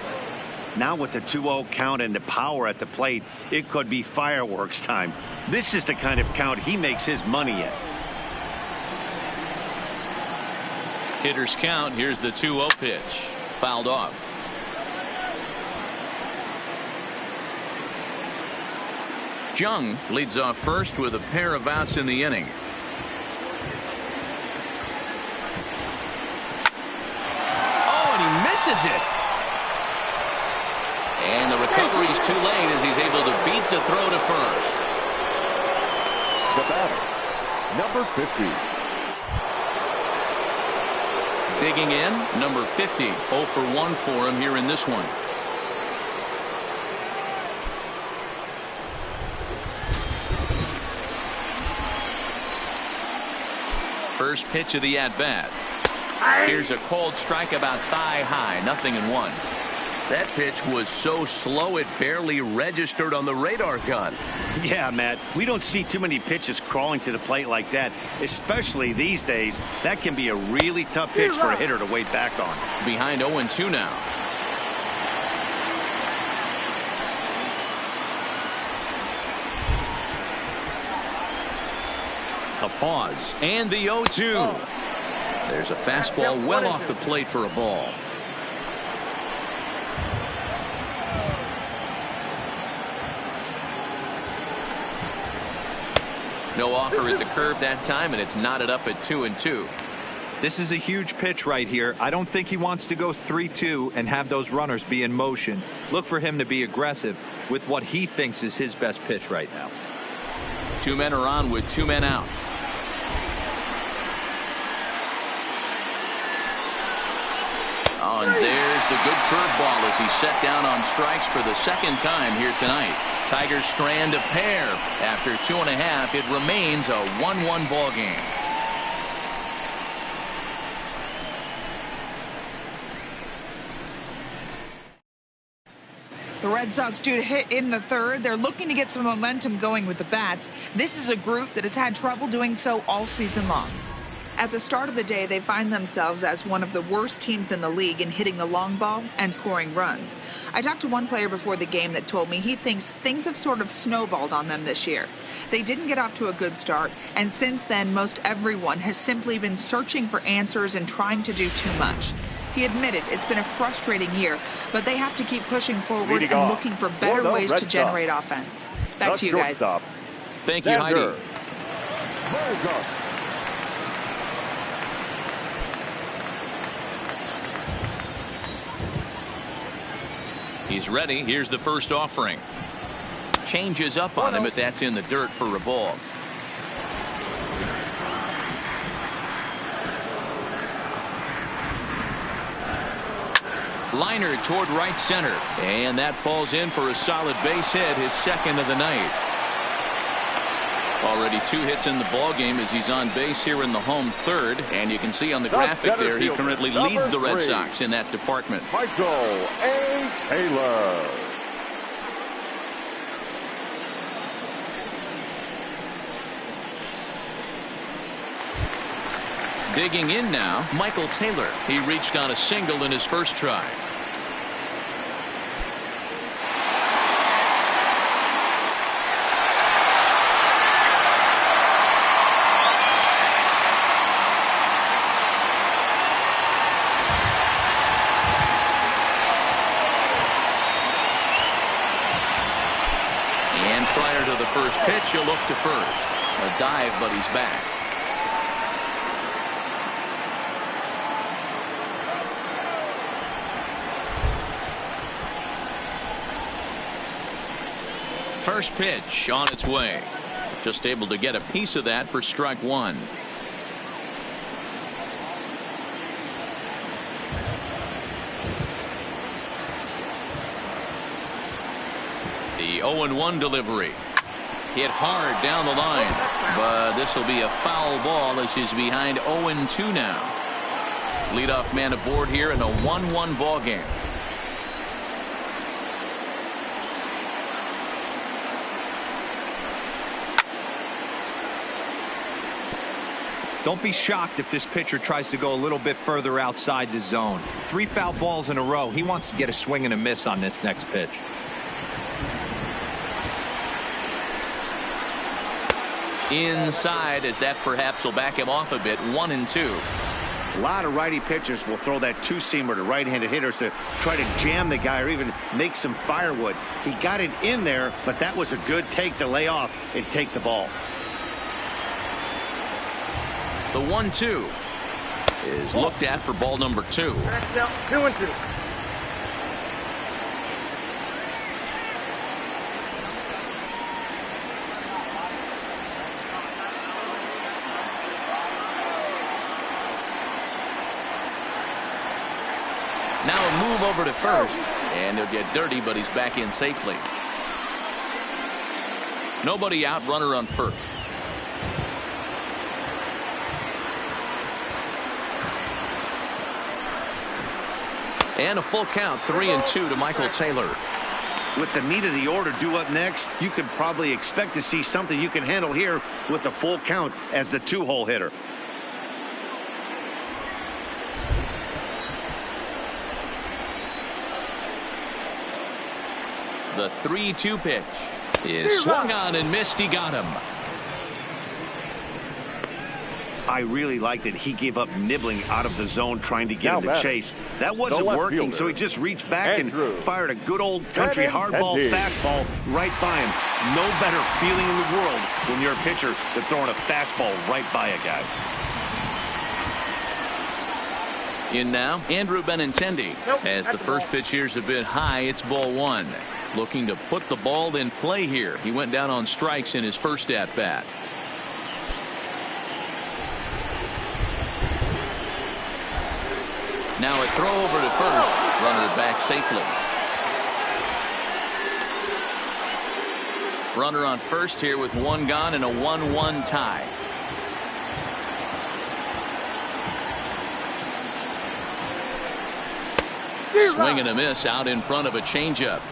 Speaker 2: Now with the 2-0 count and the power at the plate, it could be fireworks time. This is the kind of count he makes his money at.
Speaker 1: Hitters count. Here's the 2-0 pitch. Fouled off. Jung leads off first with a pair of outs in the inning. Oh, and he misses it. And the recovery's too late as he's able to beat the throw to first.
Speaker 4: The batter, number 50.
Speaker 1: Digging in, number 50. 0 for 1 for him here in this one. First pitch of the at-bat. Here's a cold strike about thigh high. 0-1. That pitch was so slow it barely registered on the radar gun.
Speaker 2: Yeah, Matt, we don't see too many pitches crawling to the plate like that, especially these days. That can be a really tough pitch for a hitter to wait back on.
Speaker 1: Behind 0-2 now. A pause and the 0-2. There's a fastball well off the plate for a ball. No offer at the curve that time, and it's knotted up at 2-2.
Speaker 3: This is a huge pitch right here. I don't think he wants to go 3-2 and have those runners be in motion. Look for him to be aggressive with what he thinks is his best pitch right now.
Speaker 1: 2 men are on with 2 men out. Oh, and there's the good curveball as he's set down on strikes for the second time here tonight. Tigers strand a pair. After 2.5, it remains a 1-1 ball game.
Speaker 5: The Red Sox due to hit in the 3rd. They're looking to get some momentum going with the bats. This is a group that has had trouble doing so all season long. At the start of the day, they find themselves as one of the worst teams in the league in hitting the long ball and scoring runs. I talked to one player before the game that told me he thinks things have sort of snowballed on them this year. They didn't get off to a good start, and since then, most everyone has simply been searching for answers and trying to do too much. He admitted it's been a frustrating year, but they have to keep pushing forward and looking for better ways to generate offense. Back to you guys.
Speaker 1: Thank you, Heidi. He's ready. Here's the first offering. Changes up on him, but that's in the dirt for a ball. Liner toward right center, and that falls in for a solid base hit, his second of the night. Already 2 hits in the ball game as he's on base here in the home third, and you can see on the graphic there he currently leads the Red Sox in that department.
Speaker 4: Michael A. Taylor.
Speaker 1: Digging in now, Michael Taylor. He reached on a single in his first try. And prior to the first pitch, he'll look to first. A dive, but he's back. First pitch on its way. Just able to get a piece of that for strike one. The 0-1 delivery. Hit hard down the line, but this will be a foul ball as he's behind 0-2 now. Leadoff man aboard here in a 1-1 ball game.
Speaker 3: Don't be shocked if this pitcher tries to go a little bit further outside the zone. 3 foul balls in a row. He wants to get a swing and a miss on this next pitch.
Speaker 1: Inside, as that perhaps will back him off a bit. 1-2.
Speaker 2: A lot of righty pitchers will throw that two-seamer to right-handed hitters to try to jam the guy or even make some firewood. He got it in there, but that was a good take to lay off and take the ball.
Speaker 1: The 1-2 is looked at for ball number 2.
Speaker 6: 2-2.
Speaker 1: Now a move over to first, and he'll get dirty, but he's back in safely. Nobody out, runner on first. And a full count, 3-2 to Michael Taylor.
Speaker 2: With the meat of the order due up next, you could probably expect to see something you can handle here with a full count as the 2-hole hitter.
Speaker 1: The 3-2 pitch is swung on and missed. He got him.
Speaker 2: I really liked it. He gave up nibbling out of the zone trying to get in the chase. That wasn't working, so he just reached back and fired a good old country hardball fastball right by him. No better feeling in the world when you're a pitcher than throwing a fastball right by a guy.
Speaker 1: In now, Andrew Benintendi. As the first pitch here's a bit high, it's ball 1. Looking to put the ball in play here. He went down on strikes in his first at-bat. Now a throw over to first. Runner back safely. Runner on first here with 1 gone and a 1-1 tie. Swing and a miss out in front of a changeup.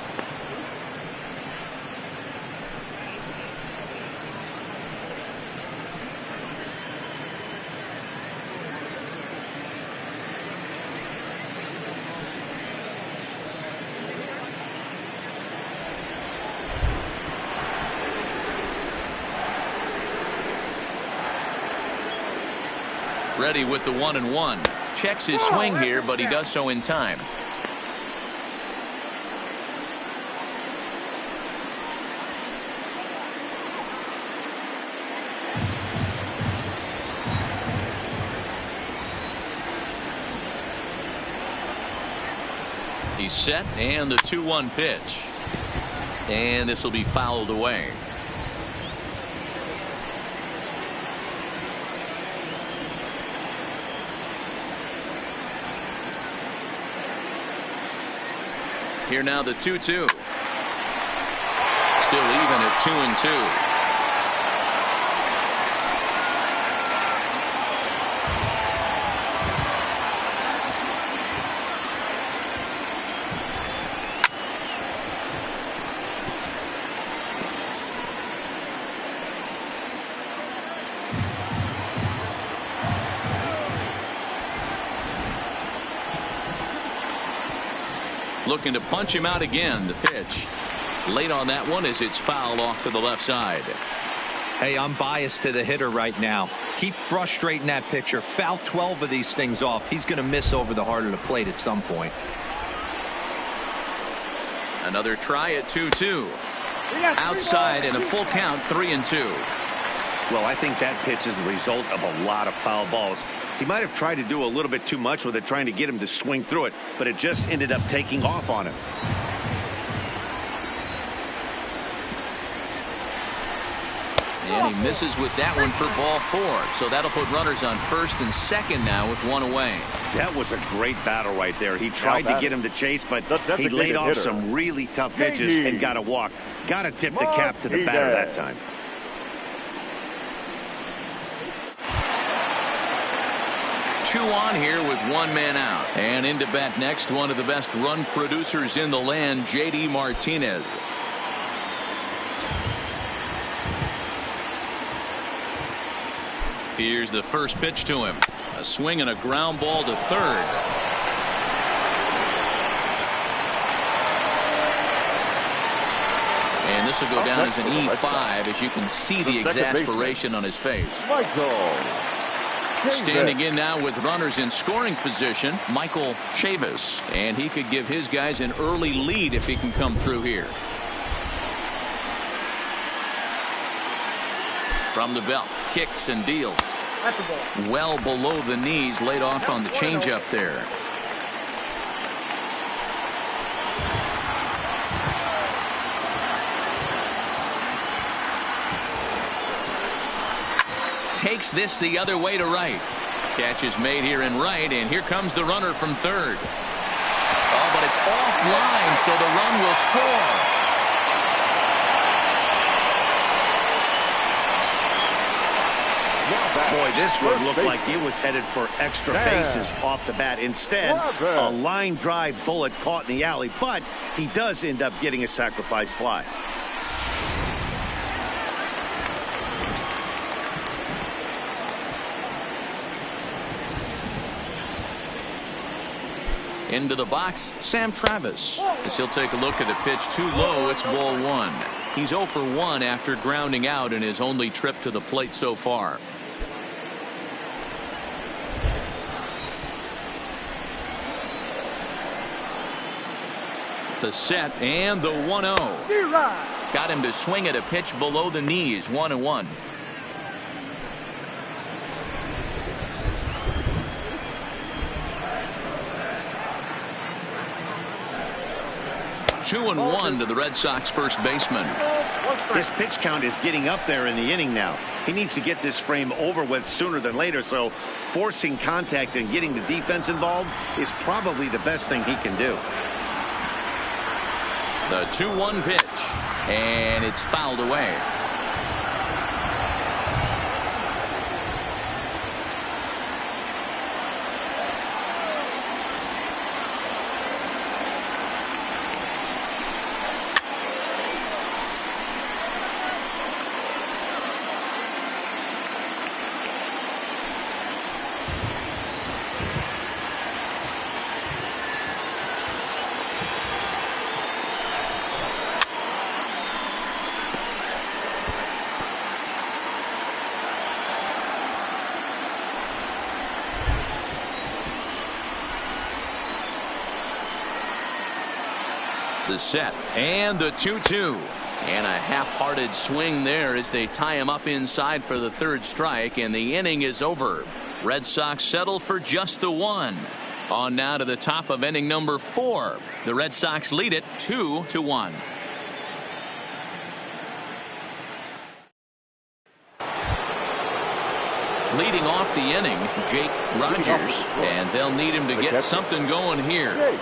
Speaker 1: Ready with the 1-1. Checks his swing here, but he does so in time. He's set, and the 2-1 pitch. And this will be fouled away. Here now the 2-2. Still even at 2-2. Looking to punch him out again. The pitch late on that one as it's fouled off to the left side.
Speaker 3: Hey, I'm biased to the hitter right now. Keep frustrating that pitcher. Foul 12 of these things off. He's going to miss over the heart of the plate at some point.
Speaker 1: Another try at 2-2. Outside and a full count, 3-2.
Speaker 2: Well, I think that pitch is the result of a lot of foul balls. He might have tried to do a little bit too much with it, trying to get him to swing through it, but it just ended up taking off on him.
Speaker 1: And he misses with that one for ball 4. So that'll put runners on first and second now with one away.
Speaker 2: That was a great battle right there. He tried to get him to chase, but he laid off some really tough pitches and got a walk. Got to tip the cap to the batter that time.
Speaker 1: Two on here with one man out. And into bat next, one of the best run producers in the land, J.D. Martinez. Here's the first pitch to him. A swing and a ground ball to third. And this will go down as an E5 as you can see the exasperation on his face. Standing in now with runners in scoring position, Michael Chavis. And he could give his guys an early lead if he can come through here. From the belt, kicks and deals. Well below the knees, laid off on the changeup there. Takes this the other way to right. Catch is made here in right, and here comes the runner from third. Oh, but it's offline, so the run will score.
Speaker 2: Boy, this one looked like it was headed for extra bases off the bat. Instead, a line drive bullet caught in the alley, but he does end up getting a sacrifice fly.
Speaker 1: Into the box, Sam Travis. As he'll take a look at the pitch too low, it's ball 1. He's 0 for 1 after grounding out in his only trip to the plate so far. The set and the 1-0. Got him to swing at a pitch below the knees, 1-1. 2-1 to the Red Sox first baseman.
Speaker 2: His pitch count is getting up there in the inning now. He needs to get this frame over with sooner than later, so forcing contact and getting the defense involved is probably the best thing he can do.
Speaker 1: The 2-1 pitch, and it's fouled away. The set and the 2-2. And a half-hearted swing there as they tie him up inside for the third strike, and the inning is over. Red Sox settle for just the one. On now to the top of inning number 4. The Red Sox lead it 2-1. Leading off the inning, Jake Rogers, and they'll need him to get something going here.
Speaker 4: Jake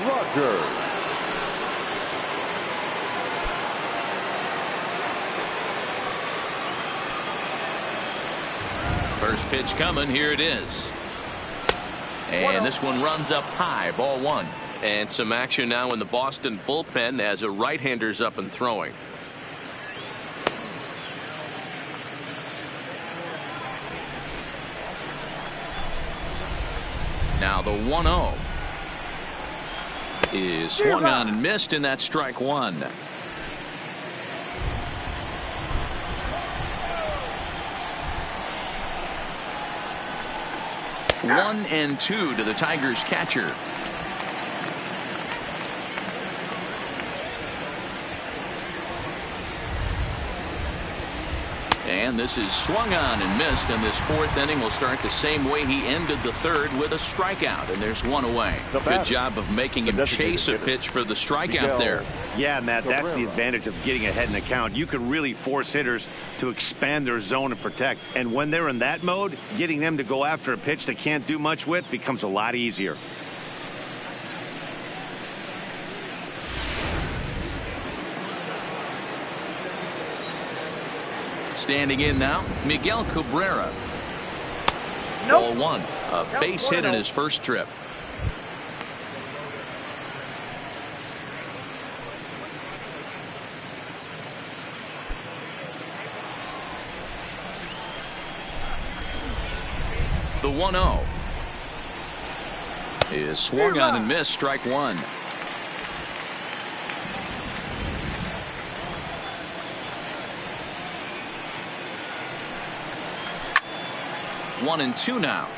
Speaker 4: Rogers.
Speaker 1: First pitch coming. Here it is. And this one runs up high. Ball 1. And some action now in the Boston bullpen as a right-hander's up and throwing. Now the 1-0 is swung on and missed, and that's strike 1. 1-2 to the Tigers catcher. And this is swung on and missed, and this fourth inning will start the same way he ended the third, with a strikeout, and there's one away. Good job of making him chase a pitch for the strikeout there.
Speaker 2: Yeah, Matt, that's the advantage of getting ahead in the count. You can really force hitters to expand their zone and protect, and when they're in that mode, getting them to go after a pitch they can't do much with becomes a lot easier.
Speaker 1: Standing in now, Miguel Cabrera. Ball 1, a base hit in his first trip. The 1-0 is swung on and missed, strike 1. One and two now.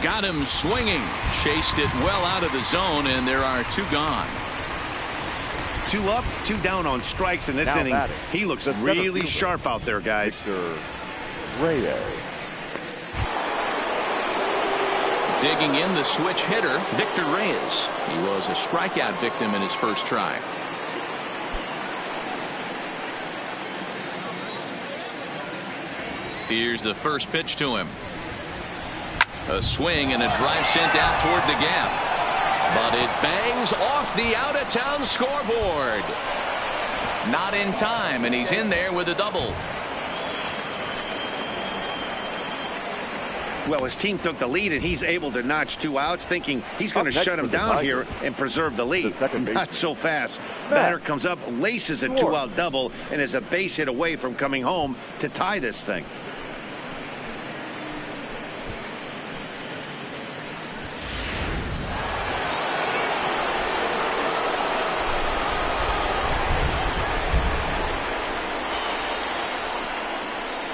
Speaker 1: Got him swinging, chased it well out of the zone, and there are two gone.
Speaker 2: 2 up, 2 down on strikes in this inning. He looks really sharp out there, guys.
Speaker 1: Digging in, the switch hitter, Victor Reyes. He was a strikeout victim in his first try. Here's the first pitch to him. A swing and a drive sent out toward the gap. But it bangs off the out-of-town scoreboard. Not in time, and he's in there with a double.
Speaker 2: Well, his team took the lead, and he's able to notch 2 outs, thinking he's going to shut him down here and preserve the lead. Not so fast. Batter comes up, laces a 2-out double, and is a base hit away from coming home to tie this thing.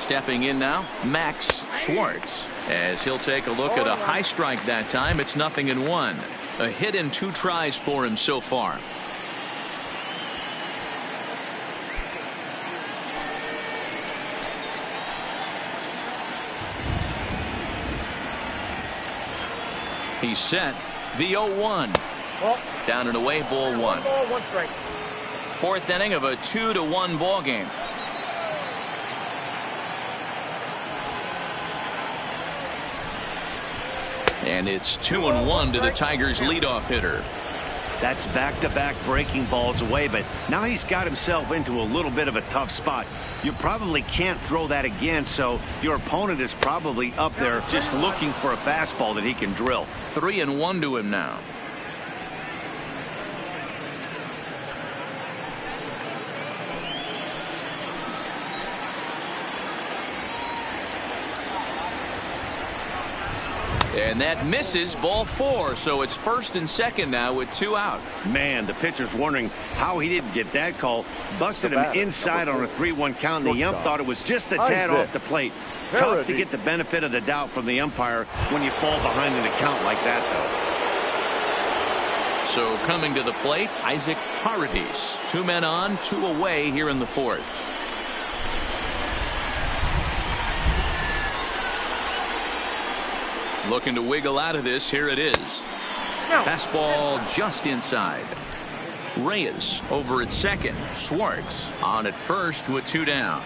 Speaker 1: Stepping in now, Max Schwartz, as he'll take a look at a high strike that time. It's 0-1. A hit in 2 tries for him so far. He's set. The 0-1. Down and away, ball 1.
Speaker 6: 1 strike.
Speaker 1: Fourth inning of a 2-1 ball game. And it's 2-1 to the Tigers' leadoff hitter.
Speaker 2: That's back-to-back breaking balls away, but now he's got himself into a little bit of a tough spot. You probably can't throw that again, so your opponent is probably up there just looking for a fastball that he can drill.
Speaker 1: 3-1 to him now. And that misses ball 4, so it's first and second now with 2 out.
Speaker 2: Man, the pitcher's wondering how he didn't get that call. Busted him inside on a 3-1 count, and the ump thought it was just a tad off the plate. Tough to get the benefit of the doubt from the umpire when you fall behind in a count like that, though.
Speaker 1: So coming to the plate, Isaac Paradis. 2 men on, 2 away here in the 4th. Looking to wiggle out of this. Here it is. Fastball just inside. Reyes over at second. Schwartz on at first with 2 down.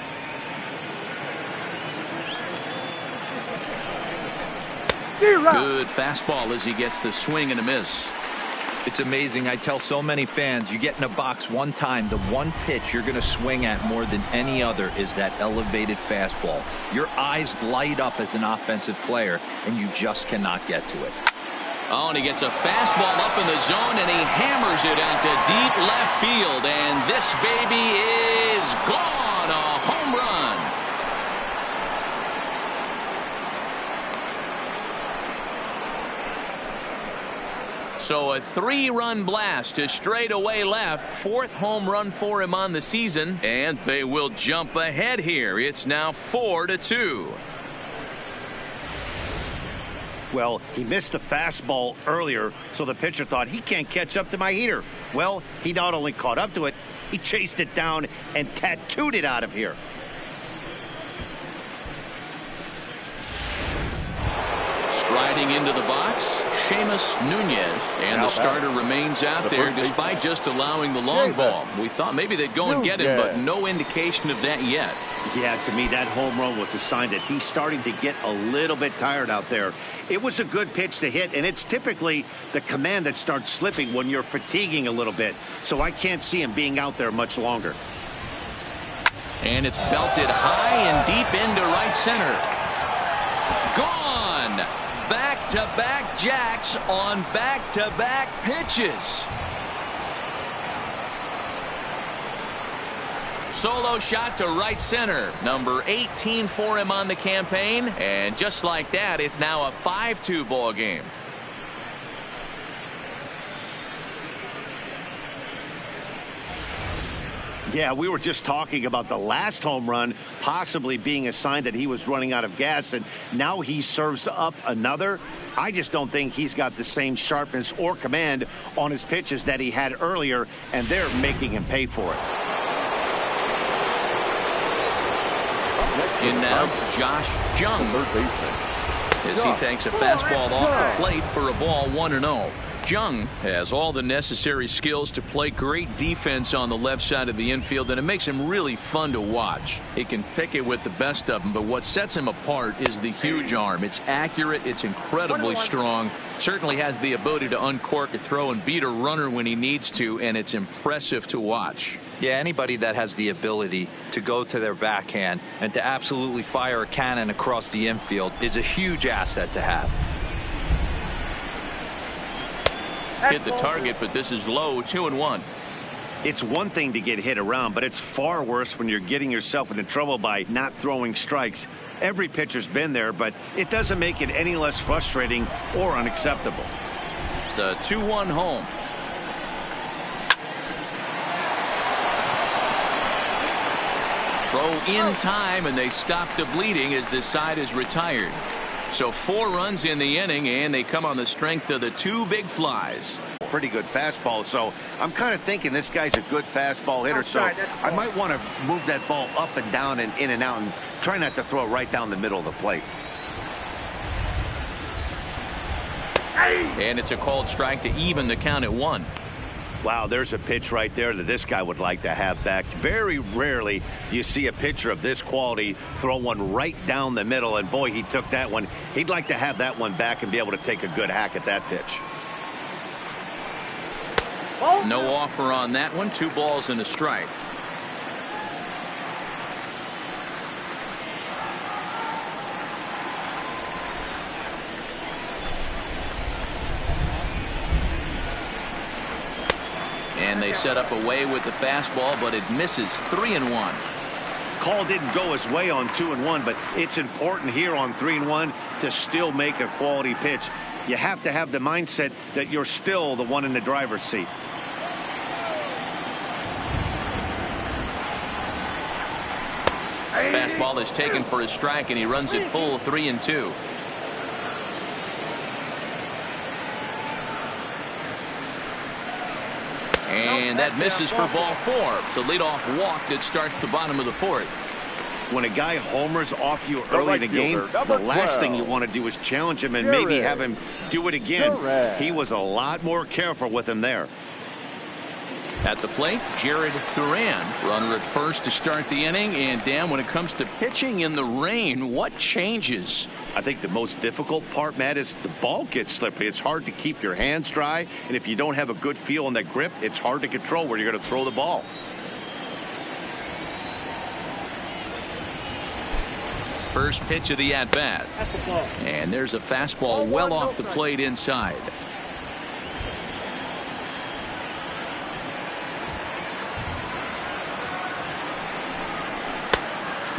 Speaker 1: Good fastball as he gets the swing and a miss.
Speaker 3: It's amazing. I tell so many fans, you get in a box one time, the one pitch you're going to swing at more than any other is that elevated fastball. Your eyes light up as an offensive player, and you just cannot get to it.
Speaker 1: Oh, and he gets a fastball up in the zone, and he hammers it out to deep left field. And this baby is gone. A home run. So a 3-run blast to straightaway left. 4th home run for him on the season. And they will jump ahead here. It's now 4-2.
Speaker 2: Well, he missed the fastball earlier, so the pitcher thought he can't catch up to my heater. Well, he not only caught up to it, he chased it down and tattooed it out of here.
Speaker 1: Striding into the box, Seamus Nunez. And the starter remains out there despite just allowing the long ball. We thought maybe they'd go and get it, but no indication of that yet.
Speaker 2: Yeah, to me, that home run was a sign that he's starting to get a little bit tired out there. It was a good pitch to hit, and it's typically the command that starts slipping when you're fatiguing a little bit. So I can't see him being out there much longer.
Speaker 1: And it's belted high and deep into right center. Gone! Back-to-back jacks on back-to-back pitches. Solo shot to right center. Number 18 for him on the campaign. And just like that, it's now a 5-2 ball game.
Speaker 2: Yeah, we were just talking about the last home run possibly being a sign that he was running out of gas, and now he serves up another. I just don't think he's got the same sharpness or command on his pitches that he had earlier, and they're making him pay for it.
Speaker 1: In now, Josh Jung, as he takes a fastball off the plate for a ball 1-0. Jung has all the necessary skills to play great defense on the left side of the infield, and it makes him really fun to watch. He can pick it with the best of them, but what sets him apart is the huge arm. It's accurate, it's incredibly strong, certainly has the ability to uncork a throw and beat a runner when he needs to, and it's impressive to watch.
Speaker 3: Yeah, anybody that has the ability to go to their backhand and to absolutely fire a cannon across the infield is a huge asset to have.
Speaker 1: Hit the target, but this is low. 2-1.
Speaker 2: It's one thing to get hit around, but it's far worse when you're getting yourself into trouble by not throwing strikes. Every pitcher's been there, but it doesn't make it any less frustrating or unacceptable.
Speaker 1: The 2-1 home. Throw in time, and they stop the bleeding as this side is retired. So 4 runs in the inning, and they come on the strength of the 2 big flies.
Speaker 2: Pretty good fastball, so I'm kind of thinking this guy's a good fastball hitter, so I might want to move that ball up and down and in and out and try not to throw it right down the middle of the plate.
Speaker 1: And it's a called strike to even the count at 1.
Speaker 2: Wow, there's a pitch right there that this guy would like to have back. Very rarely do you see a pitcher of this quality throw one right down the middle, and boy, he took that one. He'd like to have that one back and be able to take a good hack at that pitch.
Speaker 1: No offer on that one. 2 balls and a strike. And they set up away with the fastball, but it misses. 3-1.
Speaker 2: call didn't go his way on 2-1, but it's important here on 3-1 to still make a quality pitch. You have to have the mindset that you're still the one in the driver's seat.
Speaker 1: Fastball is taken for a strike, and he runs it full 3-2. And that misses for ball 4. It's a leadoff walk that starts the bottom of the 4th.
Speaker 2: When a guy homers off you early in the game, the last thing you want to do is challenge him and maybe have him do it again. He was a lot more careful with him there.
Speaker 1: At the plate, Jared Duran, runner at first to start the inning. And Dan, when it comes to pitching in the rain, what changes?
Speaker 2: I think the most difficult part, Matt, is the ball gets slippery. It's hard to keep your hands dry, and if you don't have a good feel on that grip, it's hard to control where you're going to throw the ball.
Speaker 1: First pitch of the at-bat. And there's a fastball well off the plate inside.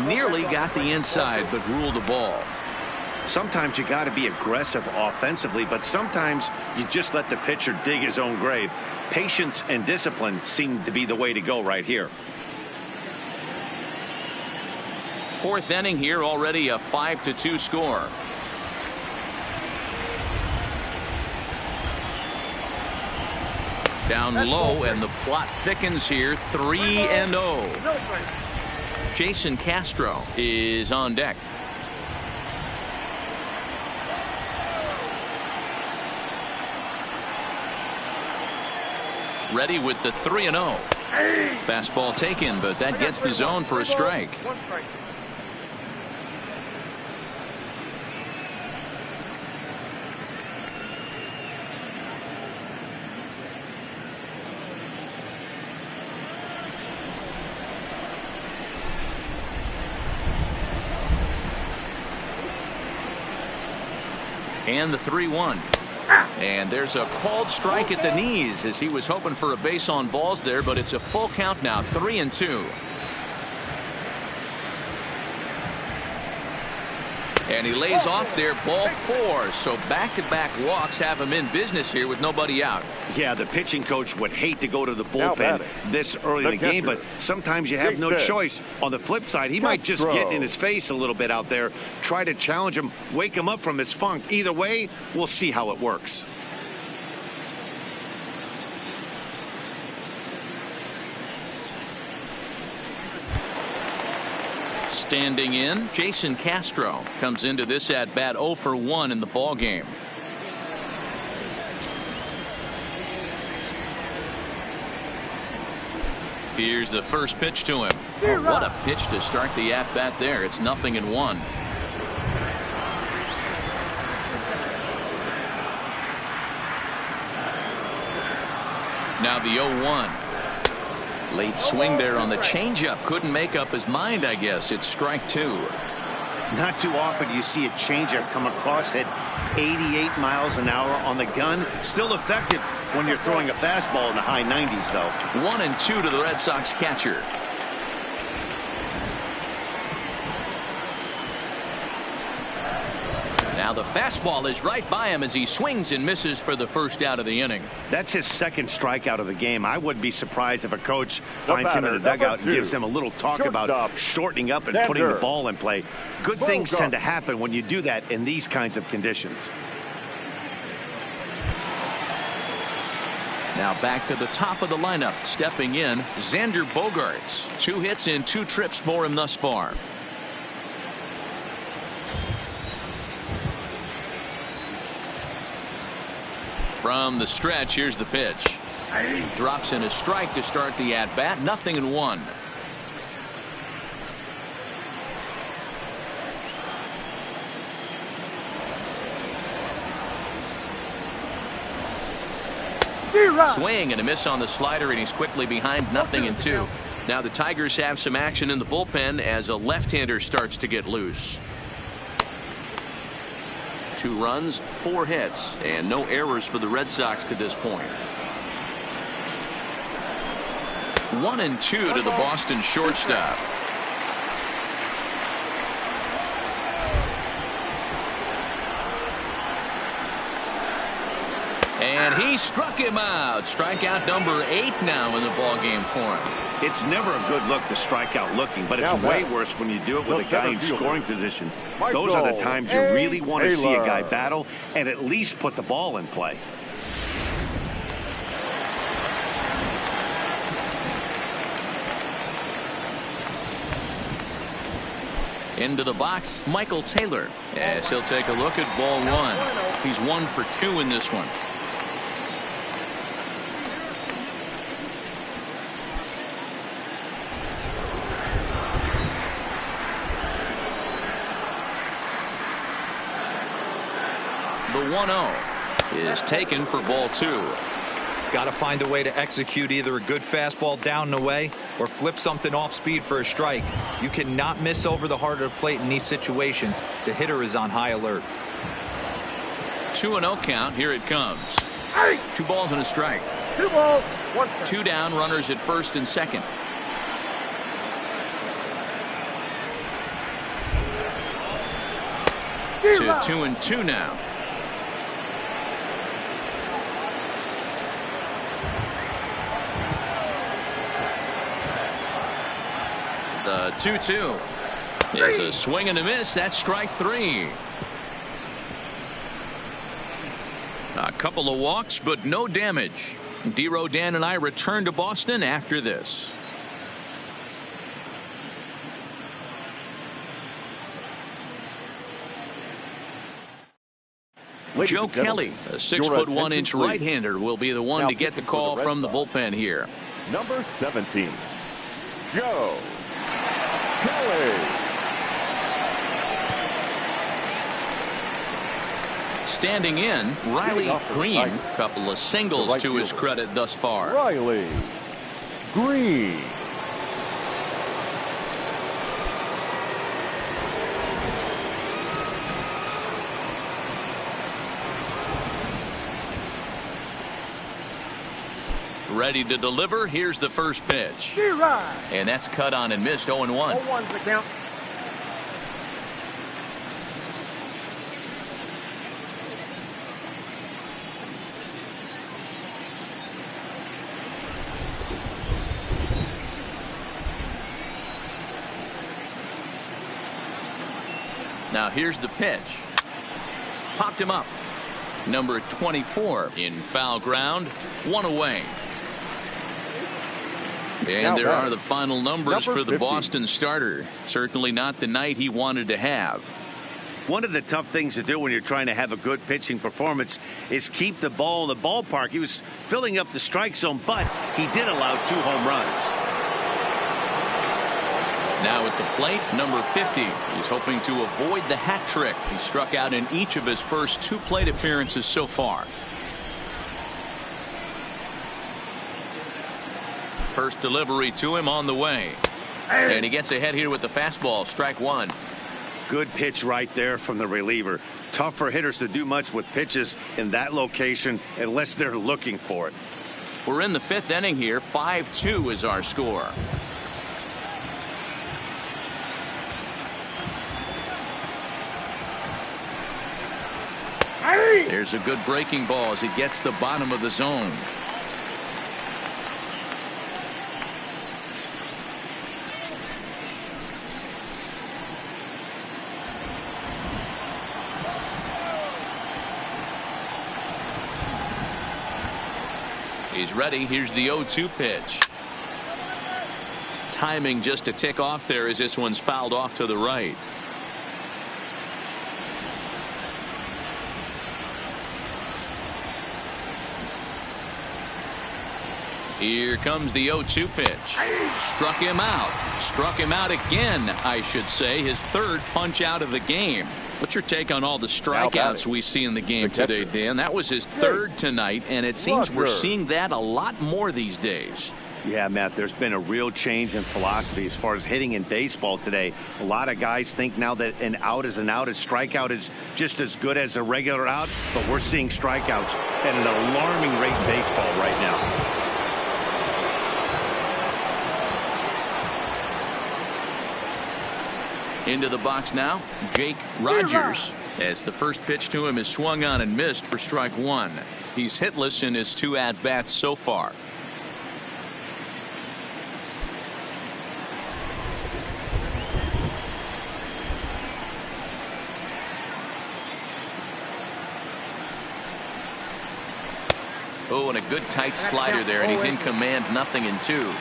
Speaker 1: Nearly got the inside, but ruled the ball.
Speaker 2: Sometimes you got to be aggressive offensively, but sometimes you just let the pitcher dig his own grave. Patience and discipline seem to be the way to go right here.
Speaker 1: 4th inning here, already a 5-2 score. Down low, and the plot thickens here. 3-0. Jason Castro is on deck. Ready with the 3-0. Fastball taken, but that gets the zone for a strike. And the 3-1. And there's a called strike at the knees as he was hoping for a base on balls there, but it's a full count now, 3-2. And he lays off there, ball 4. So back-to-back walks have him in business here with nobody out.
Speaker 2: Yeah, the pitching coach would hate to go to the bullpen this early in the game, but sometimes you have no choice. On the flip side, he might just get in his face a little bit out there, try to challenge him, wake him up from his funk. Either way, we'll see how it works.
Speaker 1: Standing in, Jason Castro comes into this at bat 0 for 1 in the ball game. Here's the first pitch to him. Oh, what a pitch to start the at bat there. It's 0-1. Now the 0-1. Late swing there on the changeup. Couldn't make up his mind, I guess. It's strike 2.
Speaker 2: Not too often do you see a changeup come across at 88 miles an hour on the gun. Still effective when you're throwing a fastball in the high 90s, though.
Speaker 1: 1-2 to the Red Sox catcher. Now the fastball is right by him as he swings and misses for the first out of the inning.
Speaker 2: That's his second strikeout of the game. I wouldn't be surprised if a coach finds him in the dugout and gives him a little talk about shortening up and putting the ball in play. Good things tend to happen when you do that in these kinds of conditions.
Speaker 1: Now back to the top of the lineup. Stepping in, Xander Bogaerts. 2 hits in 2 trips for him thus far. From the stretch, here's the pitch. Drops in a strike to start the at-bat. 0-1. Swing and a miss on the slider, and he's quickly behind 0-2. Now the Tigers have some action in the bullpen as a left-hander starts to get loose. 2 runs, 4 hits, and no errors for the Red Sox to this point. 1-2 to the Boston shortstop. And he struck him out. Strikeout number 8 now in the ballgame for him.
Speaker 2: It's never a good look to strike out looking, but it's way worse when you do it with a guy in scoring position. Those are the times you really want to see a guy battle and at least put the ball in play.
Speaker 1: Into the box, Michael Taylor, as he'll take a look at ball 1. He's 1 for 2 in this one. The 1-0 is taken for ball 2.
Speaker 3: Got to find a way to execute either a good fastball down and away or flip something off speed for a strike. You cannot miss over the heart of the plate in these situations. The hitter is on high alert.
Speaker 1: 2-0 count. Here it comes. 2 balls and a strike.
Speaker 6: 2 balls, 1 strike.
Speaker 1: 2 down, runners at first and second. To 2-2 now. The 2-2 is a swing and a miss. That's strike 3. A couple of walks, but no damage. D-Row, Dan, and I return to Boston after this. Joe Kelly, a 6'1" right-hander, will be the one to get the call from the bullpen here.
Speaker 4: Number 17, Joe Kelly.
Speaker 1: Standing in, Riley Green. Couple of singles to his credit thus far.
Speaker 4: Riley Green.
Speaker 1: Ready to deliver. Here's the first pitch. And that's cut on and missed. 0-1.
Speaker 6: 0-1's the count.
Speaker 1: Now here's the pitch. Popped him up. Number 24 in foul ground. 1 away. And there are the final numbers for the Boston starter. Certainly not the night he wanted to have.
Speaker 2: One of the tough things to do when you're trying to have a good pitching performance is keep the ball in the ballpark. He was filling up the strike zone, but he did allow 2 home runs.
Speaker 1: Now at the plate, number 50. He's hoping to avoid the hat trick. He struck out in each of his first 2 plate appearances so far. First delivery to him on the way. And he gets ahead here with the fastball. Strike 1.
Speaker 2: Good pitch right there from the reliever. Tough for hitters to do much with pitches in that location unless they're looking for it.
Speaker 1: We're in the 5th inning here. 5-2 is our score. There's a good breaking ball as he gets the bottom of the zone. He's ready. Here's the 0-2 pitch. Timing just a tick off there as this one's fouled off to the right. Here comes the 0-2 pitch. Struck him out. Struck him out again, I should say. His 3rd punch out of the game. What's your take on all the strikeouts we see in the game today, Dan? That was his 3rd tonight, and it seems we're seeing that a lot more these days.
Speaker 2: Yeah, Matt, there's been a real change in philosophy as far as hitting in baseball today. A lot of guys think now that an out is an out. A strikeout is just as good as a regular out, but we're seeing strikeouts at an alarming rate in baseball right now.
Speaker 1: Into the box now, Jake Rogers. as the first pitch to him is swung on and missed for strike one. He's hitless in his 2 at-bats so far. Oh, and a good tight slider there, and he's in command, 0-2.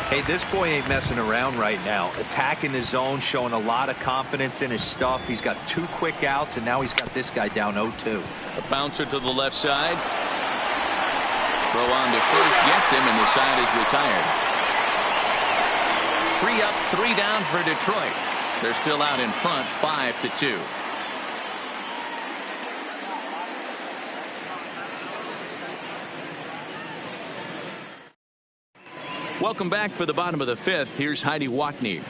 Speaker 3: Hey, this boy ain't messing around right now. Attacking the zone, showing a lot of confidence in his stuff. He's got 2 quick outs, and now he's got this guy down 0-2.
Speaker 1: A bouncer to the left side. Throw on to first, gets him, and the side is retired. 3 up, 3 down for Detroit. They're still out in front, 5-2. Welcome back for the bottom of the 5th. Here's Heidi Watney.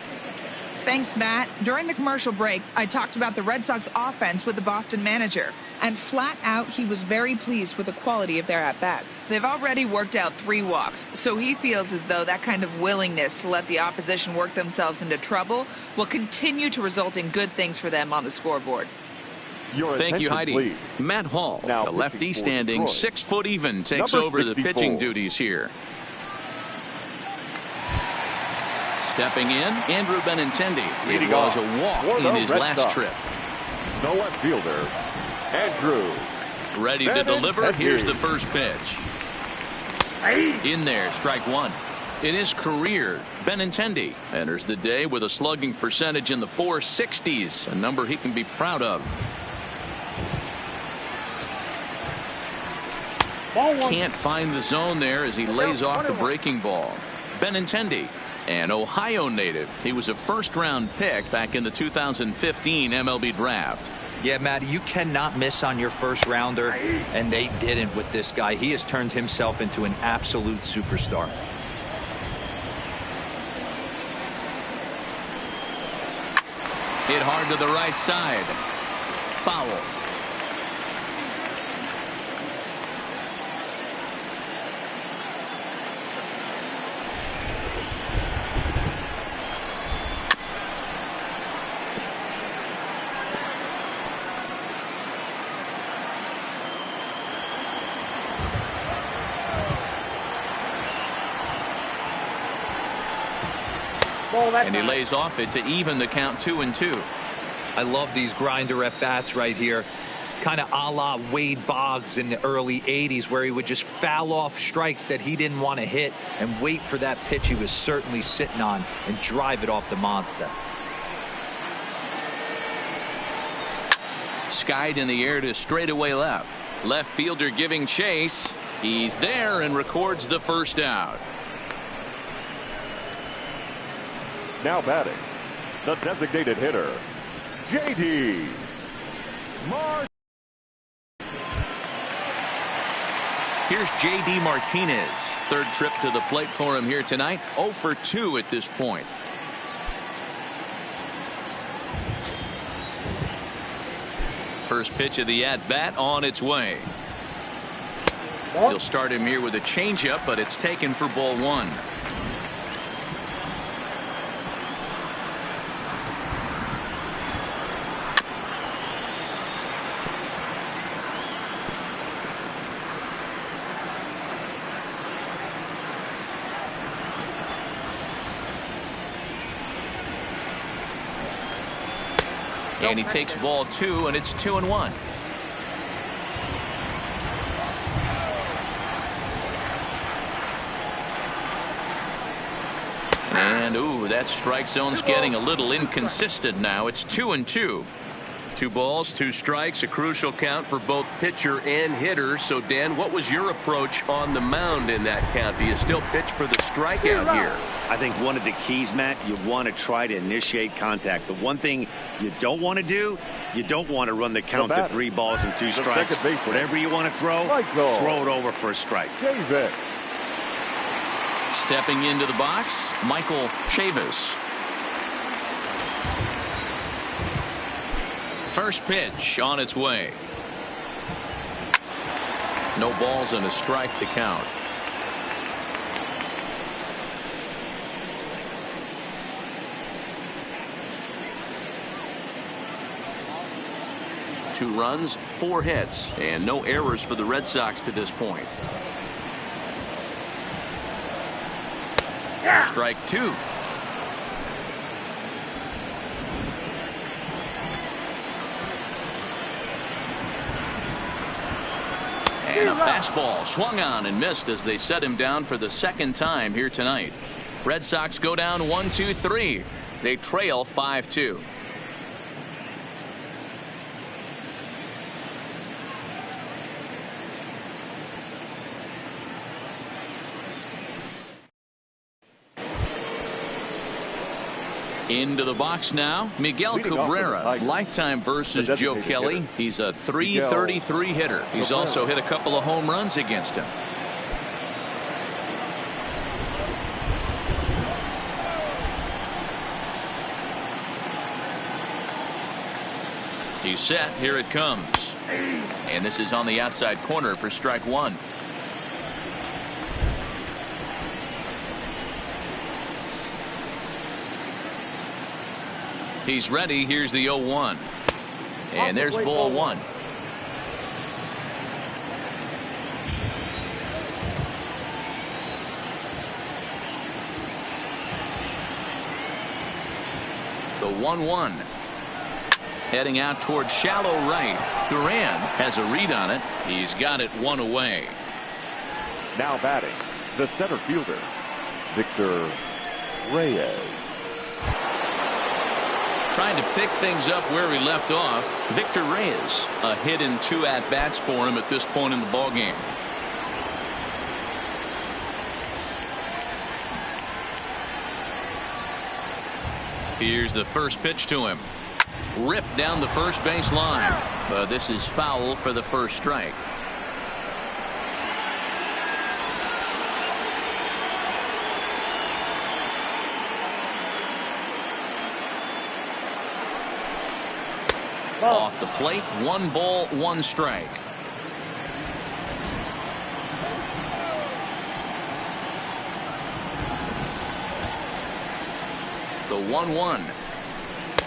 Speaker 5: Thanks, Matt. During the commercial break, I talked about the Red Sox offense with the Boston manager. And flat out, he was very pleased with the quality of their at-bats. They've already worked out 3 walks, so he feels as though that kind of willingness to let the opposition work themselves into trouble will continue to result in good things for them on the scoreboard.
Speaker 1: Thank you, Heidi.
Speaker 4: Please.
Speaker 1: Matt Hall,
Speaker 4: Now
Speaker 1: the lefty standing
Speaker 4: Detroit.
Speaker 1: 6 foot even, takes
Speaker 4: Number
Speaker 1: over the
Speaker 4: 64.
Speaker 1: pitching duties here. Stepping in, Andrew Benintendi. It
Speaker 4: Leading
Speaker 1: was
Speaker 4: off
Speaker 1: a walk
Speaker 4: for the
Speaker 1: in his
Speaker 4: Red
Speaker 1: last
Speaker 4: Sox.
Speaker 1: trip.
Speaker 4: The left fielder, Andrew.
Speaker 1: Ready to deliver.
Speaker 4: Benintendi.
Speaker 1: Here's the first pitch. In there, strike one. In his career, Benintendi enters the day with a slugging percentage in the 460s, a number he can be proud of. Can't find the zone there as he lays off the breaking ball. Benintendi, an Ohio native. He was a first-round pick back in the 2015 MLB draft.
Speaker 3: Yeah, Matt, you cannot miss on your first rounder, and they didn't with this guy. He has turned himself into an absolute superstar.
Speaker 1: Hit hard to the right side. Foul. And he lays off it to even the count 2-2.
Speaker 3: I love these grinder at bats right here. Kind of a la Wade Boggs in the early 80s, where he would just foul off strikes that he didn't want to hit and wait for that pitch he was certainly sitting on and drive it off the monster.
Speaker 1: Skied in the air to straightaway left. Left fielder giving chase. He's there and records the first out.
Speaker 4: Now batting, the designated hitter, J.D. Martinez.
Speaker 1: Here's J.D. Martinez. Third trip to the plate for him here tonight. 0 for 2 at this point. First pitch of the at-bat on its way. He'll start him here with a changeup, but it's taken for ball 1. And he takes ball 2, and it's 2-1. And ooh, that strike zone's getting a little inconsistent now. It's 2-2. 2 balls, 2 strikes, a crucial count for both pitcher and hitter. So, Dan, what was your approach on the mound in that count? Do you still pitch for the strikeout here?
Speaker 2: I think one of the keys, Matt, you want to try to initiate contact. The one thing you don't want to do, you don't want to run the count to 3 balls and 2 strikes. Whatever you want to throw it over for a strike.
Speaker 4: Davis.
Speaker 1: Stepping into the box, Michael Chavis. First pitch on its way. No balls and a strike to count. 2 runs, 4 hits, and no errors for the Red Sox to this point. Strike 2. And a fastball swung on and missed as they set him down for the 2nd time here tonight. Red Sox go down 1-2-3. They trail 5-2. Into the box now, Miguel Cabrera, lifetime versus Joe Kelly. He's a .333 hitter. He's also hit a couple of home runs against him. He's set. Here it comes. And this is on the outside corner for strike 1. He's ready. Here's the 0-1. And there's ball 1. The 1-1. Heading out towards shallow right. Duran has a read on it. He's got it 1 away.
Speaker 4: Now batting, the center fielder, Victor Reyes.
Speaker 1: Trying to pick things up where he left off. Victor Reyes, a hit in 2 at-bats for him at this point in the ballgame. Here's the first pitch to him. Ripped down the first base line. But this is foul for the first strike. Off the plate, 1 ball, 1 strike. The 1-1.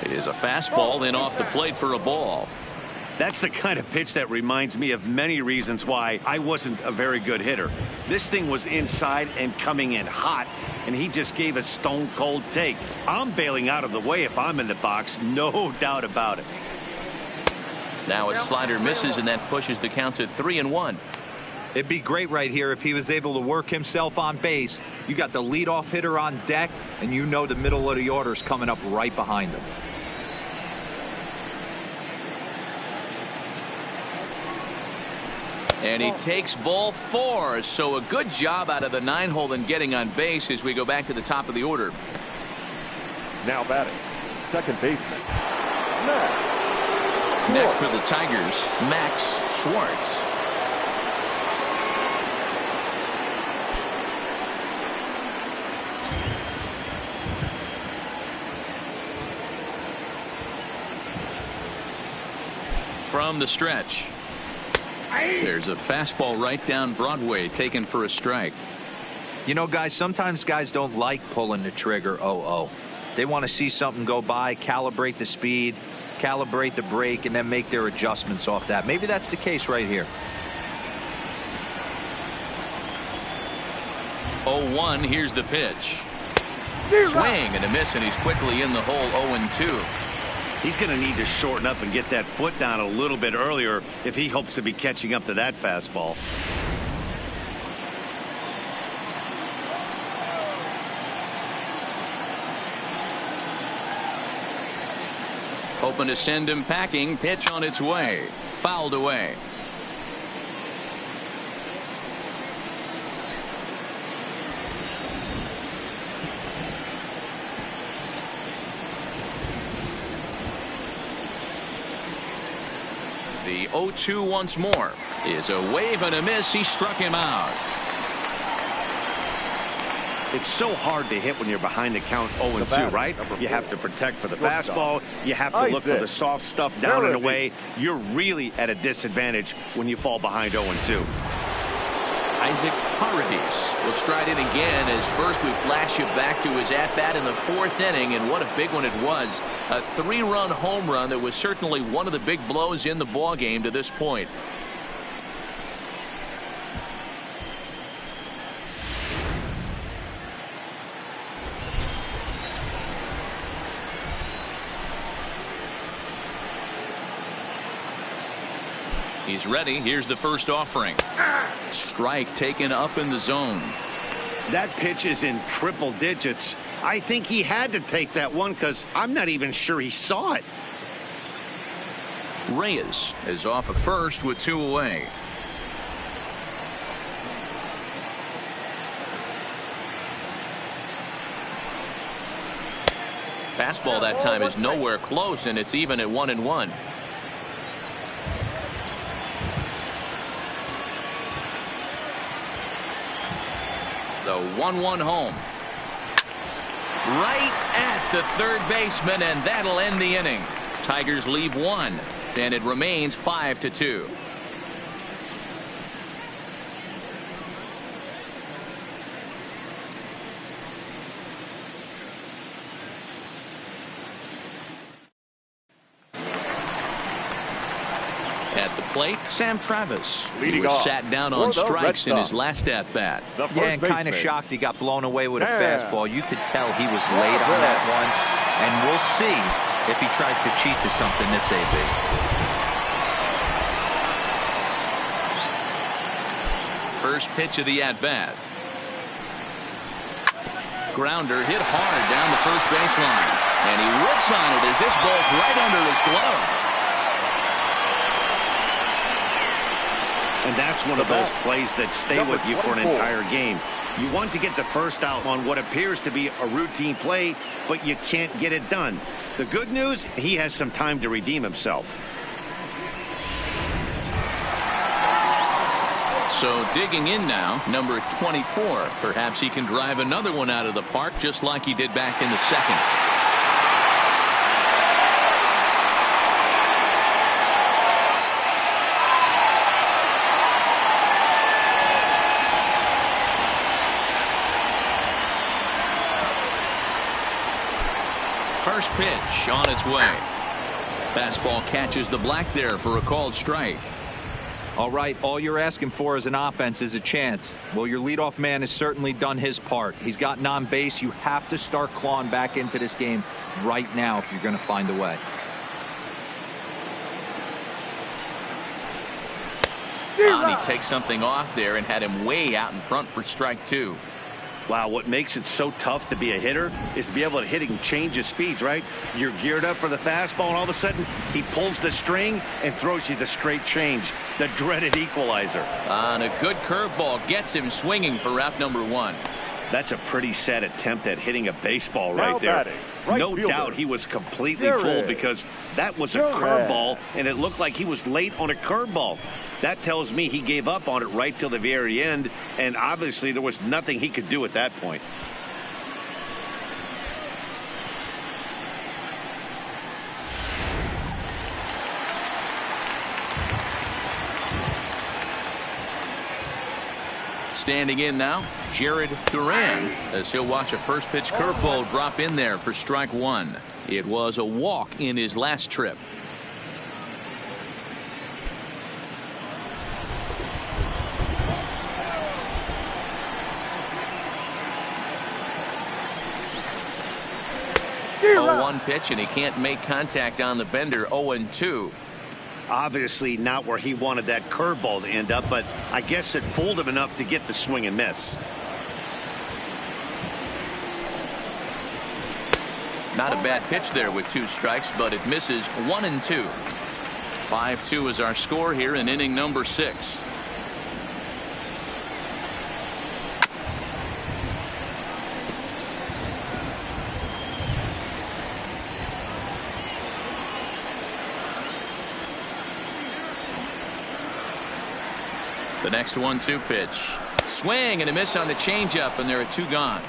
Speaker 1: It is a fastball in off the plate for a ball.
Speaker 2: That's the kind of pitch that reminds me of many reasons why I wasn't a very good hitter. This thing was inside and coming in hot, and he just gave a stone cold take. I'm bailing out of the way if I'm in the box, no doubt about it.
Speaker 1: Now a slider misses, and that pushes the count to 3-1.
Speaker 3: It'd be great right here if he was able to work himself on base. You got the leadoff hitter on deck, and you know the middle of the order's coming up right behind him.
Speaker 1: And he takes ball 4. So a good job out of the 9-hole in getting on base as we go back to the top of the order.
Speaker 4: Now batting, second baseman,
Speaker 1: Next for the Tigers, Max Schwartz. From the stretch. There's a fastball right down Broadway taken for a strike.
Speaker 3: You know, guys, sometimes guys don't like pulling the trigger 0-0. They want to see something go by, calibrate the speed, calibrate the brake, and then make their adjustments off that. Maybe that's the case right here.
Speaker 1: 0-1. Here's the pitch. Swing and a miss, and he's quickly in the hole. 0-2.
Speaker 2: He's going to need to shorten up and get that foot down a little bit earlier if he hopes to be catching up to that fastball.
Speaker 1: Hoping to send him packing. Pitch on its way. Fouled away. The 0-2 once more is a wave and a miss. He struck him out.
Speaker 2: It's so hard to hit when you're behind the count 0-2, right? You have to protect for the fastball. You have to look for the soft stuff down and away. You're really at a disadvantage when you fall behind 0-2.
Speaker 1: Isaac Paradis will stride in again as first we flash you back to his at-bat in the 4th inning, and what a big one it was. A 3-run home run that was certainly one of the big blows in the ballgame to this point. He's ready. Here's the first offering. Strike taken up in the zone.
Speaker 2: That pitch is in triple digits. I think he had to take that one because I'm not even sure he saw it.
Speaker 1: Reyes is off at first with 2 away. Fastball that time is nowhere close, and it's even at 1-1. The 1-1 home. Right at the third baseman, and that'll end the inning. Tigers leave 1, and it remains 5-2. At the plate, Sam Travis. He was sat down on strikes in his last at-bat.
Speaker 3: Yeah, and kind of shocked he got blown away with a fastball. You could tell he was late on that one, and we'll see if he tries to cheat to something this AB.
Speaker 1: First pitch of the at-bat. Grounder hit hard down the first baseline, and he whips on it as this ball's right under his glove.
Speaker 2: And that's one of those plays that stay with you for an entire game. You want to get the first out on what appears to be a routine play, but you can't get it done. The good news, he has some time to redeem himself.
Speaker 1: So digging in now, number 24. Perhaps he can drive another one out of the park just like he did back in the 2nd. First pitch on its way. Fastball catches the black there for a called strike.
Speaker 3: All right, all you're asking for as an offense is a chance. Well, your leadoff man has certainly done his part. He's gotten on base. You have to start clawing back into this game right now if you're going to find a way.
Speaker 1: And he takes something off there and had him way out in front for strike 2.
Speaker 2: Wow, what makes it so tough to be a hitter is to be able to hit and change his speeds, right? You're geared up for the fastball, and all of a sudden, he pulls the string and throws you the straight change, the dreaded equalizer.
Speaker 1: And a good curveball gets him swinging for route number 1.
Speaker 2: That's a pretty sad attempt at hitting a baseball right there. No doubt he was completely fooled because that was a curveball, and it looked like he was late on a curveball. That tells me he gave up on it right till the very end, and obviously there was nothing he could do at that point.
Speaker 1: Standing in now, Jared Duran, as he'll watch a first pitch curveball drop in there for strike 1. It was a walk in his last trip. Oh, 1 pitch, and he can't make contact on the bender. 0-2.
Speaker 2: Obviously not where he wanted that curveball to end up, but I guess it fooled him enough to get the swing and miss.
Speaker 1: Not a bad pitch there with 2 strikes, but it misses. 1-2. 5-2 is our score here in inning number 6. The next 1-2 pitch. Swing and a miss on the changeup, and there are 2 gone.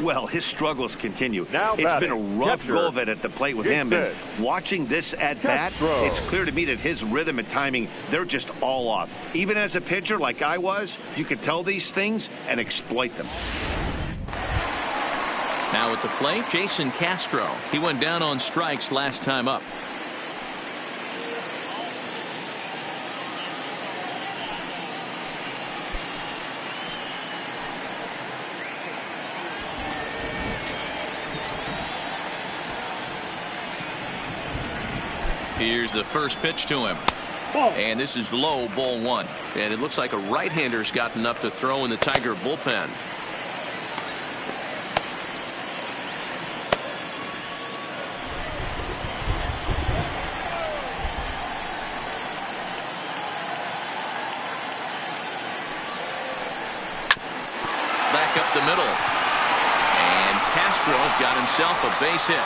Speaker 2: Well, his struggles continue.
Speaker 4: Now
Speaker 2: it's been a
Speaker 4: batting,
Speaker 2: rough
Speaker 4: catcher.
Speaker 2: go of it at the plate with him. And watching this at-bat, it's clear to me that his rhythm and timing, they're just all off. Even as a pitcher like I was, you can tell these things and exploit them.
Speaker 1: Now at the plate, Jason Castro. He went down on strikes last time up. Here's the first pitch to him. And this is low, ball one. And it looks like a right-hander's got enough to throw in the Tiger bullpen. Back up the middle. And Castro's got himself a base hit.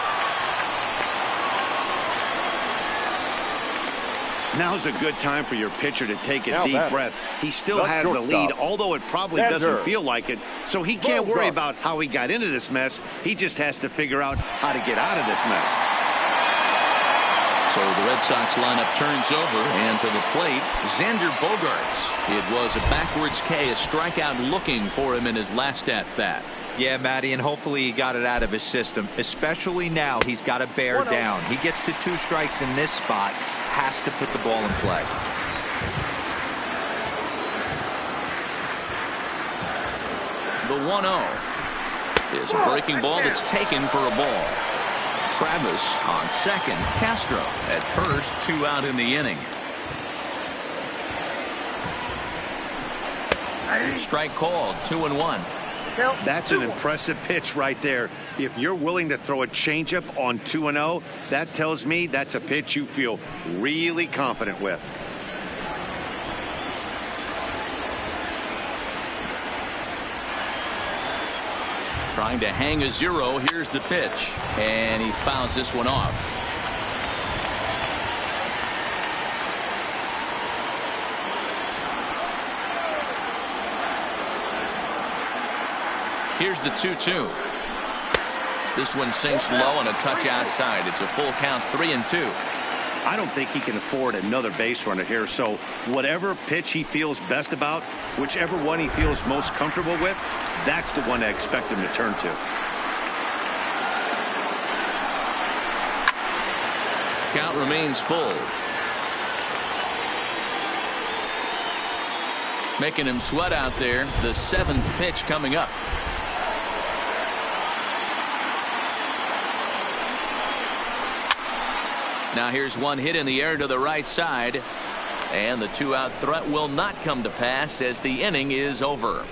Speaker 2: Now's a good time for your pitcher to take a deep breath. He still has the
Speaker 4: shortstop.
Speaker 2: lead, although it probably doesn't feel like it. So he can't worry about how he got into this mess. He just has to figure out how to get out of this mess.
Speaker 1: So the Red Sox lineup turns over, and to the plate, Xander Bogaerts. It was a backwards K, a strikeout looking for him in his last at-bat.
Speaker 3: Yeah, Matty, and hopefully he got it out of his system, especially now he's got to bear down. He gets to 2 strikes in this spot, has to put the ball in play.
Speaker 1: The 1-0 is a breaking ball that's taken for a ball. Travis on second, Castro at first, 2 out in the inning. Strike called, 2-1.
Speaker 2: That's an impressive pitch right there. If you're willing to throw a changeup on 2-0, that tells me that's a pitch you feel really confident with.
Speaker 1: Trying to hang a 0. Here's the pitch. And he fouls this one off. Here's the 2-2. This one sinks low on a touch outside. It's a full count, 3-2.
Speaker 2: I don't think he can afford another base runner here. So whatever pitch he feels best about, whichever one he feels most comfortable with, that's the one I expect him to turn to.
Speaker 1: Count remains full. Making him sweat out there. The 7th pitch coming up. Now here's one hit in the air to the right side. And the 2-out threat will not come to pass as the inning is over.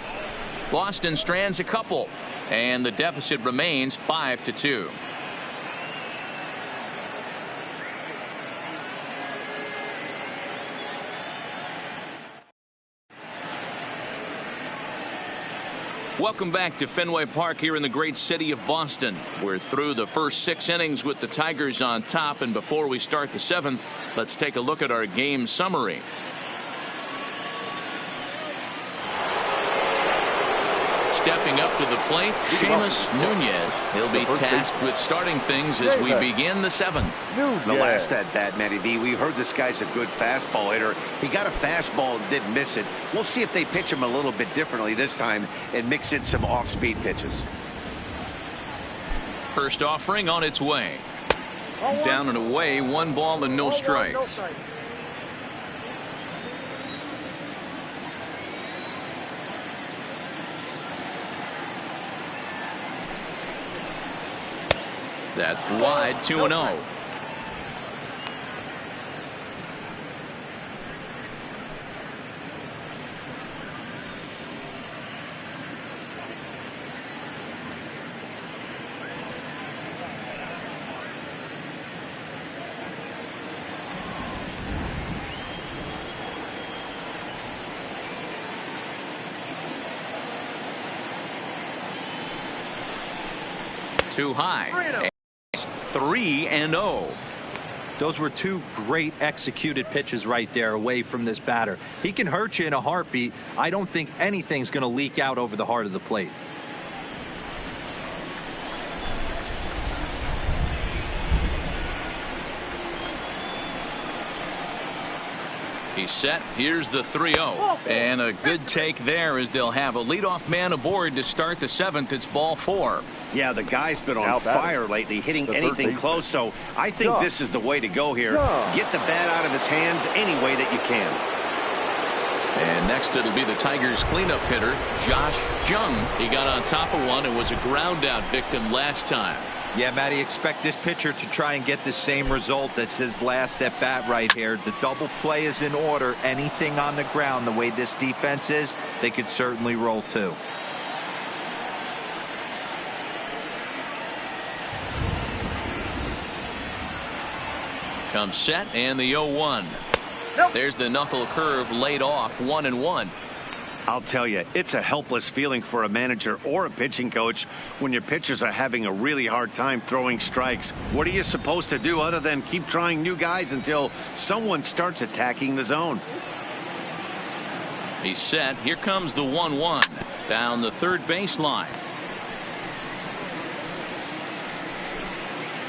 Speaker 1: Boston strands a couple. And the deficit remains 5-2. Welcome back to Fenway Park here in the great city of Boston. We're through the first 6 innings with the Tigers on top, and before we start the 7th, let's take a look at our game summary. Stepping up to the plate, Seamus Nunez. He'll be tasked with starting things as we begin the 7th.
Speaker 2: The last at-bat, Matty V, we heard this guy's a good fastball hitter. He got a fastball and didn't miss it. We'll see if they pitch him a little bit differently this time and mix in some off-speed pitches.
Speaker 1: First offering on its way. Down and away, 1 ball and no strikes. That's wide, 2-0. Too high. 3-0.
Speaker 3: Those were 2 great executed pitches right there away from this batter. He can hurt you in a heartbeat. I don't think anything's going to leak out over the heart of the plate.
Speaker 1: He's set. Here's the 3-0. And a good take there as they'll have a leadoff man aboard to start the 7th. It's ball 4.
Speaker 2: Yeah, the guy's been on fire lately, hitting anything close, so I think this is the way to go here. Get the bat out of his hands any way that you can.
Speaker 1: And next it'll be the Tigers cleanup hitter, Josh Jung. He got on top of one and was a ground out victim last time.
Speaker 3: Yeah, Matty, expect this pitcher to try and get the same result. That's his last at bat right here. The double play is in order. Anything on the ground, the way this defense is, they could certainly roll too.
Speaker 1: Comes set and the 0-1. There's the knuckle curve laid off, 1-1.
Speaker 2: I'll tell you, it's a helpless feeling for a manager or a pitching coach when your pitchers are having a really hard time throwing strikes. What are you supposed to do other than keep trying new guys until someone starts attacking the zone?
Speaker 1: He's set. Here comes the 1-1 down the third baseline.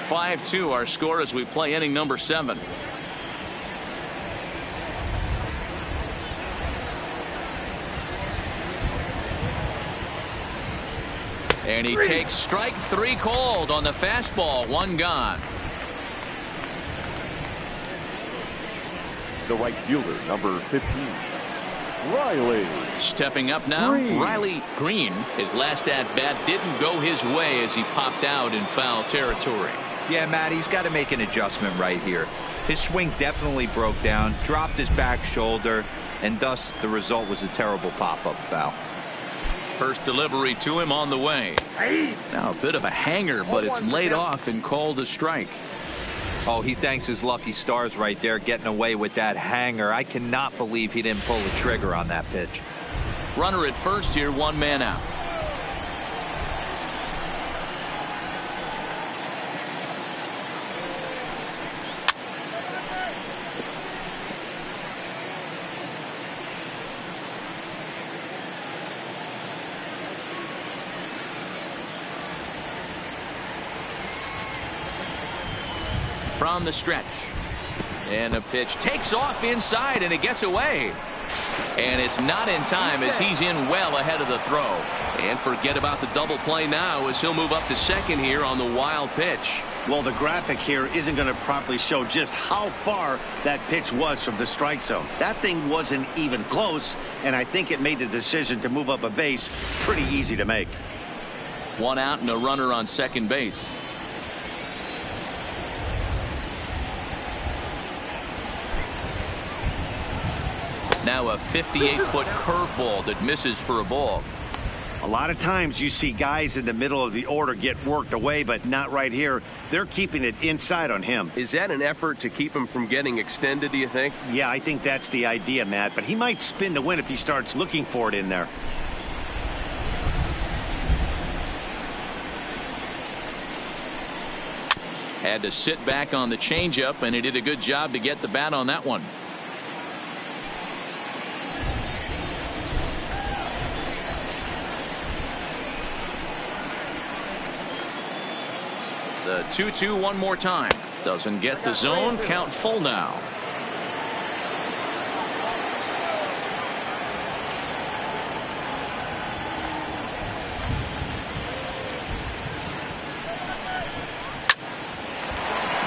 Speaker 1: 5-2 our score as we play inning number 7. And he takes strike 3 called on the fastball. 1 gone.
Speaker 4: The right fielder, number 15, Riley.
Speaker 1: Stepping up now, Riley Green. His last at bat didn't go his way as he popped out in foul territory.
Speaker 3: Yeah, Matt, he's got to make an adjustment right here. His swing definitely broke down, dropped his back shoulder, and thus the result was a terrible pop-up foul.
Speaker 1: First delivery to him on the way. Now a bit of a hanger, but it's laid off and called a strike.
Speaker 3: Oh, he thanks his lucky stars right there getting away with that hanger. I cannot believe he didn't pull the trigger on that pitch.
Speaker 1: Runner at first here, 1 man out. From the stretch, and a pitch takes off inside and it gets away, and it's not in time as he's in well ahead of the throw. And forget about the double play now as he'll move up to second here on the wild pitch.
Speaker 2: Well, the graphic here isn't going to properly show just how far that pitch was from the strike zone. That thing wasn't even close, and I think it made the decision to move up a base pretty easy to make.
Speaker 1: 1 out and a runner on second base. Now a 58-foot curveball that misses for a ball.
Speaker 2: A lot of times you see guys in the middle of the order get worked away, but not right here. They're keeping it inside on him.
Speaker 8: Is that an effort to keep him from getting extended, do you think?
Speaker 2: Yeah, I think that's the idea, Matt, but he might spin to win if he starts looking for it in there.
Speaker 1: Had to sit back on the changeup, and he did a good job to get the bat on that one. The 2-2 one more time. Doesn't get the zone. Count full now.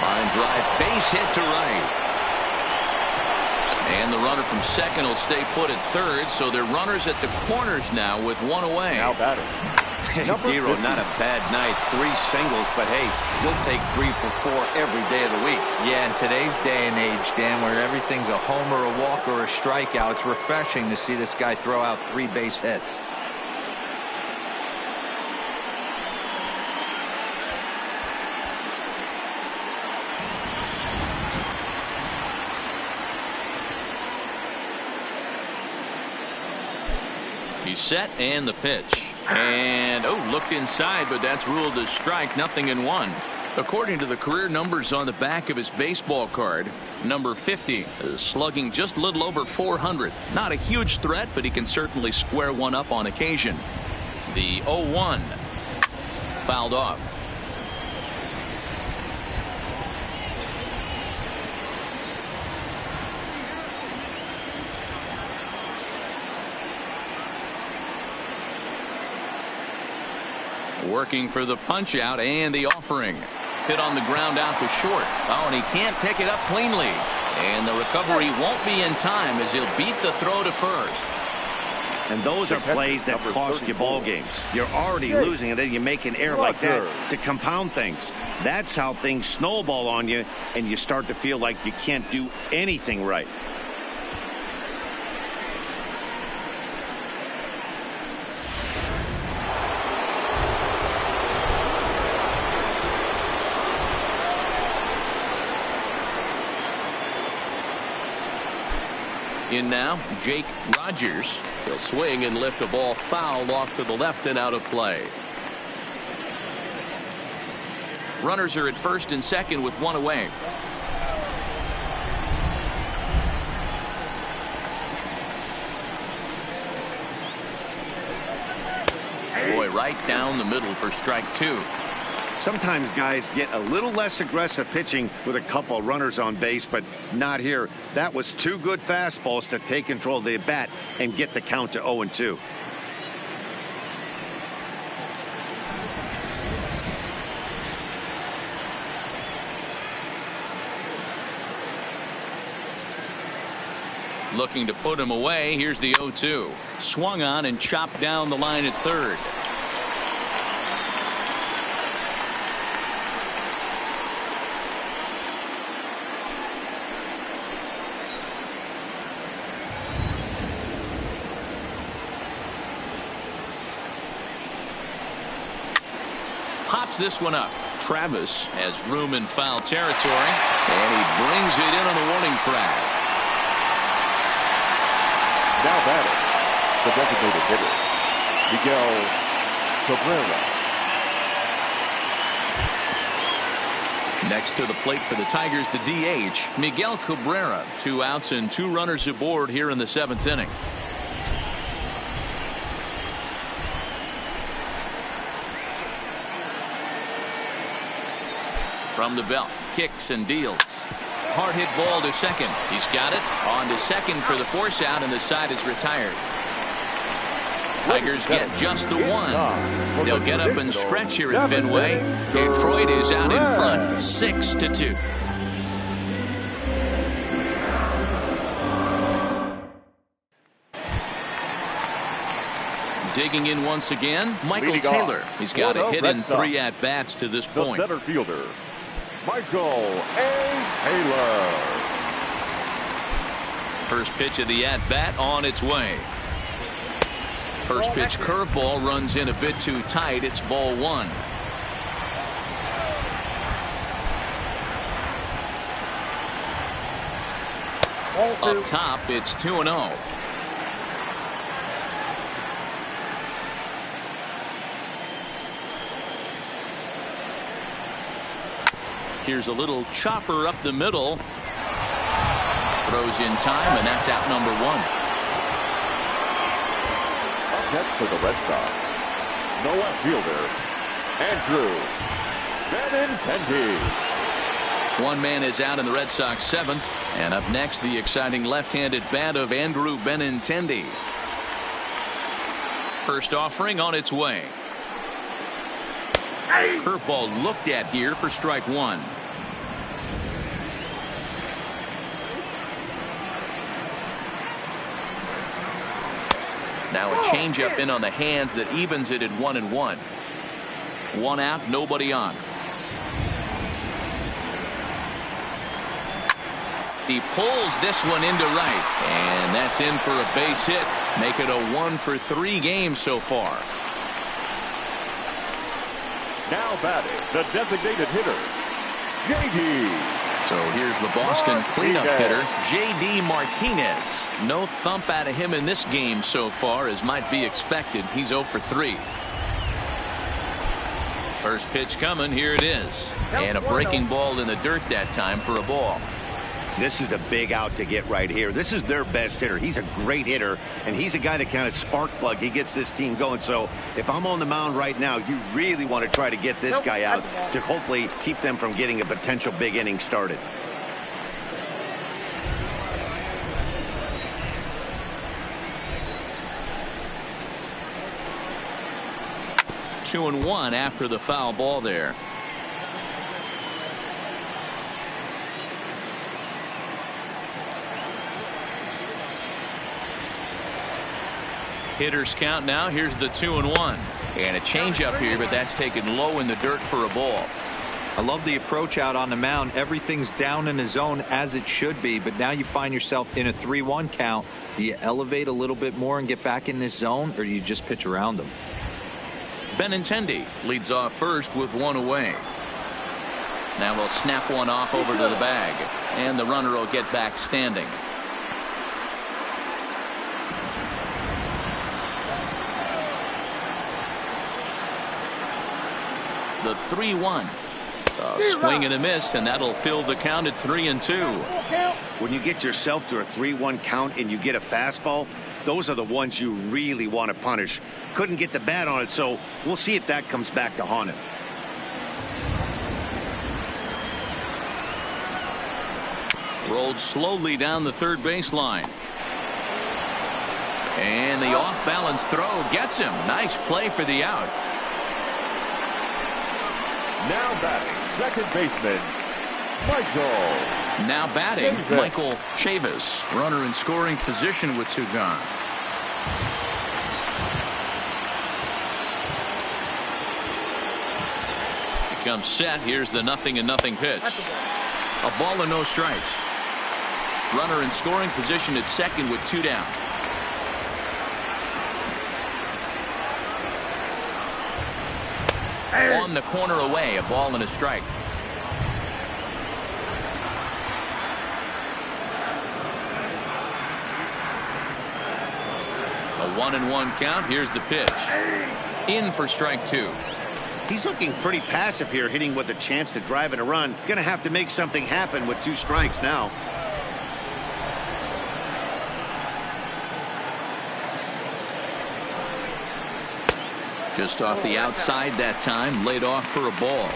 Speaker 1: Line drive, base hit to right. And the runner from second will stay put at third, so they're runners at the corners now with 1 away.
Speaker 4: Now batter.
Speaker 2: Hey, Dero, not a bad night. 3 singles, but hey, you'll take 3 for 4 every day of the week.
Speaker 3: Yeah, in today's day and age, Dan, where everything's a homer, a walk, or a strikeout, it's refreshing to see this guy throw out 3 base hits.
Speaker 1: He's set and the pitch. And, looked inside, but that's ruled a strike. 0-1. According to the career numbers on the back of his baseball card, number 50 is slugging just a little over 400. Not a huge threat, but he can certainly square one up on occasion. The 0-1 fouled off. Working for the punch out and the offering. Hit on the ground out to short. Oh, and he can't pick it up cleanly. And the recovery won't be in time as he'll beat the throw to first.
Speaker 2: And those are plays that cost you ball games. You're already losing, and then you make an error like that to compound things. That's how things snowball on you, and you start to feel like you can't do anything right.
Speaker 8: In now, Jake Rogers. He'll swing and lift a ball foul off to the left and out of play.
Speaker 1: Runners are at first and second with one away. Boy, right down the middle for strike two.
Speaker 2: Sometimes guys get a little less aggressive pitching with a couple of runners on base, but not here. That was two good fastballs to take control of the bat and get the count to 0-2.
Speaker 1: Looking to put him away. Here's the 0-2. Swung on and chopped down the line at third. Pops this one up. Travis has room in foul territory, and he brings it in on the warning track.
Speaker 4: Now batting, the designated hitter, Miguel Cabrera.
Speaker 1: Next to the plate for the Tigers, the DH, Miguel Cabrera. 2 outs and 2 runners aboard here in the 7th inning. From the belt, kicks and deals. Hard hit ball to second. He's got it. On to second for the force out, and the side is retired. Tigers get just the one. They'll get up and stretch here at Fenway. Detroit is out in front, 6-2. Digging in once again, Michael Taylor. He's got a hit in 3 at-bats to this point.
Speaker 4: The center fielder, Michael A. Taylor.
Speaker 1: First pitch of the at-bat on its way. First pitch curveball runs in a bit too tight. It's ball 1. Up top, it's 2-0. Here's a little chopper up the middle. Throws in time, and that's out number 1.
Speaker 4: Up next for the Red Sox, no left fielder, Andrew Benintendi.
Speaker 1: 1 man is out in the Red Sox 7th. And up next, the exciting left-handed bat of Andrew Benintendi. First offering on its way. Curveball looked at here for strike 1. Now a changeup in on the hands that evens it at 1-1. 1 out, nobody on. He pulls this one into right, and that's in for a base hit. Make it a 1-for-3 game so far.
Speaker 4: Now batting, the designated hitter, J.D.
Speaker 1: So here's the Boston cleanup hitter, J.D. Martinez. No thump out of him in this game so far, as might be expected. He's 0-for-3. First pitch coming. Here it is. And a breaking ball in the dirt that time for a ball.
Speaker 2: This is a big out to get right here. This is their best hitter. He's a great hitter, and he's a guy that kind of spark plug. He gets this team going. So if I'm on the mound right now, you really want to try to get this guy out to hopefully keep them from getting a potential big inning started.
Speaker 1: 2-1 after the foul ball there. Hitters count now. Here's the 2-1. And a changeup here, but that's taken low in the dirt for a ball.
Speaker 3: I love the approach out on the mound. Everything's down in the zone as it should be, but now you find yourself in a 3-1 count. Do you elevate a little bit more and get back in this zone, or do you just pitch around them?
Speaker 1: Benintendi leads off first with one away. Now we'll snap one off over to the bag, and the runner will get back standing. The 3-1. A swing and a miss, and that'll fill the count at 3-2.
Speaker 2: When you get yourself to a 3-1 count and you get a fastball, those are the ones you really want to punish. Couldn't get the bat on it, so we'll see if that comes back to haunt him.
Speaker 1: Rolled slowly down the third baseline. And the off-balance throw gets him. Nice play for the out.
Speaker 4: Now batting, second baseman, Michael.
Speaker 1: Now batting, Michael Chavis. Runner in scoring position with two gone. Becomes set. Here's the 0-0 pitch. A ball and no strikes. Runner in scoring position at second with two down. On the corner away, a ball and a strike. A 1-1 count. Here's the pitch. In for strike two.
Speaker 2: He's looking pretty passive here, hitting with a chance to drive in a run. Gonna have to make something happen with 2 strikes now.
Speaker 1: Just off the outside that time, laid off for a ball.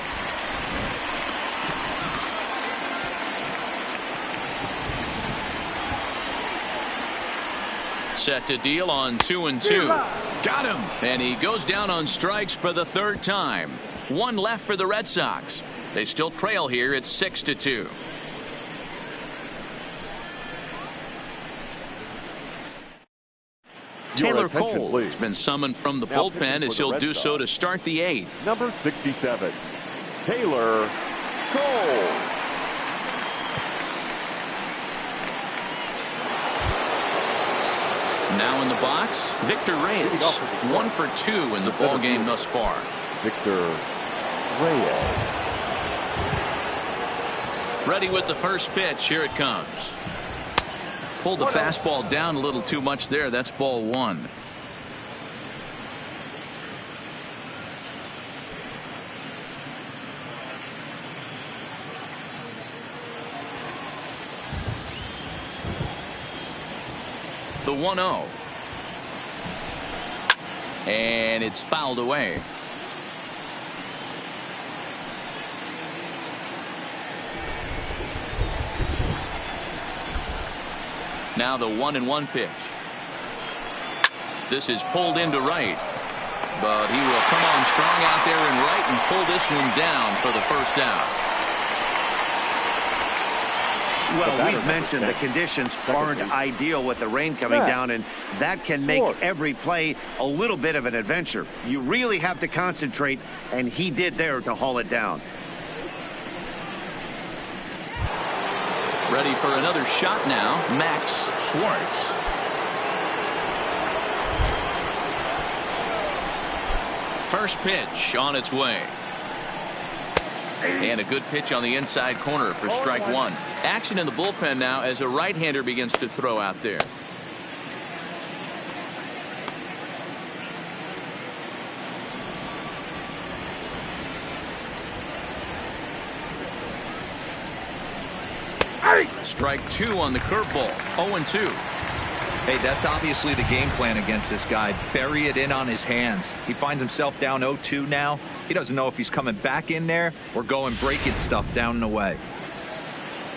Speaker 1: Set to deal on 2-2. Got him. And he goes down on strikes for the third time. One left for the Red Sox. They still trail here at 6-2. Taylor Cole has been summoned from the bullpen as he'll do so to start the 8th.
Speaker 4: Number 67, Taylor Cole.
Speaker 1: Now in the box, Victor Reyes. 1 for 2 in the ball game thus far.
Speaker 4: Victor Reyes.
Speaker 1: Ready with the first pitch. Here it comes. Pulled the fastball down a little too much there. That's ball 1. The 1-0. And it's fouled away. Now the 1-1 pitch. This is pulled into right, but he will come on strong out there in right and pull this one down for the first out.
Speaker 2: Well, we've mentioned the conditions aren't ideal with the rain coming down, and that can make every play a little bit of an adventure. You really have to concentrate, and he did there to haul it down.
Speaker 1: Ready for another shot now, Max Schwartz. First pitch on its way. And a good pitch on the inside corner for strike 1. Action in the bullpen now as a right-hander begins to throw out there. Strike 2 on the curveball. 0-2.
Speaker 3: Hey, that's obviously the game plan against this guy. Bury it in on his hands. He finds himself down 0-2 now. He doesn't know if he's coming back in there or going breaking stuff down and away.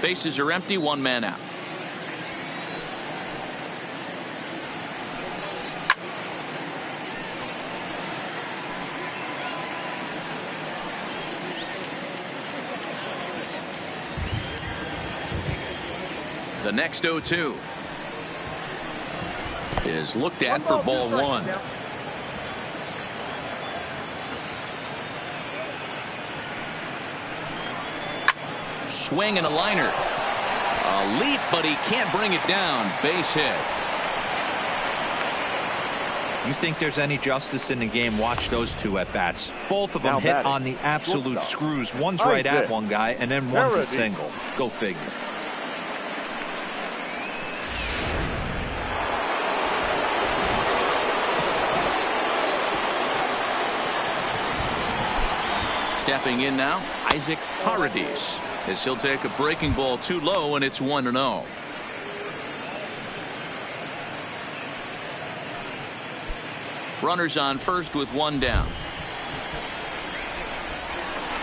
Speaker 1: Bases are empty. 1 man out. next 0-2 is looked at for ball one. Swing and a liner. A leap, but he can't bring it down. Base hit.
Speaker 3: You think there's any justice in the game? Watch those two at bats. Both of them hit on the absolute screws. One's right at one guy, and then one's a single. Go figure.
Speaker 1: Stepping in now, Isaac Paradis, as he'll take a breaking ball too low, and it's 1-0. Runners on first with one down.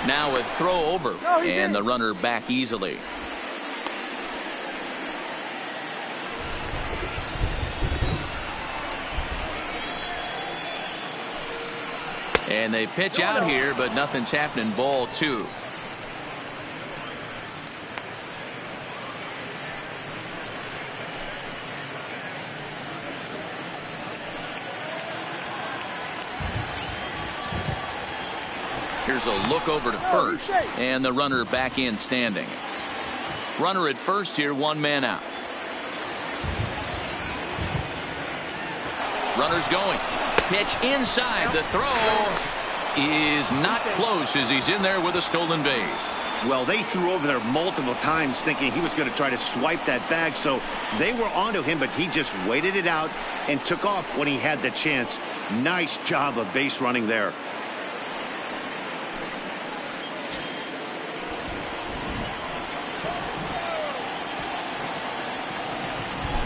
Speaker 1: Now a throw over, and the runner back easily. And they pitch out here, but nothing's happening. Ball two. Here's a look over to first, and the runner back in standing. Runner at first here, one man out. Runner's going. Pitch inside. The throw is not close as he's in there with a stolen base.
Speaker 2: Well, they threw over there multiple times thinking he was going to try to swipe that bag, so they were onto him, but he just waited it out and took off when he had the chance. Nice job of base running there.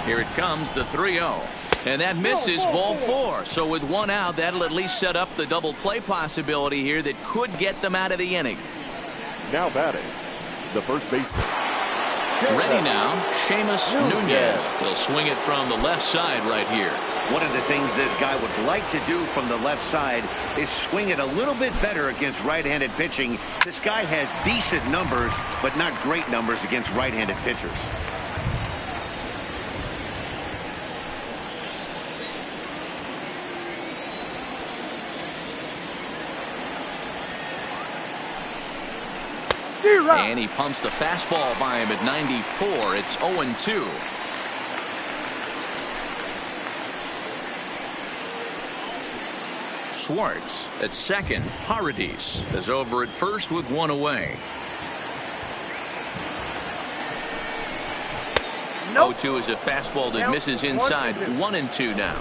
Speaker 1: Here it comes, the 3-0. And that misses, ball four. So with one out, that'll at least set up the double play possibility here that could get them out of the inning.
Speaker 4: Now batting, the first baseman.
Speaker 1: Ready now, Seamus Nunez. He'll swing it from the left side right here.
Speaker 2: One of the things this guy would like to do from the left side is swing it a little bit better against right-handed pitching. This guy has decent numbers, but not great numbers against right-handed pitchers.
Speaker 1: And he pumps the fastball by him at 94. It's 0-2. Schwartz at second. Paradis is over at first with one away. 0-2 is a fastball that misses inside. 1-2 now.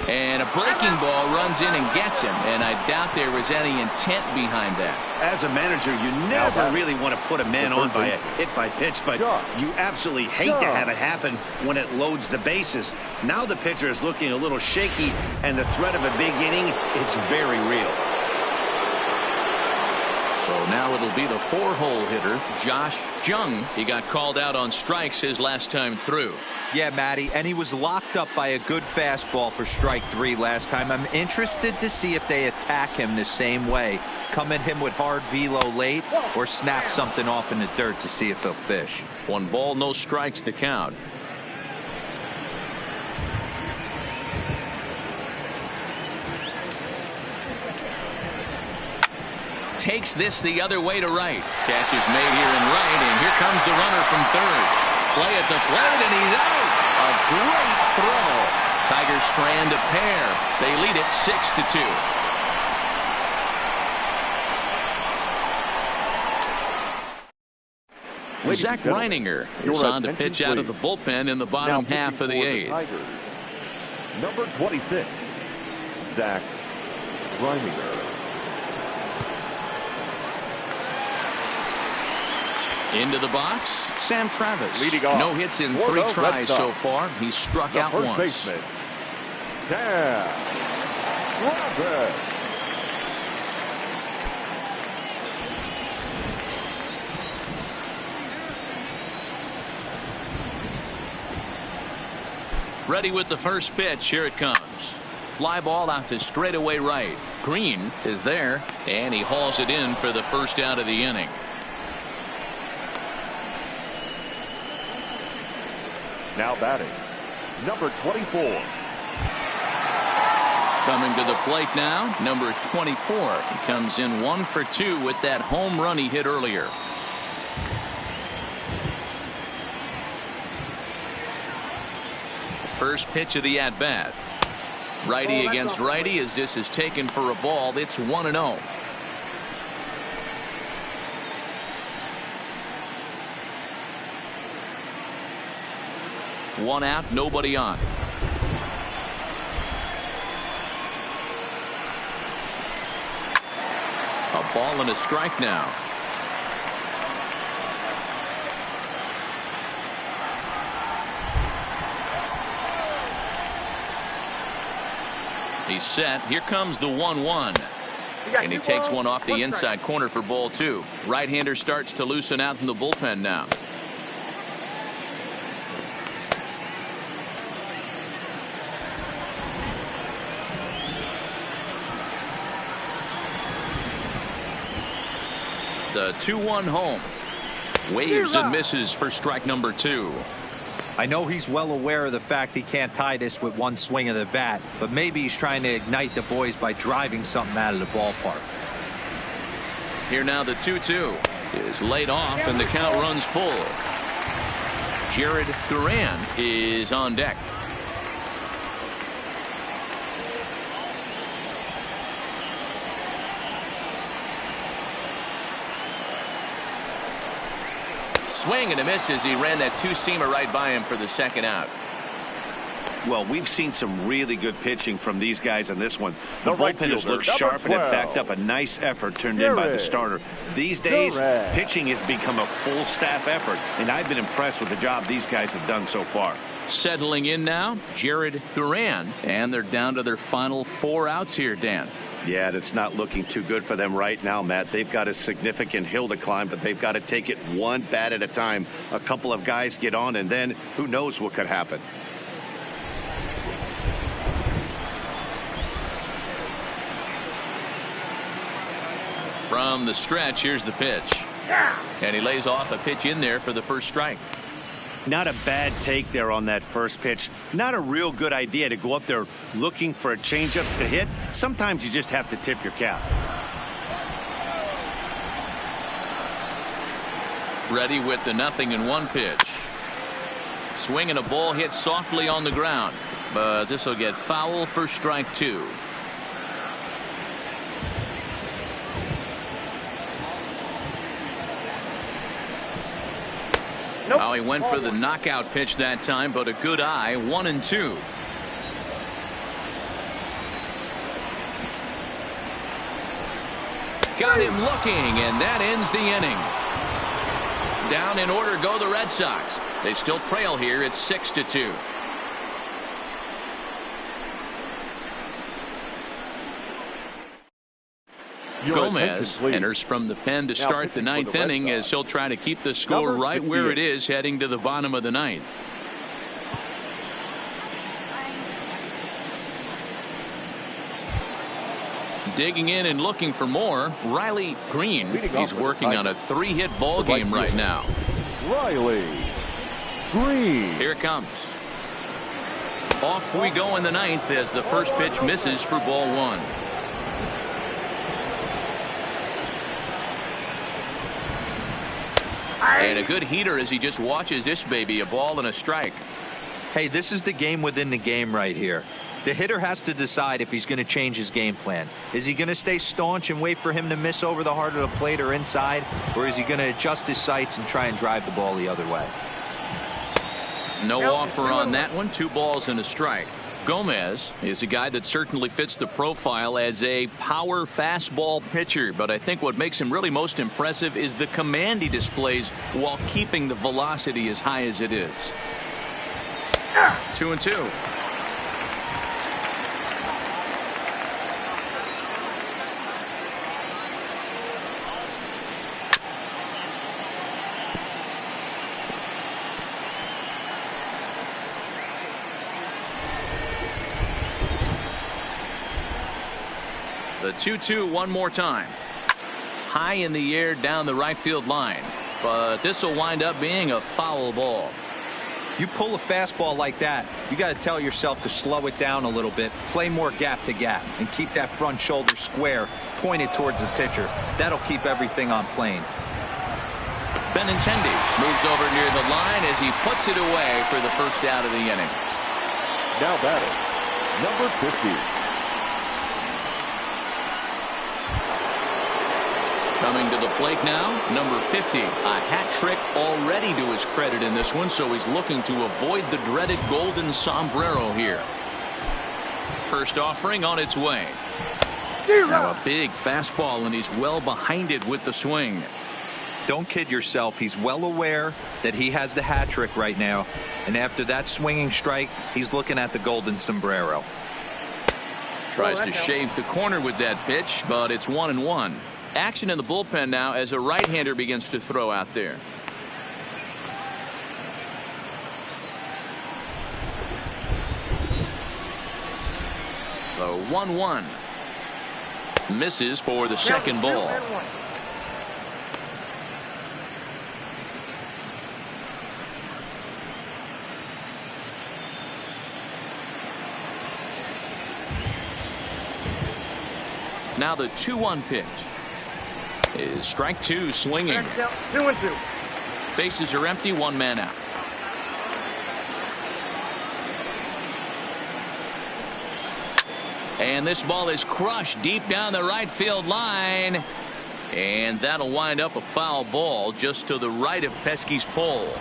Speaker 1: And a breaking ball runs in and gets him, and I doubt there was any intent behind that.
Speaker 2: As a manager, you never really want to put a man on by a hit by pitch, but you absolutely hate to have it happen when it loads the bases. Now the pitcher is looking a little shaky, and the threat of a big inning is very real.
Speaker 1: So now it'll be the four-hole hitter, Josh Jung. He got called out on strikes his last time through.
Speaker 3: Yeah, Matty, and he was locked up by a good fastball for strike three last time. I'm interested to see if they attack him the same way. Come at him with hard velo late or snap something off in the dirt to see if he'll fish.
Speaker 1: 1 ball, no strikes to count. Takes this the other way to right. Catch is made here in right, and here comes the runner from third. Play at the plate, and he's out. A great throw. Tigers strand a pair. They lead it 6-2. Zach Reininger is on to pitch out of the bullpen in the bottom half of the eighth.
Speaker 4: Number 26, Zach Reininger.
Speaker 1: Into the box, Sam Travis.
Speaker 4: Leading off.
Speaker 1: No hits in 3 tries so far. He's struck out
Speaker 4: first
Speaker 1: once.
Speaker 4: Baseman, Sam Travis.
Speaker 1: Ready with the first pitch. Here it comes. Fly ball out to straightaway right. Green is there, And he hauls it in for the first out of the inning.
Speaker 4: Now batting, number 24.
Speaker 1: Coming to the plate now, number 24. He comes in 1 for 2 with that home run he hit earlier. First pitch of the at-bat. Righty against righty as this is taken for a ball. It's 1-0. One out, nobody on. A ball and a strike now. He's set. Here comes the 1-1. And he takes one off the inside corner for ball 2. Right-hander starts to loosen out in the bullpen now. The 2-1 home. Waves and misses for strike number 2.
Speaker 3: I know he's well aware of the fact he can't tie this with one swing of the bat, but maybe he's trying to ignite the boys by driving something out of the ballpark.
Speaker 1: Here now the 2-2 is laid off and the count runs full. Jared Duran is on deck. Swing and a miss as he ran that two-seamer right by him for the second out.
Speaker 2: Well, we've seen some really good pitching from these guys on this one. The
Speaker 4: right
Speaker 2: bullpen has
Speaker 4: fielder,
Speaker 2: looked sharp and it
Speaker 4: number
Speaker 2: backed up a nice effort turned in by the starter. These days, pitching has become a full staff effort, and I've been impressed with the job these guys have done so far.
Speaker 1: Settling in now, Jared Duran, and they're down to their final 4 outs here, Dan.
Speaker 2: Yeah, that's not looking too good for them right now, Matt. They've got a significant hill to climb, but they've got to take it one bat at a time. A couple of guys get on, and then who knows what could happen.
Speaker 1: From the stretch, here's the pitch. And he lays off a pitch in there for the first strike.
Speaker 2: Not a bad take there on that first pitch. Not a real good idea to go up there looking for a changeup to hit. Sometimes you just have to tip your cap.
Speaker 1: Ready with the 0-1 pitch. Swing and a ball hit softly on the ground. But this will get foul for strike 2.
Speaker 6: Nope.
Speaker 1: Oh, he went for the knockout pitch that time, but a good eye. 1-2. Got him looking, and that ends the inning. Down in order go the Red Sox. They still trail here. It's 6-2. Gomez enters from the pen to start the 9th inning as he'll try to keep the score right where it is heading to the bottom of the 9th. Digging in and looking for more, Riley Green. He's working on a 3-hit ball game right now.
Speaker 4: Riley Green.
Speaker 1: Here it comes. Off we go in the 9th as the first pitch misses for ball 1. And a good heater as he just watches this baby, a ball and a strike.
Speaker 3: Hey, this is the game within the game right here. The hitter has to decide if he's going to change his game plan. Is he going to stay staunch and wait for him to miss over the heart of the plate or inside, or is he going to adjust his sights and try and drive the ball the other way?
Speaker 1: No offer on that one. 2 balls and a strike. Gomez is a guy that certainly fits the profile as a power fastball pitcher, but I think what makes him really most impressive is the command he displays while keeping the velocity as high as it is. 2-2. The 2-2 one more time. High in the air down the right field line. But this will wind up being a foul ball.
Speaker 3: You pull a fastball like that, you got to tell yourself to slow it down a little bit, play more gap to gap, and keep that front shoulder square pointed towards the pitcher. That'll keep everything on plane.
Speaker 1: Benintendi moves over near the line as he puts it away for the first out of the inning.
Speaker 4: Now batting, number 50.
Speaker 1: Coming to the plate now, number 50. A hat trick already to his credit in this one, so he's looking to avoid the dreaded golden sombrero here. First offering on its way. Now a big fastball, and he's well behind it with the swing.
Speaker 3: Don't kid yourself. He's well aware that he has the hat trick right now, and after that swinging strike, he's looking at the golden sombrero.
Speaker 1: Tries to shave the corner with that pitch, but it's 1-1. Action in the bullpen now as a right-hander begins to throw out there. The 1-1 misses for the second ball. Now the 2-1 pitch is strike two, swinging.
Speaker 6: 2-2.
Speaker 1: Bases are empty, one man out. And this ball is crushed deep down the right field line, and that'll wind up a foul ball just to the right of Pesky's pole.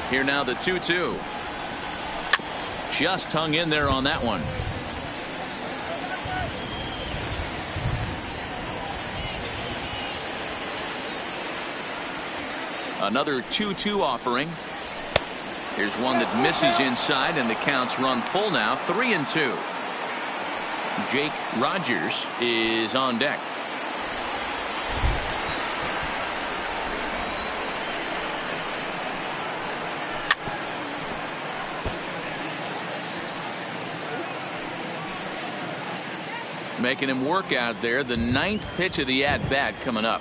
Speaker 1: Here now the 2-2. Just hung in there on that one. Another 2-2 offering. Here's one that misses inside, and the count's run full now, 3-2. Jake Rogers is on deck. Making him work out there. The 9th pitch of the at-bat coming up.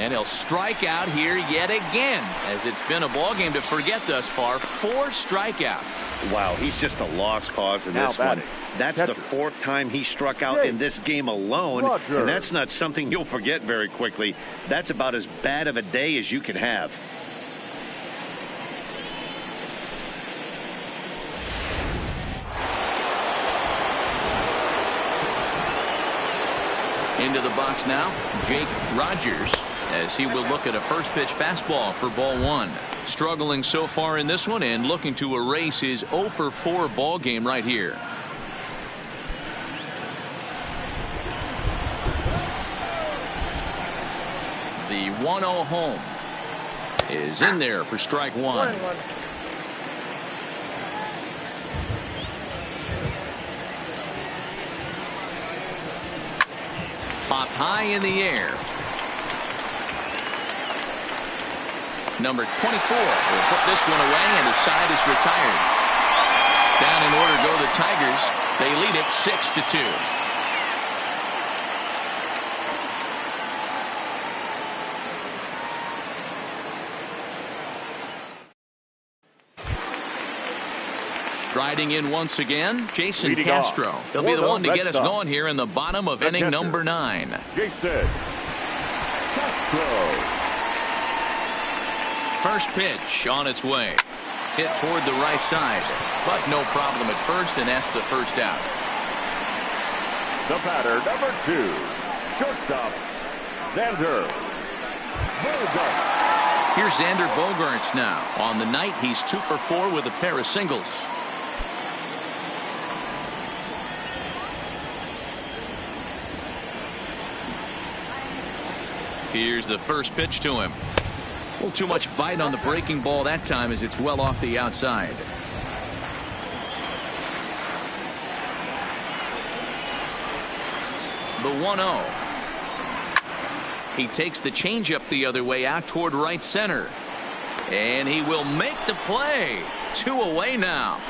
Speaker 1: And he'll strike out here yet again, as it's been a ball game to forget thus far. 4 strikeouts.
Speaker 2: Wow, he's just a lost cause in this one. That's the 4th time he struck out in this game alone, and that's not something you'll forget very quickly. That's about as bad of a day as you can have.
Speaker 1: Into the box now, Jake Rogers, as he will look at a first pitch fastball for ball 1. Struggling so far in this one and looking to erase his 0-for-4 ball game right here. The 1-0 home is in there for strike 1. Popped high in the air. Number 24 will put this one away, and the side is retired. Down in order go the Tigers. They lead it 6-2. Striding in once again, Jason
Speaker 4: Leading
Speaker 1: Castro.
Speaker 4: off.
Speaker 1: He'll be the one to get us going here in the bottom of inning number 9.
Speaker 4: Jason Castro.
Speaker 1: First pitch on its way. Hit toward the right side, but no problem at first, and that's the first out.
Speaker 4: The batter, number 2, shortstop, Xander Bogaerts.
Speaker 1: Here's Xander Bogaerts now. On the night, he's 2-for-4 with a pair of singles. Here's the first pitch to him. A little too much bite on the breaking ball that time, as it's well off the outside. The 1-0. He takes the changeup the other way out toward right center. And he will make the play. 2 away now.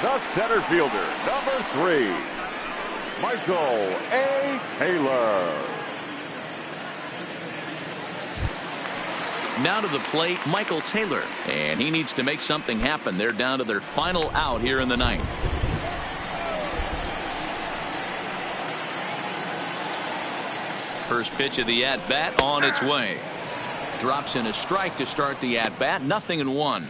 Speaker 4: The center fielder, number 3, Michael A. Taylor.
Speaker 1: Now to the plate, Michael Taylor. And he needs to make something happen. They're down to their final out here in the ninth. First pitch of the at-bat on its way. Drops in a strike to start the at-bat. 0-1.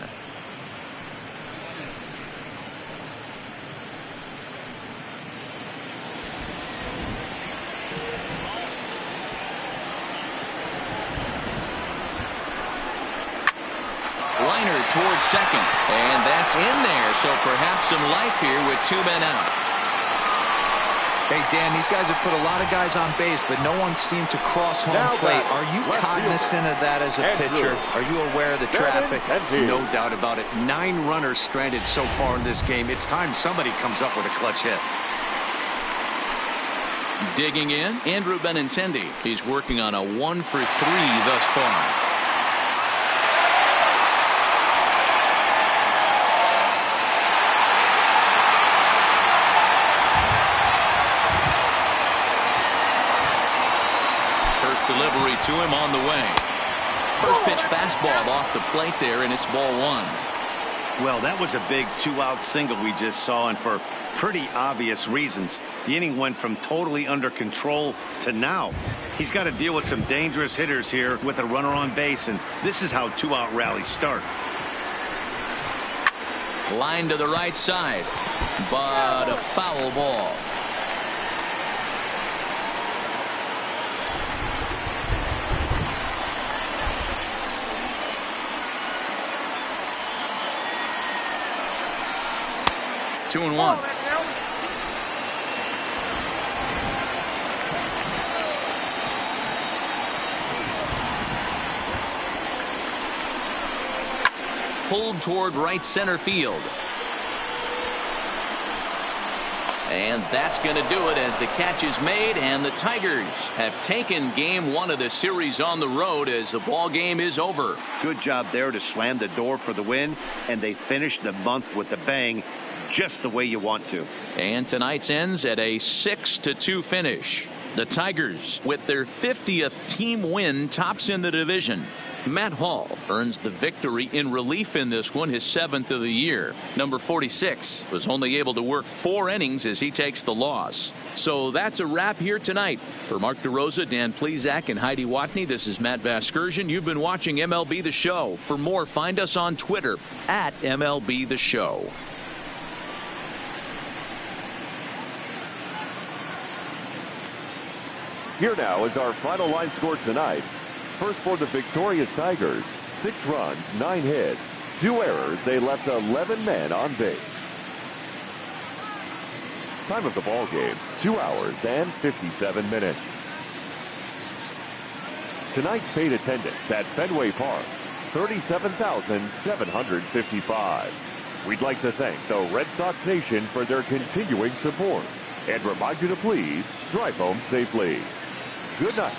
Speaker 1: Liner towards second, and that's in there, so perhaps some life here with 2 men out.
Speaker 3: Hey, Dan, these guys have put a lot of guys on base, but no one seemed to cross home plate. Are you cognizant of that as a pitcher? Are you aware of the traffic?
Speaker 2: No doubt about it. 9 runners stranded so far in this game. It's time somebody comes up with a clutch hit.
Speaker 1: Digging in, Andrew Benintendi. He's working on a 1 for 3 thus far. Delivery to him on the way. First pitch fastball off the plate there, and it's ball 1.
Speaker 2: Well, that was a big 2-out single we just saw, and for pretty obvious reasons. The inning went from totally under control to now. He's got to deal with some dangerous hitters here with a runner on base, and this is how 2-out rallies start.
Speaker 1: Line to the right side, but a foul ball. Two and 1. Pulled toward right center field. And that's going to do it as the catch is made, and the Tigers have taken game 1 of the series on the road as the ball game is over.
Speaker 2: Good job there to slam the door for the win, and they finished the month with a bang, just the way you want to.
Speaker 1: And tonight's ends at a 6-2 finish. The Tigers, with their 50th team win, tops in the division. Matt Hall earns the victory in relief in this one, his 7th of the year. Number 46 was only able to work 4 innings as he takes the loss. So that's a wrap here tonight. For Mark DeRosa, Dan Plesac, and Heidi Watney, this is Matt Vasgersian. You've been watching MLB The Show. For more, find us on Twitter at MLB The Show.
Speaker 4: Here now is our final line score tonight. First for the victorious Tigers, 6 runs, 9 hits, 2 errors. They left 11 men on base. Time of the ball game, 2 hours and 57 minutes. Tonight's paid attendance at Fenway Park, 37,755. We'd like to thank the Red Sox Nation for their continuing support and remind you to please drive home safely. Good night.